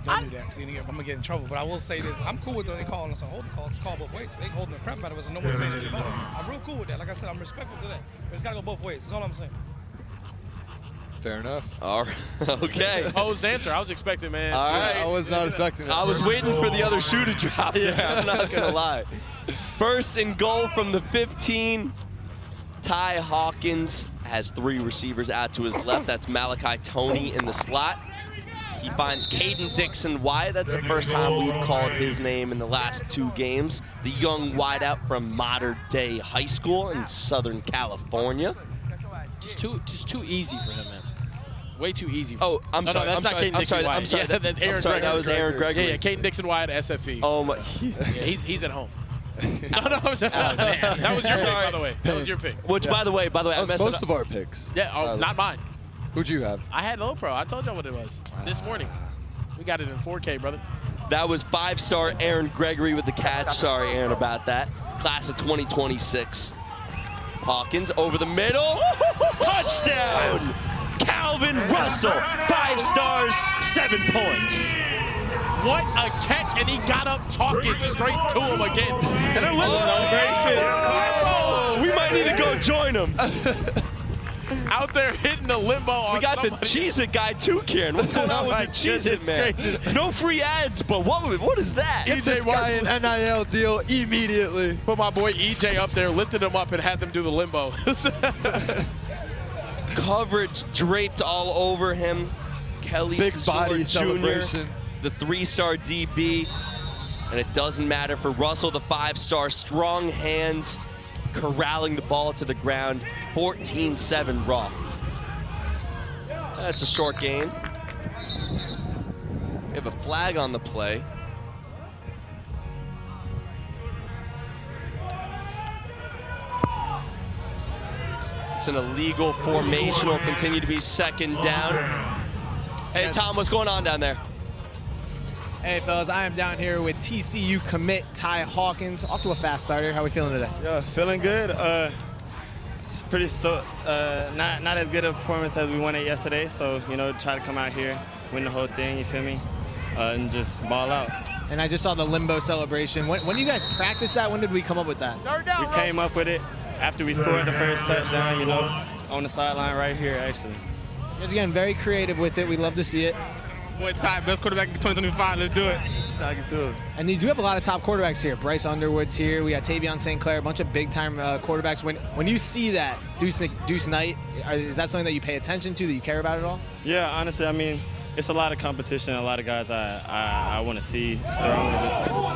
F: Don't do that, because I'm going to get in trouble. But I will say this. I'm cool with they calling us a holding call. It's called both ways. They holding the crap out of us and no one's saying anything about it. I'm real cool with that. Like I said, I'm respectful to that. But it's got to go both ways. That's all I'm saying.
Q: Fair enough.
A: All right. Okay.
B: Posed answer. I was expecting, man.
A: All right.
Q: I was not expecting that.
A: I was waiting for the other shoe to drop. Yeah, I'm not going to lie. 1st and goal from the 15. Ty Hawkins has 3 receivers out to his left. That's Malachi Toney in the slot. He finds Caden Dixon wide. That's the first time we've called his name in the last 2 games. The young wideout from Modern Day High School in Southern California.
B: Just too easy for him, man. Way too easy.
A: Oh, I'm sorry.
B: No, that's not Caden Dixon Wyatt.
A: I'm sorry.
B: Yeah, that's Aaron
A: Gregory. That was Aaron Gregory.
B: Yeah, Caden Dixon Wyatt, SFE.
A: Oh my.
B: Yeah, he's at home. That was your pick, by the way. That was your pick.
A: Which, by the way,
Q: that
A: I
Q: was
A: messed
Q: most
A: up.
Q: of our picks.
B: Yeah, not mine.
Q: Who'd you have?
B: I had LoPro. I told y'all what it was this morning. We got it in 4K, brother.
A: That was 5-star Aaron Gregory with the catch. Sorry, Aaron, about that. Class of 2026. Hawkins over the middle. Touchdown! Calvin Russell, 5 stars, 7 points.
B: What a catch, and he got up talking straight to him again. And a little celebration.
A: Oh, we might need to go join him.
B: Out there hitting the limbo on
A: We got
B: somebody.
A: the Cheez-It guy too, Karen. What's going on with the Cheez-It, man? No free ads, but what is that?
Q: Get this guy an NIL deal immediately.
B: Put my boy EJ up there, lifted him up, and had them do the limbo.
A: Coverage draped all over him. Kelly
Q: Big body
A: Jr.,
Q: celebration.
A: the 3-star DB. And it doesn't matter for Russell, the 5-star. Strong hands, corralling the ball to the ground. 14-7 RAW. That's a short gain. We have a flag on the play. It's an illegal formation. Will continue to be 2nd down. Hey, Tom, what's going on down there?
E: Hey, fellas, I am down here with TCU commit Ty Hawkins. Off to a fast starter. How are we feeling today?
T: Yeah, feeling good. It's pretty not as good a performance as we wanted yesterday. So, you know, try to come out here, win the whole thing, you feel me? And just ball out.
E: And I just saw the limbo celebration. When do you guys practice that? When did we come up with that?
T: We came up with it after we scored the first touchdown, you know. on the sideline right here, actually.
E: You guys are getting very creative with it. We love to see it.
T: Boy, Ty, best quarterback in 2025. Let's do it. Talking to him.
E: And you do have a lot of top quarterbacks here. Bryce Underwood's here. We got Tavion St. Clair, a bunch of big-time quarterbacks. When you see that, Deuce Knight, is that something that you pay attention to, that you care about at all?
T: Yeah, honestly, I mean, it's a lot of competition, a lot of guys I want to see throwing.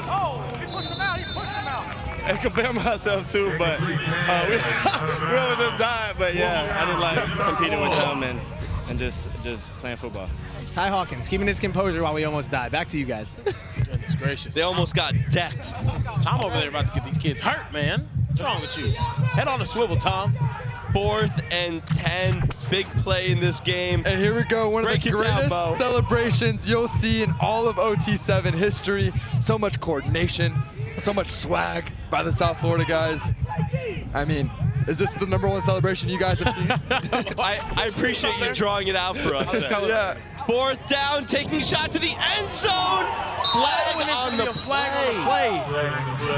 P: Oh, he pushed him out. He pushed him out.
T: I compare myself too, but we almost just died. But yeah, I just like competing with them and just playing football.
E: Ty Hawkins keeping his composure while we almost died. Back to you guys.
B: Goodness gracious.
A: They almost got decked.
B: Tom over there about to get these kids hurt, man. What's wrong with you? Head on the swivel, Tom.
A: 4th and 10, big play in this game.
Q: And here we go, one of the greatest celebrations you'll see in all of OT7 history. So much coordination, so much swag by the South Florida guys. I mean, is this the #1 celebration you guys have seen?
A: I appreciate you drawing it out for us.
Q: Yeah.
A: 4th down, taking shot to the end zone. Flag on the play.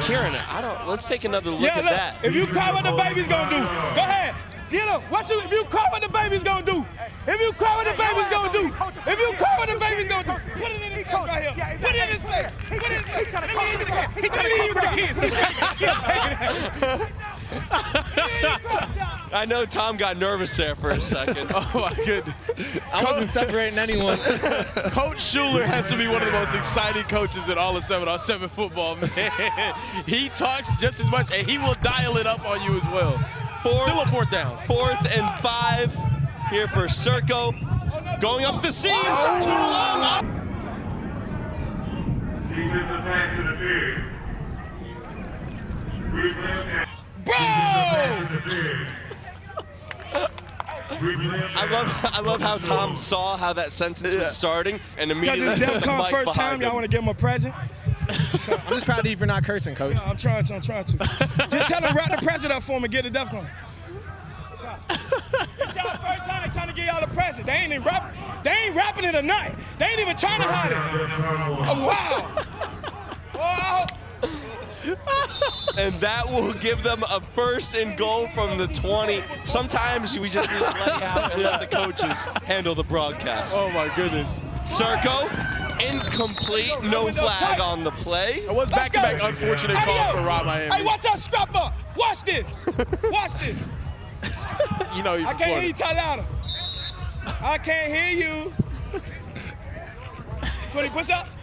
A: Kieran, let's take another look at that.
P: If you cry, what the baby's gonna do? Go ahead. Get him. If you cry, what the baby's gonna do? If you cry, what the baby's gonna do? If you cry, what the baby's gonna do? Put it in his face right here. Put it in his face. Put it in his face. He's trying to get you for the kids.
A: I know Tom got nervous there for a second.
B: Oh my goodness.
E: I wasn't separating anyone.
B: Coach Schuler has to be one of the most exciting coaches in all of 7-on-7 football, man. He talks just as much, and he will dial it up on you as well. Still a 4th down.
A: 4th and 5 here for Serco. Going up the seam for too long.
P: Defensive pass interfered.
A: I love how Tom saw how that sentence was starting and immediately
O: because it's Defcon first time, y'all want to give him a present?
E: I'm just proud of you for not cursing, Coach.
O: No, I'm trying to. Just tell him wrap the present up for him and get the Defcon. It's y'all first time trying to get y'all a present. They ain't rapping it tonight. They ain't even trying to hide it. Oh, wow. Wow.
A: And that will give them a 1st and goal from the 20. Sometimes we just need to let out and let the coaches handle the broadcast.
B: Oh my goodness.
A: Serco, incomplete, no flag on the play.
B: It was back-to-back unfortunate calls for Rob Miami.
O: Hey, watch out, scrap up. Watch this. Watch this.
B: You know
O: I can't hear you, tell louder. I can't hear you. 20 push-ups?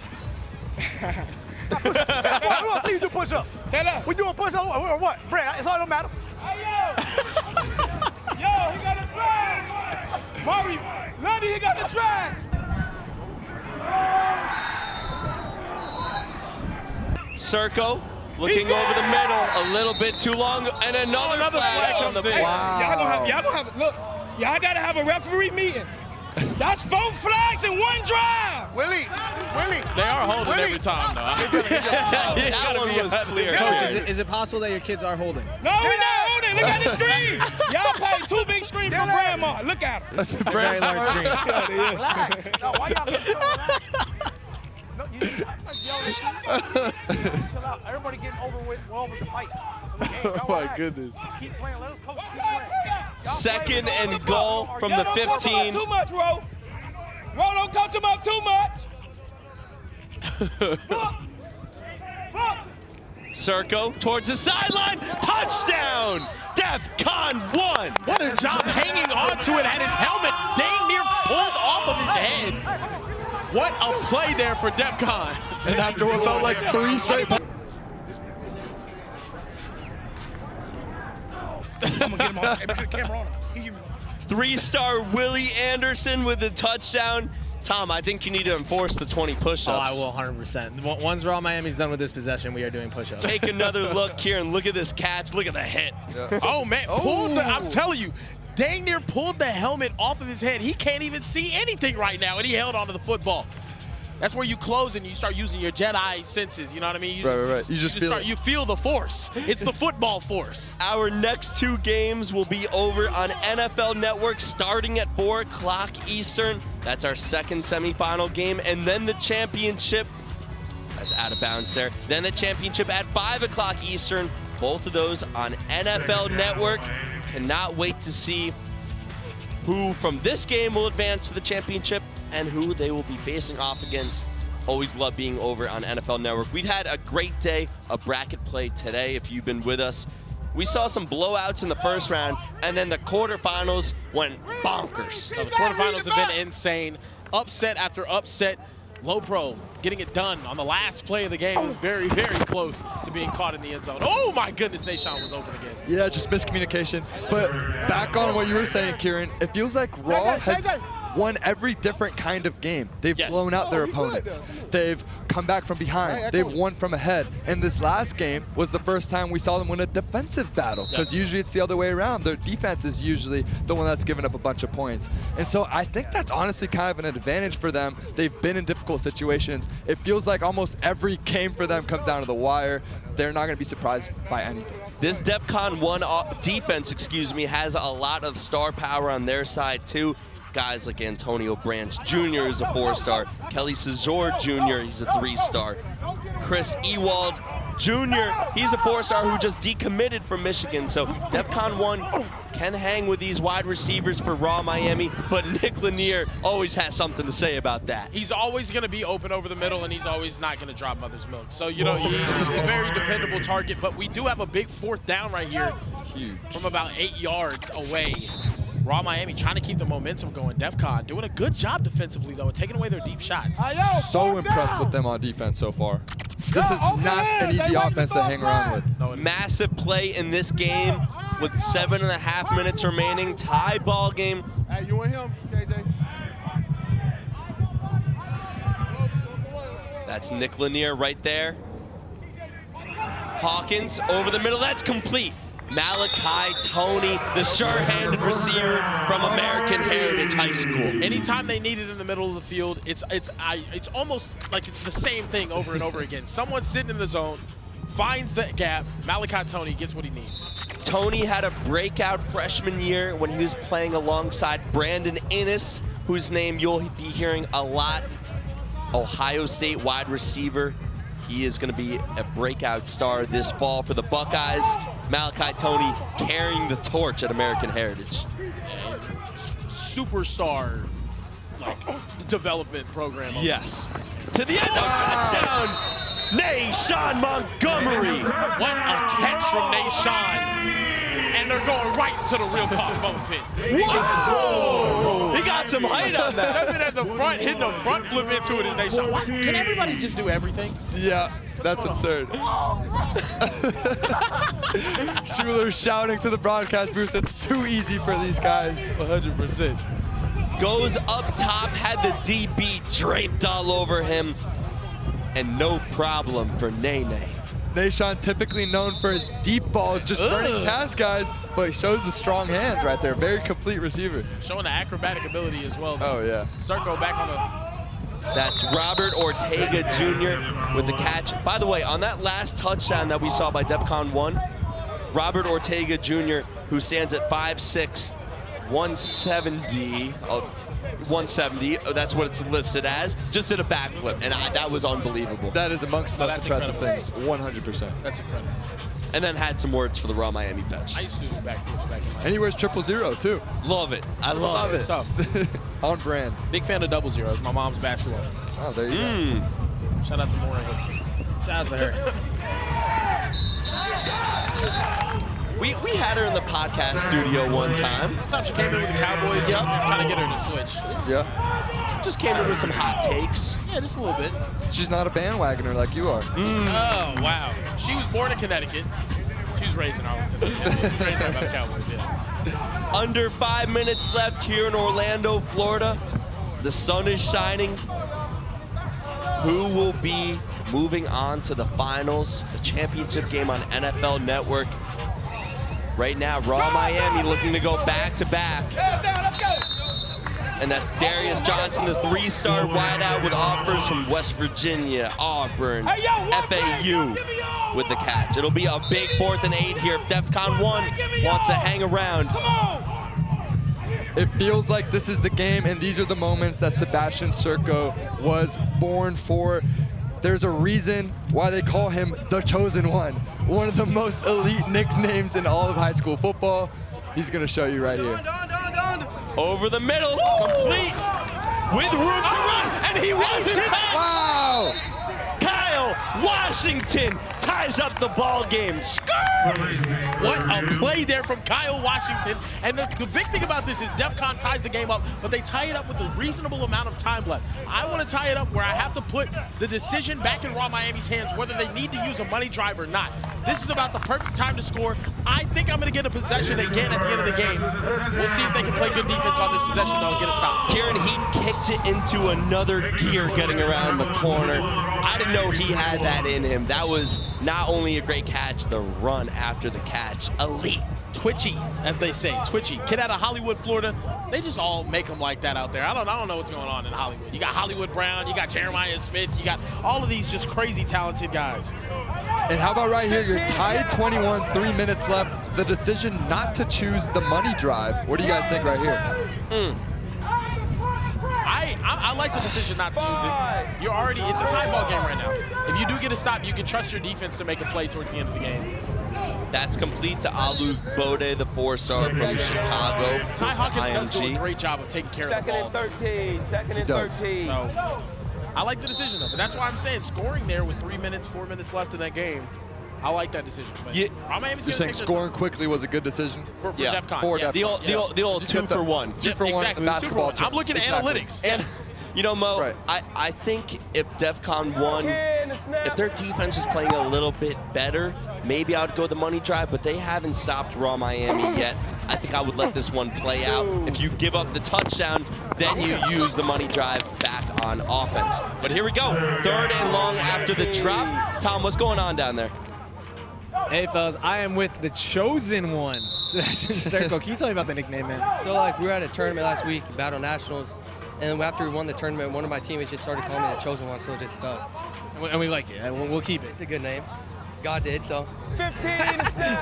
P: We want to see you do push-ups.
O: Tell her.
P: We doing push-ups or what? Brad, it's all don't matter.
O: Hey, yo, he got a drag. Murray, Lundy, he got a drag.
A: Serco looking over the middle, a little bit too long, and another flag on the play.
O: Y'all gonna have, look, y'all gotta have a referee meeting. That's 4 flags in 1 drive.
P: Willie.
B: They are holding every time, though.
A: That one was clear.
E: Coach, is it possible that your kids are holding?
O: No, we're not holding. Look at the screen. Y'all paid 2 big screens for Grandma. Look at her.
E: Very large screen.
P: No, why y'all getting so relaxed? No, chill out. Everybody getting over the fight.
B: Oh my goodness.
P: Keep playing. Let us coach. Keep playing.
A: 2nd and goal from the 15.
O: Too much, Ro. Ro, don't coach him up too much.
A: Serco towards the sideline. Touchdown! Defcon1!
B: What a job hanging on to it. Had his helmet dang near pulled off of his head. What a play there for Defcon.
Q: And after what felt like 3 straight.
O: I'm gonna get him on. Put the camera on him.
A: 3-star Willie Anderson with the touchdown. Tom, I think you need to enforce the 20 push-ups.
E: Oh, I will 100%. Once Raw Miami's done with this possession, we are doing push-ups.
A: Take another look, Kieran. Look at this catch. Look at the hit.
B: Yeah. Oh, man. I'm telling you, dang near pulled the helmet off of his head. He can't even see anything right now, and he held onto the football. That's where you close and you start using your Jedi senses, you know what I mean? You feel the force. It's the football force.
A: Our next 2 games will be over on NFL Network starting at 4 o'clock Eastern. That's our 2nd semifinal game. And then the championship, that's out of bounds there. Then the championship at 5 o'clock Eastern. Both of those on NFL Network. Cannot wait to see who from this game will advance to the championship and who they will be facing off against. Always love being over on NFL Network. We've had a great day of bracket play today if you've been with us. We saw some blowouts in the first round, and then the quarterfinals went bonkers.
B: The quarterfinals have been insane. Upset after upset. LoPro getting it done on the last play of the game. It was very, very close to being caught in the end zone. Oh my goodness, Nashawn was open again.
Q: Yeah, just miscommunication. But back on what you were saying, Kieran, it feels like Raw has won every different kind of game. They've blown out their opponents. They've come back from behind. They've won from ahead. And this last game was the first time we saw them win a defensive battle, because usually it's the other way around. Their defense is usually the one that's given up a bunch of points. And so I think that's honestly kind of an advantage for them. They've been in difficult situations. It feels like almost every game for them comes down to the wire. They're not going to be surprised by anything.
A: This Defcon1 defense, has a lot of star power on their side too. Guys like Antonio Branch Jr. is a 4-star. Kelly Cesar Jr., he's a 3-star. Chris Ewald Jr., he's a 4-star who just decommitted from Michigan. So Defcon1 can hang with these wide receivers for Raw Miami, but Nick Lanier always has something to say about that.
B: He's always going to be open over the middle, and he's always not going to drop mother's milk. So, he's a very dependable target, but we do have a big 4th down right here.
Q: Huge.
B: From about 8 yards away. Raw Miami trying to keep the momentum going. Defcon doing a good job defensively, though, and taking away their deep shots.
Q: So impressed with them on defense so far. This is not an easy offense to hang around with.
A: Massive play in this game with 7.5 minutes remaining. Tie ball game.
F: Hey, you and him, KJ.
A: That's Nick Lanier right there. Hawkins over the middle. That's complete. Malachi Tony, the sure-handed receiver from American Heritage High School.
B: Anytime they need it in the middle of the field, it's almost like it's the same thing over and over again. Someone sitting in the zone, finds the gap, Malachi Tony gets what he needs.
A: Tony had a breakout freshman year when he was playing alongside Brandon Innes, whose name you'll be hearing a lot. Ohio State wide receiver. He is going to be a breakout star this fall for the Buckeyes. Malachi Tony carrying the torch at American Heritage.
B: Superstar, development program.
A: Yes. To the end zone, touchdown, Nashawn Montgomery.
B: What a catch from Nashawn. And they're going right to the real crossbone pit.
A: Whoa! He got some height on that.
B: Stepping at the front, hitting the front flip into it is Nashawn. Can everybody just do everything?
Q: Yeah, that's absurd. Schuler shouting to the broadcast booth, it's too easy for these guys.
B: 100%.
A: Goes up top, had the DB draped all over him, and no problem for Nene.
Q: Nashawn typically known for his deep balls, just burning past guys, but he shows the strong hands right there. Very complete receiver.
B: Showing the acrobatic ability as well.
Q: Oh, yeah.
B: Circle back on the...
A: That's Robert Ortega Jr. with the catch. By the way, on that last touchdown that we saw by Defcon1, Robert Ortega Jr., who stands at 5'6", 170, 170, that's what it's listed as, just did a backflip, and that was unbelievable.
Q: That is amongst the most impressive things, 100%.
B: That's incredible.
A: And then had some words for the Raw Miami bench.
B: I used to do backflips back in my
Q: And he wears 000 too.
A: Love it. I love it.
B: Stuff.
Q: On brand.
B: Big fan of 00. It's my mom's basketball.
Q: Oh, there you go.
B: Shout out to Moringa.
E: Shout out to her.
A: We had her in the podcast studio one time.
B: One time she came in with the Cowboys. Yep. Trying to get her to switch.
Q: Yeah.
A: Just came in with some hot takes.
B: Yeah, just a little bit.
Q: She's not a bandwagoner like you are.
B: Oh, wow. She was born in Connecticut. She was raised in Arlington. Yeah, she was raised by the Cowboys, yeah.
A: Under 5 minutes left here in Orlando, Florida. The sun is shining. Who will be moving on to the finals, the championship game on NFL Network? Right now, Raw Miami looking to go back-to-back. And that's Darius Johnson, the 3-star wideout with offers from West Virginia, Auburn, FAU with the catch. It'll be a big 4th and 8 here if Defcon1 wants to hang around.
Q: It feels like this is the game, and these are the moments that Sebastian Serco was born for. There's a reason why they call him the Chosen One of the most elite nicknames in all of high school football. He's gonna show you right here.
A: Over the middle, complete, with room to run, and he wasn't touched!
Q: Wow!
A: Kyle Washington ties up the ball game.
B: What a play there from Kyle Washington. And the big thing about this is Defcon ties the game up, but they tie it up with a reasonable amount of time left. I want to tie it up where I have to put the decision back in Raw Miami's hands, whether they need to use a money drive or not. This is about the perfect time to score. I think I'm going to get a possession again at the end of the game. We'll see if they can play good defense on this possession, though, and get a stop.
A: Kieran Heaton kicked it into another gear getting around the corner. I didn't know he had that in him. That was not only a great catch, the run after the catch, elite.
B: Twitchy, as they say, twitchy. Kid out of Hollywood, Florida. They just all make them like that out there. I don't know what's going on in Hollywood. You got Hollywood Brown, you got Jeremiah Smith, you got all of these just crazy talented guys.
Q: And how about right here, you're tied 21, 3 minutes left. The decision not to choose the money drive. What do you guys think right here?
B: I like the decision not to use it. You're already, it's a tie ball game right now. If you do get a stop, you can trust your defense to make a play towards the end of the game.
A: That's complete to Alu Bode, the 4-star from Chicago.
B: Ty Hawkins does do a great job of taking care of the ball.
M: Second and 13.
B: So, I like the decision though, but that's why I'm saying scoring there with 3 minutes, 4 minutes left in that game. I like that decision. But
Q: Yeah. You're saying scoring quickly was a good decision?
B: For Defcon.
Q: For
B: Yeah.
Q: Defcon.
A: The old 2-for-1.
Q: 2-for-1
B: exactly.
Q: basketball.
B: I'm looking at analytics.
A: And you know, Mo, I think if Defcon 1, if their defense is playing a little bit better, maybe I would go the money drive, but they haven't stopped Raw Miami yet. I think I would let this one play out. If you give up the touchdown, then you use the money drive back on offense. But here we go, 3rd and long after the drop. Tom, what's going on down there?
E: Hey, fellas, I am with the chosen one, Sebastian Circle. Can you tell me about the nickname, man?
U: So, like, we were at a tournament last week, Battle Nationals, and after we won the tournament, one of my teammates just started calling me the chosen one, so it just stuck.
E: And we like it, and we'll keep it.
U: It's a good name. God did, so.
M: 15.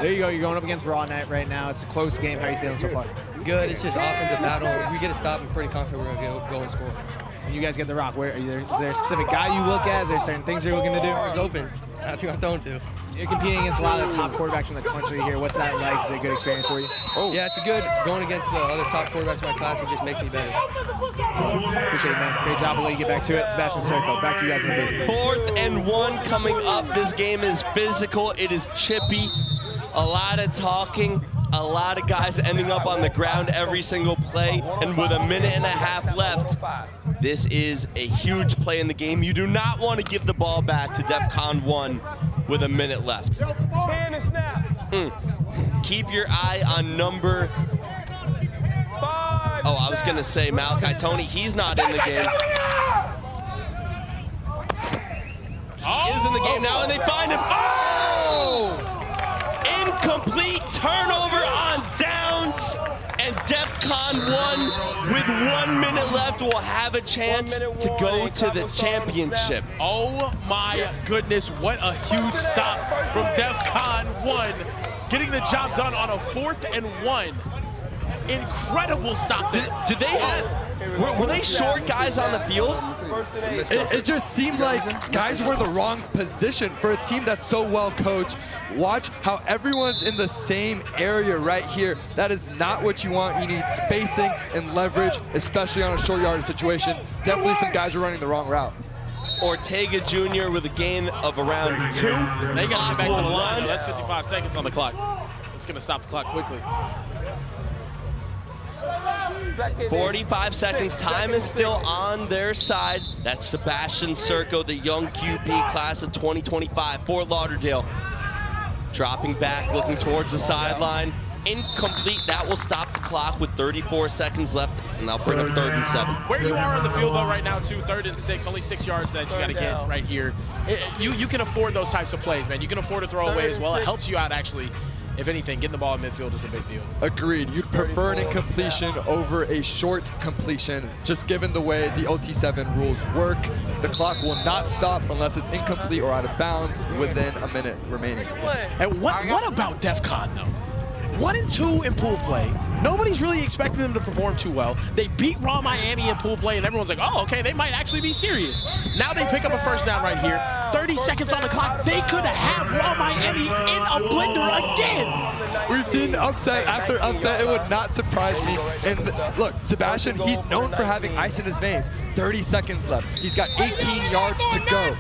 E: There you go, you're going up against Raw Night right now. It's a close game. How are you feeling so far?
U: Good, it's just offensive battle. If we get a stop, I'm pretty confident we're going to go and score.
E: When you guys get the rock, is there a specific guy you look at? Is there certain things you're looking to do?
U: It's open. That's who I'm throwing to.
E: You're competing against a lot of the top quarterbacks in the country here. What's that like? Is it a good experience for you?
U: Yeah, it's a good going against the other top quarterbacks in my class. It just makes me better.
E: Appreciate it, man. Great job. I'll let you get back to it. Sebastian Circle, back to you guys in the booth.
A: 4th and 1 coming up. This game is physical. It is chippy. A lot of talking. A lot of guys ending up on the ground every single play. And with 1.5 minutes left, this is a huge play in the game. You do not want to give the ball back to Defcon 1 with 1 minute left.
M: 10 and snap.
A: Keep your eye on number
M: 5.
A: Oh, I was going to say Malachi Tony. He's not in the game. He is in the game now, and they find him. Oh! Incomplete turnover on downs, and Defcon 1 with 1 minute left will have a chance to go to the championship.
B: Oh my goodness, what a huge stop from Defcon 1, getting the job done on a 4th and 1. Incredible stop.
A: Did they have, were they short guys on the field?
Q: It just seemed like guys were in the wrong position for a team that's so well coached. Watch how everyone's in the same area right here. That is not what you want. You need spacing and leverage, especially on a short yardage situation. Definitely some guys are running the wrong route.
A: Ortega Jr. with a gain of around 2.
B: They got to get back to the line. That's 55 seconds on the clock. It's going to stop the clock quickly.
A: 45 seconds. Time is still on their side. That's Sebastian Circo, the young QB class of 2025, Fort Lauderdale. Dropping back, looking towards the sideline. Incomplete. That will stop the clock with 34 seconds left, and they'll bring up 3rd and 7.
B: Where you are on the field, though, right now, too, 3rd and 6, only 6 yards that you got to get right here. You can afford those types of plays, man. You can afford to throw away as well. It helps you out, actually. If anything, getting the ball in midfield is a big deal.
Q: Agreed. You'd prefer an incompletion over a short completion, just given the way the OT7 rules work. The clock will not stop unless it's incomplete or out of bounds within 1 minute remaining.
B: And what about Defcon, though? 1-2 in pool play. Nobody's really expecting them to perform too well. They beat Raw Miami in pool play, and everyone's like, oh, okay, they might actually be serious. Now they pick up a first down right here. 30 seconds on the clock. They could have Raw Miami in a blender again.
C: We've seen upset after upset. It would not surprise me. And look, Sebastian, he's known for having ice in his veins. 30 seconds left. He's got 18 yards to go.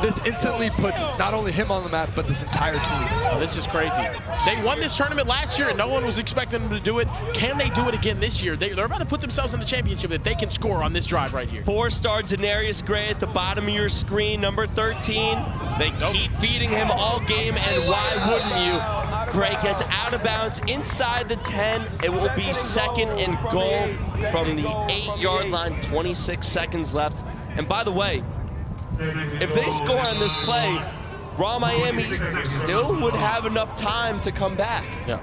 C: This instantly puts not only him on the map, but this entire team.
B: Oh, this is crazy. They won this tournament last year, and no one was expecting them to do it. Can they do it again this year? They're about to put themselves in the championship if they can score on this drive right here.
A: 4-star Denarius Gray at the bottom of your screen, number 13. They keep feeding him all game, and why wouldn't you? Gray gets out of bounds inside the 10. It will be 2nd and goal from the 8-yard line, 26 seconds left. And by the way, if they score on this play, Raw Miami still would have enough time to come back.
C: Yeah.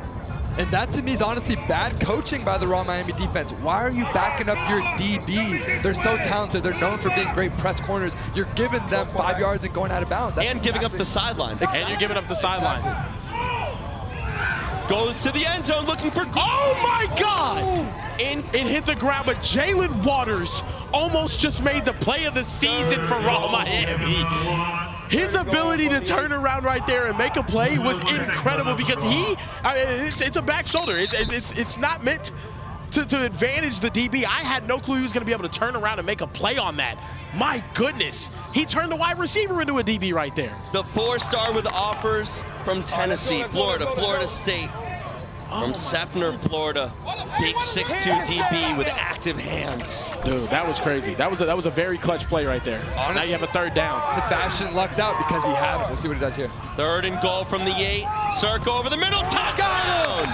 C: And that to me is honestly bad coaching by the Raw Miami defense. Why are you backing up your DBs? They're so talented. They're known for being great press corners. You're giving them 5 yards and going out of bounds.
A: And giving up the sideline.
C: Exactly.
B: And you're giving up the sideline.
A: Goes to the end zone looking for...
B: Oh my God! It hit the ground, but Jalen Waters almost just made the play of the season for Raw Miami. His ability to turn around right there and make a play was incredible because it's a back shoulder. It's not meant to advantage the DB. I had no clue he was going to be able to turn around and make a play on that. My goodness, he turned the wide receiver into a DB right there.
A: The 4-star with offers from Tennessee, Florida State. From Sefner, Florida, big 6'2" DB with active hands.
B: Dude, that was crazy. That was a very clutch play right there. Now you have a 3rd down.
C: Sebastian lucked out because he had it. We'll see what he does here.
A: 3rd and goal from the 8. Circle over the middle, touchdown!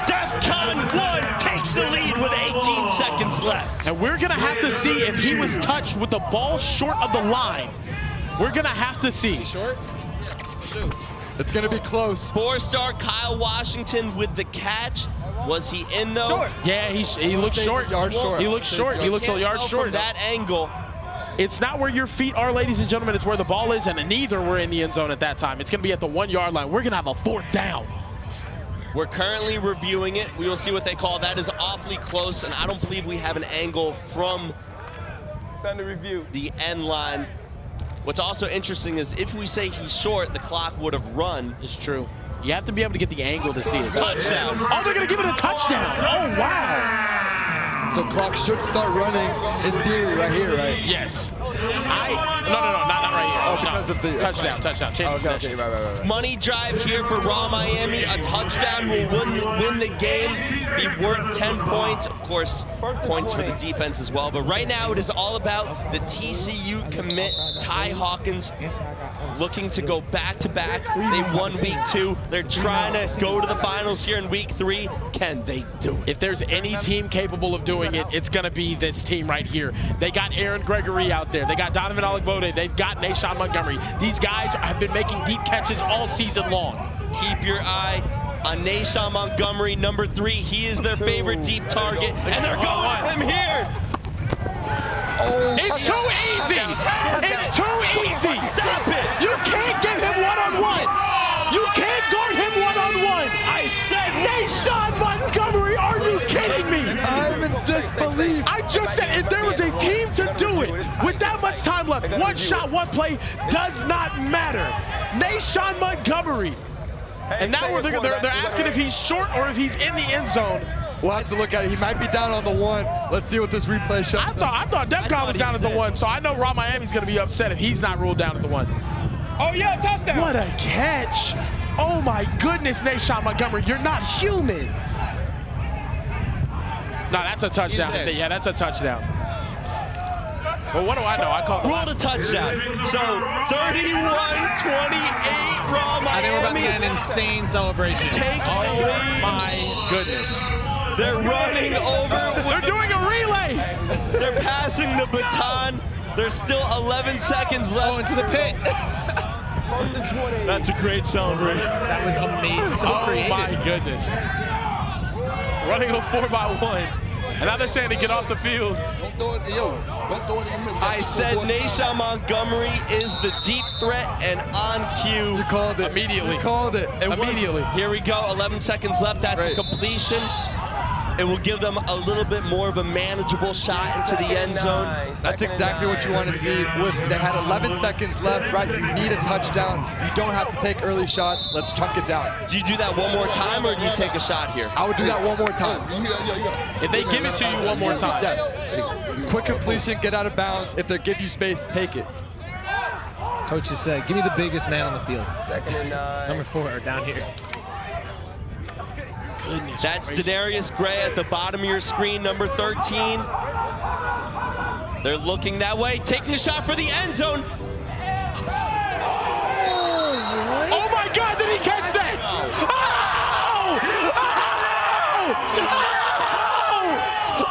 A: Defcon 1 takes the lead with 18 seconds left.
B: And we're gonna have to see if he was touched with the ball short of the line. We're gonna have to see.
E: Short? Shoot.
C: It's going to be close.
A: 4-star Kyle Washington with the catch. Was he in though?
B: Short. Yeah, he looks short. He looks short. He looks a yard short.
A: From that angle.
B: It's not where your feet are, ladies and gentlemen. It's where the ball is, and neither were in the end zone at that time. It's going to be at the 1-yard line. We're going to have a 4th down.
A: We're currently reviewing it. We will see what they call. That is awfully close, and I don't believe we have an angle from the end line. What's also interesting is if we say he's short, the clock would have run.
B: It's true. You have to be able to get the angle to see it.
A: Touchdown.
B: Oh, they're going to give it a touchdown. Oh, wow.
C: So clock should start running in theory right here, right?
B: Yes. No, not right here.
C: Oh, because of the
B: touchdown. Change possession.
C: Right.
A: Money drive here for Raw Miami. A touchdown will win the game, be worth 10 points. Of course, points for the defense as well. But right now, it is all about the TCU commit, Ty Hawkins, looking to go back-to-back. They won week 2. They're trying to go to the finals here in week 3. Can they do it?
B: If there's any team capable of doing it, it's going to be this team right here. They got Aaron Gregory out there. They got Donovan Olagbode. They've got Nashawn Montgomery. These guys have been making deep catches all season long.
A: Keep your eye on Nashawn Montgomery, number 3. He is their favorite deep target, and they're going with him here.
B: It's too easy. It's too easy.
A: Stop it.
B: You can't get him one-on-one. You can't guard him one-on-one.
A: I said
B: Nashawn Montgomery, are you kidding me?
C: I'm in disbelief.
B: I just said if there was a team to do it with that much time left, one shot, one play does not matter. Nashawn Montgomery. And now they're asking if he's short or if he's in the end zone.
C: We'll have to look at it. He might be down on the 1. Let's see what this replay shows.
B: I thought Defcon was down at the 1, so I know Raw Miami's going to be upset if he's not ruled down at the 1.
O: Oh, yeah, touchdown.
B: What a catch. Oh, my goodness, Nashawn Montgomery. You're not human. No, that's a touchdown. Yeah, that's a touchdown. Well, what do I know? I called
A: ruled a touchdown. So 31-28, Raw Miami.
E: I think we're about to get an insane celebration.
A: Takes the lead.
B: My goodness.
A: They're running over.
B: They're doing a relay.
A: They're passing the baton. There's still 11 seconds left.
E: Oh, into the pit.
A: That's a great celebration.
E: That was amazing. So creative.
B: My goodness. Running a 4x1. And now they're saying to get off the field.
C: Don't do it.
D: don't throw it in the middle.
A: I said Nayshawn Montgomery is the deep threat and on cue.
Q: You called it.
B: Immediately.
Q: You called it.
B: Immediately.
A: Here we go, 11 seconds left. That's a completion. It will give them a little bit more of a manageable shot into the end zone.
Q: That's exactly what you want to see. They had 11 seconds left, right? You need a touchdown. You don't have to take early shots. Let's chunk it down.
A: Do you do that one more time, or do you take a shot here?
Q: I would do that one more time.
B: If they give it to you one more time.
Q: Yes. Quick completion, get out of bounds. If they give you space, take it.
E: Coach has said, give me the biggest man on the field.
M: Second and 9.
E: Number 4 down here.
A: That's Denarius Gray at the bottom of your screen, number 13. They're looking that way, taking a shot for the end zone.
B: Oh my God, did he catch that? Oh!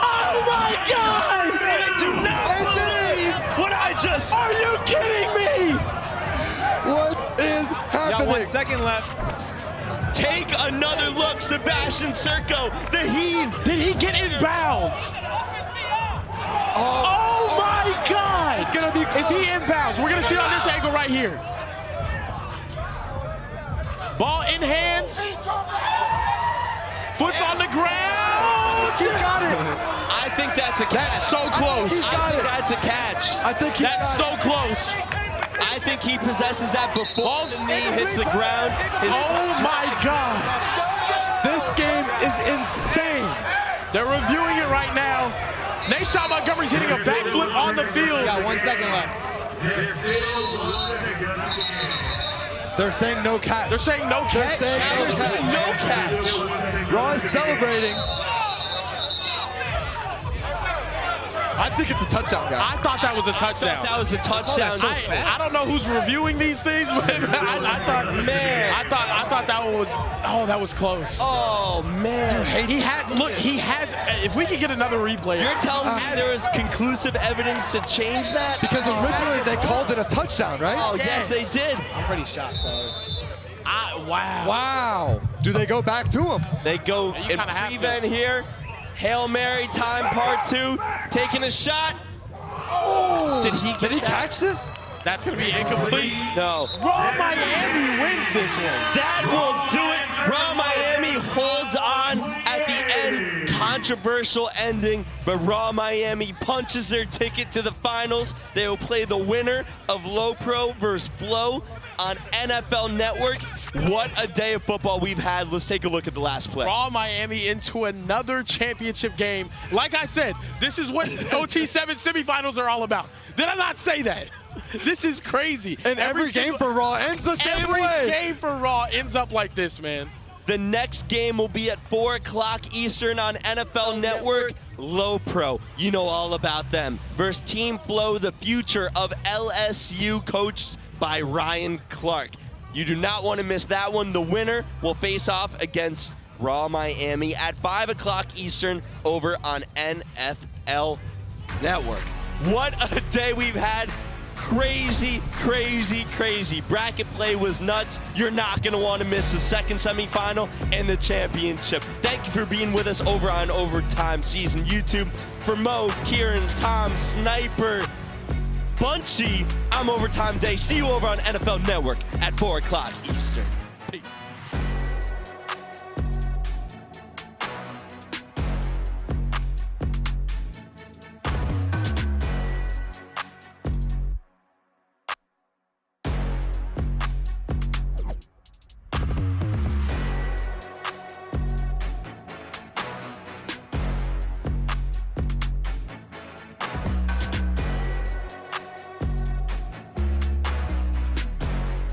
B: Oh my God!
A: I do not believe what I just...
B: Are you kidding me?
Q: What is happening?
E: Got 1 second left.
A: Take another look, Sebastian Serco, the heave.
B: Did he get in bounds? Oh my God!
Q: It's gonna be close.
B: Is he in bounds? We're gonna see on this angle right here. Ball in hands. Foot's on the ground.
Q: He got it.
A: I think that's a catch.
B: That's so close.
Q: He's got it.
A: That's a catch.
Q: I think he
B: That's so close.
A: I think he possesses that before the knee hits the ground.
B: Oh my God.
Q: This game is insane.
B: They're reviewing it right now. Nayshawn Montgomery's hitting a backflip on the field.
E: Got 1 second left.
Q: They're saying no catch.
B: They're saying no catch.
A: They're saying no catch.
Q: Raw is celebrating. I think it's a touchdown, guy.
B: I thought that was a touchdown.
A: That was a touchdown.
B: I don't know who's reviewing these things, but I thought, man, I thought that was, that was close.
A: Oh man,
B: he has. If we could get another replay.
A: You're telling me there is conclusive evidence to change that?
Q: Because originally they called it a touchdown, right?
A: Oh yes, they did.
E: I'm pretty shocked, fellas.
B: Wow.
Q: Wow. Do they go back to him?
A: They go in prevent here. Hail Mary time part 2. Taking a shot.
Q: Oh.
A: Did he
Q: catch this?
B: That's going to be incomplete.
A: No.
B: Raw Miami wins this one.
A: That will do it. Raw Miami holds on at the end. Controversial ending, but Raw Miami punches their ticket to the finals. They will play the winner of LoPro versus FLEAUX on NFL Network. What a day of football we've had. Let's take a look at the last play.
B: Raw Miami into another championship game. Like I said, this is what OT7 semifinals are all about. Did I not say that? This is crazy.
Q: And every game for Raw ends the same way.
B: Every game for Raw ends up like this, man.
A: The next game will be at 4 o'clock Eastern on NFL Network. LoPro, you know all about them. Versus Team FLEAUX, the future of LSU, coached by Ryan Clark. You do not want to miss that one. The winner will face off against Raw Miami at 5 o'clock Eastern over on NFL Network. What a day we've had. Crazy, crazy, crazy. Bracket play was nuts. You're not going to want to miss the second semifinal and the championship. Thank you for being with us over on Overtime Season YouTube. For Mo, Kieran, Tom, Sniper, Bunchy, I'm Overtime Day. See you over on NFL Network at 4 o'clock Eastern. Peace.